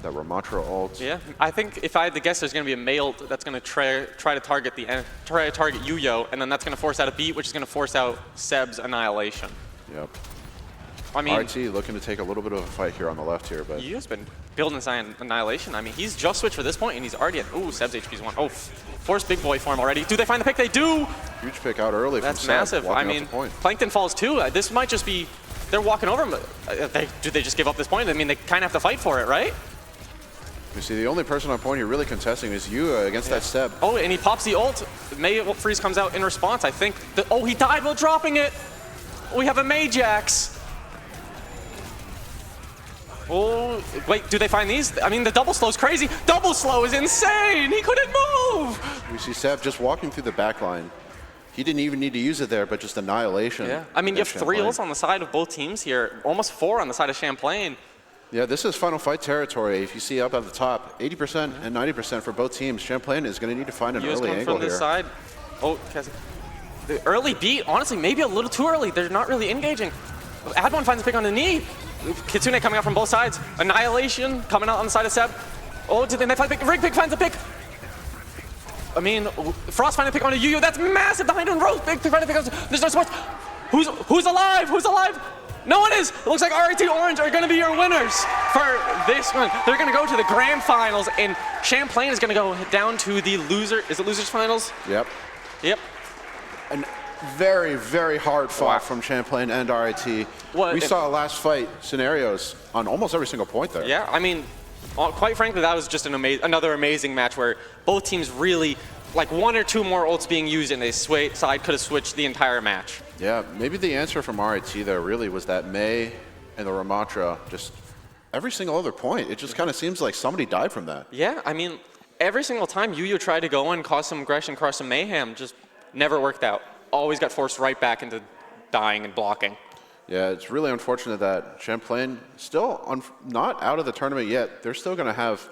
that Ramatra ult. Yeah, I think if I had to guess, there's going to be a Mei ult that's going to try to target Yuyo, and then that's going to force out a beat, which is going to force out Seb's Annihilation. Yep. I mean, RT looking to take a little bit of a fight here on the left here, but Yuyo's been building his Annihilation. I mean, he's just switched for this point, and he's already at, ooh, Seb's HP's 1. Oh, force big boy form already. Do they find the pick? They do! Huge pick out early That's from Seb, massive. I mean, Plankton falls too. This might just be, they're walking over him. Do they just give up this point? I mean, they kind of have to fight for it, right? You see, the only person on point here really contesting is Yuya against that Seb. Oh, and he pops the ult. Mei freeze comes out in response. I think, oh, he died while dropping it. We have a Majax. Oh, wait, do they find these? I mean, the double slow's crazy. Double slow is insane. He couldn't move. We see Seb just walking through the back line. He didn't even need to use it there, but just Annihilation. Yeah, I mean, you have 3 ults on the side of both teams here. Almost 4 on the side of Champlain. Yeah, this is final fight territory. If you see up at the top, 80% and 90% for both teams. Champlain is going to need to find an early angle from this here. side. Oh, the early beat, honestly, maybe a little too early. They're not really engaging. Adbone finds a pick on the knee. Kitsune coming out from both sides. Annihilation coming out on the side of Seb. Oh, did they find the pick? Rig pick finds a pick. I mean, Frost finds a pick on a Yuyu. That's massive behind him. Rose big pick finds a pick. There's no sports. Who's alive? Who's alive? No one is. It looks like RIT Orange are going to be your winners for this one. They're going to go to the grand finals, and Champlain is going to go down to the loser. Is it losers finals? Yep. Yep. And very, very hard fought from Champlain and RIT. We saw last fight scenarios on almost every single point there. Yeah, I mean, quite frankly, that was just another amazing match where both teams really, like 1 or 2 more ults being used and a side could have switched the entire match. Yeah, maybe the answer from RIT there really was that Mei and the Ramatra, just every single other point, it just kind of seems like somebody died from that. Yeah, I mean, every single time Yuyu tried to go and cause some aggression, cause some mayhem, just never worked out. Always got forced right back into dying and blocking. Yeah, it's really unfortunate that Champlain still not out of the tournament yet. They're still going to have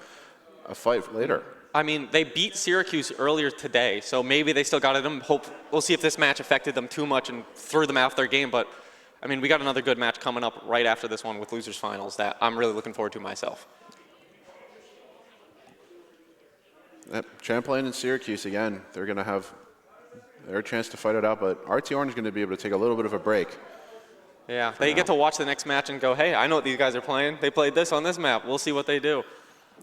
a fight later. I mean, they beat Syracuse earlier today, so maybe they still got it in them. We'll see if this match affected them too much and threw them off their game. But, I mean, we got another good match coming up right after this one with losers finals that I'm really looking forward to myself. Yep, Champlain and Syracuse, again, they're going to have their chance to fight it out, but RT Orange is going to be able to take a little bit of a break. Yeah, they get to watch the next match and go, hey, I know what these guys are playing. They played this on this map. We'll see what they do.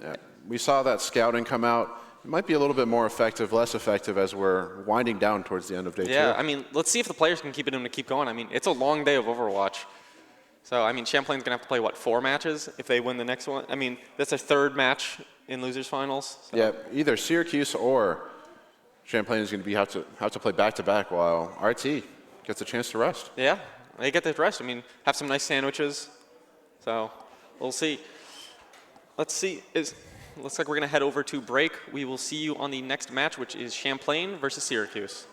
Yeah, we saw that scouting come out. It might be a little bit more effective, less effective as we're winding down towards the end of day 2. Yeah, I mean, let's see if the players can keep it in to keep going. I mean, it's a long day of Overwatch. So, I mean, Champlain's going to have to play, what, 4 matches if they win the next one? I mean, that's a 3rd match in losers finals. So. Yeah, either Syracuse or Champlain is going to have to play back-to-back while RT gets a chance to rest. Yeah, they get the rest. I mean, have some nice sandwiches. So, we'll see. Let's see. Looks like we're going to head over to break. We will see you on the next match, which is Champlain versus Syracuse.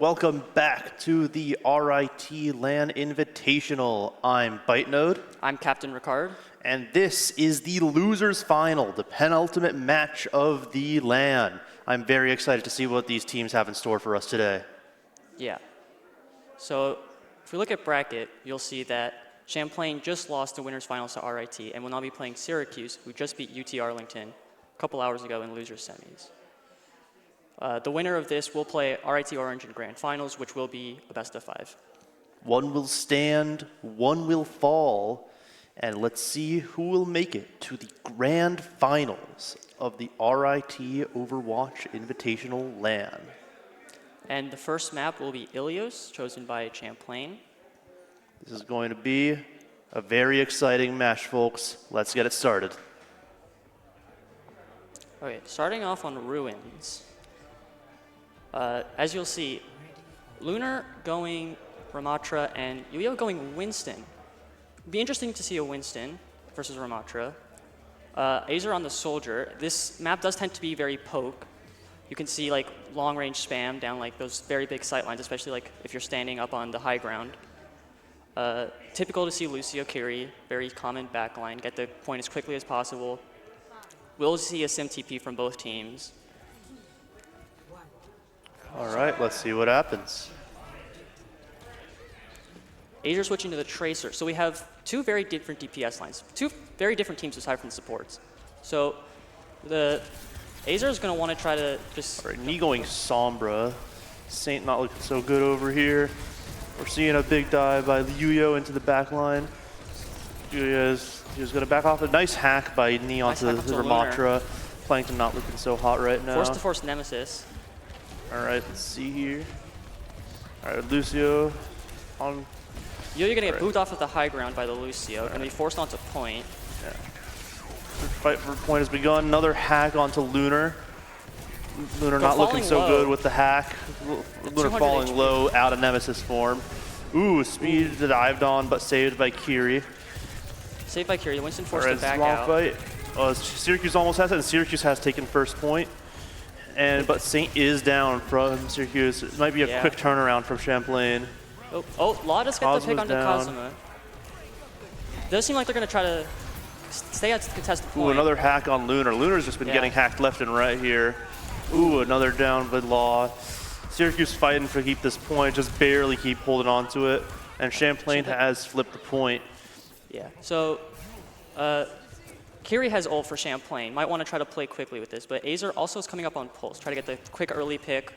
Welcome back to the RIT LAN Invitational. I'm BiteNode. I'm Captain Ricard. And this is the losers final, the penultimate match of the LAN. I'm very excited to see what these teams have in store for us today. Yeah. So if we look at bracket, you'll see that Champlain just lost the winners finals to RIT and will now be playing Syracuse, who just beat UT Arlington a couple hours ago in losers semis. The winner of this will play RIT Orange in grand finals, which will be a best of 5. One will stand, one will fall, and let's see who will make it to the grand finals of the RIT Overwatch Invitational LAN. And the first map will be Ilios, chosen by Champlain. This is going to be a very exciting match, folks. Let's get it started. Okay, starting off on Ruins. As you'll see, Lunar going Ramatra and Yuyo going Winston. It'd be interesting to see a Winston versus Ramatra. Azer on the Soldier. This map does tend to be very poke. You can see like long range spam down like those very big sight lines, especially like if you're standing up on the high ground. Typical to see Lucio Kiri, very common backline, get the point as quickly as possible. We'll see a sim TP from both teams. All right, let's see what happens. Azer switching to the Tracer. So we have two very different DPS lines, two very different teams aside from the supports. So the Azer is going to want to try to just... All right, knee going Sombra. Saint not looking so good over here. We're seeing a big dive by Yuyo into the back line. Yuyo's going to back off. A nice hack by knee onto the Ramatra. Plankton not looking so hot right now. Force to force Nemesis. All right, let's see here. All right, Lucio on... You're going to get booed off of the high ground by the Lucio. Going to be forced onto point. Yeah. The fight for point has begun. Another hack onto Lunar. Lunar not looking so good with the hack. Lunar falling HP. Low out of Nemesis form. Ooh, speed dived on, but saved by Kiri. Saved by Kiri. Winston forced to back out. Fight. Syracuse almost has it, and Syracuse has taken first point. But Saint is down from Syracuse. It might be a quick turnaround from Champlain. Oh, Law does get the pick onto Kazuma. Does seem like they're going to try to stay at the contested point. Ooh, another hack on Lunar. Lunar's just been getting hacked left and right here. Ooh, another down by Law. Syracuse fighting to keep this point, just barely keep holding on to it. And Champlain has flipped the point. Yeah, so Kiri has ult for Champlain. Might want to try to play quickly with this, but Azer also is coming up on Pulse. Try to get the quick early pick.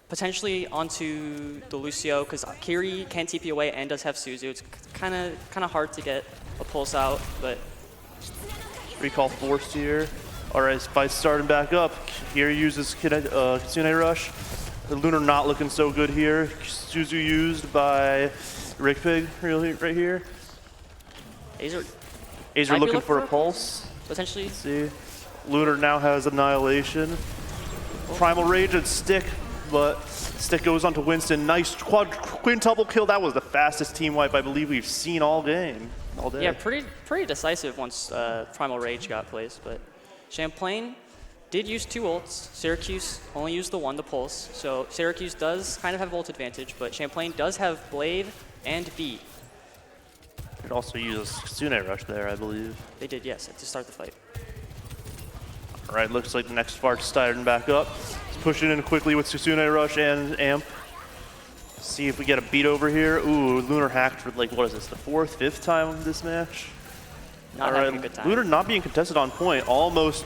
Potentially onto the Lucio, because Kiri can TP away and does have Suzu. It's kind of hard to get a Pulse out, but... Recall forced here. All right, fight's starting back up. Kiri uses Kitsune Rush. The Lunar not looking so good here. Suzu used by Rick Pig really right here. Azer looking for a pulse. Potentially. Let's see. Lunar now has Annihilation. Primal Rage and Stick, but Stick goes onto Winston. Nice quintuple kill. That was the fastest team wipe I believe we've seen all game, all day. Yeah, pretty decisive once Primal Rage got placed, but Champlain did use 2 ults. Syracuse only used the 1, the Pulse. So Syracuse does kind of have ult advantage, but Champlain does have Blade and Beat. Could also use a Kitsune Rush there, I believe. They did, yes, to start the fight. All right, looks like the next Spark's starting back up. He's pushing in quickly with Kitsune Rush and Amp. See if we get a beat over here. Ooh, Lunar hacked for like, what is this, the 4th, 5th time of this match? Not having a good time. Lunar not being contested on point, almost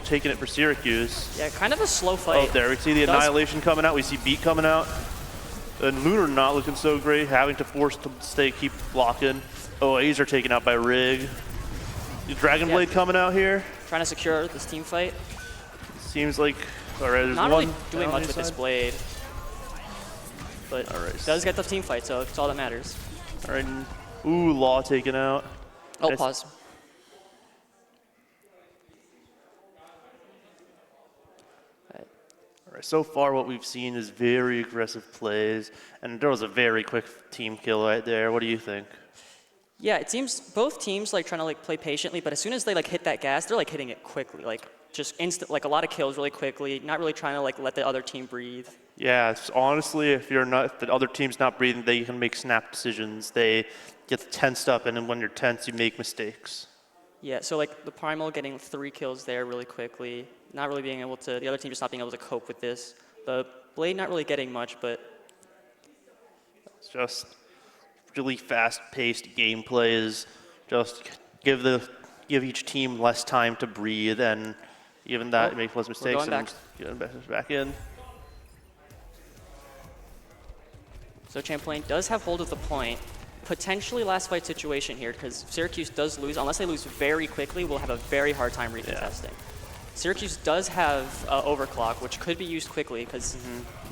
taking it for Syracuse. Yeah, kind of a slow fight. Oh, there we see the Annihilation coming out. We see Beat coming out. And Lunar not looking so great, having to force to keep blocking. Oh, Azer taken out by Rig. The Dragon Blade coming out here. Trying to secure this team fight. Seems like, all right, there's not one really doing much with this Blade. But does get the team fight, so it's all that matters. All right, ooh, Law taken out. Oh, pause. All right, so far what we've seen is very aggressive plays, and there was a very quick team kill right there. What do you think? Yeah, it seems both teams like trying to like play patiently, but as soon as they like hit that gas, they're like hitting it quickly, like just instant, like a lot of kills really quickly, not really trying to like let the other team breathe. Yeah, it's honestly, if the other team's not breathing, they can make snap decisions. They get tensed up, and then when you're tense, you make mistakes. Yeah, so like the Primal getting 3 kills there really quickly, not really being able to, the other team just not being able to cope with this. The Blade not really getting much, but It's just really fast-paced gameplay is just give each team less time to breathe, and even that make less mistakes going and back. get back in. So Champlain does have hold of the point. Potentially last fight situation here, because Syracuse does lose. Unless they lose very quickly, we'll have a very hard time recontesting. Syracuse does have overclock, which could be used quickly, because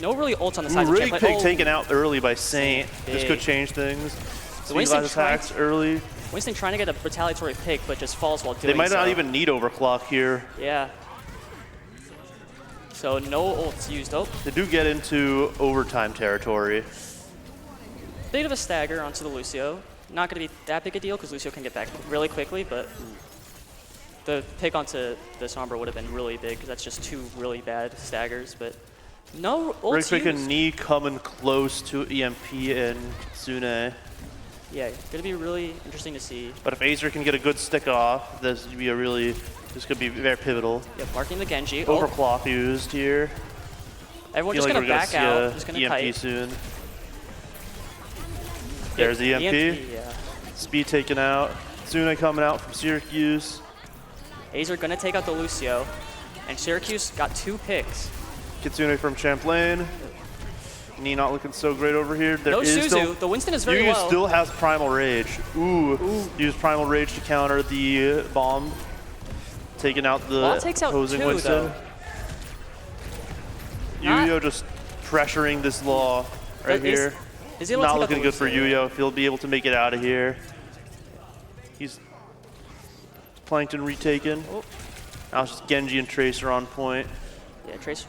no really ults on the side of Really Champlain. quick taken out early by Saint. This could change things. So Winston attacks early. Winston trying to get a retaliatory pick, but just falls while doing so. They might not even need overclock here. Yeah. So no ults used. Oh, They do get into overtime territory. bit of a stagger onto the Lucio. Not going to be that big a deal because Lucio can get back really quickly, but the pick onto the Sombra would have been really big because that's just 2 really bad staggers. But no ults Very quick, a used. knee coming close to EMP and Kitsune. Yeah, going to be really interesting to see. But if Acer can get a good stick off, this could be very pivotal. Yeah, marking the Genji. Overclock used here. Everyone Feel just like going to we're back see out. a Just going to EMP kite. soon. There's the EMP. Yeah. Speed taken out. Kitsune coming out from Syracuse. Azer going to take out the Lucio. And Syracuse got 2 picks. Kitsune from Champlain. Knee not looking so great over here. There No is Suzu. still, The Winston is very Yu low. still has Primal Rage. Ooh. Use Primal Rage to counter the bomb. Taking out the Law takes out opposing 2, Winston. though. Yuyo just pressuring this Law right But is- here. Is he able to Not take out the looking good for Lucio? Yuyo if he'll be able to make it out of here. He's Plankton retaken. Oh. Now it's just Genji and Tracer on point. Yeah, Tracer.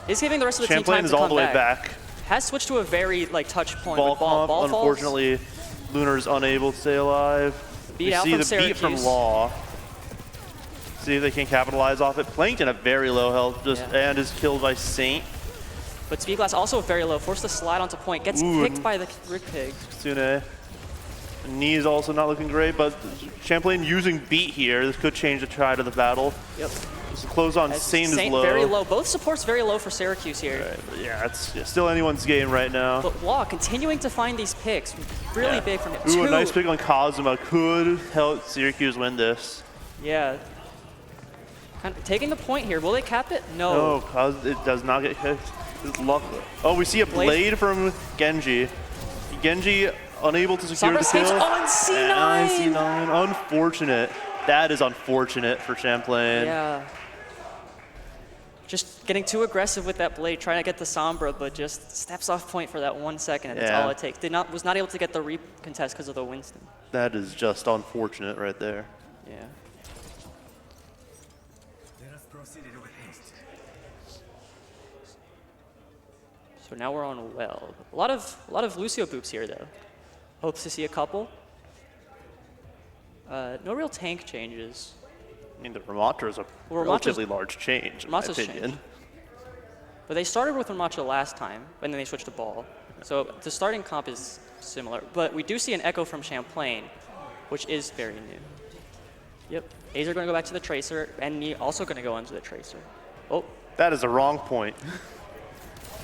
He's giving the rest of the team Champlain time is to all come the way back. back. Has switched to a very touch point Ball with ball. pump. Ball falls. Unfortunately, Lunar is unable to stay alive. Beat We out see from the beat from Syracuse. Law. See if they can capitalize off it. Plankton at very low health and is killed by Saint. But Speedglass also very low, forced to slide onto point, gets picked by the Rick Pig. Kitsune. Knee is also not looking great, but Champlain using beat here. This could change the tide of the battle. Yep. This close on Saint is low. Very low. Both supports very low for Syracuse here. Right, yeah, it's still anyone's game right now. But Law continuing to find these picks. Really big from him. Ooh, a 2. nice pick on Kazuma. Could help Syracuse win this. Yeah. Kind of taking the point here. Will they cap it? No. No, it does not get hit. Oh, we see a blade from Genji. Genji unable to secure Sombra the escapes kill. on C9. And C9. Unfortunate. That is unfortunate for Champlain. Yeah. Just getting too aggressive with that blade, trying to get the Sombra, but just steps off point for that 1 second, and that's Yeah. all it takes. Was not able to get the recontest because of the Winston. That is just unfortunate right there. Yeah. So now we're on Weld. A lot of Lucio boops here though. Hopes to see a couple. No real tank changes. I mean, the Ramatra is a Well, relatively large change, in my Ramatra's opinion. changed. But they started with Ramacha last time, and then they switched to Ball. So the starting comp is similar. But we do see an echo from Champlain, which is very new. Yep. A's are going to go back to the Tracer, and Me also going to go into the Tracer. Oh, That is a wrong point.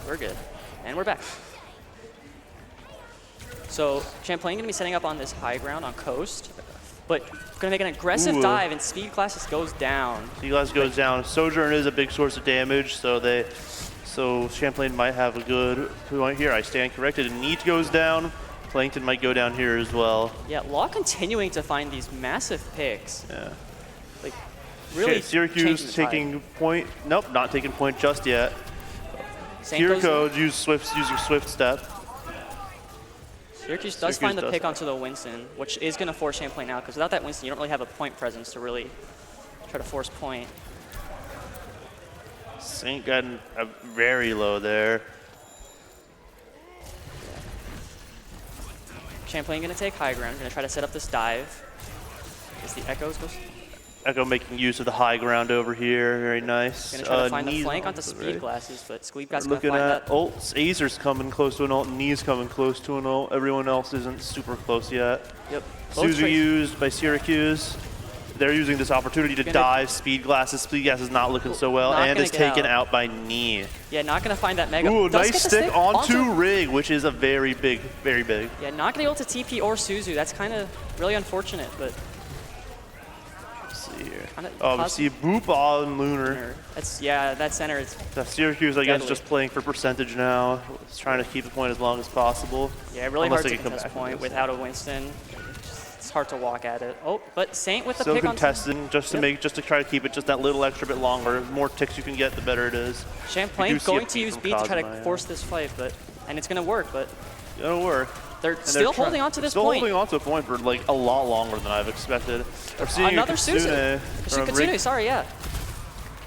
we're good. And we're back. So Champlain going to be setting up on this high ground on Coast, but going to make an aggressive Ooh. dive, and Speed Classes goes down. Seaglass goes down. Sojourn is a big source of damage, so Champlain might have a good point here. I stand corrected. And Neat goes down. Plankton might go down here as well. Yeah, Law continuing to find these massive picks. Yeah. Like, really changing the Syracuse tide. taking point. Nope, not taking point just yet. Same goes- Kiriko using Swift Step. Syracuse does Syracuse find the does pick that. onto the Winston, which is going to force Champlain out, because without that Winston, you don't really have a point presence to really try to force point. Saint got very low there. Champlain going to take high ground, going to try to set up this dive. As the Echoes goes. Echo making use of the high ground over here. Very nice. Gonna try to find the Knees flank on onto the speed right. glasses, but Squeebgot's gonna Looking find at that. ults. Azer's coming close to an ult. Knees coming close to an ult. Everyone else isn't super close yet. Yep. Both Suzu Trace- used by Syracuse. They're using this opportunity to Gonna- dive speed glasses. Speed glasses not looking so well, Not and gonna is get taken out. out by Knee. Yeah, not gonna find that Mega. Ooh, Does nice get the stick onto Rig, which is a very big. Yeah, not gonna be able to TP or Suzu. That's kind of really unfortunate, but Let's see here. Kinda Oh, we posi- see Boop on Lunar. that's that center is Syracuse, I guess, Deadly. just playing for percentage now. It's trying to keep the point as long as possible. yeah really Unless hard they to can come contest back from point this. without a Winston. It's hard to walk at it. Oh, but Saint with the Still pick on contesting, just to try to keep it just that little extra bit longer. The more ticks you can get, the better it is. Champlain We do see a going to beat use from B to try to Cosmo, yeah. force this fight, and it's gonna work. But It'll work. they're And still try- holding on to this still point. holding on to a point for like a lot longer than I've expected. We're seeing Another Suzu. Kitsune, Rig sorry, yeah.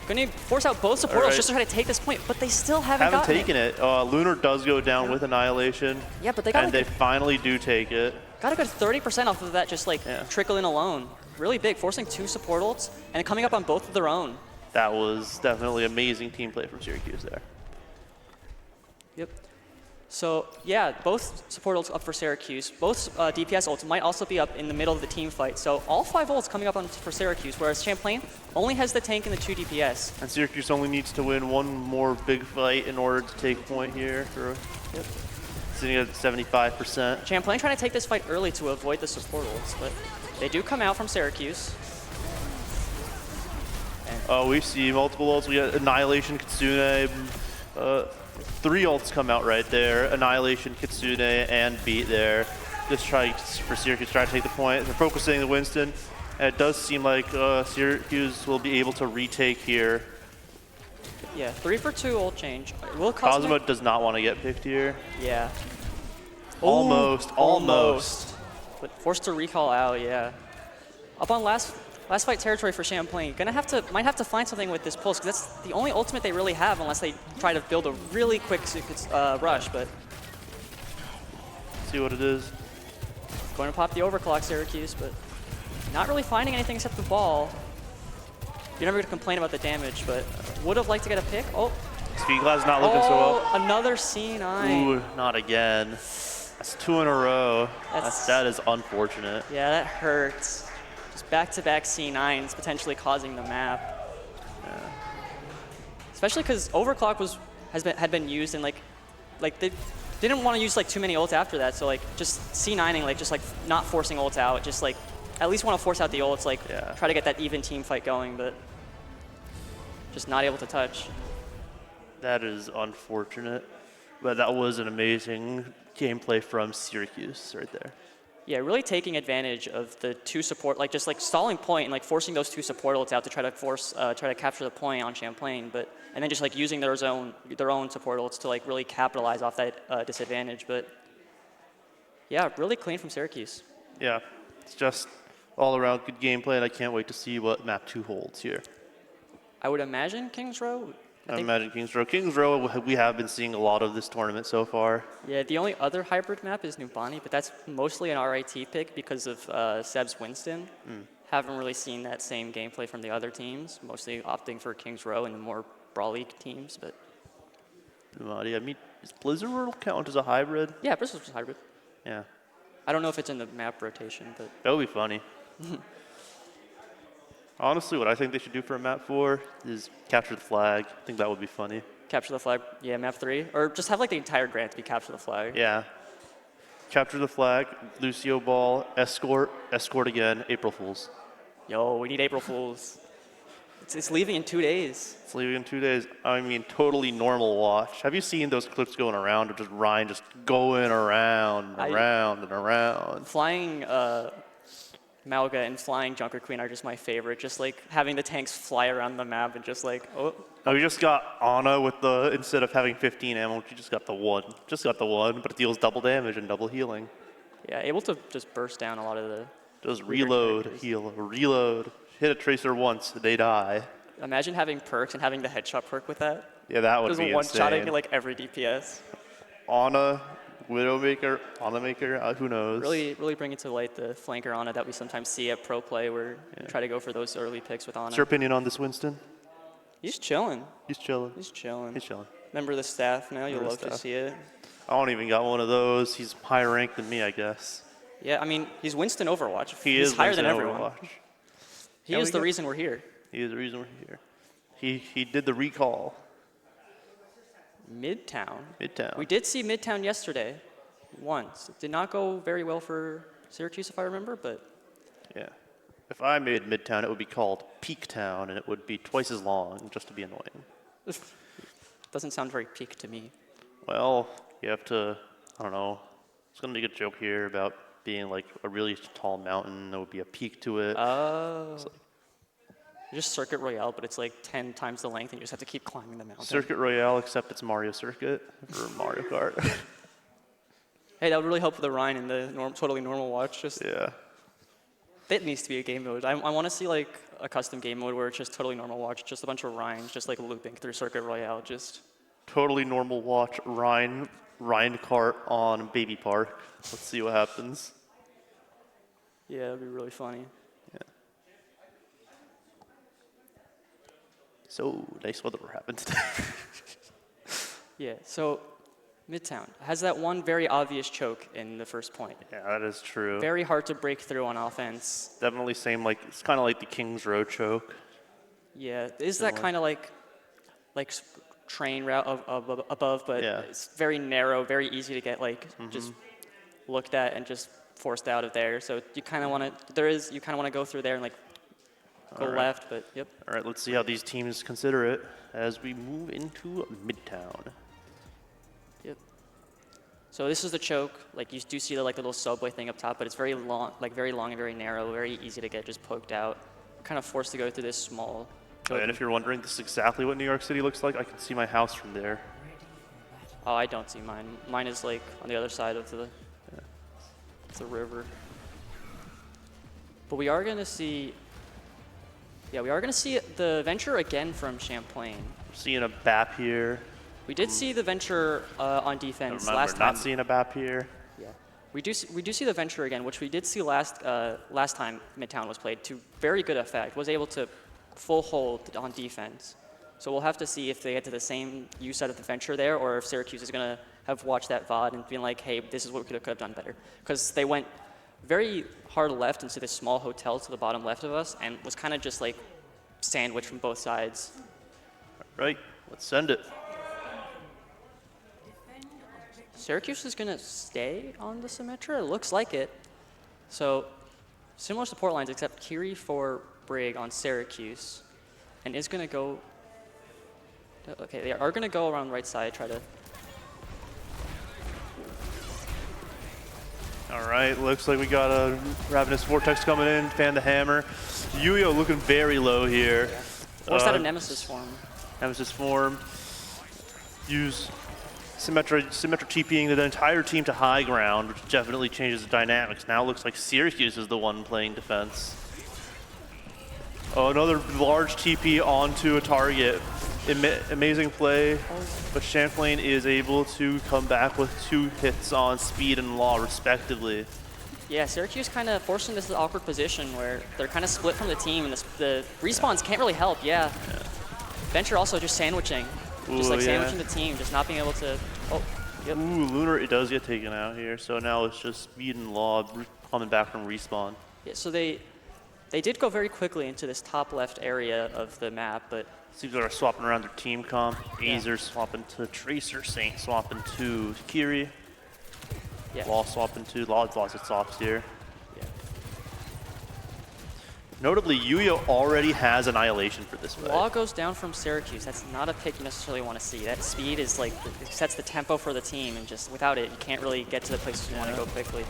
Gonna force out both supporters Alright. just to try to take this point, but they still haven't haven't gotten taken it. Lunar does go down with Annihilation. Yeah, but they got and like they finally do take it. got a good 30% off of that just like Yeah. trickle in alone. Really big, forcing 2 support ults and coming up on both of their own. That was definitely amazing team play from Syracuse there. Yep. So yeah, both support ults up for Syracuse. Both DPS ults might also be up in the middle of the team fight. So all 5 ults coming up on for Syracuse, whereas Champlain only has the tank and the 2 DPS. And Syracuse only needs to win one more big fight in order to take point here. Sitting at 75%. Champlain trying to take this fight early to avoid the support ults, but they do come out from Syracuse. Oh, we see multiple ults. We got Annihilation, Kitsune. 3 ults come out right there. Annihilation, Kitsune, and Beat there. Just try for Syracuse, try to take the point. They're focusing the Winston. And it does seem like Syracuse will be able to retake here. Yeah, 3 for 2 ult change. Will Cosmo does not want to get picked here. Yeah. Almost. But forced to recall out, yeah. Up on last fight territory for Champlain. Might have to find something with this pulse, because that's the only ultimate they really have unless they try to build a really quick rush, but See what it is. going to pop the overclock Syracuse, but not really finding anything except the ball. You're never going to complain about the damage, but would have liked to get a pick. Oh, Speedglass not looking so well. Another C9. Ooh, not again. That's 2 in a row. That is unfortunate. Yeah, that hurts. Just back-to-back C9s potentially causing the map. Especially because overclock had been used and like they didn't want to use like too many ults after that. So like just C9ing, like just like not forcing ults out, just like at least want to force out the ults, like try to get that even team fight going, but just not able to touch. That is unfortunate. But that was an amazing gameplay from Syracuse right there. Yeah, really taking advantage of the 2 support, like just like stalling point and like forcing those 2 support ults out to try to capture the point on Champlain, and then just like using their own support ults to like really capitalize off that disadvantage. But yeah, really clean from Syracuse. Yeah, it's just all around good gameplay, and I can't wait to see what map 2 holds here. I would imagine Kings Row. I imagine Kings Row. Kings Row, we have been seeing a lot of this tournament so far. Yeah, the only other hybrid map is Nubani, but that's mostly an RIT pick because of Seb's Winston. Haven't really seen that same gameplay from the other teams, mostly opting for Kings Row and the more Brawl League teams. But I mean, does Blizzard World count as a hybrid? yeah, Bristol's was hybrid. Yeah, I don't know if it's in the map rotation, but that would be funny. Honestly, what I think they should do for a map 4 is capture the flag. I think that would be funny. capture the flag, yeah, map 3. Or just have like the entire grant be capture the flag. Yeah. Capture the flag, Lucio Ball, escort again, April Fools. Yo, we need April Fools. It's leaving in 2 days. It's leaving in 2 days. I mean, totally normal watch. Have you seen those clips going around of just Ryan just going around and around and around? Flying Malga and flying Junker Queen are just my favorite. Just like having the tanks fly around the map and just like, oh. Oh, you just got Ana with the, instead of having 15 ammo, you just got the 1. Just got the 1, but it deals double damage and double healing. Yeah, able to just burst down a lot of the... Just reload, heal, reload. Hit a tracer once, they die. Imagine having perks and having the headshot perk with that. Yeah, that would Just be one-shotting insane. like every DPS. Ana Widowmaker, Anamaker, who knows? Really bring it to light the flanker Ana that we sometimes see at pro play where you try to go for those early picks with Ana. What's your opinion on this Winston? He's chilling. He's chilling. He's chilling. He's chilling. Member of the staff now. You'll Member love of to staff. see it. I don't even got one of those. He's higher ranked than me, I guess. Yeah, I mean, he's Winston Overwatch. He's higher Winston than everyone. Overwatch. He is the reason we're here. He is the reason we're here. He did the recall. Midtown. Midtown. We did see Midtown yesterday once. It did not go very well for Syracuse, if I remember, but Yeah. If I made Midtown, it would be called Peak Town, and it would be twice as long, just to be annoying. doesn't sound very peak to me. Well, you have to, I don't know. I was going to make a joke here about being like a really tall mountain. There would be a peak to it. Oh. Just Circuit Royale, but it's like 10 times the length, and you just have to keep climbing the mountain. Circuit Royale, except it's Mario Circuit for Mario Kart. Hey, that would really help with the Rhine and the totally normal watch. Just Yeah. That needs to be a game mode. I want to see like a custom game mode where it's just totally normal watch, just a bunch of Rhines, just like looping through Circuit Royale. Just Totally normal watch, Rhine Kart on Baby Park. Let's see what happens. yeah, it'd be really funny. So, nice weather happened today. Yeah. So Midtown has that one very obvious choke in the first point. Yeah, that is true. Very hard to break through on offense. Definitely same, like, it's kind of like the Kings Row choke. Yeah, is that kind of like train route above, but Yeah. it's very narrow, very easy to get like just looked at and just forced out of there. So you kind of want to, you kind of want to go through there and like go All right. left, but yep. All right, let's see how these teams consider it as we move into Midtown. Yep. So this is the choke. Like you do see the like little subway thing up top, but it's very long and very narrow, very easy to get just poked out. Kind of forced to go through this small. Oh, and if you're wondering, this is exactly what New York City looks like. I can see my house from there. Oh, I don't see mine. Mine is like on the other side of the river. But we are going to see, we are going to see the Venture again from Champlain. We're seeing a BAP here. We did see the Venture on defense Remember, last time. not seeing a BAP here. Yeah, we do see the Venture again, which we did see last time Midtown was played to very good effect. Was able to full hold on defense. So we'll have to see if they get to the same use out of the Venture there, or if Syracuse is going to have watched that VOD and been like, hey, this is what we could have done better. Because they went very hard left into this small hotel to the bottom left of us and was kind of just like sandwiched from both sides. Right, let's send it. Syracuse is going to stay on the Symmetra. It looks like it. So similar support lines, except Kiri for Brig on Syracuse. And is going to go... Okay, they are going to go around right side, try to... All right, looks like we got a Ravenous Vortex coming in, fan the hammer. Yuyo looking very low here. Forced out a Nemesis form. Nemesis form. Use Symmetra TPing the entire team to high ground, which definitely changes the dynamics. Now it looks like Syracuse is the one playing defense. Oh, another large TP onto a target. Amazing play, but Champlain is able to come back with 2 hits on speed and law, respectively. Yeah, Syracuse kind of forced into this awkward position where they're kind of split from the team, and the respawns can't really help. Yeah. Venture also just sandwiching, just like sandwiching the team, just not being able to. Oh, yep. Ooh, Lunar, it does get taken out here, so now it's just speed and law coming back from respawn. Yeah, so they did go very quickly into this top left area of the map, but Seems like they're swapping around their team comp. Azer swapping to Tracer, Saint swapping to Kiri. yeah. Law swapping to lots of swaps here. Yeah. Notably, Yuya already has Annihilation for this fight. Law goes down from Syracuse. That's not a pick you necessarily want to see. That speed is like, it sets the tempo for the team, and just without it, you can't really get to the places you want to go quickly.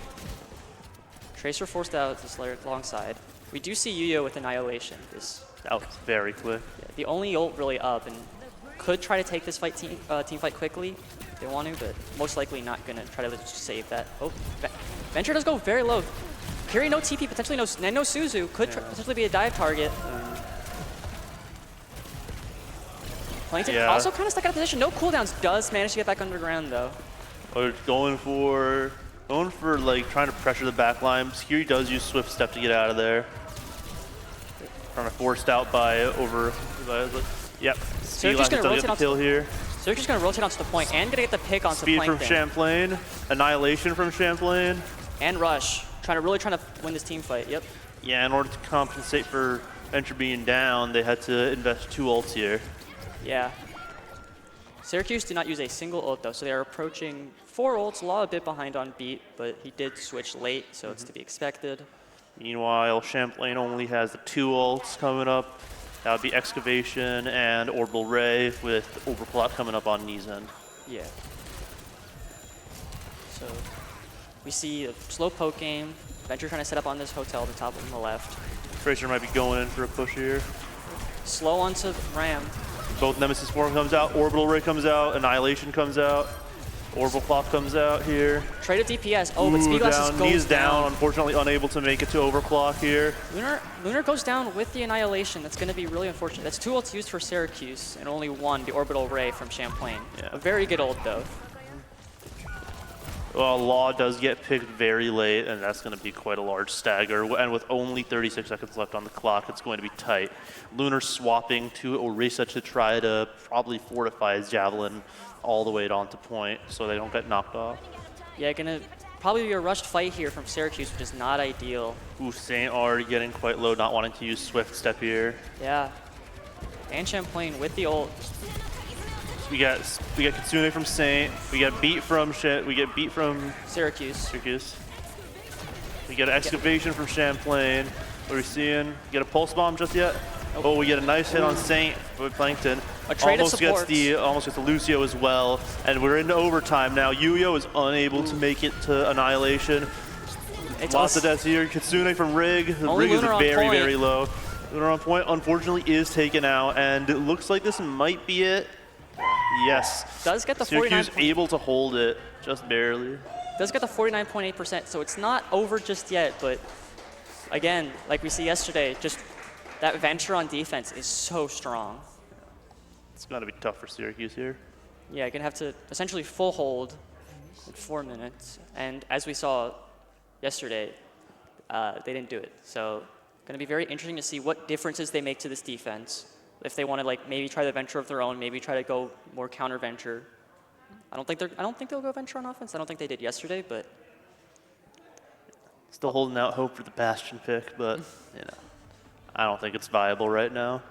Tracer forced out this layer alongside. We do see Yuya with Annihilation. That was very quick. Yeah, the only ult really up, and could try to take this fight team fight quickly if they want to, but most likely not going to try to just save that. Oh, Venture does go very low. Kiri no TP, potentially no Suzu, could potentially be a dive target. Plankton also kind of stuck out of position. No cooldowns, does manage to get back underground though. Or going for like trying to pressure the back line. Here he does use Swift Step to get out of there. Trying to forced out by over. Yep. Syracuse gonna rotate the kill here. Syracuse gonna rotate onto the point and gonna get the pick onto Speed Plankton. from Champlain. Annihilation from Champlain. And Rush. Trying to win this team fight. Yep. Yeah, in order to compensate for Venture being down, they had to invest 2 ults here. Yeah. Syracuse did not use a single ult though, so they are approaching 4 ults, a bit behind on beat, but he did switch late, so it's to be expected. Meanwhile, Champlain only has the 2 ults coming up. That would be Excavation and Orbital Ray with Overclock coming up on Knee's End. Yeah. So we see a slow poke game. Venture trying to set up on this hotel, the top on the left. Tracer might be going in for a push here. Slow onto Ram. Both Nemesis Form comes out, Orbital Ray comes out, Annihilation comes out, Orbital Clock comes out here. Trade of DPS. Oh, but Speed Glasses goes Knee's down. Unfortunately unable to make it to Overclock here. Lunar goes down with the Annihilation. That's going to be really unfortunate. That's 2 ults used for Syracuse and only 1, the Orbital Ray from Champlain. Yeah. A very good ult though. Well, Law does get picked very late, and that's going to be quite a large stagger. And with only 36 seconds left on the clock, it's going to be tight. Lunar swapping to Orisa to try to probably fortify his Javelin all the way onto point so they don't get knocked off. Yeah, gonna probably be a rushed fight here from Syracuse, which is not ideal. Ooh, Saint already getting quite low, not wanting to use Swift Step here. Yeah. And Champlain with the ult. We got Kitsune from Saint. We get beat from Syracuse. We get Excavation from Champlain. What are we seeing? Get a Pulse Bomb just yet? Oh, we get a nice hit on Saint with Plankton. A trade almost of gets supports. almost gets the Lucio as well. And we're into overtime now. Yuyo is unable to make it to Annihilation. It's Lots of deaths here. Kitsune from Rig. The Only Rig is Lunar on very, point. very low. Lunar on point, unfortunately, is taken out. And it looks like this might be it. Yes. Does get the Syracuse 49. able to hold it, just barely. Does get the 49.8%, so it's not over just yet, but again, like we see yesterday, just that Venture on defense is so strong. It's going to be tough for Syracuse here. Yeah, gonna have to essentially full hold in 4 minutes, and as we saw yesterday, they didn't do it. So gonna be very interesting to see what differences they make to this defense. If they want to like maybe try the Venture of their own, maybe try to go more counter Venture. I don't think they'll go Venture on offense. I don't think they did yesterday, but Still holding out hope for the Bastion pick, but you know, I don't think it's viable right now.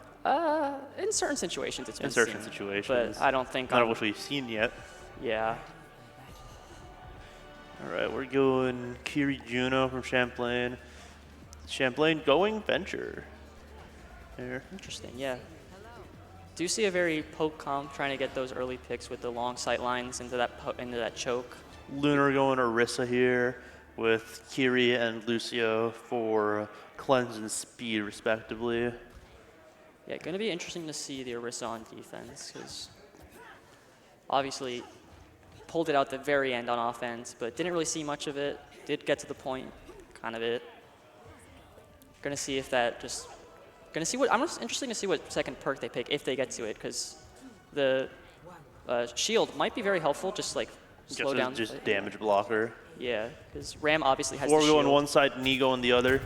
in certain situations it's been In certain seen, situations. but I don't think. None of which we've seen yet. Yeah. All right, we're going Kiri Juno from Champlain. Champlain going Venture. Here. Interesting. Yeah. Do you see a very poke comp trying to get those early picks with the long sight lines into that choke? Lunar going Orisa here with Kiri and Lucio for Cleanse and Speed, respectively. Yeah, going to be interesting to see the Orisa on defense because obviously pulled it out at the very end on offense, but didn't really see much of it. Did get to the point, kind of it. Going to see if that just. I'm just interested to see what second perk they pick if they get to it, because the shield might be very helpful, just like slow down. Just damage blocker. Yeah, because Ram obviously has Four the go shield. on one side, Nigo on the other.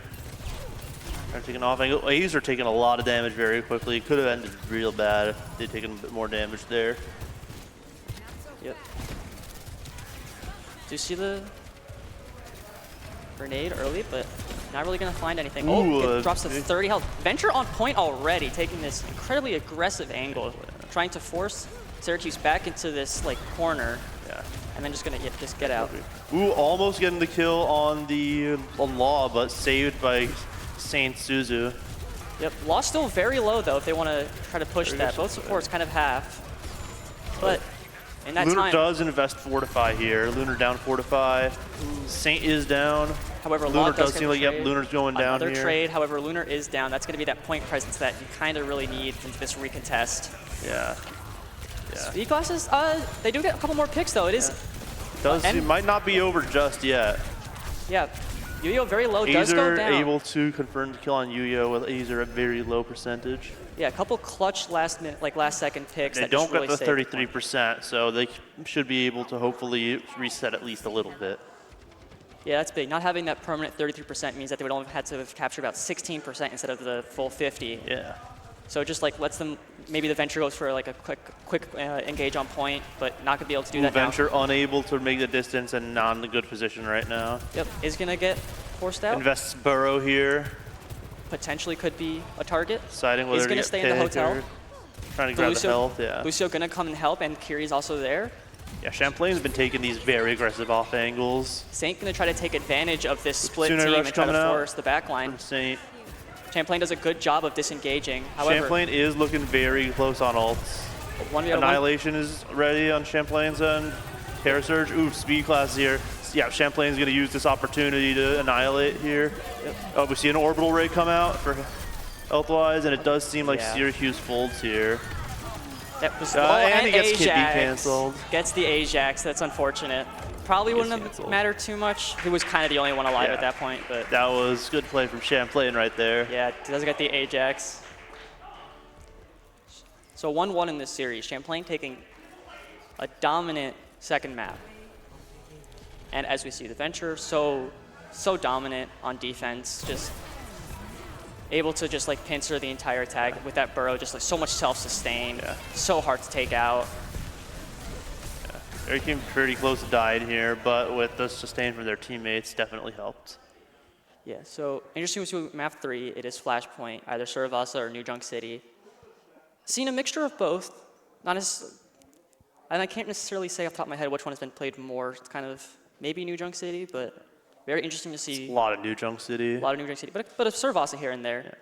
They're taking off angle. A's are taking a lot of damage very quickly. Could have ended real bad if they'd taken a bit more damage there. Yep. Do you see the grenade early, but not really going to find anything. Ooh, it drops to 30 health. Venture on point already, taking this incredibly aggressive angle, trying to force Syracuse back into this like corner, and then just going to just get out. Ooh, almost getting the kill on Law, but saved by Saint Suzu. Yep, Law still very low though if they want to try to push that. Both supports kind of half, but in that Lunar time. does invest Fortify here. Lunar down Fortify. Saint is down. However, Lunar Law does get seem the like, yep, trade. Lunar's going down Another here. trade, however, Lunar is down. That's going to be that point presence that you kind of really need into this recontest. Yeah. Speed Glasses, they do get a couple more picks though. It is, It might not be over just yet. yeah. Yuyo very low, does go Azer down. able to confirm the kill on Yuyo with Azer at very low percentage. Yeah, a couple clutch last second picks. They that don't just really get the saved point. 33%, so they should be able to hopefully reset at least a little bit. Yeah, that's big. Not having that permanent 33% means that they would only have had to have captured about 16% instead of the full 50. Yeah. So it just like lets them, maybe the Venture goes for like a quick engage on point, but not gonna be able to do that now. Venture unable to make the distance and not in a good position right now. Yep, is gonna get forced out. Invests Burrow here. Potentially could be a target. Deciding whether Is to gonna get stay in the picked hotel. or trying to grab the health, yeah. Lucio gonna come and help, and Kiri's also there. Yeah, Champlain's been taking these very aggressive off angles. Saint gonna try to take advantage of this split Kitsune team rush and try to coming out force the back line. from Saint. Champlain does a good job of disengaging. However, Champlain is looking very close on ults. Annihilation is ready on Champlain's end. Terra Surge, ooh, speed class here. Yeah, Champlain's gonna use this opportunity to annihilate here. Yep. Oh, we see an orbital ray come out for health-wise, and it does seem like Yeah. Syracuse folds here. that was And he gets Kid B Ajax canceled. Gets the Ajax. That's unfortunate. Probably wouldn't have canceled. mattered too much. He was kind of the only one alive Yeah. at that point, but That was good play from Champlain right there. yeah, he does get the Ajax. So 1-1 in this series. Champlain taking a dominant second map. And as we see, the Venture so dominant on defense, just able to just like pincer the entire attack with that Burrow, just like so much self-sustain, so hard to take out. They came pretty close to dying here, but with the sustain from their teammates, definitely helped. Yeah, so interesting to see map 3, it is Flashpoint, either Saravasa or New Junk City. Seen a mixture of both, not as, and I can't necessarily say off the top of my head which one has been played more, it's kind of maybe New Junk City, but very interesting to see. A lot of New Junk City. A lot of New Junk City, but a Saravasa here and there. Yeah.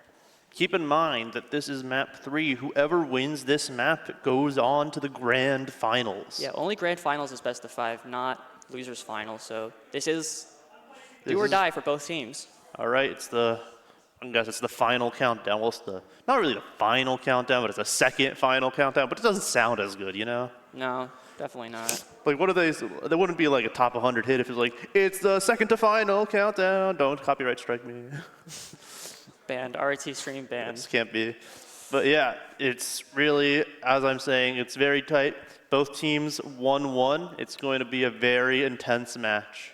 Keep in mind that this is map 3. Whoever wins this map goes on to the grand finals. Yeah, only grand finals is best of 5, not losers final. So this is do or die for both teams. All right, I guess it's the final countdown. Well, it's not really the final countdown, but it's a second final countdown. But it doesn't sound as good, you know? No, definitely not. Like, what are they? They wouldn't be like a top 100 hit if it was like, it's the second to final countdown. Don't copyright strike me. Banned, RIT stream banned. This can't be. But yeah, it's really, as I'm saying, it's very tight. Both teams 1-1. It's going to be a very intense match.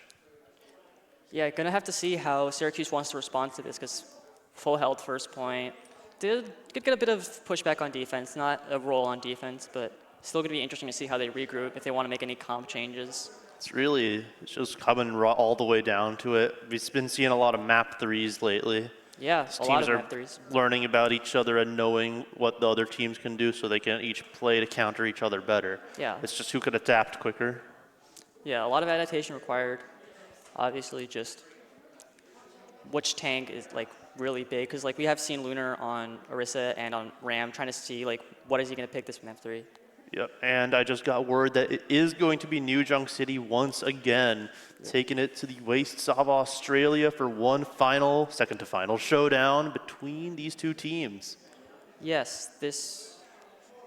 Yeah, gonna have to see how Syracuse wants to respond to this because full health first point. Did get a bit of pushback on defense, not a roll on defense, but still gonna be interesting to see how they regroup if they want to make any comp changes. It's just coming all the way down to it. We've been seeing a lot of map 3s lately. Yeah, a lot of map 3s. Teams are learning about each other and knowing what the other teams can do so they can each play to counter each other better. Yeah. It's just who can adapt quicker. Yeah, a lot of adaptation required. Obviously, just which tank is like really big because like we have seen Lunar on Orisa and on Ram trying to see like what is he going to pick this map 3. Yep, and I just got word that it is going to be New Junk City once again, taking it to the wastes of Australia for one final, second to final showdown between these two teams. Yes, this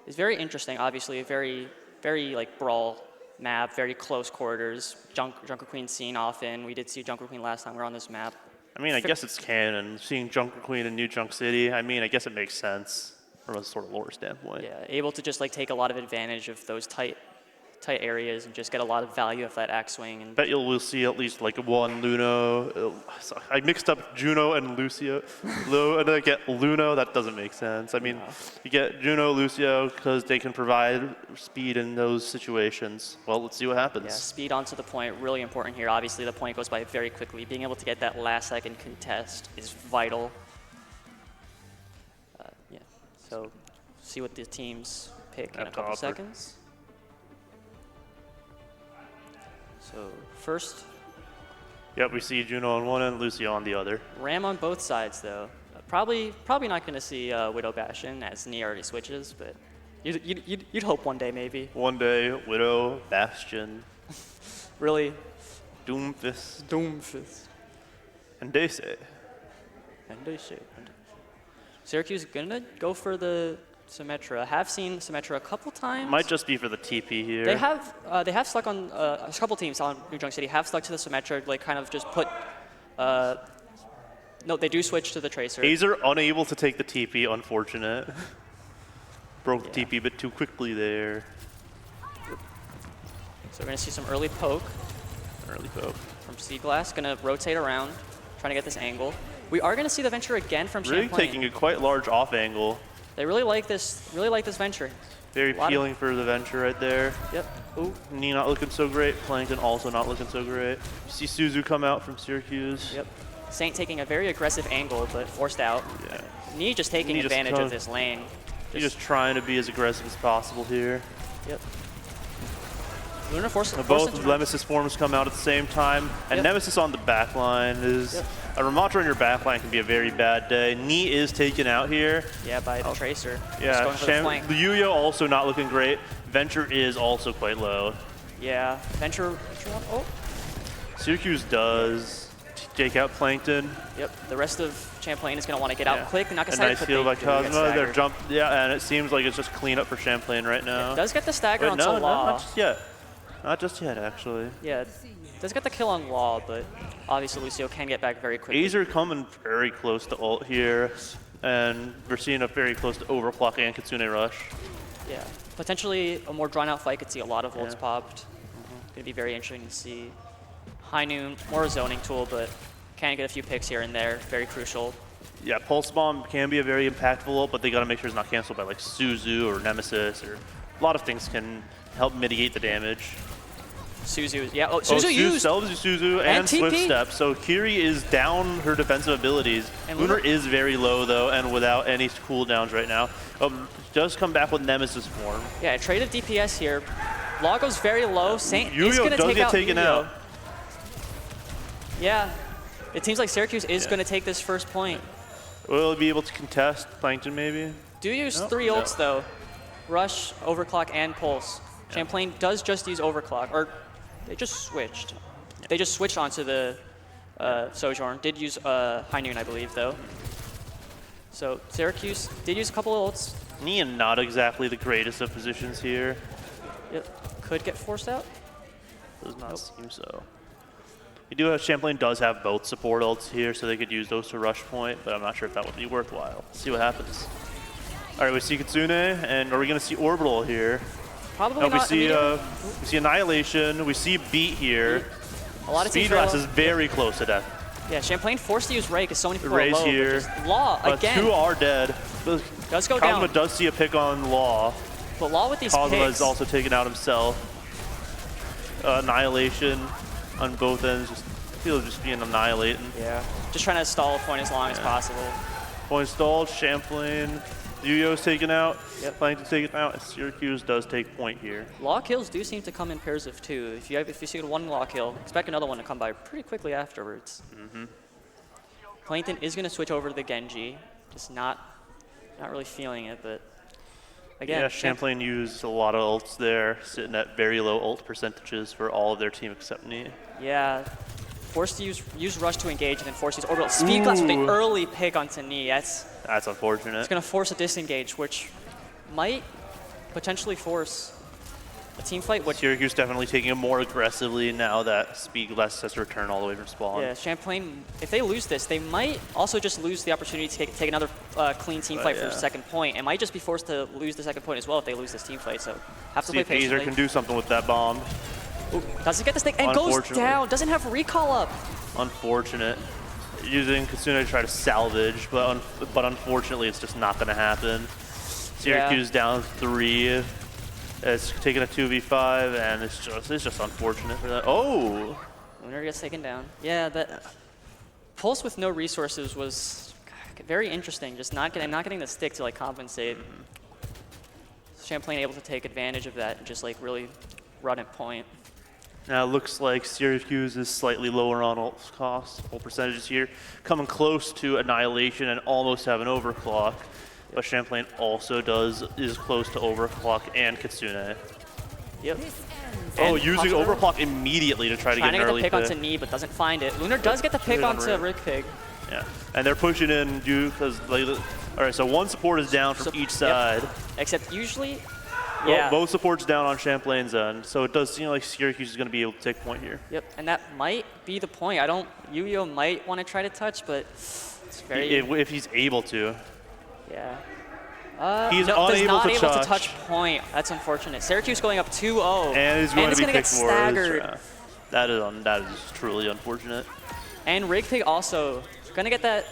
is very interesting. Obviously, a very like brawl map, very close quarters. Junker Queen seen often. We did see Junker Queen last time we were on this map. I mean, I guess it's canon. Seeing Junker Queen in New Junk City, I mean, I guess it makes sense from a sort of lore standpoint. Yeah, able to just like take a lot of advantage of those tight areas and just get a lot of value of that axe swing. And Bet we'll see at least like one Luno. I mixed up Juno and Lucio. And then I get Luno. That doesn't make sense. I mean, you get Juno, Lucio because they can provide speed in those situations. Well, let's see what happens. yeah, speed onto the point, really important here. Obviously, the point goes by very quickly. Being able to get that last second contest is vital. Yeah, so see what the teams pick in a couple seconds. So first, Yep, we see Juno on one end, Lucio on the other. Ram on both sides though. Probably not going to see Widow Bastion as Nia already switches, but you'd hope one day maybe. One day, Widow, Bastion, Really, Doomfist, and they say. Syracuse gonna go for the Symmetra. Have seen Symmetra a couple times. Might just be for the TP here. They have stuck on a couple teams on New Junk City have stuck to the Symmetra, like kind of just put No, they do switch to the Tracer. Azer unable to take the TP, unfortunate. Broke the TP a bit too quickly there. So we're going to see some early poke. Early poke. From Seaglass, going to rotate around, trying to get this angle. We are going to see the Venture again from Really Champlain. taking a quite large off angle. They really like this Venture. Very appealing for the Venture right there. Yep. Ooh. Knee not looking so great. Plankton also not looking so great. You see Suzu come out from Syracuse. Yep. Saint taking a very aggressive angle, but forced out. Yeah. Knee just taking Knee just advantage of this lane. He's just trying to be as aggressive as possible here. Yep. Lunar force. Both Nemesis forms come out at the same time, and Nemesis on the back line is a Ramatra on your back line can be a very bad day. Knee is taken out here. Yeah, by the Tracer. Yeah, the Yuya also not looking great. Venture is also quite low. Yeah, Venture. Oh. Syracuse does take out Plankton. Yep. The rest of Champlain is going to want to get out quick. Not a nice heal by Cosmo. They're and it seems like it's just cleanup for Champlain right now. It does get the stagger Wait, onto no, Law. not just yet. Not just yet, actually. Yeah, does get the kill on Law, but obviously Lucio can get back very quickly. Azer coming very close to ult here, and we're seeing a very close to overclock and Kitsune rush. Yeah, potentially a more drawn-out fight could see a lot of ults popped. Gonna be very interesting to see. High Noon, more a zoning tool, but can get a few picks here and there. Very crucial. Yeah, Pulse Bomb can be a very impactful ult, but they gotta make sure it's not canceled by like Suzu or Nemesis, or a lot of things can help mitigate the damage. Suzu, yeah. Oh, Suzu used. Suzu and Swift Step. So Kiri is down her defensive abilities. And Lunar is very low though, and without any cooldowns right now. Does come back with Nemesis form. Yeah, trade of DPS here. Law goes very low. Saint is going to take out taken out. Yeah, it seems like Syracuse is going to take this first point. Will it be able to contest Plankton maybe? Do use 3 ults though. Rush, Overclock, and Pulse. Champlain does just use Overclock, or they just switched. They just switched onto the Sojourn. Did use High Noon, I believe, though. So Syracuse did use a couple of ults. Nian not exactly the greatest of positions here. Yep, could get forced out. Does not seem so. We do have, Champlain does have both support ults here, so they could use those to rush point, but I'm not sure if that would be worthwhile. Let's see what happens. All right, we see Kitsune, and are we going to see Orbital here? Probably not. We see Annihilation. We see Beat here. A lot of Speedgrass is very close to death. Yeah, Champlain forced to use Ray because so many people are Ray's low. here. Law again. 2 are dead. Does go Cosmo down. does see a pick on Law. But Law with these Cosmo picks. is also taken out himself. Annihilation on both ends. Just feel just being annihilating. Yeah. Just trying to stall a point as long as possible. Point stalled. Champlain. Yuyo's taken out. Yep. Plankton's taken out. And Syracuse does take point here. Law kills do seem to come in pairs of 2. If you see one Law kill, expect another one to come by pretty quickly afterwards. Plankton is going to switch over to the Genji. Just not really feeling it, but again. Yeah, Champlain used a lot of ults there, sitting at very low ult percentages for all of their team except me. Yeah. Forced to use Rush to engage and then forced to use Orbital. Speedglass with the early pick onto Knee. That's unfortunate. It's going to force a disengage, which might potentially force a team fight. Syracuse definitely taking it more aggressively now that Speedglass has to return all the way from spawn. Yeah, Champlain, if they lose this, they might also just lose the opportunity to take another clean team fight for the second point, and might just be forced to lose the second point as well if they lose this team fight. So have to play patiently. Azer can do something with that bomb. Ooh, doesn't get the stick and goes down. Doesn't have recall up. Unfortunate. Using Kitsune to try to salvage, but unfortunately it's just not going to happen. Syracuse down 3. It's taking a 2v5, and it's just unfortunate for that. Oh! Lunar gets taken down. Yeah, that Pulse with no resources was very interesting. Just not getting the stick to like compensate. Champlain able to take advantage of that and just like really run at point. Now it looks like Syracuse is slightly lower on ult cost, ult percentages here, coming close to Annihilation and almost have an overclock. But Champlain also is close to overclock and Kitsune. Yep. Oh, using overclock immediately to try to get an early pick. Trying to get the pick onto Knee, but doesn't find it. Lunar does get the pick onto Rick Pig. Yeah, and they're pushing in because all right. So one support is down from each side. Except usually Yeah. Both supports down on Champlain's end, so it does seem like Syracuse is going to be able to take point here. Yep, and that might be the point. Yu-Gi-Oh might want to try to touch, but it's very... If he's able to. Yeah. He's no, unable not to able touch. to touch point. That's unfortunate. Syracuse going up 2-0. And he's going to be get staggered. That is truly unfortunate. And Rigpig also going to get the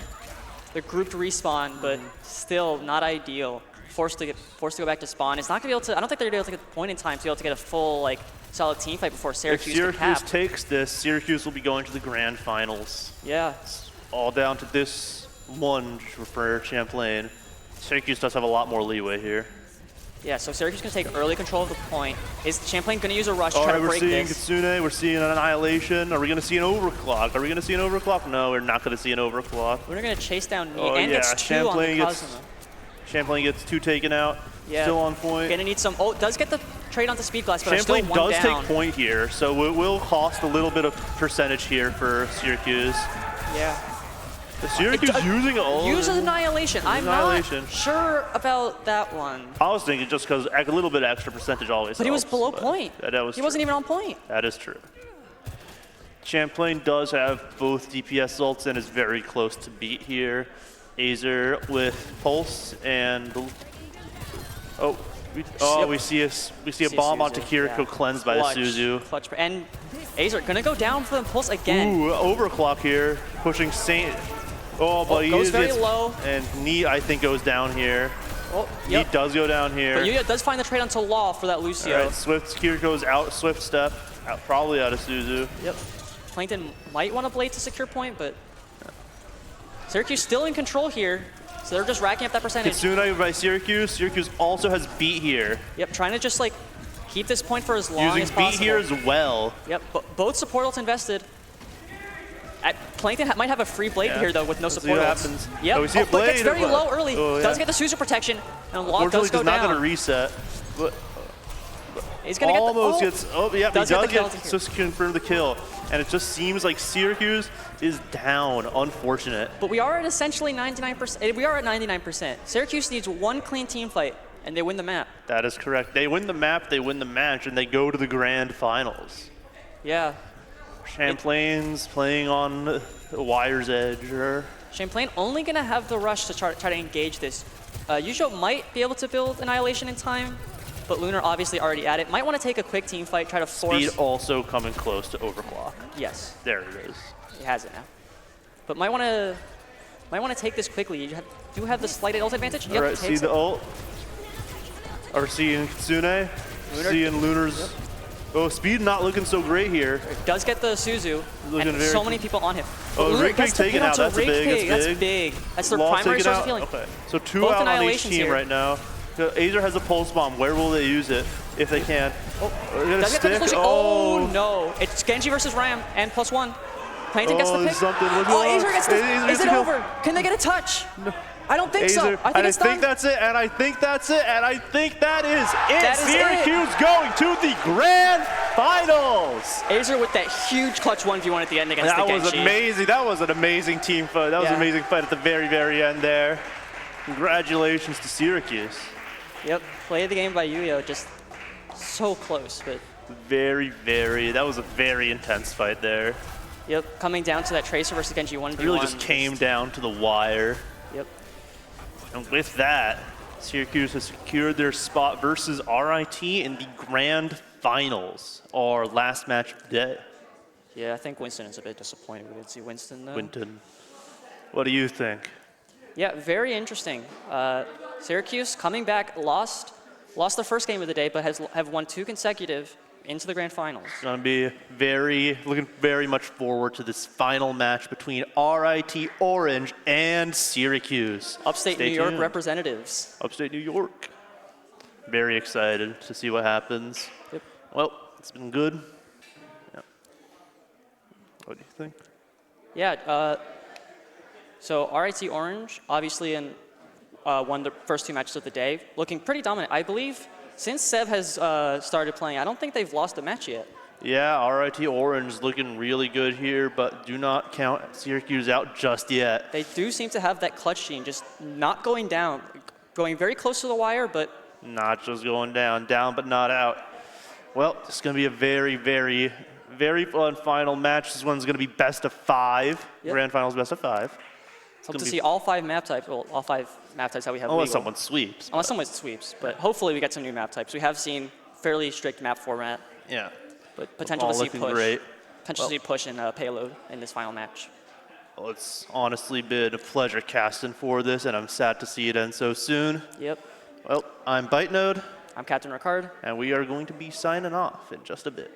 grouped respawn, but still not ideal. Forced to go back to spawn. It's not going to be able to. I don't think they're going to be able to get the point in time to be able to get a full solid team fight before Syracuse. If Syracuse takes this, Syracuse will be going to the grand finals. Yeah. It's all down to this lunge for Champlain. Syracuse does have a lot more leeway here. Yeah, so Syracuse is going to take early control of the point. Is Champlain going to use a rush to try to break this? We're seeing Kitsune, we're seeing an Annihilation. Are we going to see an overclock? Are we going to see an overclock? No, we're not going to see an overclock. We're going to chase down Neat and gets 2 Champlain on the Cosmo. Champlain gets 2 taken out. Yeah. Still on point. Going to need some. Oh, does get the trade onto Speed Glass, but Champlain still one does down. take point here, so it will cost a little bit of percentage here for Syracuse. Yeah. Syracuse using all uses Annihilation. I'm not sure about that one. I was thinking just because a little bit extra percentage always But he was helps, below but point. He wasn't even on point. That is true. Champlain does have both DPS ults and is very close to beat here. Azer with Pulse and we see a bomb onto Kiriko cleansed by the Suzu. Clutch. And Azer gonna go down for the Pulse again. Ooh, overclock here, pushing Saint. Oh, but he goes very low. And Neat, I think, goes down here. Oh, yep. Neat does go down here. But Yuya does find the trade onto Law for that Lucio. All right, Kiriko's out, Swift step, probably out of Suzu. Yep. Plankton might want to blade to secure point, but Syracuse still in control here. So they're just racking up that percentage. Kitsune by Syracuse. Syracuse also has beat here. Yep, trying to just keep this point for as long as possible. Using beat here as well. Yep, both support ults invested. Plankton might have a free blade here though with no support ults. See what happens. Yep, we see a blade. But gets very low early. Oh, does get the Suzu protection, and Law does go down. not going to reset. But he's going to almost gets. Oh, yeah, does he does get just confirm the kill, and it just seems like Syracuse is down. Unfortunate. But we are at essentially 99%. We are at 99%. Syracuse needs one clean team fight, and they win the map. That is correct. They win the map, they win the match, and they go to the grand finals. Yeah. Champlain's playing on the wire's edge. Champlain only going to have the rush to try to engage this. Yusho might be able to build Annihilation in time, but Lunar obviously already at it. Might want to take a quick team fight, try to force. Speed also coming close to overclock. Yes. There it is. He has it now. But might want to take this quickly. You do have the slight ult advantage. Yep, all right, see the ult. Are seeing Kitsune. Seeing Lunar's. Yep. Oh, Speed not looking so great here. Does get the Suzu, and so many people on him. Oh, Rigpig taken out. That's big. That's big. That's their primary source of healing. Okay. So 2 out on each team right now. Azer has a pulse bomb. Where will they use it if they can? Oh no! It's Genji versus Ram and +1. Plankton gets the pick. Azer gets the. Is it over? Can they get a touch? No. I don't think so. I think that's it, and I think that's it, and I think that is it. Syracuse going to the grand finals. Azer with that huge clutch 1v1 at the end against the Genji. That was amazing. That was an amazing team fight. That was an amazing fight at the very, very end there. Congratulations to Syracuse. Yep, play of the game by Yuyo, just so close, but that was a very intense fight there. Yep, coming down to that Tracer versus Genji 1v1. It really just came down to the wire. Yep. And with that, Syracuse has secured their spot versus RIT in the grand finals, our last match of the day. Yeah, I think Winston is a bit disappointed we didn't see Winston though. Winston, what do you think? Yeah, very interesting. Syracuse coming back, lost the first game of the day, but have won 2 consecutive into the grand finals. Going to be looking very much forward to this final match between RIT Orange and Syracuse. Upstate New York representatives. Upstate New York. Very excited to see what happens. Yep. Well, it's been good. Yeah. What do you think? Yeah. So RIT Orange obviously won the first 2 matches of the day, looking pretty dominant. I believe since Sev has started playing, I don't think they've lost a match yet. Yeah, RIT Orange looking really good here, but do not count Syracuse out just yet. They do seem to have that clutch gene, just not going down, going very close to the wire, but Nacho's going down, but not out. Well, it's going to be a very, very, very fun final match. This one's going to be best of 5. Yep. Grand finals best of 5. Hope to see all 5 map types. Well, all 5 map types that we have. Unless legal. someone sweeps. Unless someone sweeps, but hopefully we get some new map types. We have seen fairly strict map format, Yeah. but potential All to see looking push. great. Potential to see push and payload in this final match. Well, it's honestly been a pleasure casting for this, and I'm sad to see it end so soon. Yep. Well, I'm BiteNode, I'm Captain Ricard. and we are going to be signing off in just a bit.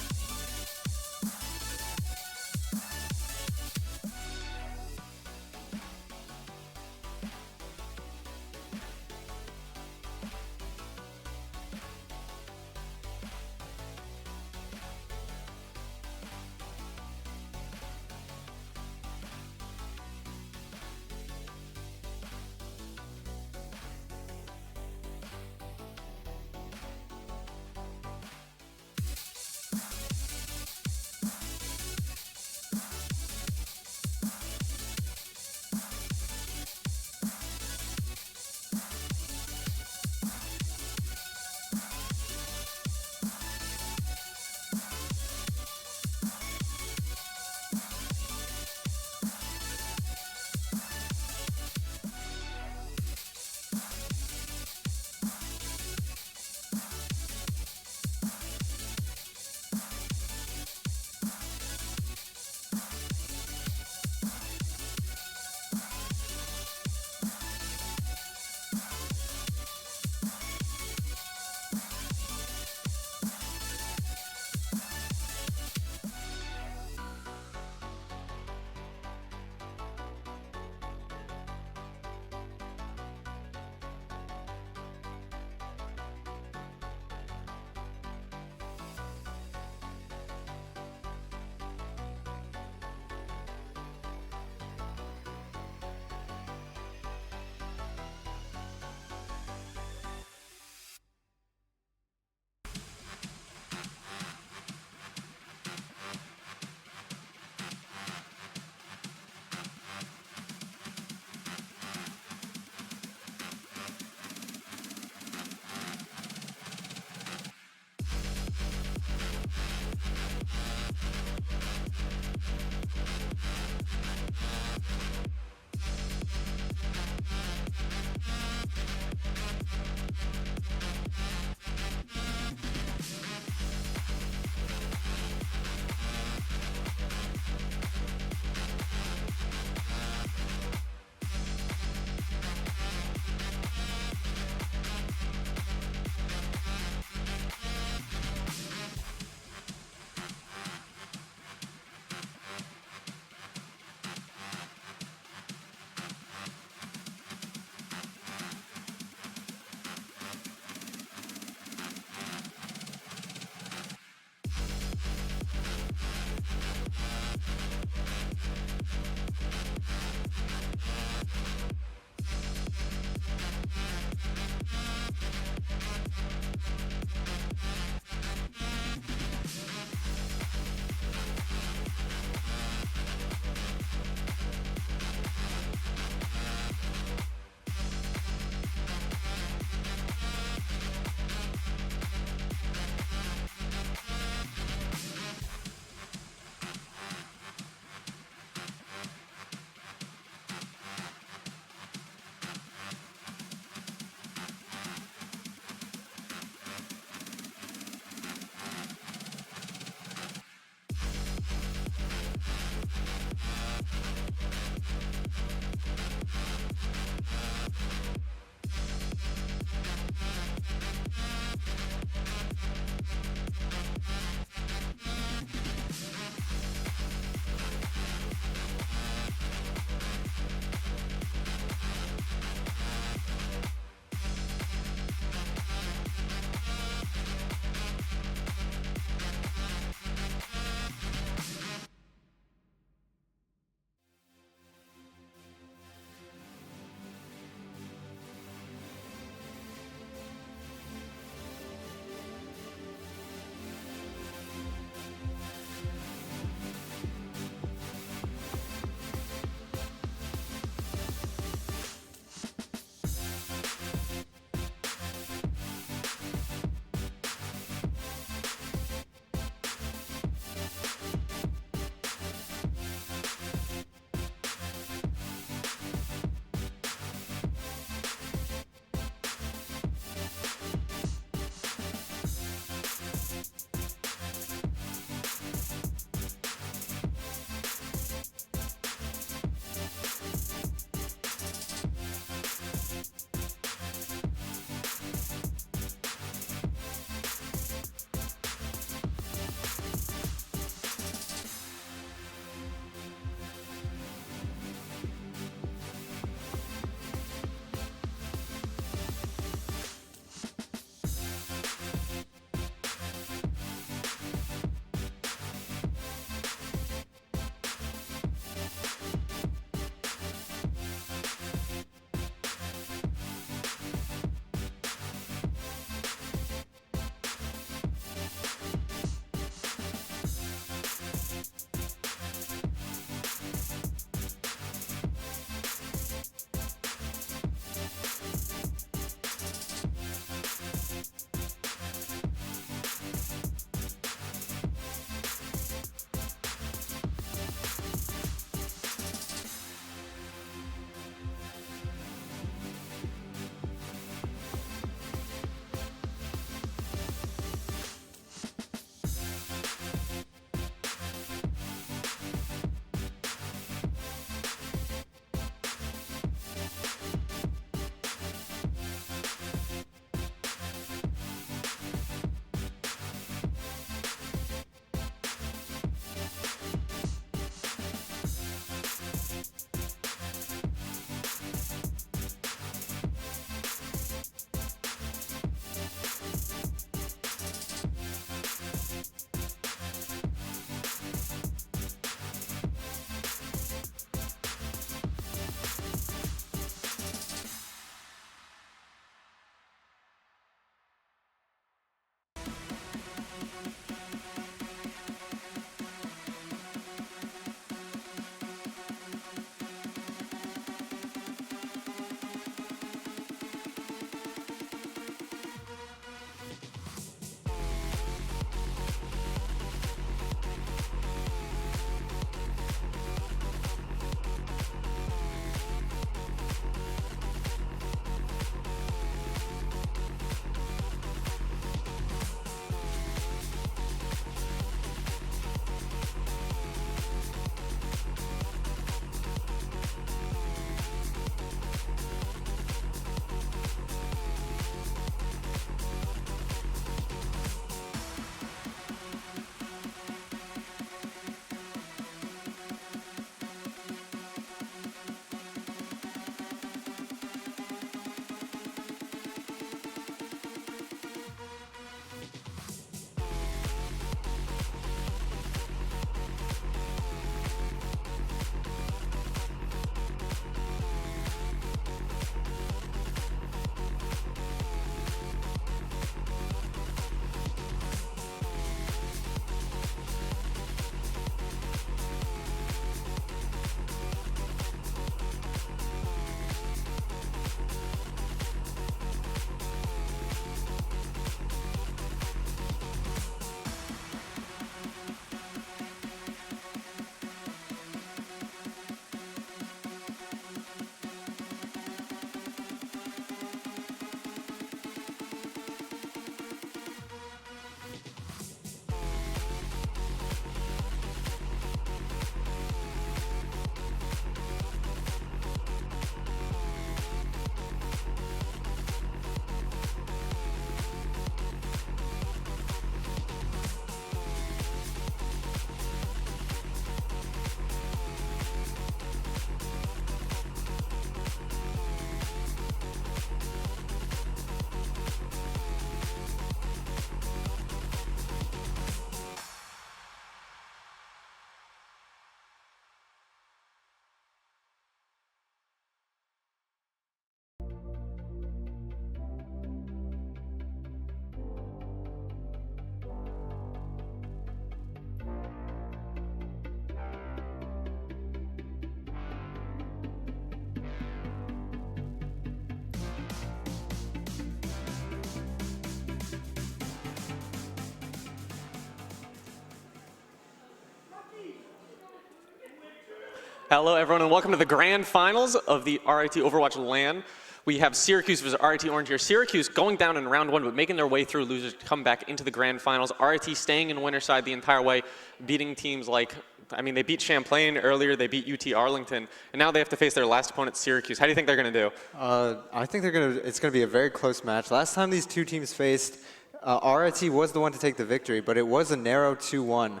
Hello, everyone, and welcome to the grand finals of the RIT Overwatch LAN. We have Syracuse versus RIT Orange here. Syracuse going down in round 1, but making their way through, losers to come back into the grand finals. RIT staying in winner side the entire way, beating teams like, I mean, they beat Champlain earlier, they beat UT Arlington, and now they have to face their last opponent, Syracuse. How do you think they're going to do? I think it's going to be a very close match. Last time these two teams faced, RIT was the one to take the victory, but it was a narrow 2-1.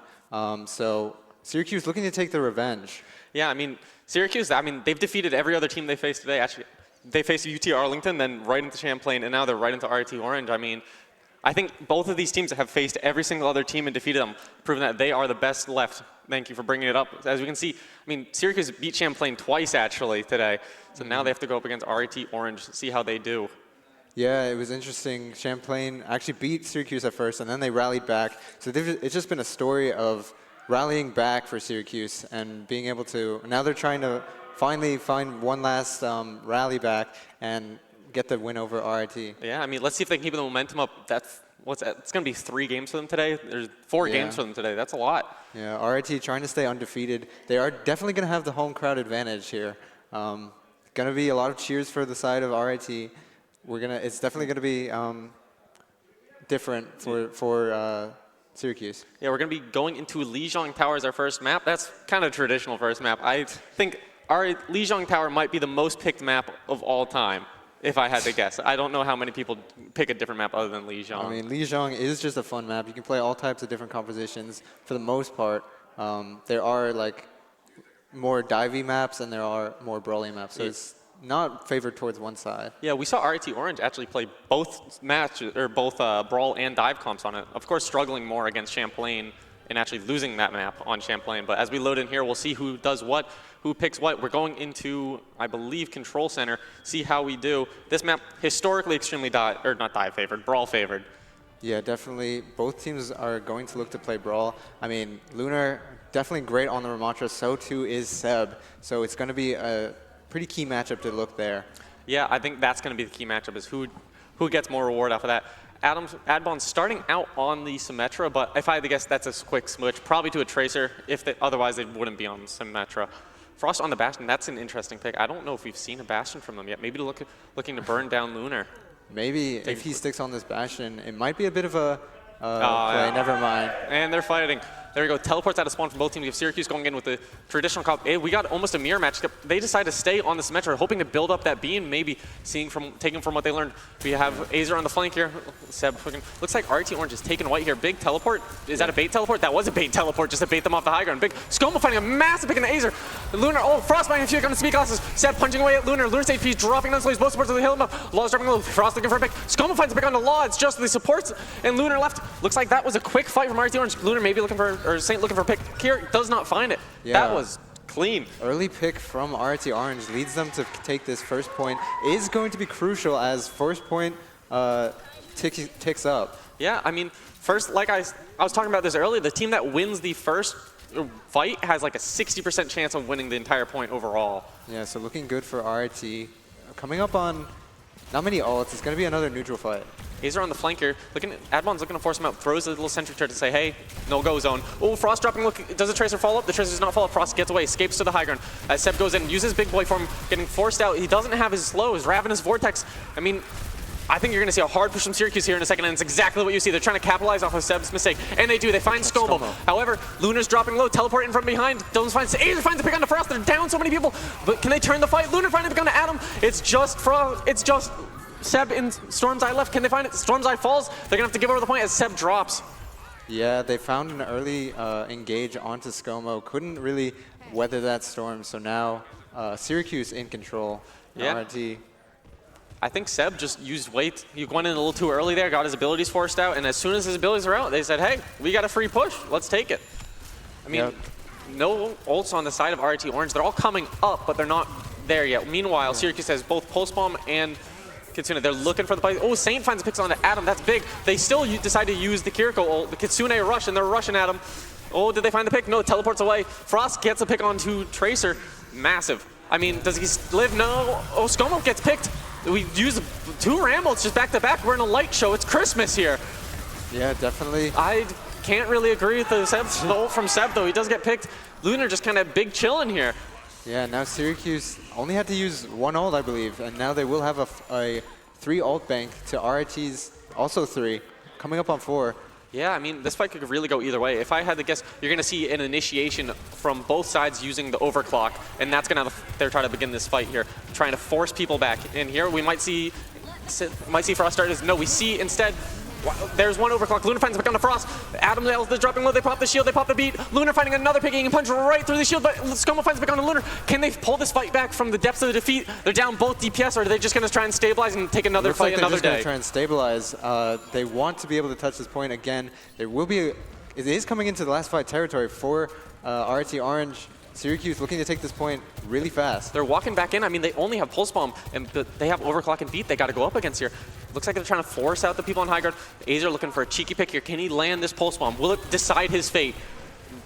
So Syracuse looking to take the revenge. Yeah, I mean, Syracuse, they've defeated every other team they faced today. Actually, they faced UT Arlington, then right into Champlain, and now they're right into RIT Orange. I mean, I think both of these teams have faced every single other team and defeated them, proving that they are the best left. Thank you for bringing it up. As we can see, I mean, Syracuse beat Champlain twice, actually, today. So now they have to go up against RIT Orange, see how they do. Yeah, it was interesting. Champlain actually beat Syracuse at first, and then they rallied back. So it's just been a story of rallying back for Syracuse and being able to, now they're trying to finally find one last rally back and get the win over RIT. Yeah, I mean, let's see if they can keep the momentum up. It's going to be 3 games for them today. There's 4 games for them today. That's a lot. Yeah, RIT trying to stay undefeated. They are definitely going to have the home crowd advantage here. Going to be a lot of cheers for the side of RIT. It's definitely going to be different for Syracuse. Yeah, we're going to be going into Lijiang Tower as our first map. That's kind of traditional first map. I think our Lijiang Tower might be the most picked map of all time, if I had to guess. I don't know how many people pick a different map other than Lijiang. I mean, Lijiang is just a fun map. You can play all types of different compositions for the most part. There are like more divey maps and there are more brawly maps, so it's not favored towards one side. Yeah, we saw RIT Orange actually play both matches, or both brawl and dive comps on it. Of course, struggling more against Champlain and actually losing that map on Champlain. But as we load in here, we'll see who does what, who picks what. We're going into, I believe, Control Center, see how we do. This map, historically extremely not dive favored, brawl favored. Yeah, definitely. Both teams are going to look to play brawl. I mean, Lunar, definitely great on the Ramatra, so too is Seb. So it's going to be a pretty key matchup to look there. Yeah, I think that's going to be the key matchup, is who gets more reward off of that. Adbon's starting out on the Symmetra, but if I had to guess, that's a quick switch, probably to a Tracer. Otherwise, they wouldn't be on Symmetra. Frost on the Bastion, that's an interesting pick. I don't know if we've seen a Bastion from them yet. Maybe looking to burn down Lunar. Maybe if he sticks on this Bastion, it might be a bit of a play. Never mind. And they're fighting. There we go. Teleports out of spawn from both teams. We have Syracuse going in with the traditional comp. We got almost a mirror match. They decide to stay on the Symmetra, hoping to build up that beam, maybe taking from what they learned. We have Azer on the flank here. Seb looks like RIT Orange is taking white here. Big teleport. Is that a bait teleport? That was a bait teleport, just to bait them off the high ground. Big Skoma finding a massive pick in the Azer. Lunar, Frost finding a few on the speed glasses. Seb punching away at Lunar. Lunar's HP dropping down, so he's both supports of the hill him up. Law's dropping low. Frost looking for a pick. Skoma finds a pick on the Law. It's just the supports, and Lunar left. Looks like that was a quick fight from RIT Orange. Lunar maybe looking for, or Saint looking for a pick. Kier does not find it. Yeah. That was clean. Early pick from RIT Orange leads them to take this first point. Is going to be crucial as first point ticks up. Yeah, I mean, first, like I was talking about this earlier, the team that wins the first fight has like a 60% chance of winning the entire point overall. Yeah, so looking good for RIT. Coming up on not many ults. It's going to be another neutral fight. Azer on the flank here. Adbon's looking to force him out. Throws a little sentry turret to say, hey, no-go zone. Oh, Frost dropping. Look, does the Tracer follow up? The Tracer does not follow up. Frost gets away, escapes to the high ground. As Seb goes in, uses big boy form, getting forced out. He doesn't have his slow, his Ravenous Vortex. I mean, I think you're going to see a hard push from Syracuse here in a second, and it's exactly what you see. They're trying to capitalize off of Seb's mistake, and they do. They find Skomo. However, Lunar's dropping low, teleporting from behind. Doesn't find Azer finds a pick on the Frost. They're down so many people, but can they turn the fight? Lunar finds a pick on Adam. It's just Frost. It's just Seb in Storm's Eye left. Can they find it? Storm's Eye falls. They're going to have to give over the point as Seb drops. Yeah, they found an early engage onto Skomo. Couldn't really weather that storm, so now Syracuse in control. Yeah. RIT. I think Seb just used weight. He went in a little too early there, got his abilities forced out, and as soon as his abilities are out, they said, hey, we got a free push. Let's take it. I mean, no ults on the side of RIT Orange. They're all coming up, but they're not there yet. Meanwhile, Syracuse has both Pulse Bomb and Kitsune. They're looking for the fight. Oh, Saint finds a pixel onto Adam. That's big. They still decide to use the Kiriko ult. The Kitsune rush, and they're rushing Adam. Oh, did they find the pick? No, teleports away. Frost gets a pick onto Tracer. Massive. I mean, does he live? No. Oh, Skomo gets picked. We use 2 Rambles just back to back. We're in a light show. It's Christmas here. Yeah, definitely. I can't really agree with the ult from Seb, though. He does get picked. Lunar just kind of big chilling here. Yeah, now Syracuse only had to use one ult, I believe, and now they will have a 3 ult bank to RIT's also 3, coming up on 4. Yeah, I mean, this fight could really go either way. If I had to guess, you're going to see an initiation from both sides using the overclock, and that's going to they're trying to begin this fight here, trying to force people back. And here we might see Frost start as, no, we see instead, there's one overclock. Lunar finds it back on to Frost. Adam Nails is dropping low. They pop the shield. They pop the beat. Lunar finding another pick. He can punch right through the shield, but Skomo finds it back on to Lunar. Can they pull this fight back from the depths of the defeat? They're down both DPS, or are they just going to try and stabilize and take another fight another day? Looks like they're just going to try and stabilize. They want to be able to touch this point again. There will be, it is coming into the last fight territory for RIT Orange. Syracuse looking to take this point really fast. They're walking back in. I mean, they only have Pulse Bomb, and they have Overclock and Beat they got to go up against here. Looks like they're trying to force out the people on high guard. Azer looking for a cheeky pick here. Can he land this Pulse Bomb? Will it decide his fate?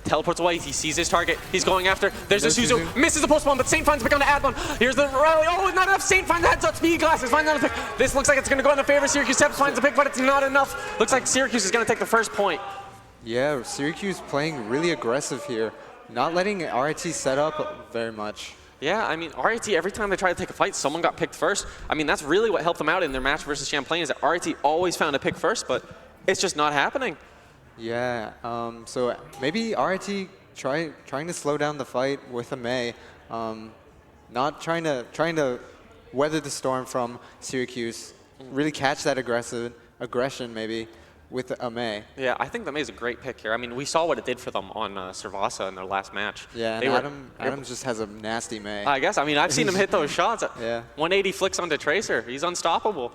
Teleports away. He sees his target. He's going after. There's a Suzu. Misses the Pulse Bomb, but Saint finds back on to Adlon. Here's the rally. Oh, not enough. Saint finds the headshot. Speed glasses. Finds another pick. This looks like it's going to go in the favor of Syracuse. Seps finds the pick, but it's not enough. Looks like Syracuse is going to take the first point. Yeah, Syracuse playing really aggressive here. Not letting RIT set up very much. Yeah, I mean, RIT, every time they try to take a fight, someone got picked first. I mean, that's really what helped them out in their match versus Champlain, is that RIT always found a pick first, but it's just not happening. Yeah, so maybe RIT trying to slow down the fight with a Mei. Not trying to weather the storm from Syracuse. Really catch that aggression maybe with a Mei. Yeah, I think the Mei is a great pick here. I mean, we saw what it did for them on Servasa in their last match. Yeah, and Adam just has a nasty Mei. I guess. I mean, I've seen him hit those shots. Yeah. 180 flicks onto Tracer. He's unstoppable.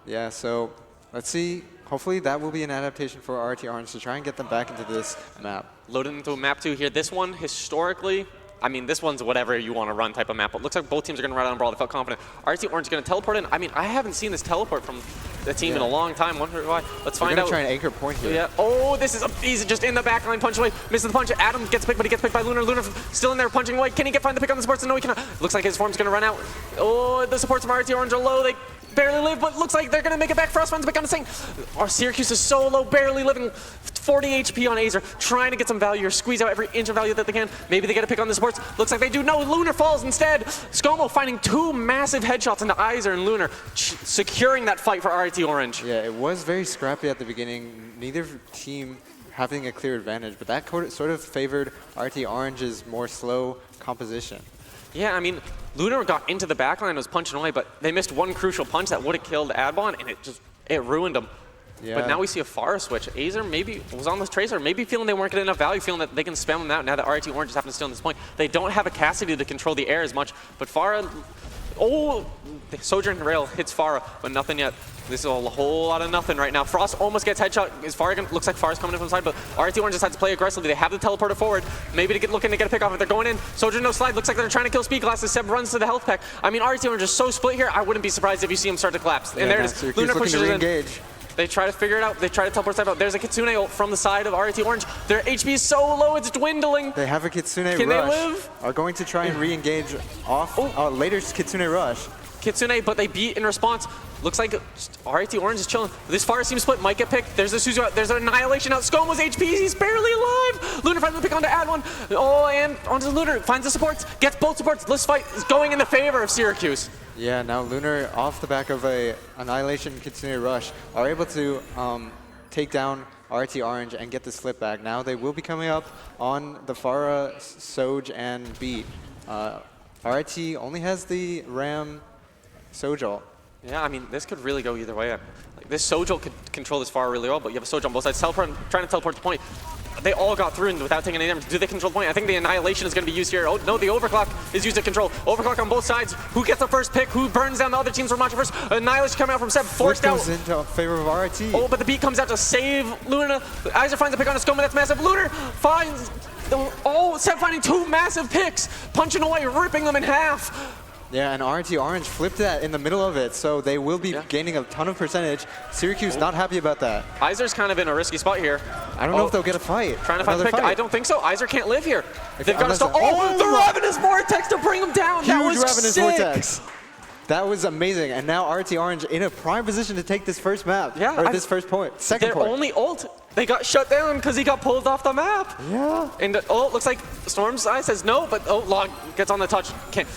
Yeah, so let's see. Hopefully that will be an adaptation for RIT Orange to try and get them back into this map. Loaded into a map 2 here. This one, historically, I mean, this one's whatever you want to run type of map, but looks like both teams are going to run out on Brawl. They felt confident. RIT Orange is going to teleport in. I mean, I haven't seen this teleport from the team in a long time. Wonder why. Let's find out. They're going to try and anchor point here. Yeah. Oh, this is he's just in the backline, punch away. Misses the punch. Adam gets picked, but he gets picked by Lunar. Lunar still in there, punching away. Can he find the pick on the supports? No, he cannot. Looks like his form's going to run out. Oh, the supports from RIT Orange are low. They barely live, but looks like they're going to make it back. Frost finds back on the Saint. Our Syracuse is so low, barely living. 40 HP on Azer, trying to get some value or squeeze out every inch of value that they can. Maybe they get a pick on the supports. Looks like they do. No, Lunar falls instead. Skomo finding 2 massive headshots into Azer and Lunar, securing that fight for RIT Orange. Yeah, it was very scrappy at the beginning. Neither team having a clear advantage, but that sort of favored RIT Orange's more slow composition. Yeah, I mean, Lunar got into the backline and was punching away, but they missed one crucial punch that would have killed Adbon, and it ruined them. Yeah. But now we see a Pharah switch. Azer maybe was on the Tracer, maybe feeling they weren't getting enough value, feeling that they can spam them out now that RIT Orange is having to steal on this point. They don't have a Cassidy to control the air as much, but Pharah, oh, the Sojourn Rail hits Pharah, but nothing yet. This is a whole lot of nothing right now. Frost almost gets headshot. Is Pharah looks like Pharah's coming in from the side, but RIT Orange decides to play aggressively. They have the teleporter forward, maybe looking to get a pick off it. They're going in. Sojourn no slide. Looks like they're trying to kill Speed Glasses. Seb runs to the health pack. I mean, RIT Orange is so split here. I wouldn't be surprised if you see him start to collapse. Yeah, and there it is. Lunar pushes it in. They try to figure it out. They try to teleport side out. There's a Kitsune ult from the side of RIT Orange. Their HP is so low, it's dwindling. They have a Kitsune rush. Can they live? Are going to try and re-engage off later Kitsune rush. Kitsune, but they beat in response. Looks like RIT Orange is chilling. This Pharah seems split. Might get picked. There's a Suzu out. There's an Annihilation out. Skomo's HP. He's barely alive. Lunar finds the pick onto Ad1. Oh, and onto Lunar. Finds the supports. Gets both supports. This fight is going in the favor of Syracuse. Yeah, now Lunar, off the back of a Annihilation Kitsune rush, are able to take down RIT Orange and get this flip back. Now they will be coming up on the Pharah, Soj, and Beat. RIT only has the Ram Soj ult. Yeah, I mean, this could really go either way. Like, this Soj ult could control this Pharah really well, but you have a Soj on both sides. Trying to teleport the point. They all got through and without taking any damage. Do they control the point? I think the Annihilation is going to be used here. Oh, no, the Overclock is used to control. Overclock on both sides. Who gets the first pick? Who burns down the other team's Ramatra first? Annihilation coming out from Seb, forced out. Goes into favor of RIT. Oh, but the beat comes out to save Luna. Iser finds a pick on a Skoma, that's massive. Lunar finds, Seb finding 2 massive picks, punching away, ripping them in half. Yeah, and RIT Orange flipped that in the middle of it, so they will be gaining a ton of percentage. Syracuse not happy about that. Iser's kind of in a risky spot here. I don't know if they'll get a fight. Trying to find the pick. I don't think so. Iser can't live here. They've got to stop. Oh, the Ravenous Vortex to bring him down. Huge Ravenous Vortex. That was amazing. And now RT Orange in a prime position to take this first map. Yeah, Or this first point. Second Their point. only ult, they got shut down because he got pulled off the map. Yeah. And oh, it looks like Storm's Eye says no, but oh, Log gets on the touch. Can't.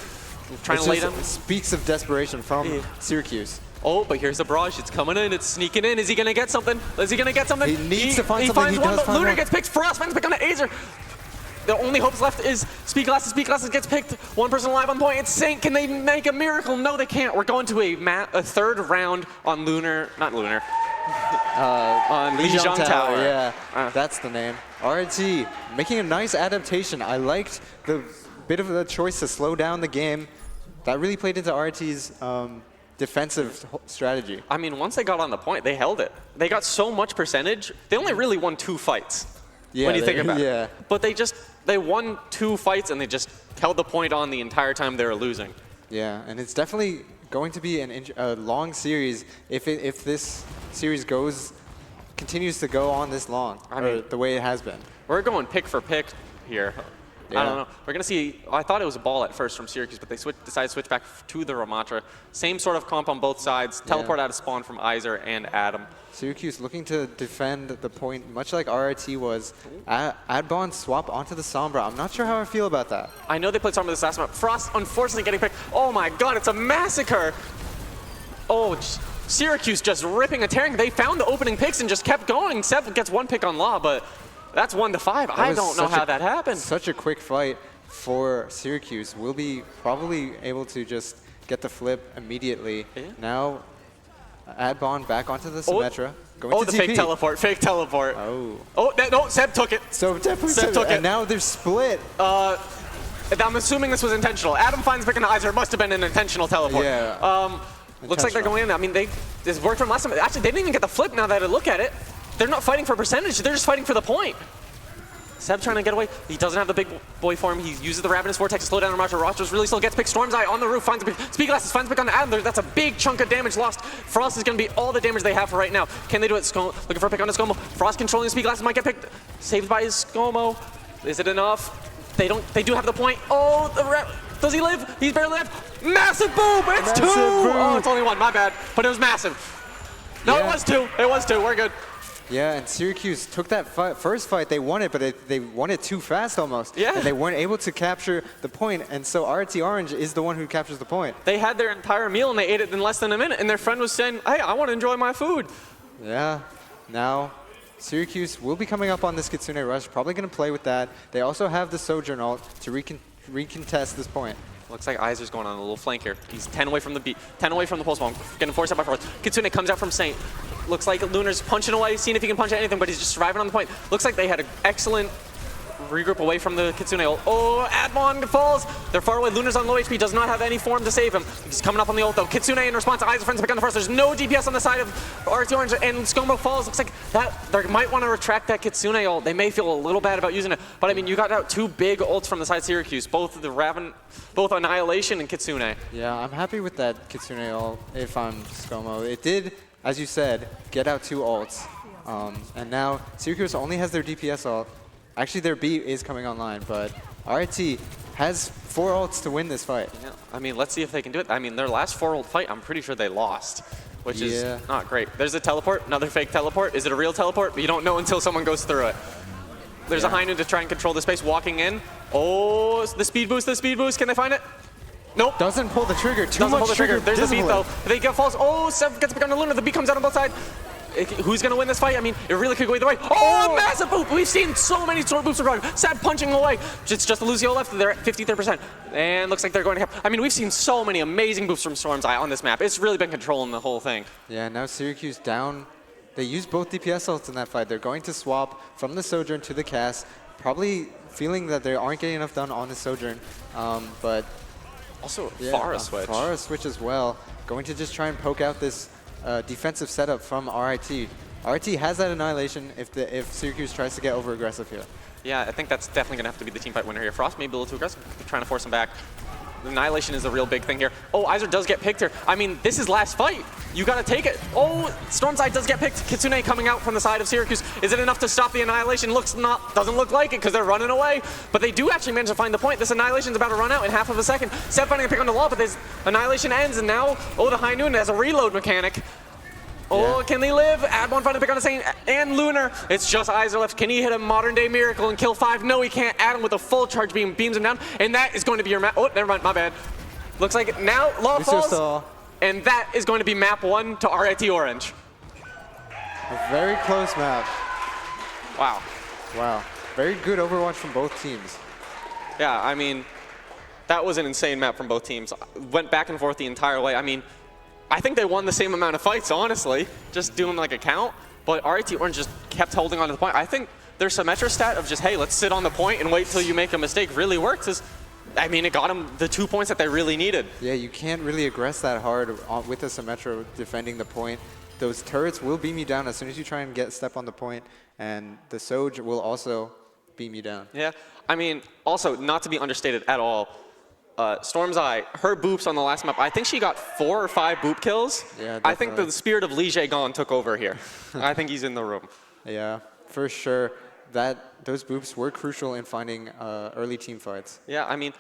Trying It's to lay just down. speaks of desperation from Syracuse. Oh, but here's the barrage. It's coming in. It's sneaking in. Is he going to get something? Is he going to get something? He needs to find he something. Finds He one, does but find Lunar one. gets picked. Frost finds pick on the Azer. The only hopes left is Speed Glasses. Speed Glasses gets picked. One person alive on point. It's Saint. Can they make a miracle? No, they can't. We're going to a third round on Lunar. Not Lunar. On Lijiang Tower. Yeah, that's the name. RT making a nice adaptation. I liked the bit of the choice to slow down the game. That really played into RT's defensive strategy. I mean, once they got on the point, they held it. They got so much percentage. They only really won 2 fights. Yeah, when you think about yeah. it. But they won 2 fights and they just held the point on the entire time they were losing. Yeah, and it's definitely going to be a long series if this series continues to go on this long, I mean, the way it has been. We're going pick for pick here. Yeah. I don't know. We're going to see, I thought it was a ball at first from Syracuse, but they decided to switch back to the Ramatra. Same sort of comp on both sides. Teleport out of spawn from Iser and Adam. Syracuse looking to defend the point, much like RIT was. Adbon swap onto the Sombra. I'm not sure how I feel about that. I know they played some of this last map. Frost unfortunately getting picked. Oh my god, it's a massacre. Oh, Syracuse just ripping and tearing. They found the opening picks and just kept going. Seb gets 1 pick on Law, but that's 1-5. I don't know how that happened. Such a quick fight for Syracuse. We'll be probably able to just get the flip immediately. Yeah. Now, Adbon back onto the Symmetra. Going Oh, to the TP. fake teleport. Oh. Oh, no, Seb took it. So definitely Seb took it. And now they're split. I'm assuming this was intentional. Adam finds pick on Iser. It must have been an intentional teleport. Yeah. Looks like they're going in. I mean, this worked from last time. Actually, they didn't even get the flip now that I look at it. They're not fighting for percentage. They're just fighting for the point. Seb trying to get away. He doesn't have the big boy form. He uses the Ravenous Vortex to slow down Ramatra. Roster's really slow. Gets picked. Storm's Eye on the roof. Finds a pick. Speed Glasses finds a pick on Adam. That's a big chunk of damage lost. Frost is going to be all the damage they have for right now. Can they do it? Looking for a pick on Skomo. Frost controlling the Speed Glasses. Might get picked. Saved by his Skomo. Is it enough? They do have the point. Oh, does he live? He's barely left. Massive boom! It's 2! Oh, it's only 1. My bad. But it was massive. No, Yeah. it was 2. It was 2. We're good. Yeah, and Syracuse took that first fight. They won it, but they won it too fast almost. Yeah. And they weren't able to capture the point, and so RT Orange is the one who captures the point. They had their entire meal and they ate it in less than a minute. And their friend was saying, hey, I want to enjoy my food. Yeah. Now, Syracuse will be coming up on this Kitsune Rush, probably going to play with that. They also have the Sojourn ult to recontest this point. Looks like Iser's going on a little flank here. He's 10 away from the beat, 10 away from the pulse bomb. Getting forced out by Frost. Kitsune comes out from Saint. Looks like Lunar's punching away, seeing if he can punch anything, but he's just surviving on the point. Looks like they had an excellent regroup away from the Kitsune ult. Oh, Admon falls. They're far away. Lunar's on low HP, does not have any form to save him. He's coming up on the ult though. Kitsune in response to Iser friends pick on the first. There's no DPS on the side of RT Orange, and Skomo falls. Looks like they might want to retract that Kitsune ult. They may feel a little bad about using it, but I mean, you got out 2 big ults from the side of Syracuse, both Annihilation and Kitsune. Yeah, I'm happy with that Kitsune ult if I'm Skomo. It did, as you said, get out 2 ults. And now Syracuse only has their DPS ult. Actually, their B is coming online, but RIT has 4 ults to win this fight. Yeah, I mean, let's see if they can do it. I mean, their last 4 ult fight, I'm pretty sure they lost, which is not great. There's a teleport, another fake teleport. Is it a real teleport? You don't know until someone goes through it. There's a high noon to try and control the space, walking in. Oh, the speed boost, Can they find it? Nope. Doesn't pull the trigger. Doesn't pull the trigger. There's the beat though. They get falls. Oh, Seb gets back on the Luna. The beat comes out on both sides. Who's going to win this fight? I mean, it really could go either way. Oh, massive boop! We've seen so many sword boops around. Seb punching away. It's just Lucio left. They're at 53%. And looks like they're going to have... I mean, we've seen so many amazing boops from Storm's Eye on this map. It's really been controlling the whole thing. Yeah, now Syracuse down. They used both DPS ults in that fight. They're going to swap from the Sojourn to the cast, probably feeling that they aren't getting enough done on the Sojourn. But also, Pharah switch. Pharah switch as well. Going to just try and poke out this defensive setup from RIT. RIT has that Annihilation if Syracuse tries to get over-aggressive here. Yeah, I think that's definitely going to have to be the team fight winner here. Frost may be a little too aggressive, trying to force him back. Annihilation is a real big thing here. Oh, Iser does get picked here. I mean, this is last fight. You gotta take it. Oh, Stormside does get picked. Kitsune coming out from the side of Syracuse. Is it enough to stop the Annihilation? Doesn't look like it because they're running away. But they do actually manage to find the point. This Annihilation's about to run out in half of a second. Seb finding a pick on the wall, but this Annihilation ends, and now, the High Noon has a reload mechanic. Oh, can they live? Add one final pick on the same, and Lunar. It's just Iser left. Can he hit a modern day miracle and kill 5? No, he can't. Add him with a full charge beam, beams him down, and that is going to be your map. Oh, never mind, my bad. Looks like now Law falls, and that is going to be map 1 to RIT Orange. A very close map. Wow. Wow. Very good Overwatch from both teams. Yeah, I mean, that was an insane map from both teams. Went back and forth the entire way. I mean, I think they won the same amount of fights, honestly, just doing like a count. But RIT Orange just kept holding on to the point. I think their Symmetra stat of just, hey, let's sit on the point and wait till you make a mistake really works. I mean, it got them the 2 points that they really needed. Yeah, you can't really aggress that hard with the Symmetra defending the point. Those turrets will beam you down as soon as you try and step on the point, and the Soj will also beam you down. Yeah, I mean, also, not to be understated at all, Storm's Eye, her boops on the last map, I think she got 4 or 5 boop kills. Yeah, I think definitely. the spirit of Li Gon took over here. I think he's in the room. Yeah, for sure. Those boops were crucial in finding early team fights. Yeah, I mean,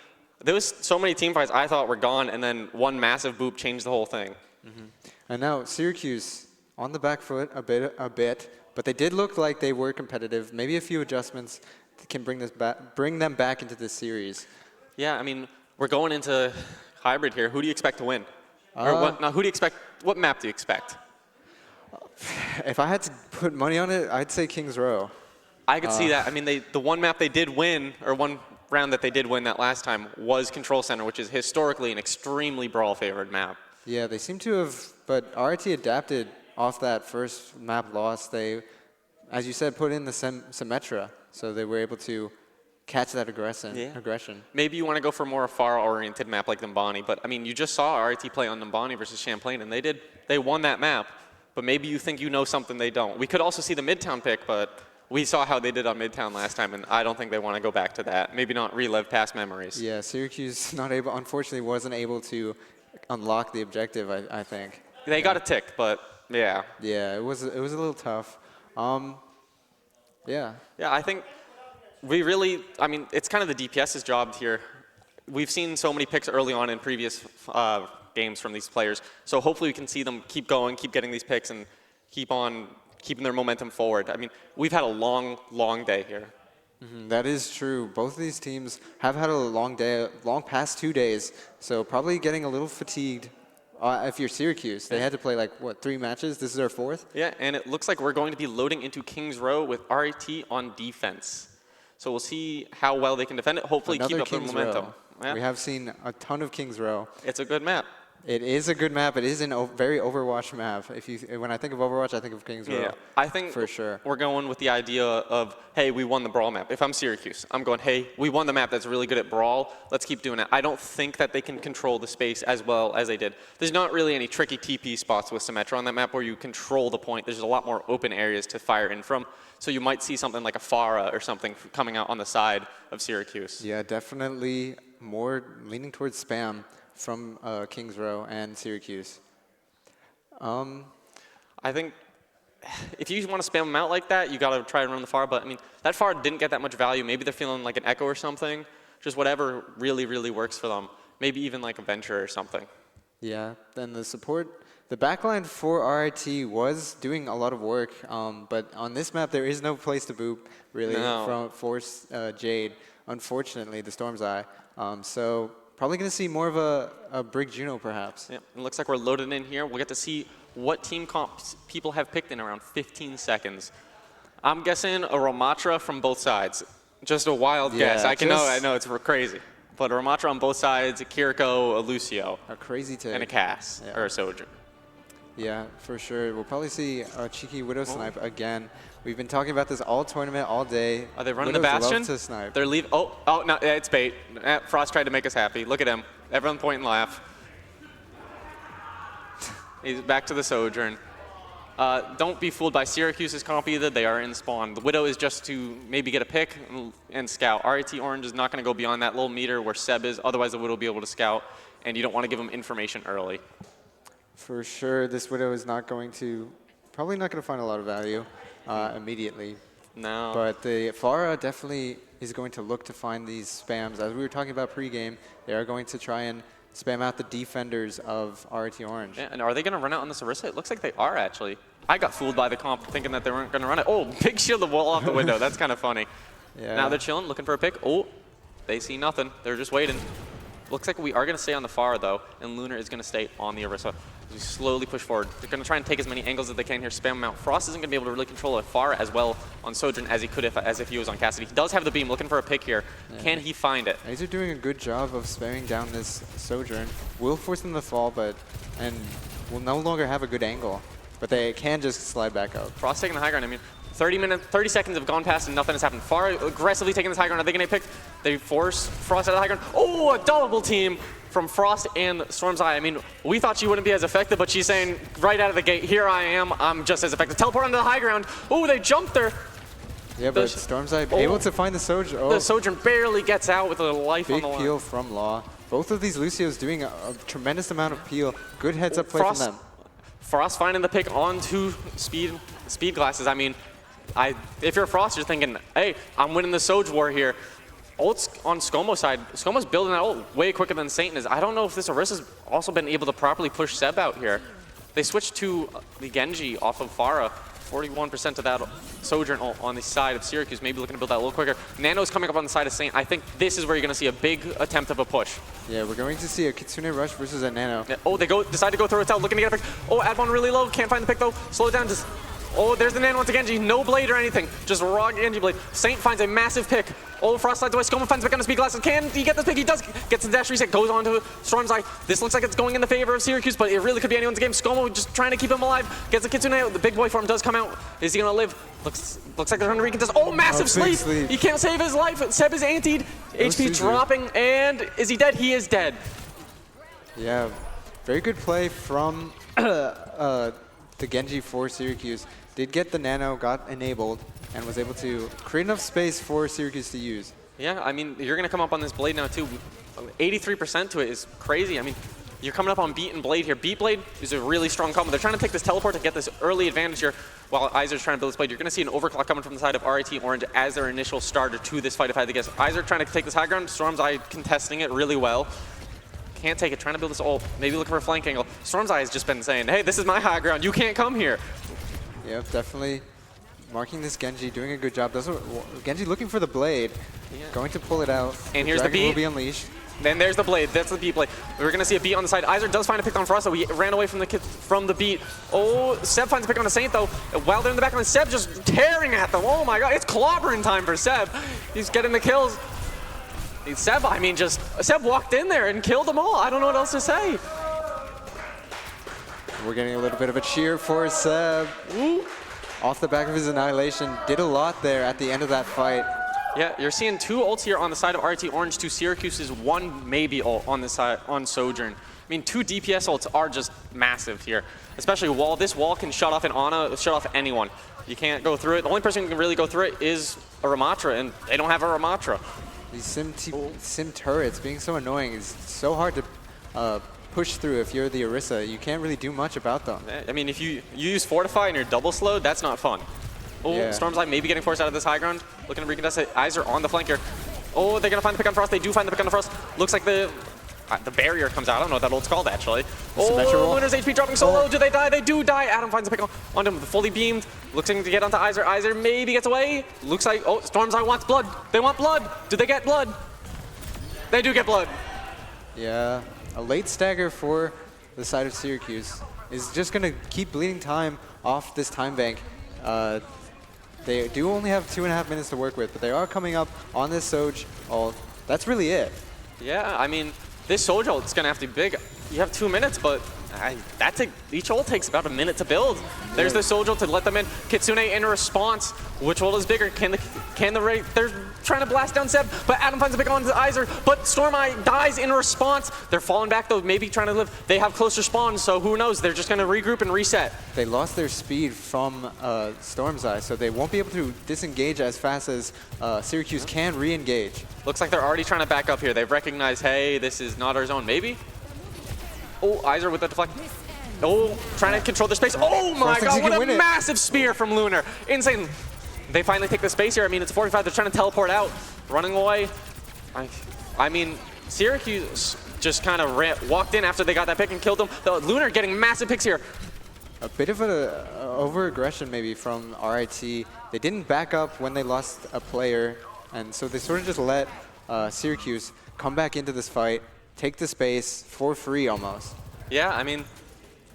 there was so many team fights I thought were gone, and then one massive boop changed the whole thing. Mm-hmm. And now Syracuse on the back foot a bit, but they did look like they were competitive. Maybe a few adjustments can bring them back into this series. Yeah, I mean, we're going into hybrid here. Who do you expect to win? What map do you expect? If I had to put money on it, I'd say Kings Row. I could see that. I mean, the one map they did win, or one round that they did win that last time, was Control Center, which is historically an extremely brawl-favored map. Yeah, they seem to have, but RIT adapted off that first map loss. They, as you said, put in the Symmetra, so they were able to catch that aggression. Maybe you want to go for more far-oriented map like Nimbani, but I mean, you just saw RIT play on Nimbani versus Champlain, and they won that map. But maybe you think you know something they don't. We could also see the Midtown pick, but we saw how they did on Midtown last time, and I don't think they want to go back to that. Maybe not relive past memories. Yeah, Syracuse unfortunately wasn't able to unlock the objective, I think. They got a tick, but yeah. Yeah, it was a little tough. Yeah. Yeah, I think I mean, it's kind of the DPS's job here. We've seen so many picks early on in previous games from these players, so hopefully we can see them keep going, keep getting these picks, and keep on keeping their momentum forward. I mean, we've had a long, long day here. Mm-hmm, that is true. Both of these teams have had a long day, long past 2 days, so probably getting a little fatigued. If you're Syracuse, they had to play like, what, 3 matches? This is their 4th? Yeah, and it looks like we're going to be loading into Kings Row with RIT on defense. So we'll see how well they can defend it, hopefully keep up their momentum. Yeah. We have seen a ton of Kings Row. It's a good map. It is a good map. It is a very Overwatch map. When I think of Overwatch, I think of Kings Row. Yeah, I think for sure. We're going with the idea of, hey, we won the Brawl map. If I'm Syracuse, I'm going, hey, we won the map that's really good at Brawl. Let's keep doing it. I don't think that they can control the space as well as they did. There's not really any tricky TP spots with Symmetra on that map where you control the point. There's a lot more open areas to fire in from. So you might see something like a Pharah or something coming out on the side of Syracuse. Yeah, definitely more leaning towards spam from Kings Row and Syracuse. I think if you want to spam them out like that, you got to try and run the Pharah. But I mean, that Pharah didn't get that much value. Maybe they're feeling like an Echo or something. Just whatever really, really works for them. Maybe even like a Venture or something. Yeah, then the support, the backline for RIT was doing a lot of work, but on this map there is no place to boop really for Jade. Unfortunately, the Storm's Eye. So probably going to see more of a Brig Juno perhaps. Yeah, it looks like we're loaded in here. We'll get to see what team comps people have picked in around 15 seconds. I'm guessing a Ramatra from both sides. Just a wild guess. I know it's crazy. But a Ramatra on both sides, a Kiriko, a Lucio. A crazy take. And a Cass, or a Sojourn. Yeah, for sure. We'll probably see a cheeky Widow snipe again. We've been talking about this all tournament, all day. Are they running Widows the Bastion? love to snipe. They're leaving. Oh, no, it's bait. Frost tried to make us happy. Look at him. Everyone point and laugh. He's back to the Sojourn. Don't be fooled by Syracuse's comp either. They are in spawn. The Widow is just to maybe get a pick and scout. RIT Orange is not going to go beyond that little meter where Seb is. Otherwise, the Widow will be able to scout, and you don't want to give them information early. For sure, this Widow is probably not going to find a lot of value immediately. No. But the Pharah definitely is going to look to find these spams. As we were talking about pregame, they are going to try and spam out the defenders of RIT Orange. Yeah, and are they going to run out on this Orisa? It looks like they are, actually. I got fooled by the comp thinking that they weren't going to run it. Oh, big shield the wall off the window. That's kind of funny. Yeah. Now they're chilling, looking for a pick. Oh, they see nothing. They're just waiting. Looks like we are going to stay on the Pharah, though, and Lunar is going to stay on the Orisa. As we slowly push forward. They're going to try and take as many angles as they can here, spam them out. Frost isn't going to be able to really control a Pharah as well on Sojourn as he could as if he was on Cassidy. He does have the beam, looking for a pick here. Yeah. Can he find it? These are doing a good job of spamming down this Sojourn. Will force them to fall, and will no longer have a good angle. But they can just slide back up. Frost taking the high ground. I mean, 30 seconds have gone past and nothing has happened. Pharah aggressively taking this high ground. Are they going to pick? They force Frost out of the high ground. Oh, a double team from Frost and Storm's Eye. I mean, we thought she wouldn't be as effective, but she's saying right out of the gate, here I am, I'm just as effective. Teleport onto the high ground. Oh, they jumped her. Yeah, but Storm's Eye able to find the Sojourn. Oh. The Sojourn barely gets out with a life on the line. Big peel from Law. Both of these Lucios doing a tremendous amount of peel. Good heads-up play from them. Frost finding the pick onto speed glasses. I mean, if you're Frost, you're thinking, hey, I'm winning the Soj war here. Ult's on Skomo's side. Skomo's building that ult way quicker than Satan is. I don't know if this Orisa's also been able to properly push Seb out here. They switched to the Genji off of Pharah. 41% of that Sojourn ult on the side of Syracuse, maybe looking to build that a little quicker. Nano's coming up on the side of Saint. I think this is where you're going to see a big attempt of a push. Yeah, we're going to see a Kitsune Rush versus a Nano. Yeah. Oh, they decide to go through it out, looking to get a pick. Oh, add one really low, can't find the pick though. Slow it down, just... Oh, there's the Nano onto Genji. No blade or anything. Just raw Genji blade. Saint finds a massive pick. Oh, Frost slides away. Skoma finds the pick on the speed glasses. Can he get this pick? He does. Gets the dash reset. Goes on to Storm's Eye. This looks like it's going in the favor of Syracuse, but it really could be anyone's game. Skoma just trying to keep him alive. Gets the Kitsune. The big boy form does come out. Is he going to live? Looks like they're going to recontest. Oh, massive sleep. He can't save his life. Seb is antied. HP dropping. And is he dead? He is dead. Yeah, very good play from the Genji for Syracuse. Did get the Nano, got enabled, and was able to create enough space for Syracuse to use. Yeah, I mean, you're going to come up on this Blade now, too. 83% to it is crazy. I mean, you're coming up on Beat and Blade here. Beat Blade is a really strong combo. They're trying to take this teleport to get this early advantage here while Izer's trying to build this Blade. You're going to see an overclock coming from the side of RIT Orange as their initial starter to this fight, if I had to guess. Izer trying to take this high ground. Storm's Eye contesting it really well. Can't take it, trying to build this ult. Maybe looking for a flank angle. Storm's Eye has just been saying, hey, this is my high ground. You can't come here. Yep, definitely marking this Genji, doing a good job. Genji looking for the blade, going to pull it out. And here's the beat. Will be unleashed. Then there's the blade. That's the beat blade. We're gonna see a beat on the side. Izer does find a pick on Frost, so he ran away from the beat. Oh, Seb finds a pick on the Saint though. While they're in the back line, Seb just tearing at them. Oh my God, it's clobbering time for Seb. He's getting the kills. Seb, I mean, Seb walked in there and killed them all. I don't know what else to say. We're getting a little bit of a cheer for Seb. Ooh. Off the back of his annihilation, did a lot there at the end of that fight. Yeah, you're seeing 2 ults here on the side of RIT Orange, 2 Syracuse's, 1 maybe ult on the side on Sojourn. I mean, 2 DPS ults are just massive here, especially wall. This wall can shut off an Ana, shut off anyone. You can't go through it. The only person who can really go through it is a Ramatra, and they don't have a Ramatra. These sim turrets being so annoying is so hard to push through if you're the Orisa. You can't really do much about them. I mean, if you use Fortify and you're double slowed, that's not fun. Oh, yeah. Storm's Eye maybe getting forced out of this high ground. Looking to recontest it. Izer on the flank here. Oh, they're going to find the pick on Frost. They do find the pick on the Frost. Looks like the barrier comes out. I don't know what that ult's called, actually. Oh, Luna's HP dropping so low. Do they die? They do die. Adam finds the pick on him. Fully beamed. Looking to get onto Izer. Izer maybe gets away. Looks like, oh, Storm's Eye wants blood. They want blood. Do they get blood? They do get blood. Yeah, a late stagger for the side of Syracuse is just going to keep bleeding time off this time bank. They do only have 2.5 minutes to work with, but they are coming up on this Soj ult. That's really it. Yeah, I mean, this Soj ult is going to have to be big. You have 2 minutes, but Each ult takes about a minute to build. There's the Soldier to let them in. Kitsune in response. Which ult is bigger? Can the Ray? They're trying to blast down Seb, but Adam finds a big on to Iser. But Storm Eye dies in response. They're falling back though, maybe trying to live. They have closer spawns, so who knows? They're just going to regroup and reset. They lost their speed from Storm's Eye, so they won't be able to disengage as fast as Syracuse can re-engage. Looks like they're already trying to back up here. They've recognized, hey, this is not our zone. Maybe? Oh, Iser with the deflect. Oh, trying to control the space. Oh my god, what a massive spear from Lunar. Insane. They finally take the space here. I mean, it's 45. They're trying to teleport out. Running away. I mean, Syracuse just kind of walked in after they got that pick and killed them. The Lunar getting massive picks here. A bit of an over-aggression maybe from RIT. They didn't back up when they lost a player, and so they sort of just let Syracuse come back into this fight, take the space for free almost. Yeah, I mean,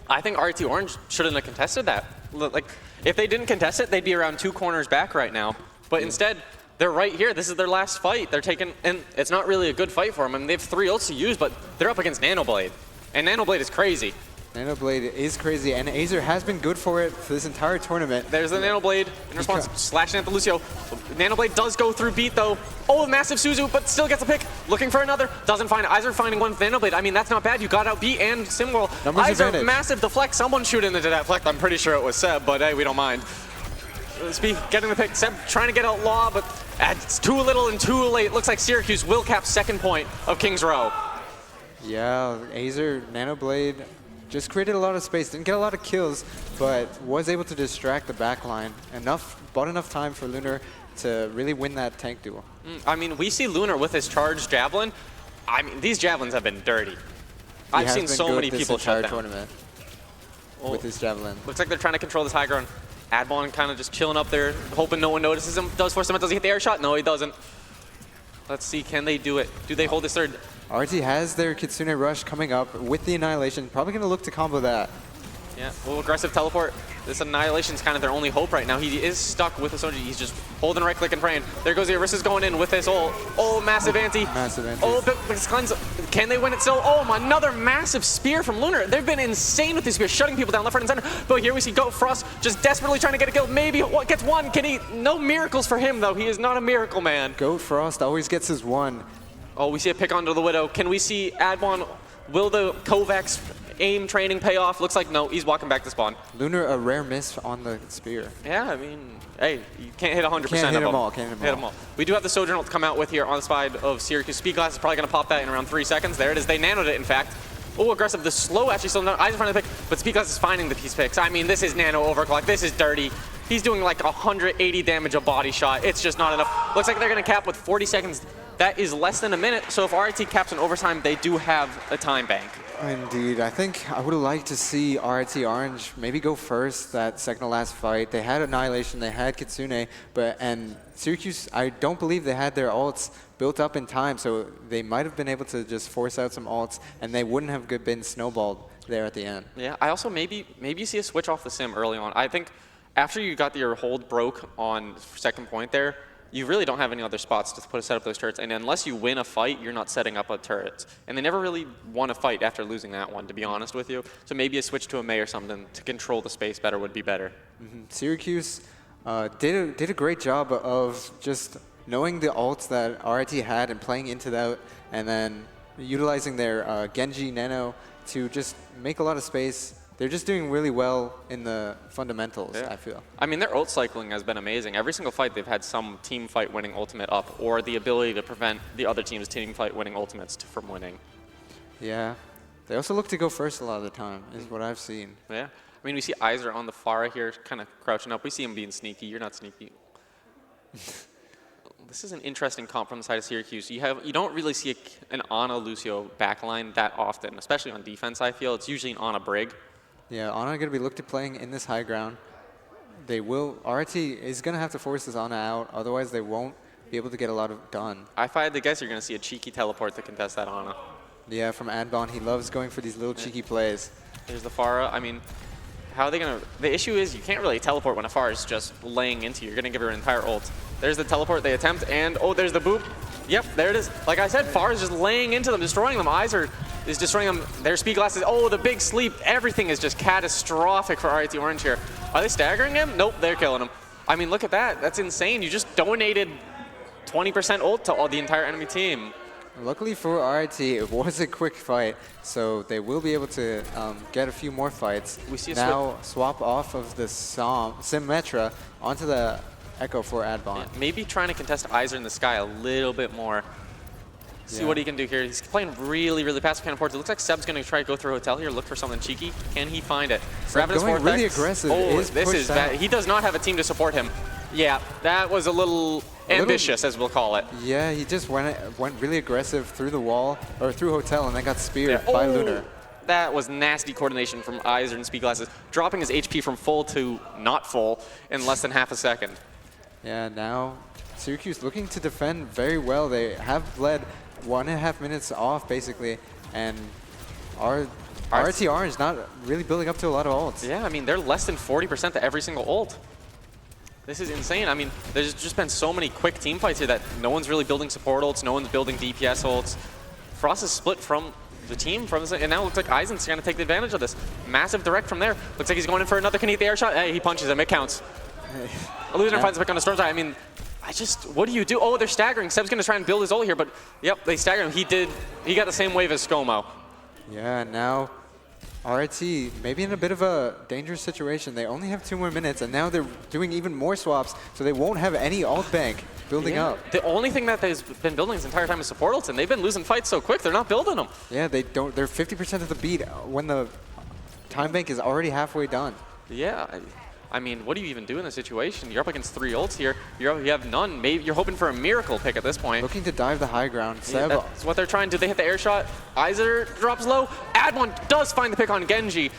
I think RIT Orange shouldn't have contested that. Like, if they didn't contest it, they'd be around 2 corners back right now. But instead, they're right here. This is their last fight. They're taking, and it's not really a good fight for them. I mean, they have 3 ults to use, but they're up against Nanoblade. And Nanoblade is crazy. Nanoblade is crazy, and Azer has been good for it for this entire tournament. There's the Nanoblade in response, slashing at the Lucio. Nanoblade does go through beat though. Oh, massive Suzu, but still gets a pick. Looking for another, doesn't find it. Iser finding one with Nanoblade. I mean, that's not bad. You got out beat and Simworld. Iser, massive deflect. Someone shooting into that deflect. I'm pretty sure it was Seb, but hey, we don't mind. Speed getting the pick. Seb trying to get out Law, but it's too little and too late. Looks like Syracuse will cap 2nd point of Kings Row. Yeah, Azer, Nanoblade just created a lot of space, didn't get a lot of kills, but was able to distract the backline. Bought enough time for Lunar to really win that tank duel. I mean, we see Lunar with his charged javelin. I mean, these javelins have been dirty. I've seen so many people shut down. Tournament with his javelin. Looks like they're trying to control this high ground. Adbon kind of just chilling up there, hoping no one notices him. Does force him, does he hit the air shot? No, he doesn't. Let's see, can they do it? Do they hold this third? RT has their Kitsune Rush coming up with the Annihilation. Probably going to look to combo that. Yeah, well, aggressive teleport. This Annihilation's kind of their only hope right now. He is stuck with the Soji. He's just holding right click and praying. There goes the Orisa's going in with his ult. Oh, massive anti. Massive anti. Oh, big cleanse. Can they win it still? Oh, another massive spear from Lunar. They've been insane with this spear, shutting people down left, right, and center. But here we see Goat Frost just desperately trying to get a kill. Maybe gets one. Can he? No miracles for him, though. He is not a miracle man. Goat Frost always gets his one. Oh, we see a pick onto the Widow. Can we see Adbon? Will the Kovacs aim training pay off? Looks like no. He's walking back to spawn. Lunar, a rare miss on the spear. Yeah, I mean, hey, you can't hit 100% can't hit of them them. all. Can't hit them all. We do have the Sojourner to come out with here on the side of Syracuse. Speed Glass is probably going to pop that in around 3 seconds. There it is. They nanoed it, in fact. Oh, aggressive. The slow actually still not. Eyes are finding the pick, but Speed Glass is finding the piece picks. I mean, this is nano overclock. This is dirty. He's doing like 180 damage a body shot. It's just not enough. Looks like they're going to cap with 40 seconds. That is less than a minute. So if RIT caps in overtime, they do have a time bank. Indeed. I think I would have liked to see RIT Orange maybe go first that second to last fight. They had Annihilation, they had Kitsune, and Syracuse, I don't believe they had their ults built up in time, so they might have been able to just force out some ults, and they wouldn't have been snowballed there at the end. Yeah, I also maybe you see a switch off the sim early on. I think after you got your hold broke on 2nd point there, you really don't have any other spots to set up those turrets. And unless you win a fight, you're not setting up a turret. And they never really won a fight after losing that one, to be honest with you. So maybe a switch to a Mei or something to control the space better would be better. Syracuse did a great job of just knowing the ults that RIT had and playing into that, and then utilizing their Genji Nano to just make a lot of space. They're just doing really well in the fundamentals, I feel. I mean, their ult cycling has been amazing. Every single fight, they've had some team fight winning ultimate up, or the ability to prevent the other team's team fight winning ultimates from winning. Yeah. They also look to go first a lot of the time, is what I've seen. Yeah. I mean, we see Iser on the Pharah here, kind of crouching up. We see him being sneaky. You're not sneaky. This is an interesting comp from the side of Syracuse. You don't really see an Ana Lucio backline that often, especially on defense, I feel. It's usually an Ana Brig. Yeah, Ana going to be looked at playing in this high ground. They will, RIT is going to have to force this Ana out, otherwise they won't be able to get a lot of done. If I had to guess, you're going to see a cheeky teleport to contest that Ana. Yeah, from Adbon, he loves going for these little cheeky plays. There's the Pharah. I mean, how are they going to, the issue is you can't really teleport when a Pharah is just laying into you. You're going to give her an entire ult. There's the teleport they attempt, and oh, there's the boop. Yep, there it is. Like I said, Pharah is just laying into them, destroying them. Eyes are is destroying them. Their speed glasses, oh, the big sleep. Everything is just catastrophic for RIT Orange here. Are they staggering him? Nope, they're killing him. I mean, look at that. That's insane. You just donated 20% ult to all the entire enemy team. Luckily for RIT, it was a quick fight, so they will be able to get a few more fights. We see a now swap off of the Symmetra onto the Echo for Adbon. Yeah, maybe trying to contest Iser in the sky a little bit more. See what he can do here. He's playing really, really passive kind of forwards. It looks like Seb's going to try to go through Hotel here, look for something cheeky. Can he find it? Seb going really aggressive. Oh, this is bad. He does not have a team to support him. Yeah, that was a little ambitious, as we'll call it. Yeah, he just went really aggressive through the wall, or through Hotel, and then got speared by Lunar. That was nasty coordination from Iser and Speed Glasses, dropping his HP from full to not full in less than half a second. Yeah, now Syracuse looking to defend very well. They have led 1.5 minutes off, basically, and RIT Orange not really building up to a lot of ults. Yeah, I mean, they're less than 40% to every single ult. This is insane. I mean, there's just been so many quick team fights here that no one's really building support ults, no one's building DPS ults. Frost is split from the team, and now it looks like Eisen's going to take advantage of this. Massive direct from there. Looks like he's going in for another, can he hit the air shot? Hey, he punches him, it counts. A loser finds a pick on the Storm's Eye. I mean, what do you do? Oh, they're staggering. Seb's going to try and build his ult here, but yep, they stagger him. He got the same wave as ScoMo. Yeah, now RIT maybe in a bit of a dangerous situation. They only have 2 more minutes, and now they're doing even more swaps, so they won't have any ult bank building up. The only thing that they've been building this entire time is support ults, and they've been losing fights so quick, they're not building them. Yeah, they're 50% of the beat when the time bank is already halfway done. Yeah. I mean, what do you even do in this situation? You're up against 3 ults here. You have none. Maybe you're hoping for a miracle pick at this point. Looking to dive the high ground. Yeah, that's what they're trying to do. They hit the air shot. Iser drops low. Adbon does find the pick on Genji.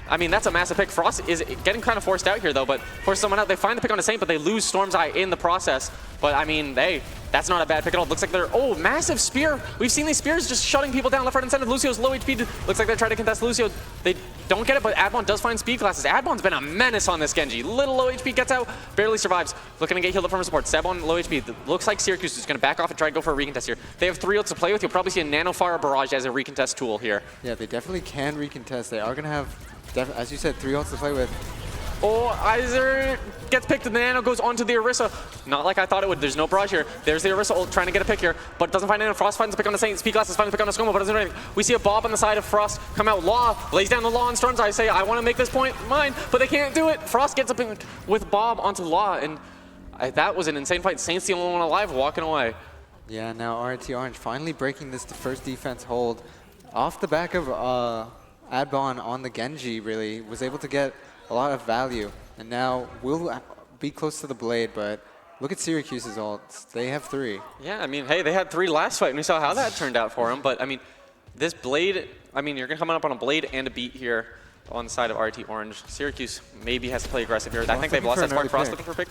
I mean, that's a massive pick. Frost is getting kind of forced out here, though, but force someone out. They find the pick on a Saint, but they lose Storm's Eye in the process. But, I mean, hey, that's not a bad pick at all. Looks like they're, oh, massive spear. We've seen these spears just shutting people down left, right, and center. Lucio's low HP. Looks like they're trying to contest Lucio. They don't get it, but Adbon does find speed glasses. Adbon's been a menace on this Genji. Little low HP, gets out, barely survives. Looking to get healed up from his support. Seb on low HP. Looks like Syracuse is going to back off and try to go for a recontest here. They have 3 ults to play with. You'll probably see a Nanofire Barrage as a recontest tool here. Yeah, they definitely can recontest. They are going to have, as you said, 3 ults to play with. Oh, Iser gets picked, and the Nano goes onto the Orisa. Not like I thought it would. There's no barrage here. There's the Orisa ult trying to get a pick here, but doesn't find anyone. Frost finds a pick on the Saint. Speed Glasses finds a pick on the ScoMo, but doesn't do anything. We see a Bob on the side of Frost come out. Law lays down the Law on Storm's Eye. Say, I want to make this point mine, but they can't do it. Frost gets up with Bob onto Law, and that was an insane fight. Saint's the only one alive, walking away. Yeah, now RIT Orange finally breaking this first defense hold. Off the back of Adbon on the Genji, really, was able to get a lot of value. And now we'll be close to the Blade, but look at Syracuse's ults. They have 3. Yeah, I mean, hey, they had 3 last fight, and we saw how that turned out for them. But, I mean, this Blade, I mean, you're coming up on a Blade and a beat here on the side of RIT Orange. Syracuse maybe has to play aggressive here. I think they've lost that spark. Frost looking for a pick.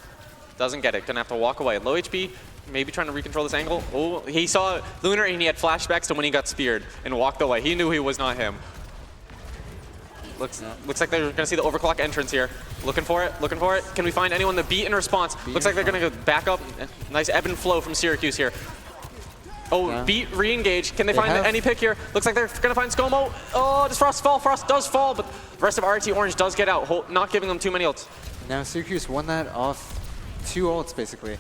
Doesn't get it. Gonna have to walk away. Low HP, maybe trying to recontrol this angle. Oh, he saw Lunar, and he had flashbacks to when he got speared and walked away. He knew he was not him. Looks like they're going to see the overclock entrance here. Looking for it, looking for it. Can we find anyone to beat in response? Looks like they're going to go back up. Nice ebb and flow from Syracuse here. Oh, yeah. Beat, re-engage. Can they find any pick here? Looks like they're going to find ScoMo. Oh, does Frost fall? Frost does fall, but the rest of RIT Orange does get out, not giving them too many ults. Now Syracuse won that off 2 ults, basically.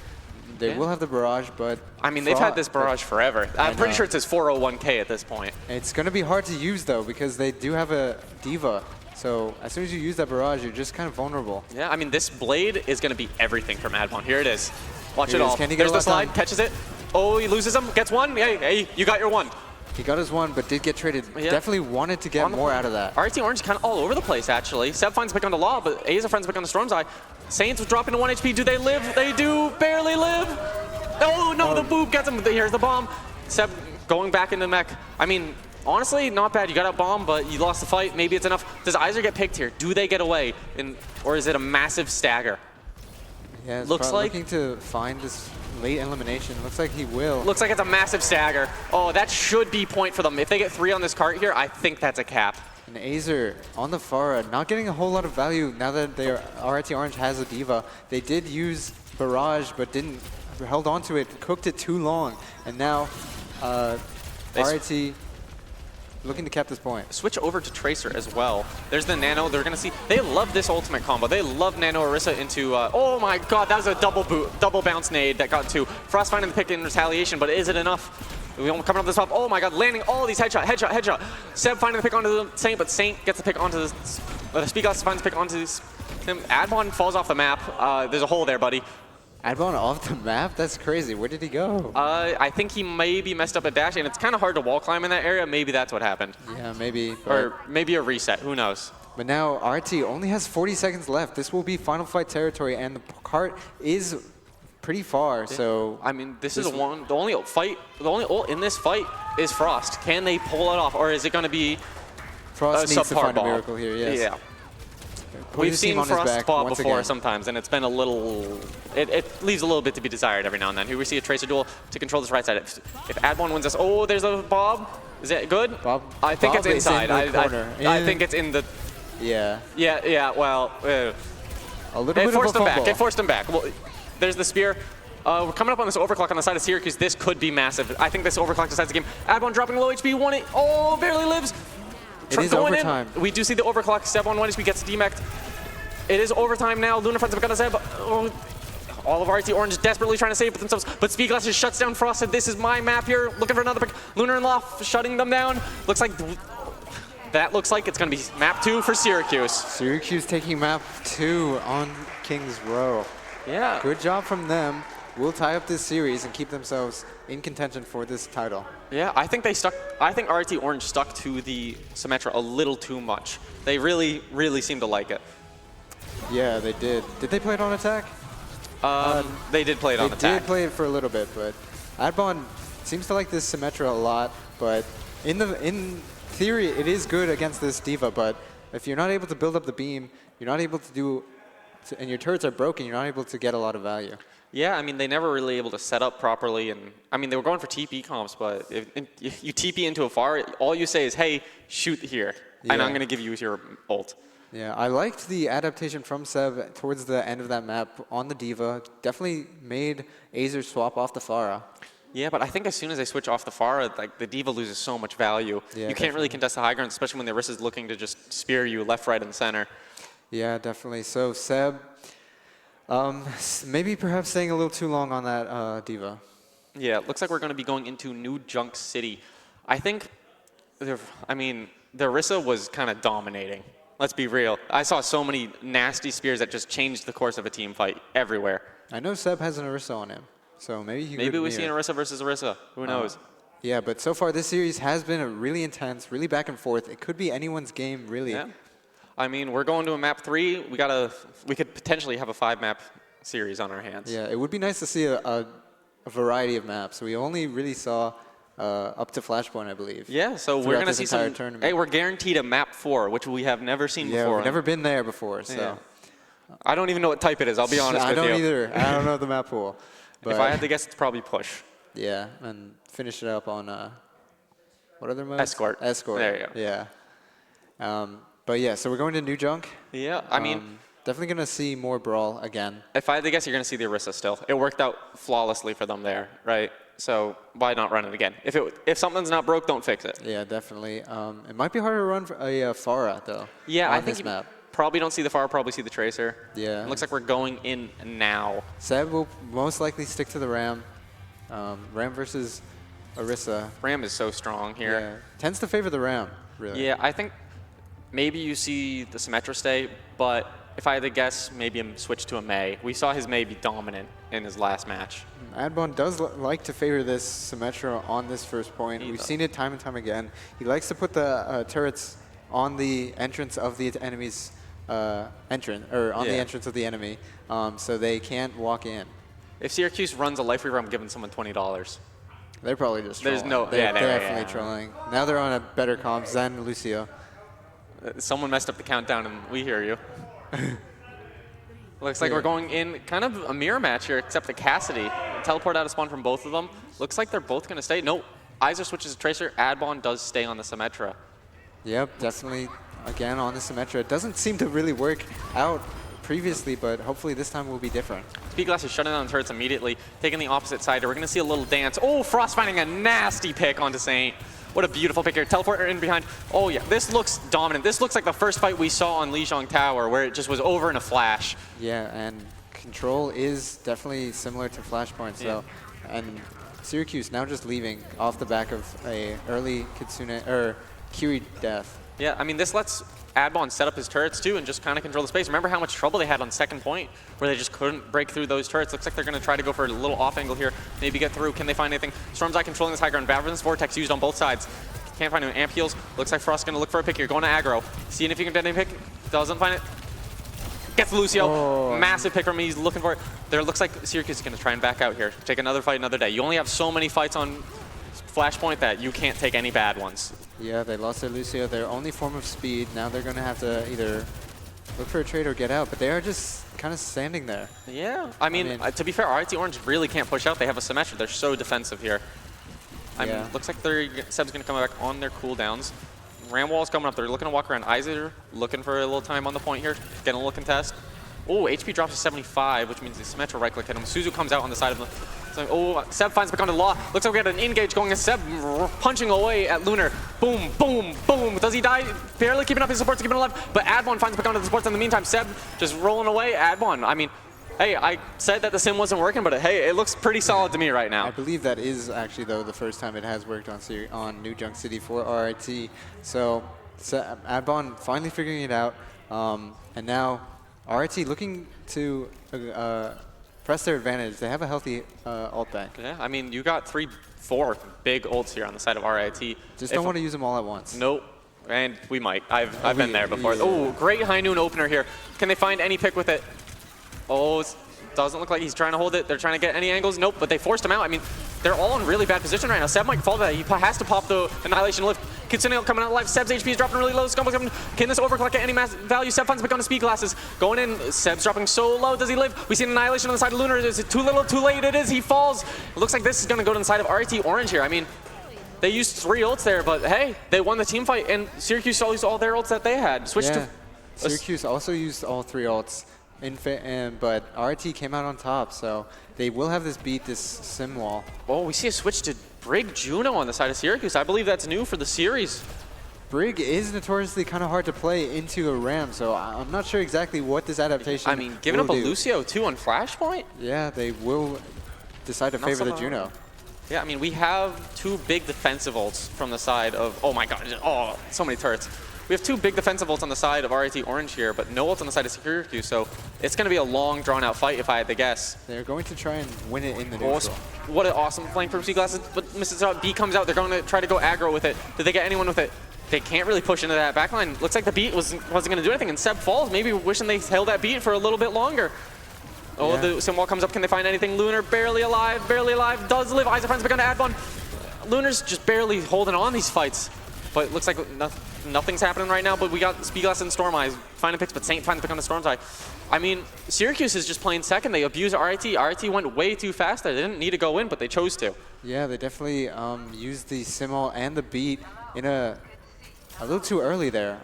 They will have the barrage, but... I mean, they've had this barrage forever. I'm pretty sure it's his 401k at this point. It's going to be hard to use, though, because they do have a Diva. So as soon as you use that barrage, you're just kind of vulnerable. Yeah, I mean, this Blade is going to be everything from Adbon. Here it is. Watch it all. Can he There's the slide, catches it. Oh, he loses him, gets 1. Hey, you got your 1. He got his 1, but did get traded. Yeah. Definitely wanted to get more out of that. RIT Orange kind of all over the place, actually. Seb finds a pick on the Law, but Aza finds a pick on the Storm's Eye. Saints was dropping to 1 HP. Do they live? They do barely live. Oh, no, the boob gets him. Here's the bomb. Seb going back into the mech. I mean, honestly, not bad. You got a bomb, but you lost the fight. Maybe it's enough. Does Iser get picked here? Do they get away? Or is it a massive stagger? Yeah, it's looks like looking to find this late elimination. Looks like he will. Looks like it's a massive stagger. Oh, that should be point for them. If they get 3 on this cart here, I think that's a cap. And Azer on the Pharah, not getting a whole lot of value now that RIT Orange has a Diva. They did use Barrage, but held on to it, cooked it too long. And now RIT looking to cap this point. Switch over to Tracer as well. There's the Nano. They're going to see. They love this ultimate combo. They love Nano Orisa into. Oh my god, that was a double bounce nade that got to Frost finding the pick in retaliation, but is it enough? We coming up this top. Oh my god, landing all these headshot. Seb finding the pick onto the Saint, but Saint gets the pick onto the Speedglass finds the pick onto him. Adbon falls off the map. There's a hole there, buddy. Adbon off the map? That's crazy. Where did he go? I think he maybe messed up a dash, and it's kind of hard to wall climb in that area. Maybe that's what happened. Yeah, maybe. Or maybe a reset. Who knows? But now RT only has 40 seconds left. This will be final fight territory, and the cart is pretty far. So I mean, this is the only ult in this fight is Frost. Can they pull it off, or is it going to be Frost a needs to subpar find ball? a miracle here. Yes. Yeah. Put We've his team seen on his Frost back ball once before again. sometimes, and it's been a little. It leaves a little bit to be desired every now and then. Here we see a Tracer duel to control this right side. If Adbon wins this, oh, there's a Bob. Is it good? Bob. I think Bob it's inside. Is in the corner. I think it's in the. Yeah. Yeah. Well, A little it bit of forced a him fumble. back. It forced him back. Well, there's the spear. We're coming up on this overclock on the side of Syracuse. This could be massive. I think this overclock decides the game. Adbon dropping low HP. Oh, barely lives. It is Going overtime. In. We do see the overclock. Seb on 1 HP gets demeched. It is overtime now. Luna finds a Seb. Oh, all of RIT Orange desperately trying to save themselves, but Speedglass just shuts down Frost. And this is my map here. Looking for another pick. Lunar and Loft shutting them down. Looks like it's going to be map 2 for Syracuse. Syracuse taking map 2 on Kings Row. Yeah. Good job from them. Will tie up this series and keep themselves in contention for this title. Yeah, I think RIT Orange stuck to the Symmetra a little too much. They really, really seem to like it. Yeah, they did. Did they play it on attack? They did play it on They attack. did play it for a little bit, but Adbon seems to like this Symmetra a lot. But in theory, it is good against this Diva. But if you're not able to build up the beam, you're not able to do, and your turrets are broken, you're not able to get a lot of value. Yeah, I mean, they never really able to set up properly. And I mean, they were going for TP comps, but if you TP into a FAR, all you say is, hey, shoot here, and I'm going to give you your ult. Yeah, I liked the adaptation from Seb towards the end of that map on the Diva. Definitely made Azer swap off the Pharah. Yeah, but I think as soon as they switch off the Pharah, like the Diva loses so much value. Yeah, you can't really contest the high ground, especially when the Orisa is looking to just spear you left, right, and center. Yeah, definitely. So Seb, maybe perhaps staying a little too long on that Diva. Yeah, it looks like we're going to be going into New Junk City. I think, the Orisa was kind of dominating. Let's be real. I saw so many nasty spears that just changed the course of a team fight everywhere. I know Seb has an Orisa on him, so maybe we see an Orisa versus Orisa. Who knows? Yeah, but so far this series has been a really intense, really back and forth. It could be anyone's game, really. Yeah. I mean, we're going to a map 3. We could potentially have a 5-map series on our hands. Yeah, it would be nice to see a variety of maps. We only really saw up to Flashpoint, I believe. Yeah, so we're going to see some. Tournament. Hey, we're guaranteed a map 4, which we have never seen before. Yeah, we've never been there before, so. Yeah. I don't even know what type it is, I'll be honest with you. I don't either. I don't know the map pool. But if I had to guess, it's probably push. Yeah, and finish it up on, what other modes? Escort. Escort. There you go. Yeah. But yeah, so we're going to New Junk. Yeah, I mean. Definitely going to see more Brawl again. If I had to guess, you're going to see the Orisa still. It worked out flawlessly for them there, right? So why not run it again? If something's not broke, don't fix it. Yeah, definitely. It might be harder to run for a Pharah, though. Yeah, on I think this map. Probably don't see the Pharah, probably see the Tracer. Yeah. It looks like we're going in now. Seb will most likely stick to the Ram. Ram versus Orisa. Ram is so strong here. Yeah. Tends to favor the Ram, really. Yeah, I think maybe you see the Symmetra stay, but if I had to guess, maybe switch to a Mei. We saw his Mei be dominant in his last match. Adbon does like to favor this Symmetra on this first point. We've seen it time and time again. He likes to put the turrets on the entrance of the enemy's the entrance of the enemy, so they can't walk in. If Syracuse runs a Life Reaver, I'm giving someone $20. They're probably just trolling. There's no, They're yeah, definitely trolling. Now they're on a better comms than Lucio. Someone messed up the countdown, and we hear you. Looks like we're going in kind of a mirror match here, except the Cassidy. Teleport out of spawn from both of them. Looks like they're both going to stay. No, Izer switches to Tracer. Adbon does stay on the Symmetra. Yep, definitely, again, on the Symmetra. It doesn't seem to really work out previously, but hopefully this time will be different. Speedglass is shutting down turrets immediately, taking the opposite side. We're going to see a little dance. Oh, Frost finding a nasty pick onto Saint. What a beautiful pick here. Teleporter in behind. Oh yeah, this looks dominant. This looks like the first fight we saw on Lijiang Tower, where it just was over in a flash. Yeah, and control is definitely similar to Flashpoint. So, and Syracuse now just leaving off the back of a early Kitsune or Kiri death. Yeah, I mean, this lets Adbon set up his turrets too and just kind of control the space. Remember how much trouble they had on second point where they just couldn't break through those turrets. Looks like they're going to try to go for a little off angle here, maybe get through. Can they find anything? Storm's Eye controlling this high ground. Vavor's Vortex used on both sides. Can't find any amp heals. Looks like Frost's going to look for a pick here. Going to aggro. Seeing if he can get any pick. Doesn't find it. Gets Lucio. Oh. Massive pick from me. He's looking for it. There looks like Syracuse is going to try and back out here. Take another fight another day. You only have so many fights on Flashpoint that you can't take any bad ones. Yeah, they lost their Lucio, their only form of speed. Now they're going to have to either look for a trade or get out, but they are just kind of standing there. Yeah, I mean to be fair, RIT Orange really can't push out. They have a Symmetra. They're so defensive here. I mean, looks like Seb's going to come back on their cooldowns. Ramwall's coming up. They're looking to walk around. Iser looking for a little time on the point here. Getting a little contest. Oh, HP drops to 75, which means the Symmetra right-click hit him. Suzu comes out on the side of the... So, oh, Seb finds back onto Law. Looks like we got an engage going. Seb punching away at Lunar. Boom, boom, boom. Does he die? Barely keeping up his supports, keeping alive. But Adbon finds back onto the supports in the meantime. Seb just rolling away. Adbon, I mean, hey, I said that the sim wasn't working, but hey, it looks pretty solid to me right now. I believe that is actually, though, the first time it has worked on New Junk City for RIT. So Adbon finally figuring it out. And now RIT looking to press their advantage. They have a healthy ult bank. Yeah, I mean, you got 4 big ults here on the side of RIT. Just don't want to use them all at once. Nope. And we might. I've been there before. Oh, great high noon opener here. Can they find any pick with it? Oh, it doesn't look like he's trying to hold it. They're trying to get any angles. Nope, but they forced him out. I mean, they're all in really bad position right now. Seb might fall to that. He has to pop the Annihilation Lift. Kitsune coming out alive. Seb's HP is dropping really low. Scumbag's coming. Can this overclock get any mass value? Seb finds back on his speed glasses. Going in. Seb's dropping so low. Does he live? We see an Annihilation on the side of Lunar. Is it too little, too late? It is. He falls. It looks like this is going to go to the side of RIT Orange here. I mean, they used 3 ults there, but hey, they won the team fight, and Syracuse used all their ults that they had. Switched to... Syracuse also used all 3 ults, but RIT came out on top, so they will have this beat, this sim wall. Oh, we see a switch to Brig Juno on the side of Syracuse. I believe that's new for the series. Brig is notoriously kind of hard to play into a Ram, so I'm not sure exactly what this adaptation I mean, giving up a Lucio, too, on Flashpoint? Yeah, they will decide to favor the Juno. Yeah, I mean, we have 2 big defensive ults from the side of... Oh, my God. Oh, so many turrets. We have 2 big defensive ults on the side of RIT Orange here, but no ults on the side of Syracuse, so it's going to be a long, drawn-out fight if I had to guess. They're going to try and win it in the neutral. What an awesome flank from C-Glasses, but Mrs. B comes out. They're going to try to go aggro with it. Did they get anyone with it? They can't really push into that backline. Looks like the beat wasn't going to do anything, and Seb falls, maybe wishing they held that beat for a little bit longer. Oh, the sim wall comes up. Can they find anything? Lunar barely alive, does live. Isa finds back on to Adbon. Lunar's just barely holding on these fights, but it looks like nothing's happening right now, but we got Speedglass and Storm Eyes. Finding picks, but Saint finds pick on the Storm's Eye. I mean, Syracuse is just playing second. They abused RIT. RIT went way too fast there. They didn't need to go in, but they chose to. Yeah, they definitely used the Simul and the beat in a little too early there.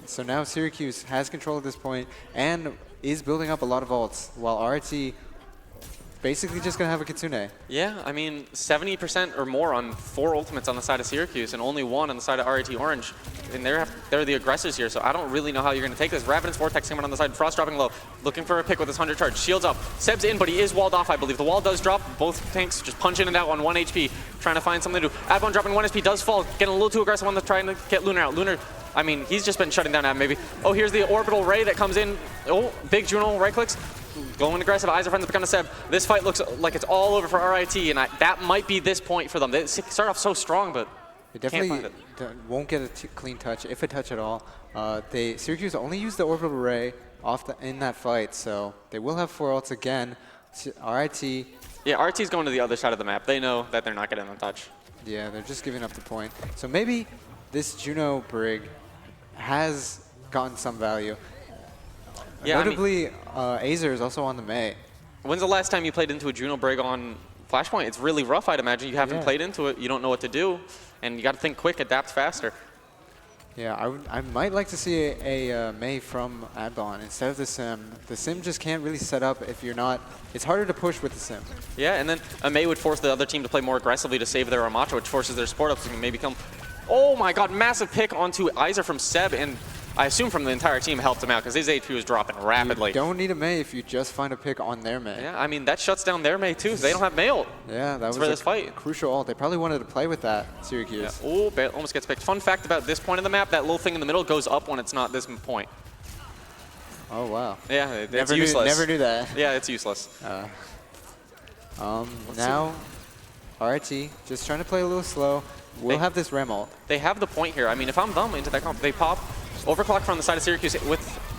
So now Syracuse has control at this point and is building up a lot of ults, while RIT basically just going to have a Kitsune. Yeah, I mean, 70% or more on 4 ultimates on the side of Syracuse and only 1 on the side of RIT Orange. And they're the aggressors here, so I don't really know how you're going to take this. Ravenous Vortex coming on the side, Frost dropping low, looking for a pick with his 100 charge. Shields up, Seb's in, but he is walled off, I believe. The wall does drop, both tanks just punch in and out on 1 HP, trying to find something to do. Adbon dropping 1 HP, does fall, getting a little too aggressive on the trying to get Lunar out. Lunar, I mean, he's just been shutting down Ab maybe. Oh, here's the Orbital Ray that comes in. Oh, big Juno right clicks. Going aggressive, eyes are friends become a Seb. This fight looks like it's all over for RIT, and that might be this point for them. They start off so strong, but they definitely won't get a clean touch, if a touch at all. Syracuse only used the Orbital Ray in that fight, so they will have 4 ults again. RIT. Yeah, RIT's going to the other side of the map. They know that they're not getting a touch. Yeah, they're just giving up the point. So maybe this Juno Brig has gotten some value. Yeah, notably, Azer is also on the May. When's the last time you played into a Juno Brig on Flashpoint? It's really rough, I'd imagine. You haven't played into it, you don't know what to do, and you got to think quick, adapt faster. Yeah, I might like to see a May from Adbon instead of the Sim. The Sim just can't really set up if you're not... It's harder to push with the Sim. Yeah, and then a May would force the other team to play more aggressively to save their Ramatra, which forces their support up so they can maybe come Oh my god, massive pick onto Iser from Seb, and I assume from the entire team helped him out because his HP was dropping rapidly. You don't need a Mei if you just find a pick on their Mei. Yeah, I mean, that shuts down their Mei too. They don't have Mei ult. Yeah, that was for this fight. Crucial ult. They probably wanted to play with that, Syracuse. Yeah. Oh, almost gets picked. Fun fact about this point of the map, that little thing in the middle goes up when it's not this point. Oh, wow. Yeah, it's useless. Never knew that. Yeah, it's useless. Now, RIT just trying to play a little slow. We'll have this Rem ult. They have the point here. I mean, if I'm them into that comp, they pop overclock from the side of Syracuse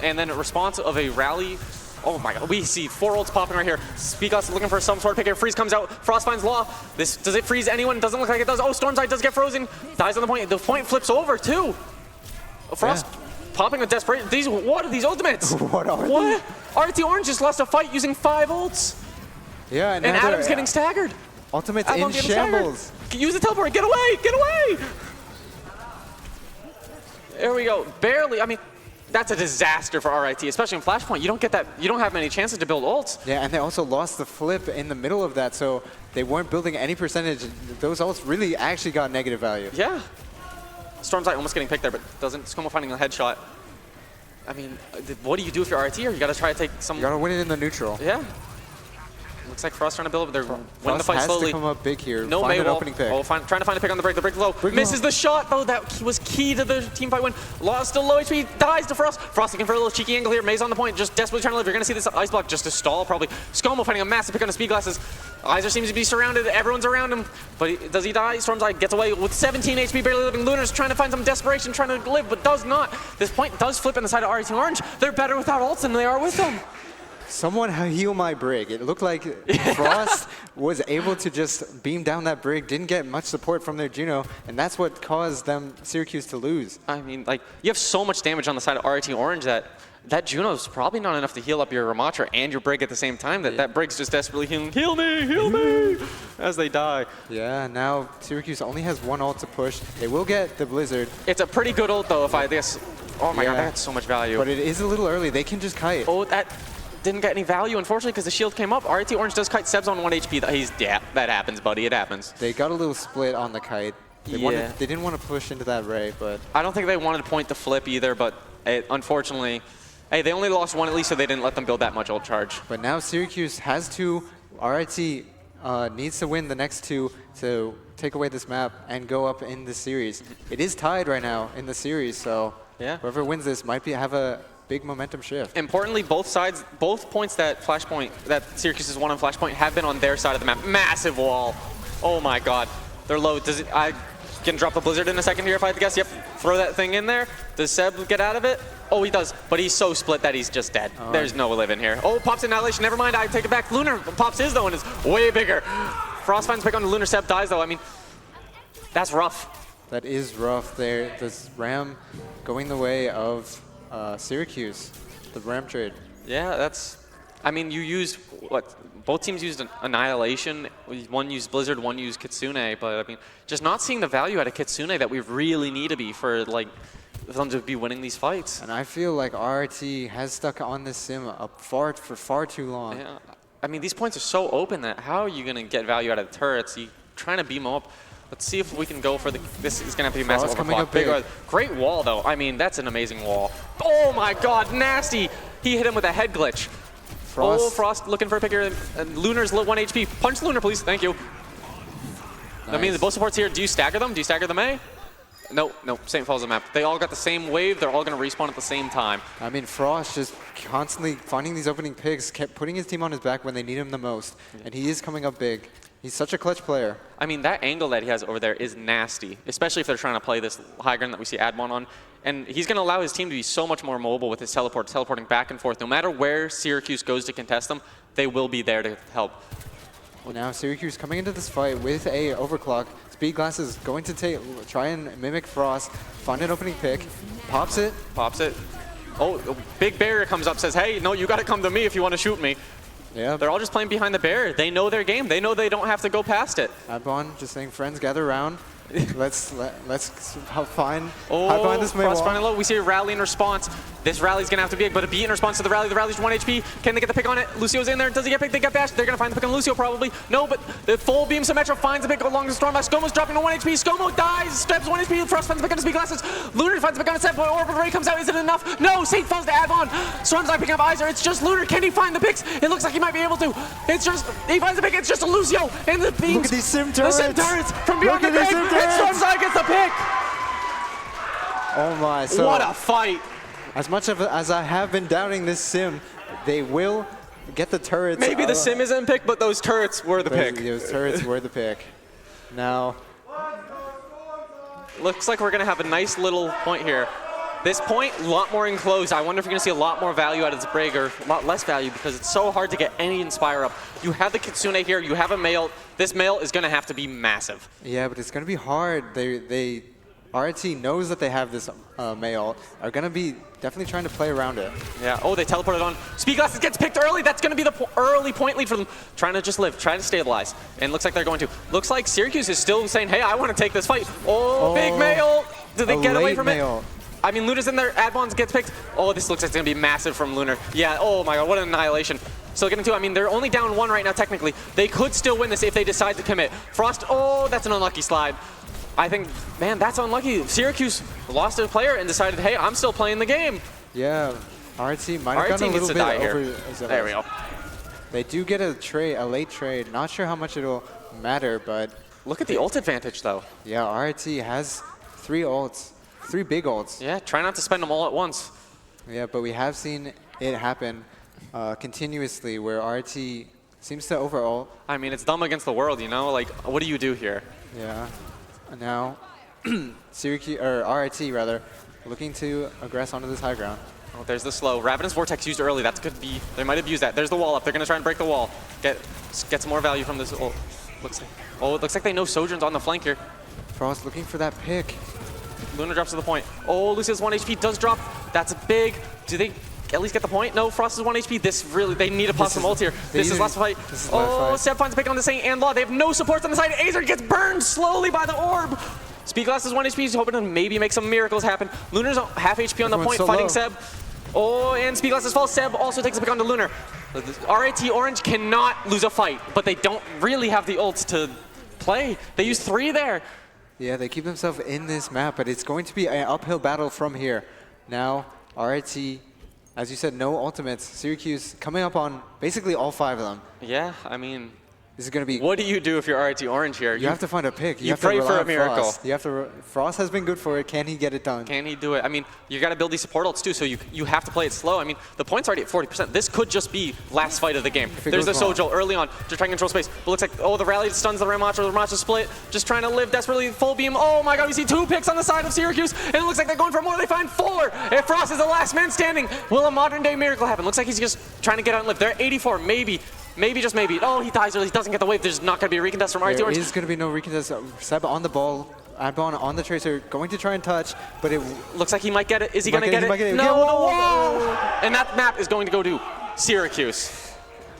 and then a response of a rally. Oh my god, we see 4 ults popping right here. Speedglass is looking for some sort of pick here. Freeze comes out. Frost finds Law. Does it freeze anyone? Doesn't look like it does. Oh, Stormside does get frozen. Dies on the point. The point flips over too. Frost popping with desperation. What are these ultimates? What are What? RIT Orange just lost a fight using 5 ults. Yeah, And Adam's getting staggered. Ultimate's Adam's in getting shambles. staggered. Use the teleport. Get away! Get away! There we go. Barely. I mean, that's a disaster for RIT, especially in Flashpoint. You don't get that. You don't have many chances to build ults. Yeah, and they also lost the flip in the middle of that, so they weren't building any percentage. Those ults really actually got negative value. Yeah. Stormside almost getting picked there, but doesn't. Skomo finding a headshot. I mean, what do you do if you're RIT? Or you got to try to take some. You got to win it in the neutral. Yeah. Looks like Frost trying to build. They're winning the Frost fight has slowly. to come up big here. No Find Mei an wall. opening pick. Oh, trying to find a pick on the break. The break low. Misses the shot though. That was key to the team fight win. Lost still low HP. Dies to Frost. Frost looking for a little cheeky angle here. Mei's on the point. Just desperately trying to live. You're gonna see this ice block just to stall probably. Skomo finding a massive pick on the speed glasses. Iser seems to be surrounded. Everyone's around him. But does he die? Stormside gets away with 17 HP, barely living. Lunar's trying to find some desperation, trying to live, but does not. This point does flip on the side of RIT Orange. They're better without ults than they are with them. Someone heal my brig. It looked like Frost was able to just beam down that brig, didn't get much support from their Juno, and that's what caused them, Syracuse, to lose. I mean, like, you have so much damage on the side of RIT Orange that Juno's probably not enough to heal up your Ramatra and your brig at the same time. That brig's just desperately healing. Heal me, as they die. Yeah, now Syracuse only has 1 ult to push. They will get the Blizzard. It's a pretty good ult though. If I guess, oh my god, that's so much value. But it is a little early. They can just kite. Oh, that didn't get any value, unfortunately, because the shield came up. RIT Orange does kite. Seb's on 1 HP. Yeah, that happens, buddy. It happens. They got a little split on the kite. They didn't want to push into that Ray, but I don't think they wanted to point the flip either, but unfortunately, hey, they only lost 1 at least, so they didn't let them build that much ult charge. But now Syracuse has 2. RIT needs to win the next 2 to take away this map and go up in the series. It is tied right now in the series, so whoever wins this might have a big momentum shift. Importantly, both points that Syracuse has won on Flashpoint have been on their side of the map. Massive wall. Oh my god. They're low. I can drop the Blizzard in a second here if I had to guess. Yep. Throw that thing in there. Does Seb get out of it? Oh, he does. But he's so split that he's just dead. There's no living here. Oh, pops Annihilation. Never mind. I take it back. Lunar pops his though and is way bigger. Frost finds pick on the Lunar. Seb dies though. I mean, that's rough. That is rough there. This Ram going the way of Syracuse, the Ram trade. Yeah, that's, I mean, you used, what, both teams used Annihilation. One used Blizzard, one used Kitsune, but I mean, just not seeing the value out of Kitsune that we really need to be for, like, them to be winning these fights. And I feel like RIT has stuck on this sim for far too long. Yeah, I mean, these points are so open that how are you going to get value out of the turrets? You trying to beam them up. Let's see if we can go for this is going to have to be massive overclock. Big. Great wall, though. I mean, that's an amazing wall. Oh, my God. Nasty. He hit him with a head glitch. Frost. Oh, Frost looking for a picker. And Lunar's low 1 HP. Punch Lunar, please. Thank you. Nice. I mean, the both supports here. Do you stagger them? Do you stagger the Mei? No. Same follows the map. They all got the same wave. They're all going to respawn at the same time. I mean, Frost just constantly finding these opening picks, kept putting his team on his back when they need him the most. And he is coming up big. He's such a clutch player. I mean, that angle that he has over there is nasty, especially if they're trying to play this high ground that we see Admon on. And he's going to allow his team to be so much more mobile with his teleporting back and forth. No matter where Syracuse goes to contest them, they will be there to help. Well, now Syracuse coming into this fight with a overclock. Speedglass is going to try and mimic Frost, find an opening pick, pops it. Oh, big barrier comes up, says, hey, no, you got to come to me if you want to shoot me. Yeah. They're all just playing behind the barrier. They know their game. They know they don't have to go past it. Adbon just saying, friends, gather around. let's find this May Frost wall. finding low. We see a rally in response. This rally's gonna have to be big, but a beat in response to the rally. The rally's 1 HP. Can they get the pick on it? Lucio's in there. Does he get picked? They get bashed. They're gonna find the pick on Lucio probably. No, but the full beam Symmetra finds the pick along the storm back. Scomo's dropping to 1 HP. Scomo dies. Steps 1 HP. Frost finds the pick on his glasses. Lunar finds the pick on his set, but Orbital Ray comes out. Is it enough? No. Saint falls to Advon. Storm's not picking up Iser. It's just Lunar. Can he find the picks? It looks like he might be able to. It's just he finds the pick. It's just a Lucio and the beams. Look at these sim turrets. The sim turrets from beyond the Look at pick. these sim And turrets. Storm's gets the pick. Oh my! So What a fight! as much as I have been doubting this sim, they will get the turrets. Maybe the sim isn't pick, but those turrets were the pick. Those turrets were the pick. Now, Looks like we're going to have a nice little point here. This point, a lot more enclosed. I wonder if you're going to see a lot more value out of this Brig, or a lot less value, because it's so hard to get any Inspire up. You have the Kitsune here, you have a male. This male is going to have to be massive. yeah, but it's going to be hard. RIT knows that they have this male. Are going to be definitely trying to play around it. Yeah, oh, they teleported on. Speedglasses gets picked early. That's going to be the early point lead for them. Trying to just live, trying to stabilize. And looks like they're going to. Looks like Syracuse is still saying, hey, I want to take this fight. Oh, big male. Did they get away from it? I mean, Lunar's in there. Advons gets picked. Oh, this looks like it's going to be massive from Lunar. Yeah, oh my god, what an annihilation. Still getting 2. I mean, they're only down 1 right now, technically. They could still win this if they decide to commit. Frost, oh, that's an unlucky slide. I think, man, that's unlucky. Syracuse lost a player and decided, hey, I'm still playing the game. Yeah, RIT might have gotten a little bit over. There we go. They do get a late trade. Not sure how much it'll matter, but Look at the ult advantage, though. yeah, RIT has 3 ults, 3 big ults. Yeah, try not to spend them all at once. Yeah, but we have seen it happen continuously where RIT seems to over ult. I mean, it's dumb against the world, you know? Like, what do you do here? Yeah. Now, Syracuse, or RIT rather, looking to aggress onto this high ground. Oh, there's the slow. Ravenous Vortex used early. That could be, they might have used that. There's the wall up. They're going to try and break the wall. Get some more value from this ult. It looks like they know Sojourn's on the flank here. Frost looking for that pick. Lunar drops to the point. Oh, Lucia's 1 HP does drop. That's big. Do they at least get the point? No, Frost is 1 HP. This really, they need to pop some ult here. This is last fight. Oh, Seb finds a pick on the Saint and Law. They have no supports on the side. Azer gets burned slowly by the orb. Speedglass is 1 HP. He's hoping to maybe make some miracles happen. Lunar's half HP on the point, fighting Seb. Oh, and Speedglass falls. Seb also takes a pick on the Lunar. RIT Orange cannot lose a fight, but they don't really have the ults to play. They use 3 there. Yeah, they keep themselves in this map, but it's going to be an uphill battle from here. Now, RIT, as you said, no ultimates. Syracuse coming up on basically all 5 of them. Yeah, I mean, This is going to be... what do you do if you're RIT Orange here? You have to find a pick. You have to pray rely for a on miracle. Frost. You have to. Frost has been good for it. Can he get it done? Can he do it? I mean, you got to build these support ults too, so you have to play it slow. I mean, the point's already at 40%. This could just be last fight of the game. There's the Sojo early on, just trying to control space. But looks like, oh, the rally stuns the Ramacha split, just trying to live desperately. Full beam. Oh my god, we see 2 picks on the side of Syracuse, and it looks like they're going for more. They find 4. If Frost is the last man standing, will a modern day miracle happen? Looks like he's just trying to get out and live. They're at 84, maybe. Maybe, just maybe. Oh, he dies early. He doesn't get the wave. There's not going to be a recontest from RIT Orange. There is going to be no recontest. Seb on the ball. Adbon on the Tracer, going to try and touch, but it looks like he might get it. Is he going to get it? No, the wall! And that map is going to go to Syracuse.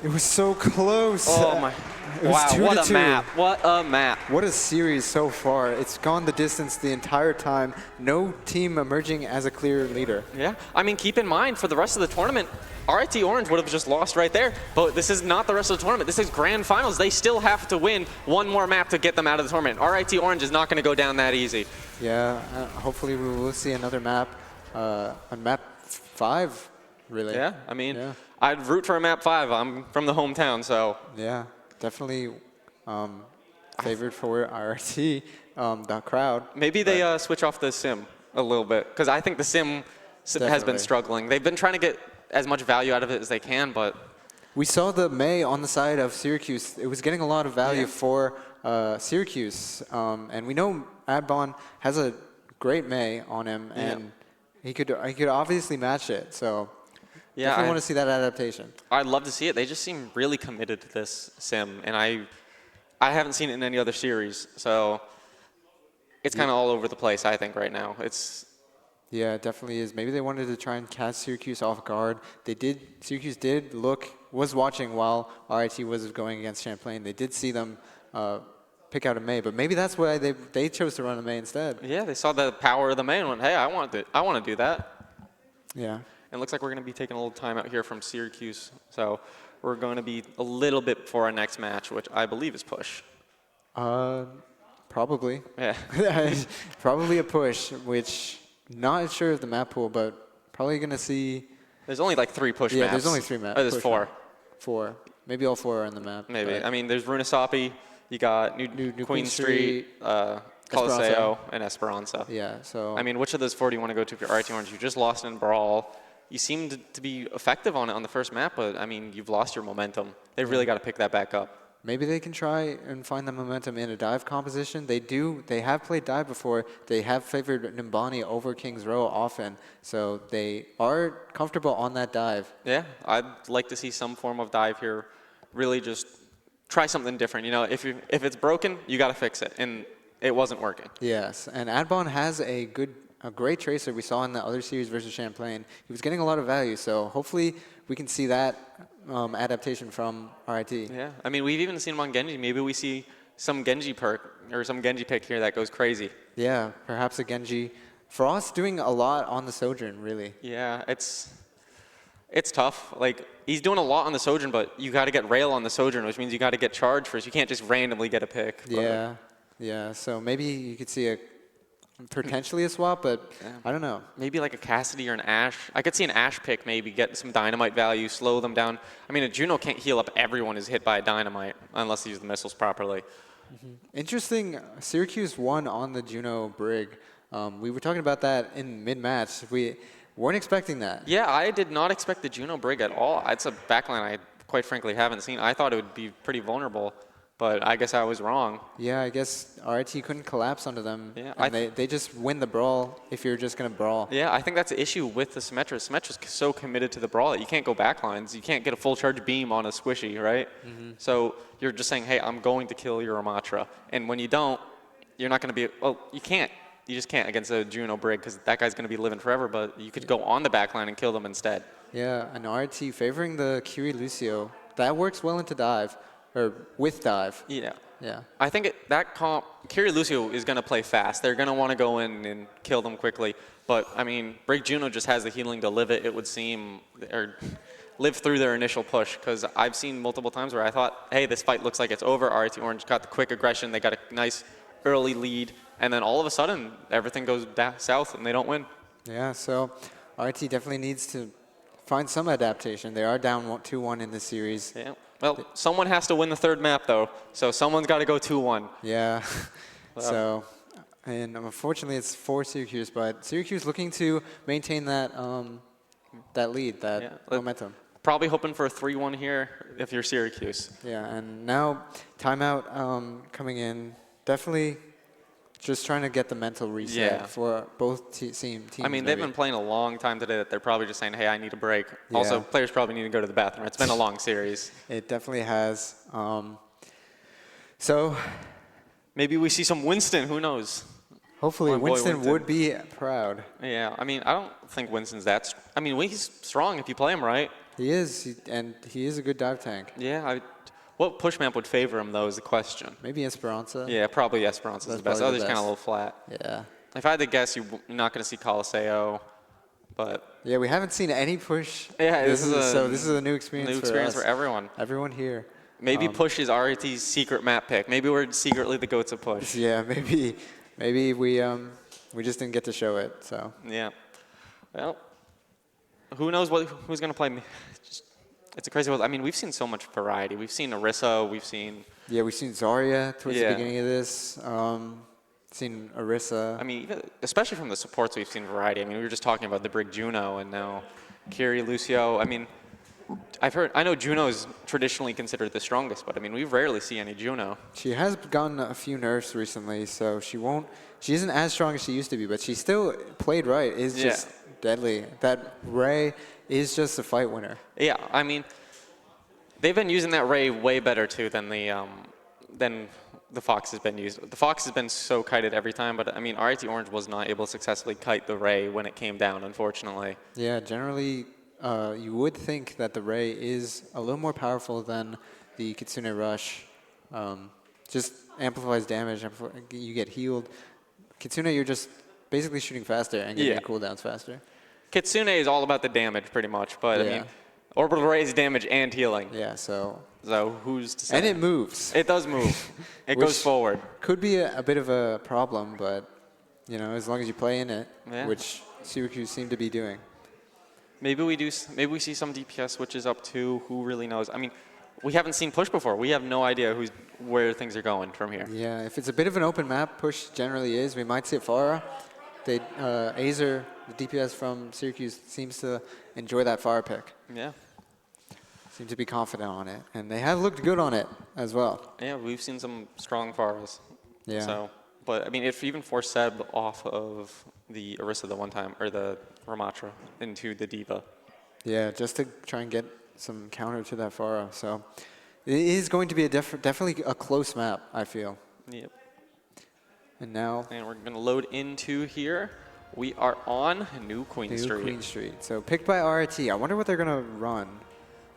It was so close. Oh my. Wow, what a map. What a map. What a series so far. It's gone the distance the entire time. No team emerging as a clear leader. Yeah, I mean, keep in mind, for the rest of the tournament, RIT Orange would have just lost right there. But this is not the rest of the tournament. This is grand finals. They still have to win 1 more map to get them out of the tournament. RIT Orange is not going to go down that easy. Yeah, hopefully we will see another map on map 5, really. Yeah, I mean, I'd root for a map 5. I'm from the hometown, so. Yeah, definitely favored for RIT, the crowd. Maybe they switch off the sim a little bit, because I think the sim has been struggling. They've been trying to get as much value out of it as they can, but... We saw the May on the side of Syracuse. It was getting a lot of value for Syracuse. And we know Adbon has a great May on him, and he could obviously match it. So definitely want to see that adaptation. I'd love to see it. They just seem really committed to this sim, and I haven't seen it in any other series. So it's kind of all over the place, I think, right now. Yeah, it definitely is. Maybe they wanted to try and catch Syracuse off guard. Syracuse was watching while RIT was going against Champlain. They did see them pick out a Mei, but maybe that's why they chose to run a Mei instead. Yeah, they saw the power of the Mei and went, hey, I want to do that. Yeah. And it looks like we're going to be taking a little time out here from Syracuse. So we're going to be a little bit before our next match, which I believe is push. Probably. Yeah. Probably a push, which not sure of the map pool, but probably going to see. There's only like 3 push maps. Yeah, there's only 3 maps. Oh, there's 4. 4. Maybe all 4 are on the map. Maybe. I mean, there's Runasapi, you got New Queen Street, Coliseo, and Esperanza. Yeah, so. I mean, which of those 4 do you want to go to if you're RIT Orange? You just lost in Brawl. You seemed to be effective on it on the first map, but I mean, you've lost your momentum. They've really got to pick that back up. Maybe they can try and find the momentum in a dive composition. They have played dive before. They have favored Nimbani over King's Row often, so they are comfortable on that dive. Yeah, I'd like to see some form of dive here. Really just try something different. You know, if it's broken, you got to fix it, and it wasn't working. Yes, and Adbon has a great tracer we saw in the other series versus Champlain. He was getting a lot of value, so hopefully we can see that adaptation from RIT. Yeah, I mean, we've even seen him on Genji. Maybe we see some Genji perk or some Genji pick here that goes crazy. Yeah, perhaps a Genji. Frost doing a lot on the Sojourn, really. Yeah, it's tough. Like, he's doing a lot on the Sojourn, but you got to get rail on the Sojourn, which means you got to get charged first. You can't just randomly get a pick. Yeah, yeah. So maybe you could see potentially a swap, but yeah. I don't know. Maybe like a Cassidy or an Ashe. I could see an Ashe pick maybe, get some dynamite value, slow them down. I mean, a Juno can't heal up everyone who's hit by a dynamite unless they use the missiles properly. Mm-hmm. Interesting, Syracuse won on the Juno Brig. We were talking about that in mid-match. We weren't expecting that. Yeah, I did not expect the Juno Brig at all. It's a backline I quite frankly haven't seen. I thought it would be pretty vulnerable, but I guess I was wrong. Yeah, I guess RIT couldn't collapse onto them. Yeah, and they just win the brawl if you're just going to brawl. Yeah, I think that's the issue with the Symmetra. Symmetra's so committed to the brawl that you can't go backlines. You can't get a full charge beam on a squishy, right? Mm-hmm. So you're just saying, hey, I'm going to kill your Ramatra. And when you don't, you're not going to be, well, you can't. You just can't against a Juno Brig because that guy's going to be living forever, but you could go on the backline and kill them instead. Yeah, and RIT favoring the Kiri Lucio. That works well into dive, or with dive. Yeah. Yeah. I think that comp, Kiri Lucio is going to play fast. They're going to want to go in and kill them quickly. But, I mean, Brig Juno just has the healing to live it would seem, or live through their initial push. Because I've seen multiple times where I thought, hey, this fight looks like it's over. RIT Orange got the quick aggression. They got a nice early lead. And then all of a sudden, everything goes south and they don't win. Yeah, so RIT definitely needs to find some adaptation. They are down 2-1 in this series. Yeah. Well, someone has to win the third map, though. So someone's got to go 2-1. Yeah. So, and unfortunately, it's for Syracuse, but Syracuse looking to maintain that that lead, that momentum. Probably hoping for a 3-1 here if you're Syracuse. Yeah, and now timeout coming in. Definitely just trying to get the mental reset for both teams. I mean, they've been playing a long time today that they're probably just saying, hey, I need a break. Yeah. Also, players probably need to go to the bathroom. It's been a long series. It definitely has. So maybe we see some Winston. Who knows? Hopefully, Winston would be proud. Yeah, I mean, I don't think Winston's that. I mean, he's strong if you play him right. He is, and he is a good dive tank. Yeah, what push map would favor him, though, is the question. Maybe Esperanza. Yeah, probably Esperanza's the best. Others kind of a little flat. Yeah. If I had to guess, you're not going to see Coliseo, but... Yeah, we haven't seen any push. Yeah, this is a new experience for us. New experience for everyone. Everyone here. Maybe push is RIT's secret map pick. Maybe we're secretly the goats of push. Yeah, maybe we just didn't get to show it, so. Yeah. Well, who knows who's going to play me. It's a crazy world. I mean, we've seen so much variety. We've seen Orisa. We've seen... Yeah, we've seen Zarya towards the beginning of this. Seen Orisa. I mean, especially from the supports, we've seen variety. I mean, we were just talking about the Brig Juno and now Kiri Lucio. I mean, I know Juno is traditionally considered the strongest, but I mean, we rarely see any Juno. She has gotten a few nerfs recently, so she isn't as strong as she used to be, but she still played right. Is just deadly. That Ray is just a fight winner. Yeah, I mean, they've been using that Ray way better too than the Fox has been used. The Fox has been so kited every time, but I mean, RIT Orange was not able to successfully kite the Ray when it came down, unfortunately. Yeah, generally, you would think that the Ray is a little more powerful than the Kitsune Rush. just amplifies damage. You get healed. Kitsune, you're just basically shooting faster and getting your cooldowns faster. Kitsune is all about the damage, pretty much. But I mean, Orbital Ray is damage and healing. Yeah, so who's to say? And it moves. It does move. It goes forward. Could be a bit of a problem, but you know, as long as you play in it, which Syracuse seem to be doing. Maybe we see some DPS switches up too. Who really knows? I mean, we haven't seen push before. We have no idea where things are going from here. Yeah, if it's a bit of an open map, push generally is. We might see it Farah. Azer, the DPS from Syracuse, seems to enjoy that Farah pick. Yeah. Seem to be confident on it, and they have looked good on it as well. Yeah, we've seen some strong Farahs. Yeah. So, but I mean, if even force Seb off of the Orisa the one time, or the Ramatra into the Diva. Yeah, just to try and get some counter to that Farah. So it is going to be definitely a close map, I feel. Yep. And now... And we're going to load into here. We are on New Queen Street. Queen Street. So picked by RIT. I wonder what they're going to run.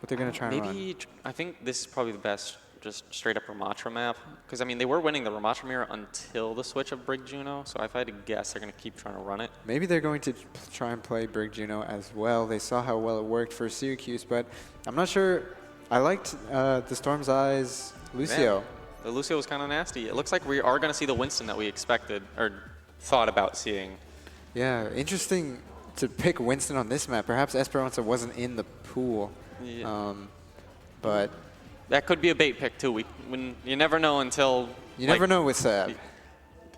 What they're going to try and run. Maybe, I think this is probably the best just straight up Ramatra map. Because, I mean, they were winning the Ramatra mirror until the switch of Brig Juno. So if I had to guess, they're going to keep trying to run it. Maybe they're going to try and play Brig Juno as well. They saw how well it worked for Syracuse, but I'm not sure. I liked the Storm's Eyes Lucio. Man, the Lucio was kind of nasty. It looks like we are going to see the Winston that we expected or thought about seeing. Yeah, interesting to pick Winston on this map. Perhaps Esperanza wasn't in the pool, but that could be a bait pick too. You never know until you never know with Seb.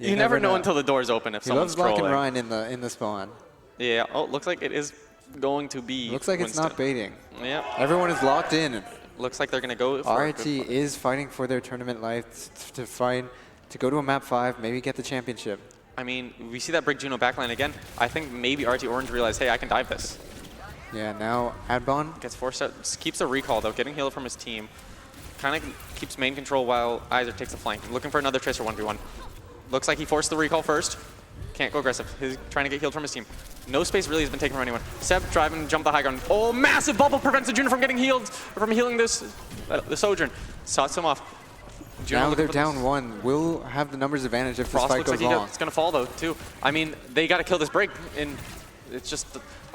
You never know until the doors open if someone's trolling. He loves Black and Ryan in the spawn. Yeah. Oh, looks like it is going to be. Looks like Winston. It's not baiting. Yeah. Everyone is locked in. Looks like they're going to go for RIT is fighting for their tournament life to go to a map 5, maybe get the championship. I mean, we see that Brig Juno backline again. I think maybe RT Orange realized, hey, I can dive this. Yeah, now Adbon gets forced out, keeps a recall though, getting healed from his team. Kind of keeps main control while Iser takes a flank. Looking for another Tracer 1v1. Looks like he forced the recall first. Can't go aggressive. He's trying to get healed from his team. No space really has been taken from anyone. Seb driving to jump the high ground. Oh, massive bubble prevents the Juno from getting healed, from healing the Sojourn. Sots him off. Juno now they're down 1. Will have the numbers advantage if this fight goes long. It's going to fall though, too. I mean, they got to kill this Brig, and it's just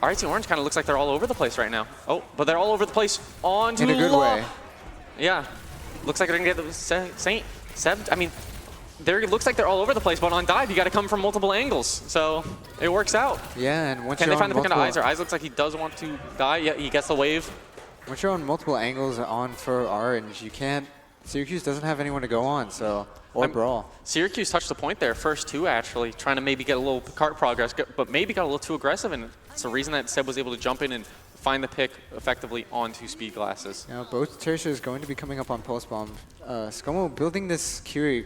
RIT Orange kind of looks like they're all over the place right now. Oh, but they're all over the place onto in a good way. Yeah, looks like they're going to get the Saint. Seb, I mean, looks like they're all over the place, but on dive, you got to come from multiple angles. So it works out. Yeah, and once Can you're they find the pick multiple... onto Iser? Iser looks like he does want to die. Yeah, he gets the wave. Once you're on multiple angles on for Orange, you can't... Syracuse doesn't have anyone to go on, so... Or brawl. Syracuse touched the point there, first 2 actually, trying to maybe get a little cart progress, but maybe got a little too aggressive, and it's the reason that Seb was able to jump in and find the pick effectively onto speed glasses. Now, both Tracers going to be coming up on Pulse Bomb. Scomo building this Curie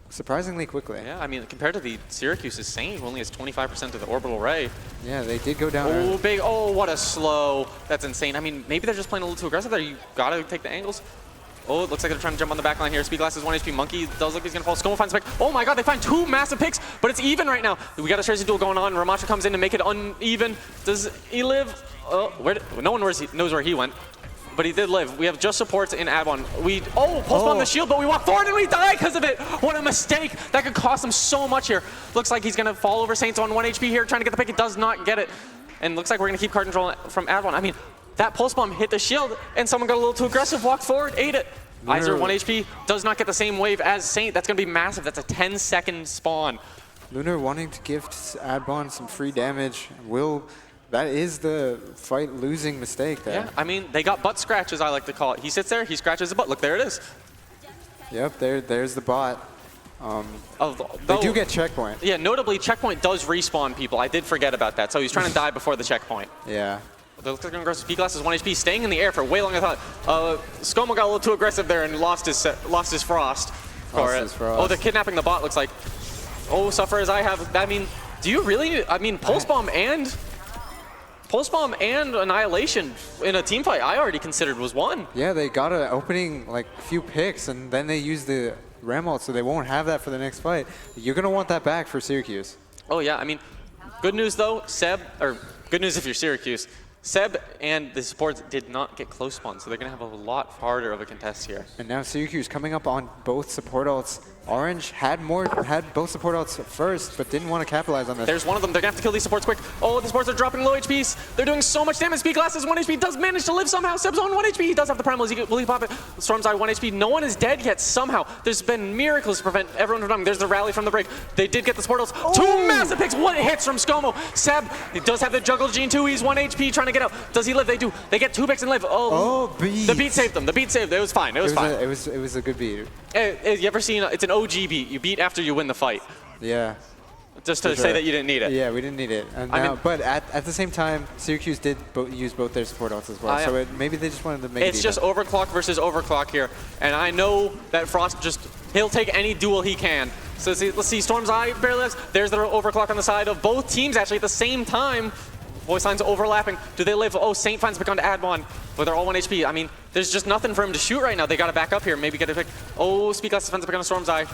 surprisingly quickly. Yeah, I mean, compared to the Syracuse's Saint, who only has 25% of the orbital ray. Yeah, they did go down. Oh, big. Oh, what a slow. That's insane. I mean, maybe they're just playing a little too aggressive there. You got to take the angles. Oh, it looks like they're trying to jump on the back line here. Speed Glasses 1 HP. Monkey does look like he's going to fall. Scomo finds a pick. Oh my god, they find 2 massive picks, but it's even right now. We got a Tracer duel going on. Ramatra comes in to make it uneven. Does he live? Oh, no one knows where he went, but he did live. We have just supports in Adbon. Pulse bomb the shield, but we walk forward and we die because of it. What a mistake. That could cost him so much here. Looks like he's going to fall over Saints on 1 HP here, trying to get the pick. He does not get it. And looks like we're going to keep card control from Adbon. I mean, that pulse bomb hit the shield, and someone got a little too aggressive, walked forward, ate it. Iser 1 HP, does not get the same wave as Saint. That's going to be massive. That's a 10-second spawn. Lunar wanting to gift Adbon some free damage. That is the fight losing mistake there. Yeah, I mean, they got butt scratch, as I like to call it. He sits there, he scratches the butt. Look, there it is. Yep, there's the bot. They do get checkpoint. Yeah, notably, checkpoint does respawn people. I did forget about that. So he's trying to die before the checkpoint. Yeah. They look like they're going to go Speed Glasses 1 HP, staying in the air for way longer than I thought. Scomo got a little too aggressive there and lost his frost for it. Oh, they're kidnapping the bot, looks like. Oh, suffer as I have. I mean, do you really? I mean, Pulse Bomb and Annihilation in a team fight I already considered was won. Yeah, they got an opening, like, few picks, and then they used the Ram ult, so they won't have that for the next fight. You're going to want that back for Syracuse. Oh, yeah. I mean, good news, though, good news if you're Syracuse. Seb and the supports did not get close spawn, so they're going to have a lot harder of a contest here. And now Syracuse coming up on both support ults. Orange had both support ults first, but didn't want to capitalize on this. There's one of them. They're going to have to kill these supports quick. Oh, the supports are dropping low HPs. They're doing so much damage. Speedglass is 1 HP. Does manage to live somehow. Seb's on 1 HP. He does have the primal. Will he pop it? Storm's Eye 1 HP. No one is dead yet somehow. There's been miracles to prevent everyone from dying. There's the rally from the break. They did get the support ults. 2 massive picks. 1 hits from Scomo. Seb, he does have the juggle gene too. He's 1 HP trying to get out. Does he live? They do. They get 2 picks and live. Beat. The beat saved them. The beat saved. It was fine. It was fine. It was a good beat. You ever seen? It's an OG beat. You beat after you win the fight. Yeah. Just to say that you didn't need it. Yeah, we didn't need it. And but at the same time, Syracuse did use both their support ults as well. So maybe they just wanted to make it It's just overclock versus overclock here. And I know that Frost he'll take any duel he can. So let's see, Storm's Eye barely lives. There's the overclock on the side of both teams actually at the same time. Voice lines overlapping. Do they live? Oh, Saint finds pick on to add 1, but they're all 1 HP. I mean, there's just nothing for him to shoot right now. They got to back up here. Maybe get a pick. Oh, Speedglass finds a pick on Storm's Eye.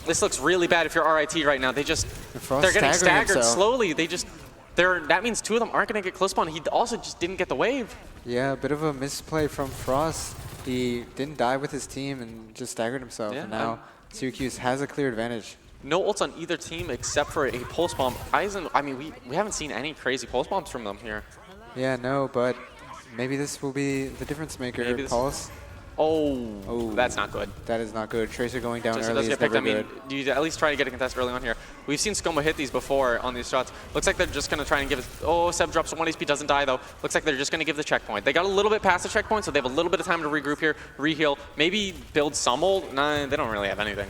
This looks really bad if you're RIT right now. They're getting staggered slowly. That means 2 of them aren't going to get close spawn. He also just didn't get the wave. Yeah, a bit of a misplay from Frost. He didn't die with his team and just staggered himself. Yeah, and now Syracuse has a clear advantage. No ults on either team except for a pulse bomb. I mean, we haven't seen any crazy pulse bombs from them here. Yeah, no, but maybe this will be the difference maker. Pulse. Oh, that's not good. That is not good. Tracer going down Tracer early does is get picked. never I mean, you at least try to get a contest early on here. We've seen Scomo hit these before on these shots. Looks like they're just going to try and give it. Oh, Seb drops 1 HP, doesn't die though. Looks like they're just going to give the checkpoint. They got a little bit past the checkpoint, so they have a little bit of time to regroup here, reheal, maybe build some ult. Nah, they don't really have anything.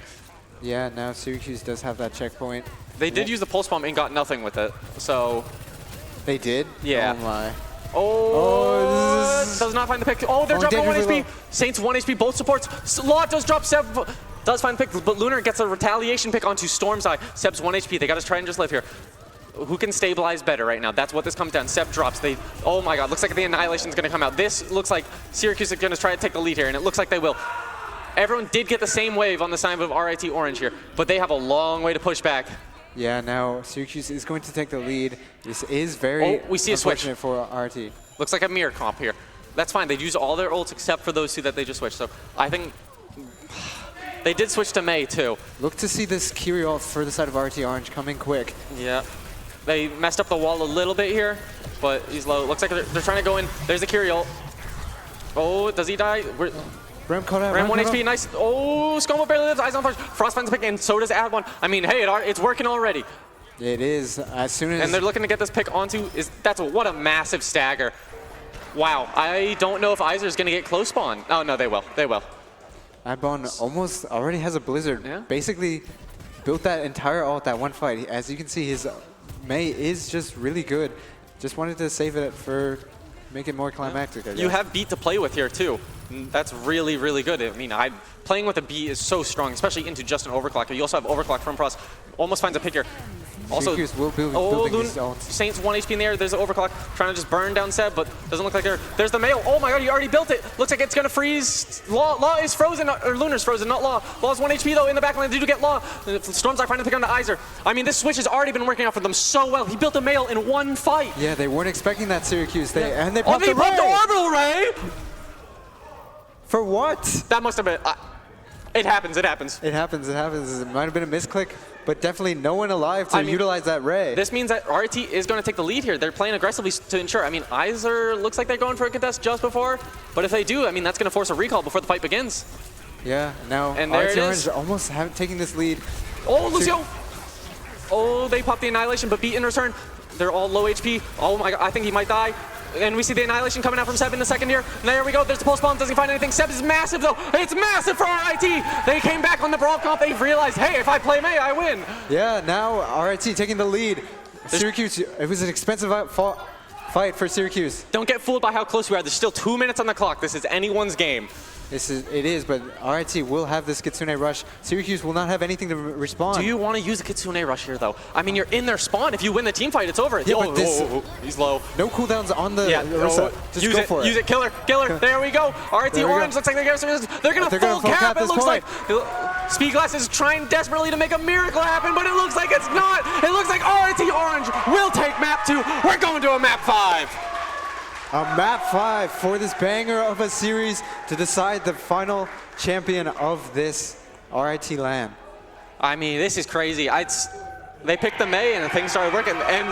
Yeah, now Syracuse does have that checkpoint. They did use the pulse bomb and got nothing with it, so. They did? Yeah. Oh my. Oh, does not find the pick. Oh, they're dropping 1 HP. Saints 1 HP, both supports. Law does drop Seb, does find the pick, but Lunar gets a retaliation pick onto Storm's Eye. Seb's 1 HP. They got to try and just live here. Who can stabilize better right now? That's what this comes down. Seb drops. Oh my God, looks like the annihilation is going to come out. This looks like Syracuse is going to try to take the lead here, and it looks like they will. Everyone did get the same wave on the side of RIT Orange here, but they have a long way to push back. Yeah, now Syracuse is going to take the lead. This is very we see a switch for RT. Looks like a mirror comp here. That's fine. They'd use all their ults except for those 2 that they just switched. So I think they did switch to Mei too. Look to see this Kyrie ult for the side of RT Orange coming quick. Yeah. They messed up the wall a little bit here, but he's low. Looks like they're trying to go in. There's the Kyrie ult. Oh, does he die? Ram caught out. Ram 1 HP, nice. Oh, Scomo barely lives. Eyes on fire. Frost finds a pick, and so does Ad 1. I mean, hey, it's working already. It is. As soon as. And they're looking to get this pick onto. What a massive stagger. Wow. I don't know if Iser is going to get close spawn. Oh, no, they will. They will. Adbon almost already has a blizzard. Yeah. Basically built that entire ult that one fight. As you can see, his Mei is just really good. Just wanted to save it for make it more climactic. You have beat to play with here too. That's really, really good. I mean, playing with a beat is so strong, especially into just an overclock. You also have overclock from Frost. Almost finds a pick here. Also, Saints 1 HP in the air. There's an overclock trying to just burn down Seb, but doesn't look like there's the mail. Oh my God, he already built it. Looks like it's gonna freeze. Law is frozen, or Lunar's frozen, not Law. Law's 1 HP though in the backline. They do get Law. Storm's Eye finally pick on the Iser. I mean, this switch has already been working out for them so well. He built a mail in 1 fight. Yeah, they weren't expecting that Syracuse. And they popped the orbital ray. For what? That must have been. It happens. It happens. It happens. It happens. It might have been a misclick, but definitely no one alive to utilize that ray. This means that RIT is going to take the lead here. They're playing aggressively to ensure. I mean, Iser looks like they're going for a contest just before, but if they do, I mean, that's going to force a recall before the fight begins. Yeah. Now and there RIT it Orange is. almost taking this lead. Oh, Lucio! Oh, they popped the annihilation, but beat in return. They're all low HP. Oh my God, I think he might die. And we see the annihilation coming out from Seb in the second here. And there we go. There's the pulse bomb. Doesn't find anything. Seb is massive though. It's massive for RIT. They came back on the brawl comp. They've realized, hey, if I play Mei, I win. Yeah. Now RIT taking the lead. Syracuse. It was an expensive fight for Syracuse. Don't get fooled by how close we are. There's still 2 minutes on the clock. This is anyone's game. It is, but RIT will have this Kitsune rush. Syracuse will not have anything to respond. Do you want to use a Kitsune rush here, though? I mean, you're in their spawn. If you win the team fight, it's over. Yeah, but he's low. No cooldowns on the Ursa. Just go for it. Use it. Killer. There we go. RIT Orange looks like they're going to full cap. It looks like Speedglass is trying desperately to make a miracle happen, but it looks like it's not. It looks like RIT Orange will take map 2. We're going to a map 5. A map 5 for this banger of a series to decide the final champion of this RIT LAN. I mean, this is crazy. They picked the May and things started working, and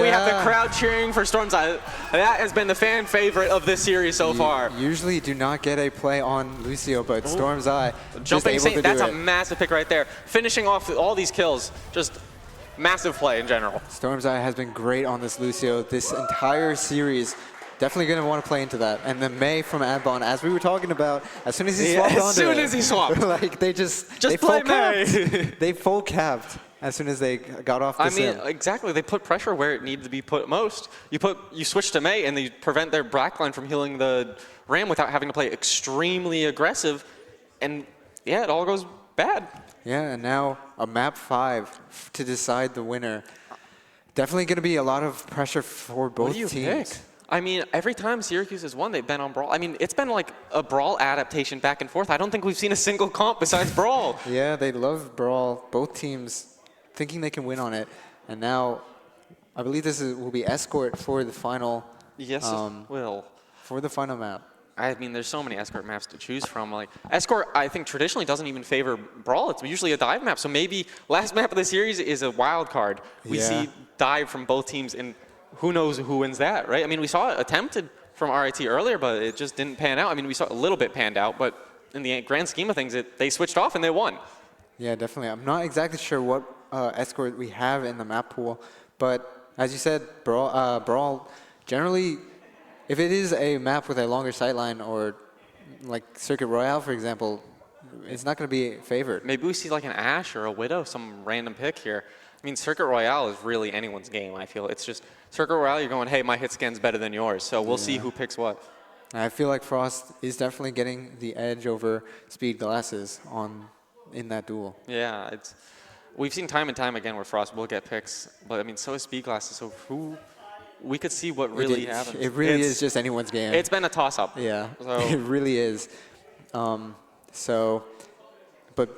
we have the crowd cheering for Storm's Eye. That has been the fan favorite of this series so far. Usually do not get a play on Lucio, but Storm's Eye just Jumping able Saint, to that's do a massive pick right there. Finishing off all these kills, just massive play in general. Storm's Eye has been great on this Lucio this entire series. Definitely going to want to play into that. And then May from Adbon, as we were talking about, as soon as he swapped onto as soon as he swapped. like they just play full May. capped. They full capped as soon as they got off the sim. Exactly. They put pressure where it needed to be put most. You switch to May and they prevent their backline from healing the Ram without having to play extremely aggressive. And yeah, it all goes bad. Yeah, and now a map 5 to decide the winner. Definitely going to be a lot of pressure for both teams. Pick? I mean, every time Syracuse has won, they've been on Brawl. I mean, it's been like a Brawl adaptation back and forth. I don't think we've seen a single comp besides Brawl. Yeah, they love Brawl. Both teams thinking they can win on it. And now, I believe this will be Escort for the final. Yes, it will. For the final map. I mean, there's so many Escort maps to choose from. Like Escort, I think traditionally doesn't even favor Brawl. It's usually a dive map. So maybe last map of the series is a wild card. We see dive from both teams, and who knows who wins that, right? I mean, we saw it attempted from RIT earlier, but it just didn't pan out. I mean, we saw a little bit panned out, but in the grand scheme of things, they switched off and they won. Yeah, definitely. I'm not exactly sure what Escort we have in the map pool, but as you said, Brawl generally, if it is a map with a longer sightline or like Circuit Royale, for example, it's not going to be favored. Maybe we see like an Ashe or a Widow, some random pick here. I mean, Circuit Royale is really anyone's game, I feel. It's just Circuit Royale, you're going, hey, my hit scan's better than yours. So we'll see who picks what. I feel like Frost is definitely getting the edge over Speed Glasses in that duel. Yeah, we've seen time and time again where Frost will get picks, but I mean, so is Speed Glasses. So we could see what really happens. It really is just anyone's game. It's been a toss-up. Yeah, so. It really is. But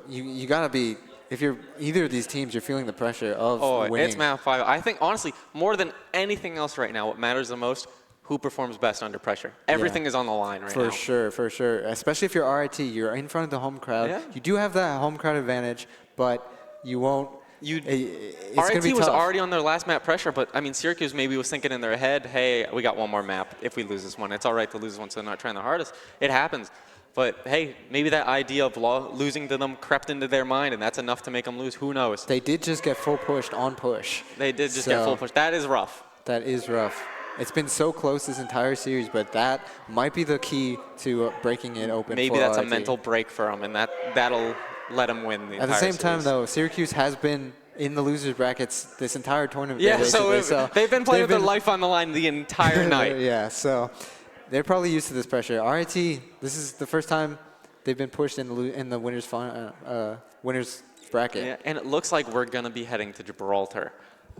you gotta be. If you're either of these teams, you're feeling the pressure of winning. It's map 5. I think, honestly, more than anything else right now, what matters the most, who performs best under pressure. Everything is on the line right now. For sure. Especially if you're RIT, you're in front of the home crowd. Yeah. You do have that home crowd advantage, but you won't. RIT was already on their last map pressure, but I mean, Syracuse maybe was thinking in their head, hey, we got one more map. If we lose this one, it's all right to lose this one, so they're not trying the hardest. It happens. But hey, maybe that idea of losing to them crept into their mind, and that's enough to make them lose. Who knows? They did just get full pushed on push. They did just get full push. That is rough. That is rough. It's been so close this entire series, but that might be the key to breaking it open. Maybe that's a mental break for them, and that'll let them win the entire series. At the same time, though, Syracuse has been in the losers brackets this entire tournament. Yeah, so they've been playing with their life on the line the entire night. Yeah, so they're probably used to this pressure. RIT, this is the first time they've been pushed in the winners bracket. Yeah, and it looks like we're going to be heading to Gibraltar.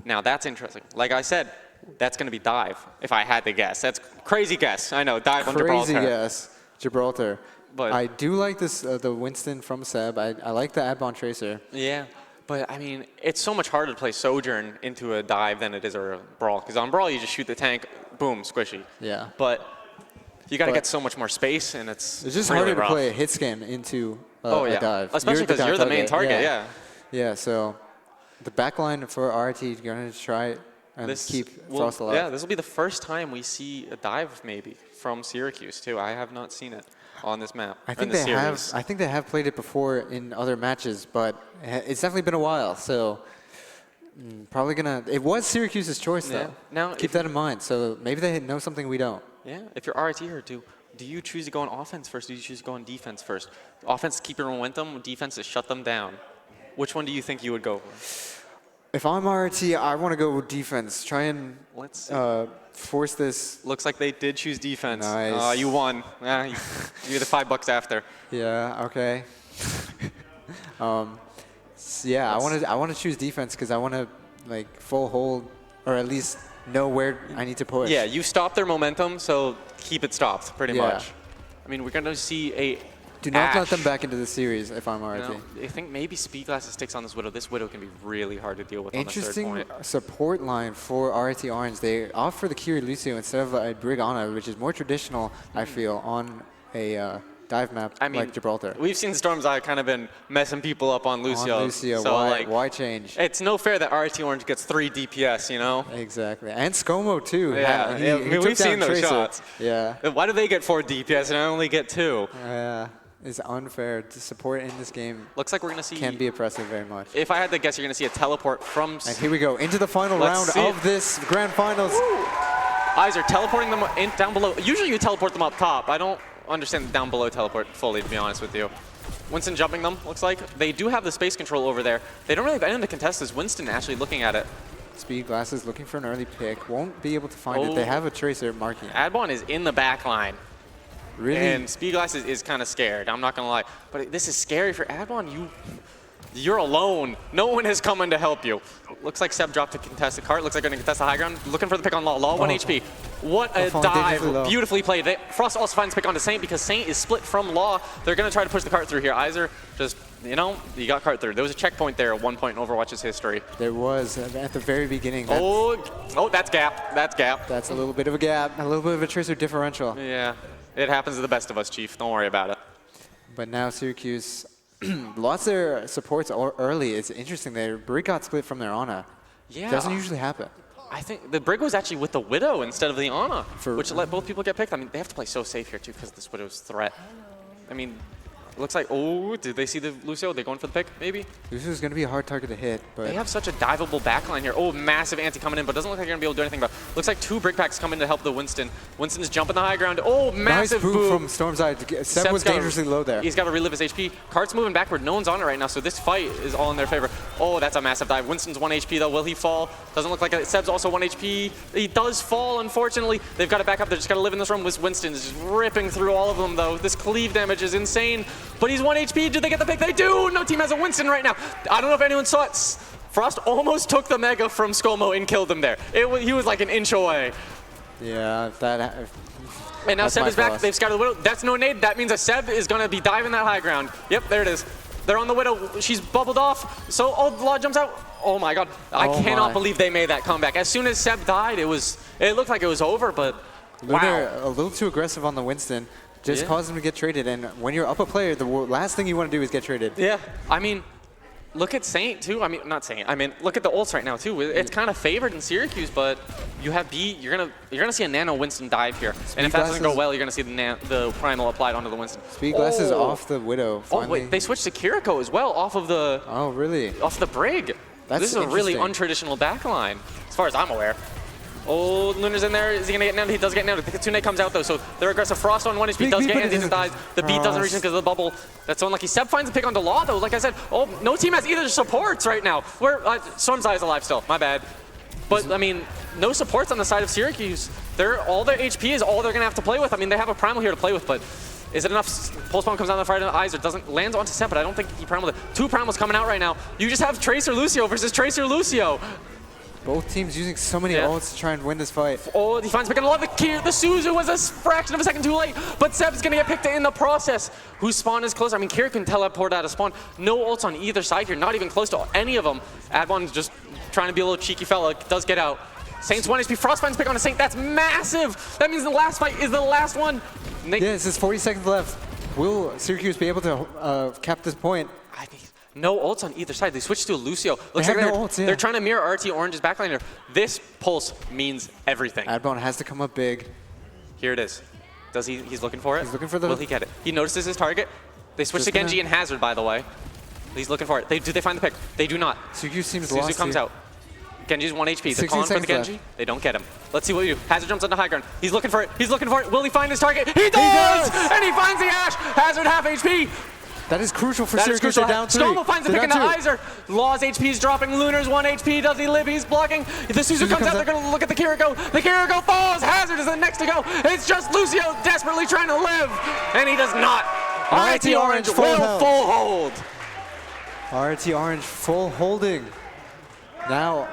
Now, that's interesting. Like I said, that's going to be dive, if I had to guess. That's crazy guess. I know, dive on Gibraltar. Crazy guess, Gibraltar. But I do like this, the Winston from Seb. I like the Adbon Tracer. Yeah, but I mean, it's so much harder to play Sojourn into a dive than it is a Brawl. Because on Brawl, you just shoot the tank, boom, squishy. Yeah. But you got to get so much more space, and it's just really harder rough. to play a hit scan into a dive. Especially because you're the main target, yeah. Yeah, so the backline for RT is going to try and keep Frost alive. Yeah, this will be the first time we see a dive, maybe, from Syracuse, too. I have not seen it on this map. I think they have played it before in other matches, but it's definitely been a while, so probably going to... It was Syracuse's choice, though. Now, keep that in mind, so maybe they know something we don't. Yeah, if you're RIT here, do you choose to go on offense first, or do you choose to go on defense first? Offense keep your momentum, defense is shut them down. Which one do you think you would go for? If I'm RIT, I want to go with defense. Try and force this. Looks like they did choose defense. Nice. You won. You get the $5 after. Yeah, okay. Yeah, I want to choose defense because I want to like full hold, or at least know where I need to push. Yeah, you stop their momentum, so keep it stopped, pretty much. I mean, we're going to see a Do not let Ash. them back into the series if I'm You RIT. know, I think maybe Speedglass sticks on this Widow. This Widow can be really hard to deal with on the third Interesting point. support line for RIT Orange. They opt for the Kiri Lucio instead of a Brig Ana, which is more traditional, I feel, on a dive map like Gibraltar. We've seen Storm's Eye kind of been messing people up on Lucio. On Lucio, so why change? It's no fair that RIT Orange gets 3 DPS, you know? Exactly. And ScoMo, too. Yeah, He we've took seen down those Tracer. shots. Yeah. Why do they get 4 DPS and I only get 2? Yeah. It's unfair. The support in this game Looks like we're going to see... can be oppressive very much. If I had to guess, you're going to see a teleport from... And here we go, into the final Let's round see of this grand finals. Eyes are teleporting them down below. Usually you teleport them up top. I don't understand the down below teleport fully, to be honest with you. Winston jumping them, looks like. They do have the space control over there. They don't really have anyone to contest this. Winston actually looking at it. Speed Glasses looking for an early pick. Won't be able to find it. They have a Tracer marking it. Adbon is in the back line. Really? And Speedglass is kind of scared. I'm not going to lie. But this is scary for Adbon. You're alone. No one has come in to help you. Looks like Seb dropped to contest the cart. Looks like going to contest the high ground. Looking for the pick on Law. Law 1 HP. What a dive. Beautifully played. Frost also finds pick onto Saint because Saint is split from Law. They're going to try to push the cart through here. Iser just, you know, you got cart through. There was a checkpoint there at one point in Overwatch's history. There was at the very beginning. That's gap. That's gap. That's a little bit of a gap. A little bit of a Tracer differential. Yeah. It happens to the best of us, Chief. Don't worry about it. But now Syracuse lost their supports early. It's interesting. Their Brig got split from their Ana. Yeah. Doesn't usually happen. I think the Brig was actually with the Widow instead of the Ana, which let both people get picked. I mean, they have to play so safe here, too, because of this Widow's threat. I mean, it looks like, did they see the Lucio? They're going for the pick, maybe? Lucio's going to be a hard target to hit, but... They have such a diveable backline here. Massive anti coming in, but doesn't look like they're going to be able to do anything about it. Looks like 2 Brig packs come in to help the Winston. Winston's jumping the high ground. Massive nice boom from Storm's Eye. Seb was dangerously low there. He's got to relive his HP. Cart's moving backward. No one's on it right now, so this fight is all in their favor. That's a massive dive. Winston's 1 HP, though. Will he fall? Doesn't look like it. Seb's also 1 HP. He does fall, unfortunately. They've got to back up. They've just got to live in this room. Winston's just ripping through all of them, though. This cleave damage is insane, but he's 1 HP. Do they get the pick? They do! No team has a Winston right now. I don't know if anyone saw it. Frost almost took the Mega from ScoMo and killed him there. He was like an inch away. Yeah, that... And now Seb is back. They've scouted the Widow. That's no nade. That means that Seb is going to be diving that high ground. Yep, there it is. They're on the Widow. She's bubbled off. So, Law jumps out. Oh my God. I cannot believe they made that comeback. As soon as Seb died, it looked like it was over, but Lunar, a little too aggressive on the Winston. Just caused him to get traded, and when you're up a player, the last thing you want to do is get traded. Yeah, I mean, look at Saint too. I mean, not Saint. I mean, look at the ults right now too. It's kind of favored in Syracuse, but you have B. You're gonna see a Nano Winston dive here, and if that doesn't go well, you're gonna see the primal applied onto the Winston. Speed Glasses off the Widow. Finally. Wait, they switched to Kiriko as well off of the. Oh really? Off the Brig. That's this is a really untraditional backline, as far as I'm aware. Lunar's in there. Is he going to get nailed? He does get nailed. The Kitsune comes out, though, so they're aggressive. Frost on 1 HP does get Andy dies. The beat doesn't reach him because of the bubble. That's so unlucky. Seb finds a pick onto Law, though. Like I said, no team has either supports right now. Storm's Eye is alive still. My bad. But, I mean, no supports on the side of Syracuse. All their HP is all they're going to have to play with. I mean, they have a primal here to play with, but is it enough? Pulse Bomb comes down the fire to Eyes. It doesn't land onto Seb, but I don't think he primaled it. 2 primals coming out right now. You just have Tracer Lucio versus Tracer Lucio. Both teams using so many ults to try and win this fight. He finds picking a lot. The Suzu was a fraction of a second too late, but Seb's gonna get picked in the process. Whose spawn is closer? I mean, Kira can teleport out of spawn. No ults on either side here, not even close to any of them. Adbon's just trying to be a little cheeky fella, does get out. Saint's 1 HP, Frost finds pick on a Saint, that's massive! That means the last fight is the last one. This is 40 seconds left. Will Syracuse be able to cap this point? I mean, no ults on either side. They switched to a Lucio. Looks like they're trying to mirror RT Orange's backline here. This pulse means everything. Adbon has to come up big. Here it is. He's looking for it? He's looking for the... Will he get it? He notices his target. They switch to Genji and Hazard, by the way. He's looking for it. Do they find the pick? They do not. Syracuse seems Suzu lost comes here. out. Genji's 1 HP. The con for the Genji. They don't get him. Let's see what we do. Hazard jumps onto high ground. He's looking for it. He's looking for it. Will he find his target? He does! And he finds the Ash. Hazard half HP. That is crucial for Syracuse. They're down 3. ScoMo finds the pick into Iser. Law's HP is dropping. Lunar's 1 HP. Does he live? He's blocking. The Suzu comes out. They're going to look at the Kiriko. The Kiriko falls. Hazard is the next to go. It's just Lucio desperately trying to live. And he does not. RIT Orange will full hold. RIT Orange full holding. Now,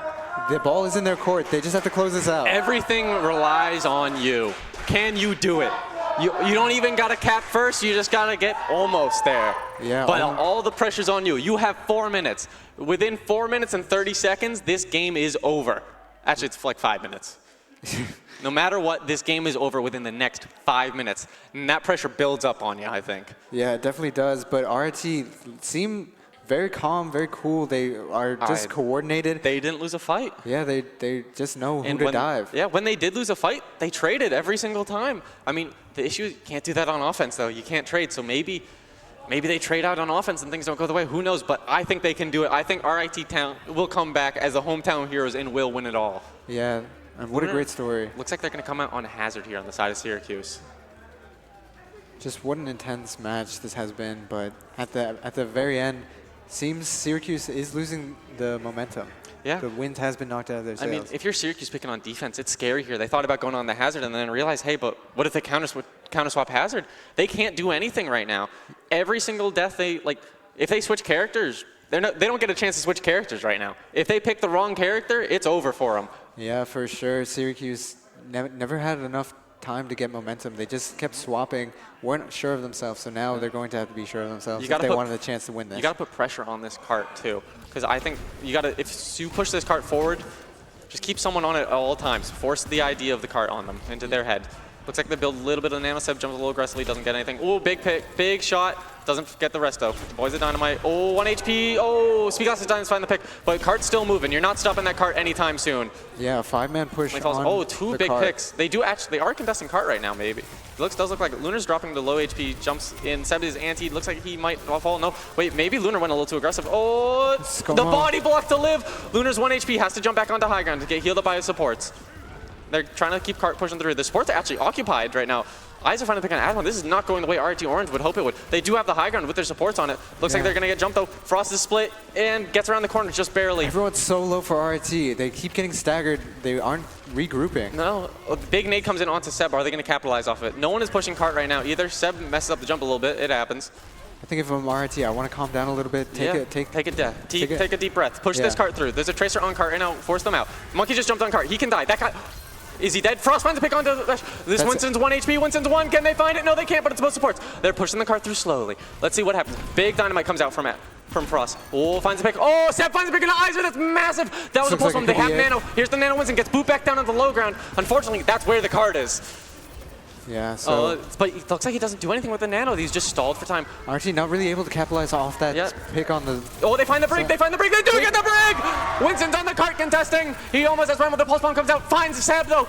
the ball is in their court. They just have to close this out. Everything relies on you. Can you do it? You don't even got to cap first. You just got to get almost there. Yeah. But all the pressure's on you. You have 4 minutes. Within 4 minutes and 30 seconds, this game is over. Actually, it's like 5 minutes. No matter what, this game is over within the next 5 minutes. And that pressure builds up on you, I think. Yeah, it definitely does. But RIT seem very calm, very cool. They are just coordinated. They didn't lose a fight. Yeah, they just know who And to dive. Yeah, when they did lose a fight, they traded every single time. I mean, the issue is you can't do that on offense, though. You can't trade. So maybe they trade out on offense and things don't go the way. Who knows? But I think they can do it. I think RIT Town will come back as the hometown heroes and will win it all. Yeah, and what a great story. Looks like they're going to come out on Hazard here on the side of Syracuse. Just what an intense match this has been. But at the very end, seems Syracuse is losing the momentum. Yeah. The wind has been knocked out of their sails. I mean, if you're Syracuse picking on defense, it's scary here. They thought about going on the Hazard and then realized, hey, but what if they counter swap Hazard? They can't do anything right now. Every single death if they switch characters, they don't get a chance to switch characters right now. If they pick the wrong character, it's over for them. Yeah, for sure. Syracuse never had enough time to get momentum. They just kept swapping, weren't sure of themselves, so now they're going to have to be sure of themselves if they wanted a chance to win this. You got to put pressure on this cart, too, because I think if you push this cart forward, just keep someone on it at all times. Force the idea of the cart on them, into their head. Looks like they build a little bit of nano. Seb jumps a little aggressively, doesn't get anything. Ooh, big pick, big shot. Doesn't get the rest, though. Boys of Dynamite. Oh, 1 HP. Oh, Speedglass is dying to find the pick. But cart's still moving. You're not stopping that cart anytime soon. Yeah, a 5-man push on Oh, two the big cart. picks. They are contesting cart right now, maybe. It does look like Lunar's dropping to low HP, jumps in. Seb is anti. Looks like he might fall. No, wait, maybe Lunar went a little too aggressive. Oh, the body block to live. Lunar's 1 HP, has to jump back onto high ground to get healed up by his supports. They're trying to keep cart pushing through. The supports are actually occupied right now. Eyes are finally picking on Admon. This is not going the way RIT Orange would hope it would. They do have the high ground with their supports on it. Looks like they're going to get jumped, though. Frost is split and gets around the corner just barely. Everyone's so low for RIT. They keep getting staggered. They aren't regrouping. No. Big nade comes in onto Seb. Are they going to capitalize off of it? No one is pushing cart right now either. Seb messes up the jump a little bit. It happens. I think if I'm RIT, I want to calm down a little bit. Take a deep breath. Push this cart through. There's a tracer on cart right now. Force them out. Monkey just jumped on cart. He can die. That guy... Is he dead? Frost finds a pick onto this. Winston's 1 HP. Winston's 1. Can they find it? No, they can't, but it's both supports. They're pushing the cart through slowly. Let's see what happens. Big dynamite comes out from Frost. Oh, finds a pick. Oh, Seb finds a pick in the Iser. That's massive. That was a pulse bomb. They have nano. Here's the nano. Winston gets boot back down on the low ground. Unfortunately, that's where the cart is. Yeah, so... but it looks like he doesn't do anything with the nano. He's just stalled for time. RIT not really able to capitalize off that pick on the... Oh, they find the brig. They find the brig. They do get the brig. Winston's on the cart contesting. He almost has run with the pulse bomb. Comes out. Finds Seb, though.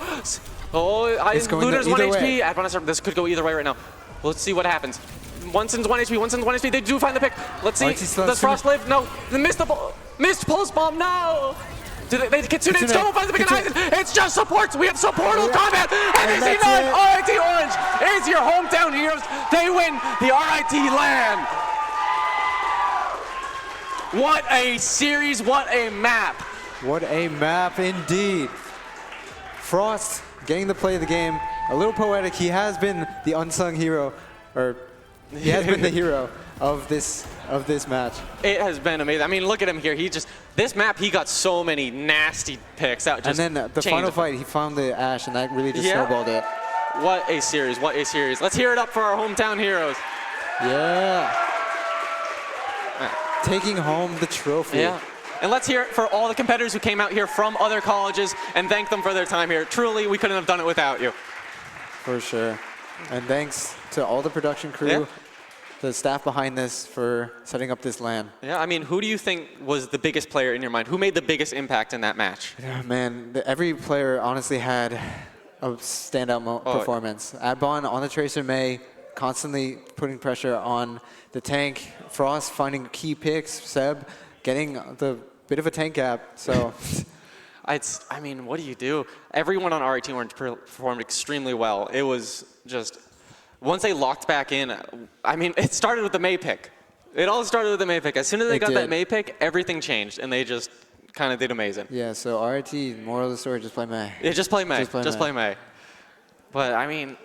Oh, Luna's 1 HP. Admon, this could go either way right now. Let's see what happens. Winston's 1 HP. Winston's 1 HP. They do find the pick. Let's see. Does Frost live? No. They missed pulse bomb. No. Kitsune still finds the pick in Eisen. It's just supports. We have supportal combat. And they see none. RIT Orange is your hometown heroes. They win the RIT LAN. What a series. What a map. What a map indeed. Frost getting the play of the game. A little poetic. He has been the unsung hero, or he has been the hero of this match. It has been amazing. I mean, look at him here. This map, he got so many nasty picks out. And then the final fight, he found the Ash, and that really just snowballed it. What a series. What a series. Let's hear it up for our hometown heroes. Yeah. Taking home the trophy. Yeah. And let's hear it for all the competitors who came out here from other colleges and thank them for their time here. Truly, we couldn't have done it without you. For sure. And thanks to all the production crew, the staff behind this for setting up this LAN. Yeah, I mean, who do you think was the biggest player in your mind? Who made the biggest impact in that match? Yeah, man, every player honestly had a standout performance. Adbon on the Tracer May, constantly putting pressure on the tank. Frost finding key picks. Seb getting the bit of a tank gap, so... I mean, what do you do? Everyone on RIT Orange performed extremely well. It was just, once they locked back in, I mean, it started with the May pick. It all started with the May pick. As soon as they got that May pick, everything changed, and they just kind of did amazing. Yeah, so RIT, moral of the story, just play May. Yeah, just play May. Just play May. But, I mean,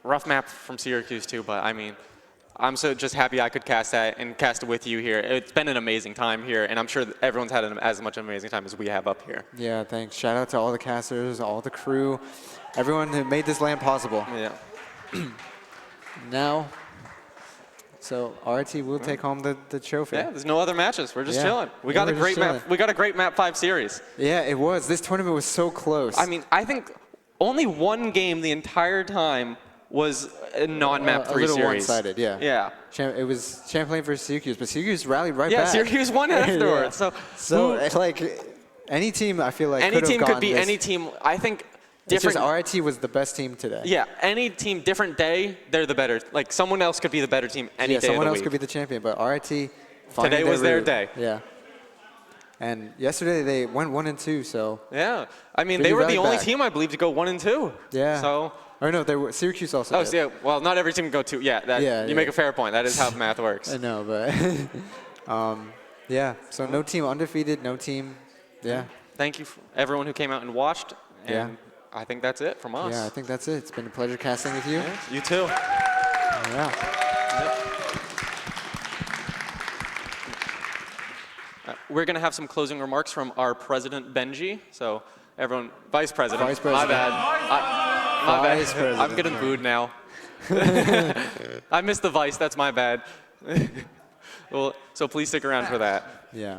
rough map from Syracuse, too, but, I mean, I'm so just happy I could cast that and cast it with you here. It's been an amazing time here, and I'm sure everyone's had as much an amazing time as we have up here. Yeah, thanks. Shout out to all the casters, all the crew, everyone who made this LAN possible. Yeah. Now, so RIT will take home the trophy. Yeah, there's no other matches. We're just Yeah. chilling. We Yeah, got a we're great just chilling. map. We got a great map 5 series. Yeah, it was. This tournament was so close. I mean, I think only one game the entire time was a non-map 3 a little series. one-sided, yeah. Yeah. It was Champlain versus Syracuse, but Syracuse rallied right Yeah, back. Syracuse won afterwards. Yeah. So it's like any team, I feel like, any team could be this. any team. I think It's just different. RIT was the best team today. Yeah, any team, different day, they're the better. Like someone else could be the better team any Yeah, day someone of the else week. could be the champion, but RIT finding Today was their route. day. Yeah. And yesterday they went 1-2, so Yeah, I mean Really they were the rallied only back. team I believe to go 1-2. yeah. So. Or no, they were Syracuse also. Oh, did. so yeah. Well, not every team can go 2. Yeah, that, Yeah, you yeah. make a fair point. That is how math works. I know, but yeah. So no team undefeated, no team. Yeah. Thank you for everyone who came out and watched. And Yeah. I think that's it from us. Yeah, I think that's it. It's been a pleasure casting with you. Yeah, you too. Yeah. We're going to have some closing remarks from our president, Benji. So everyone, Vice President. Vice President. My bad. My bad. Vice President. I'm getting booed now. I missed the Vice. That's my bad. Well, so please stick around for that. Yeah.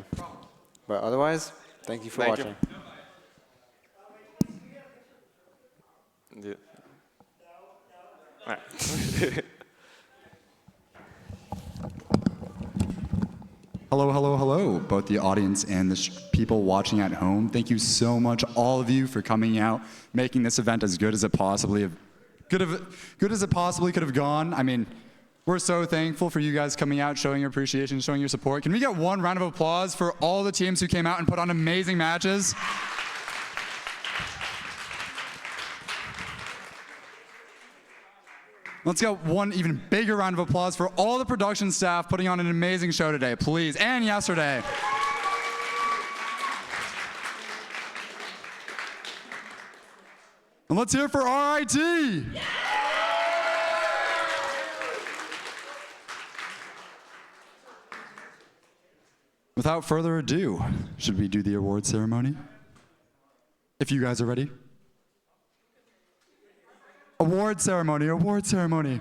But otherwise, thank you for Thank you. watching. Yeah. All right. Hello, hello, hello, both the audience and the people watching at home. Thank you so much, all of you, for coming out, making this event as good as it possibly could have gone. I mean, we're so thankful for you guys coming out, showing your appreciation, showing your support. Can we get one round of applause for all the teams who came out and put on amazing matches? Let's get one even bigger round of applause for all the production staff putting on an amazing show today, please, and yesterday. And let's hear it for RIT. Without further ado, should we do the award ceremony? If you guys are ready. Award ceremony, award ceremony.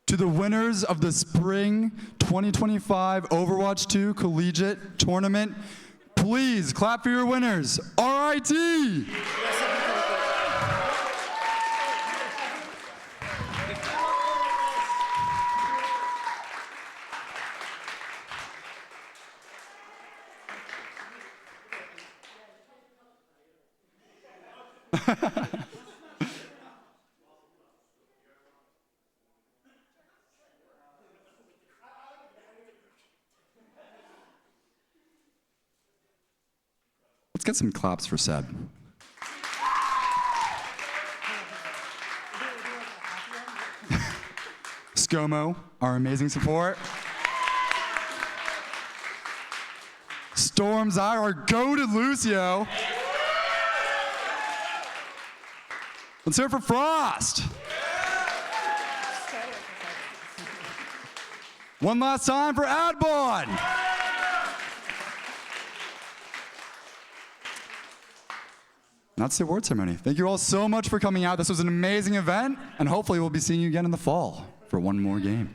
To the winners of the Spring 2025 Overwatch 2 Collegiate Tournament, please clap for your winners. RIT! Let's get some claps for Seb. ScoMo, our amazing support. Storm's Eye, our goated Lucio. Let's hear it for Frost. One last time for Adbon. That's the award ceremony. Thank you all so much for coming out. This was an amazing event, and hopefully we'll be seeing you again in the fall for one more game.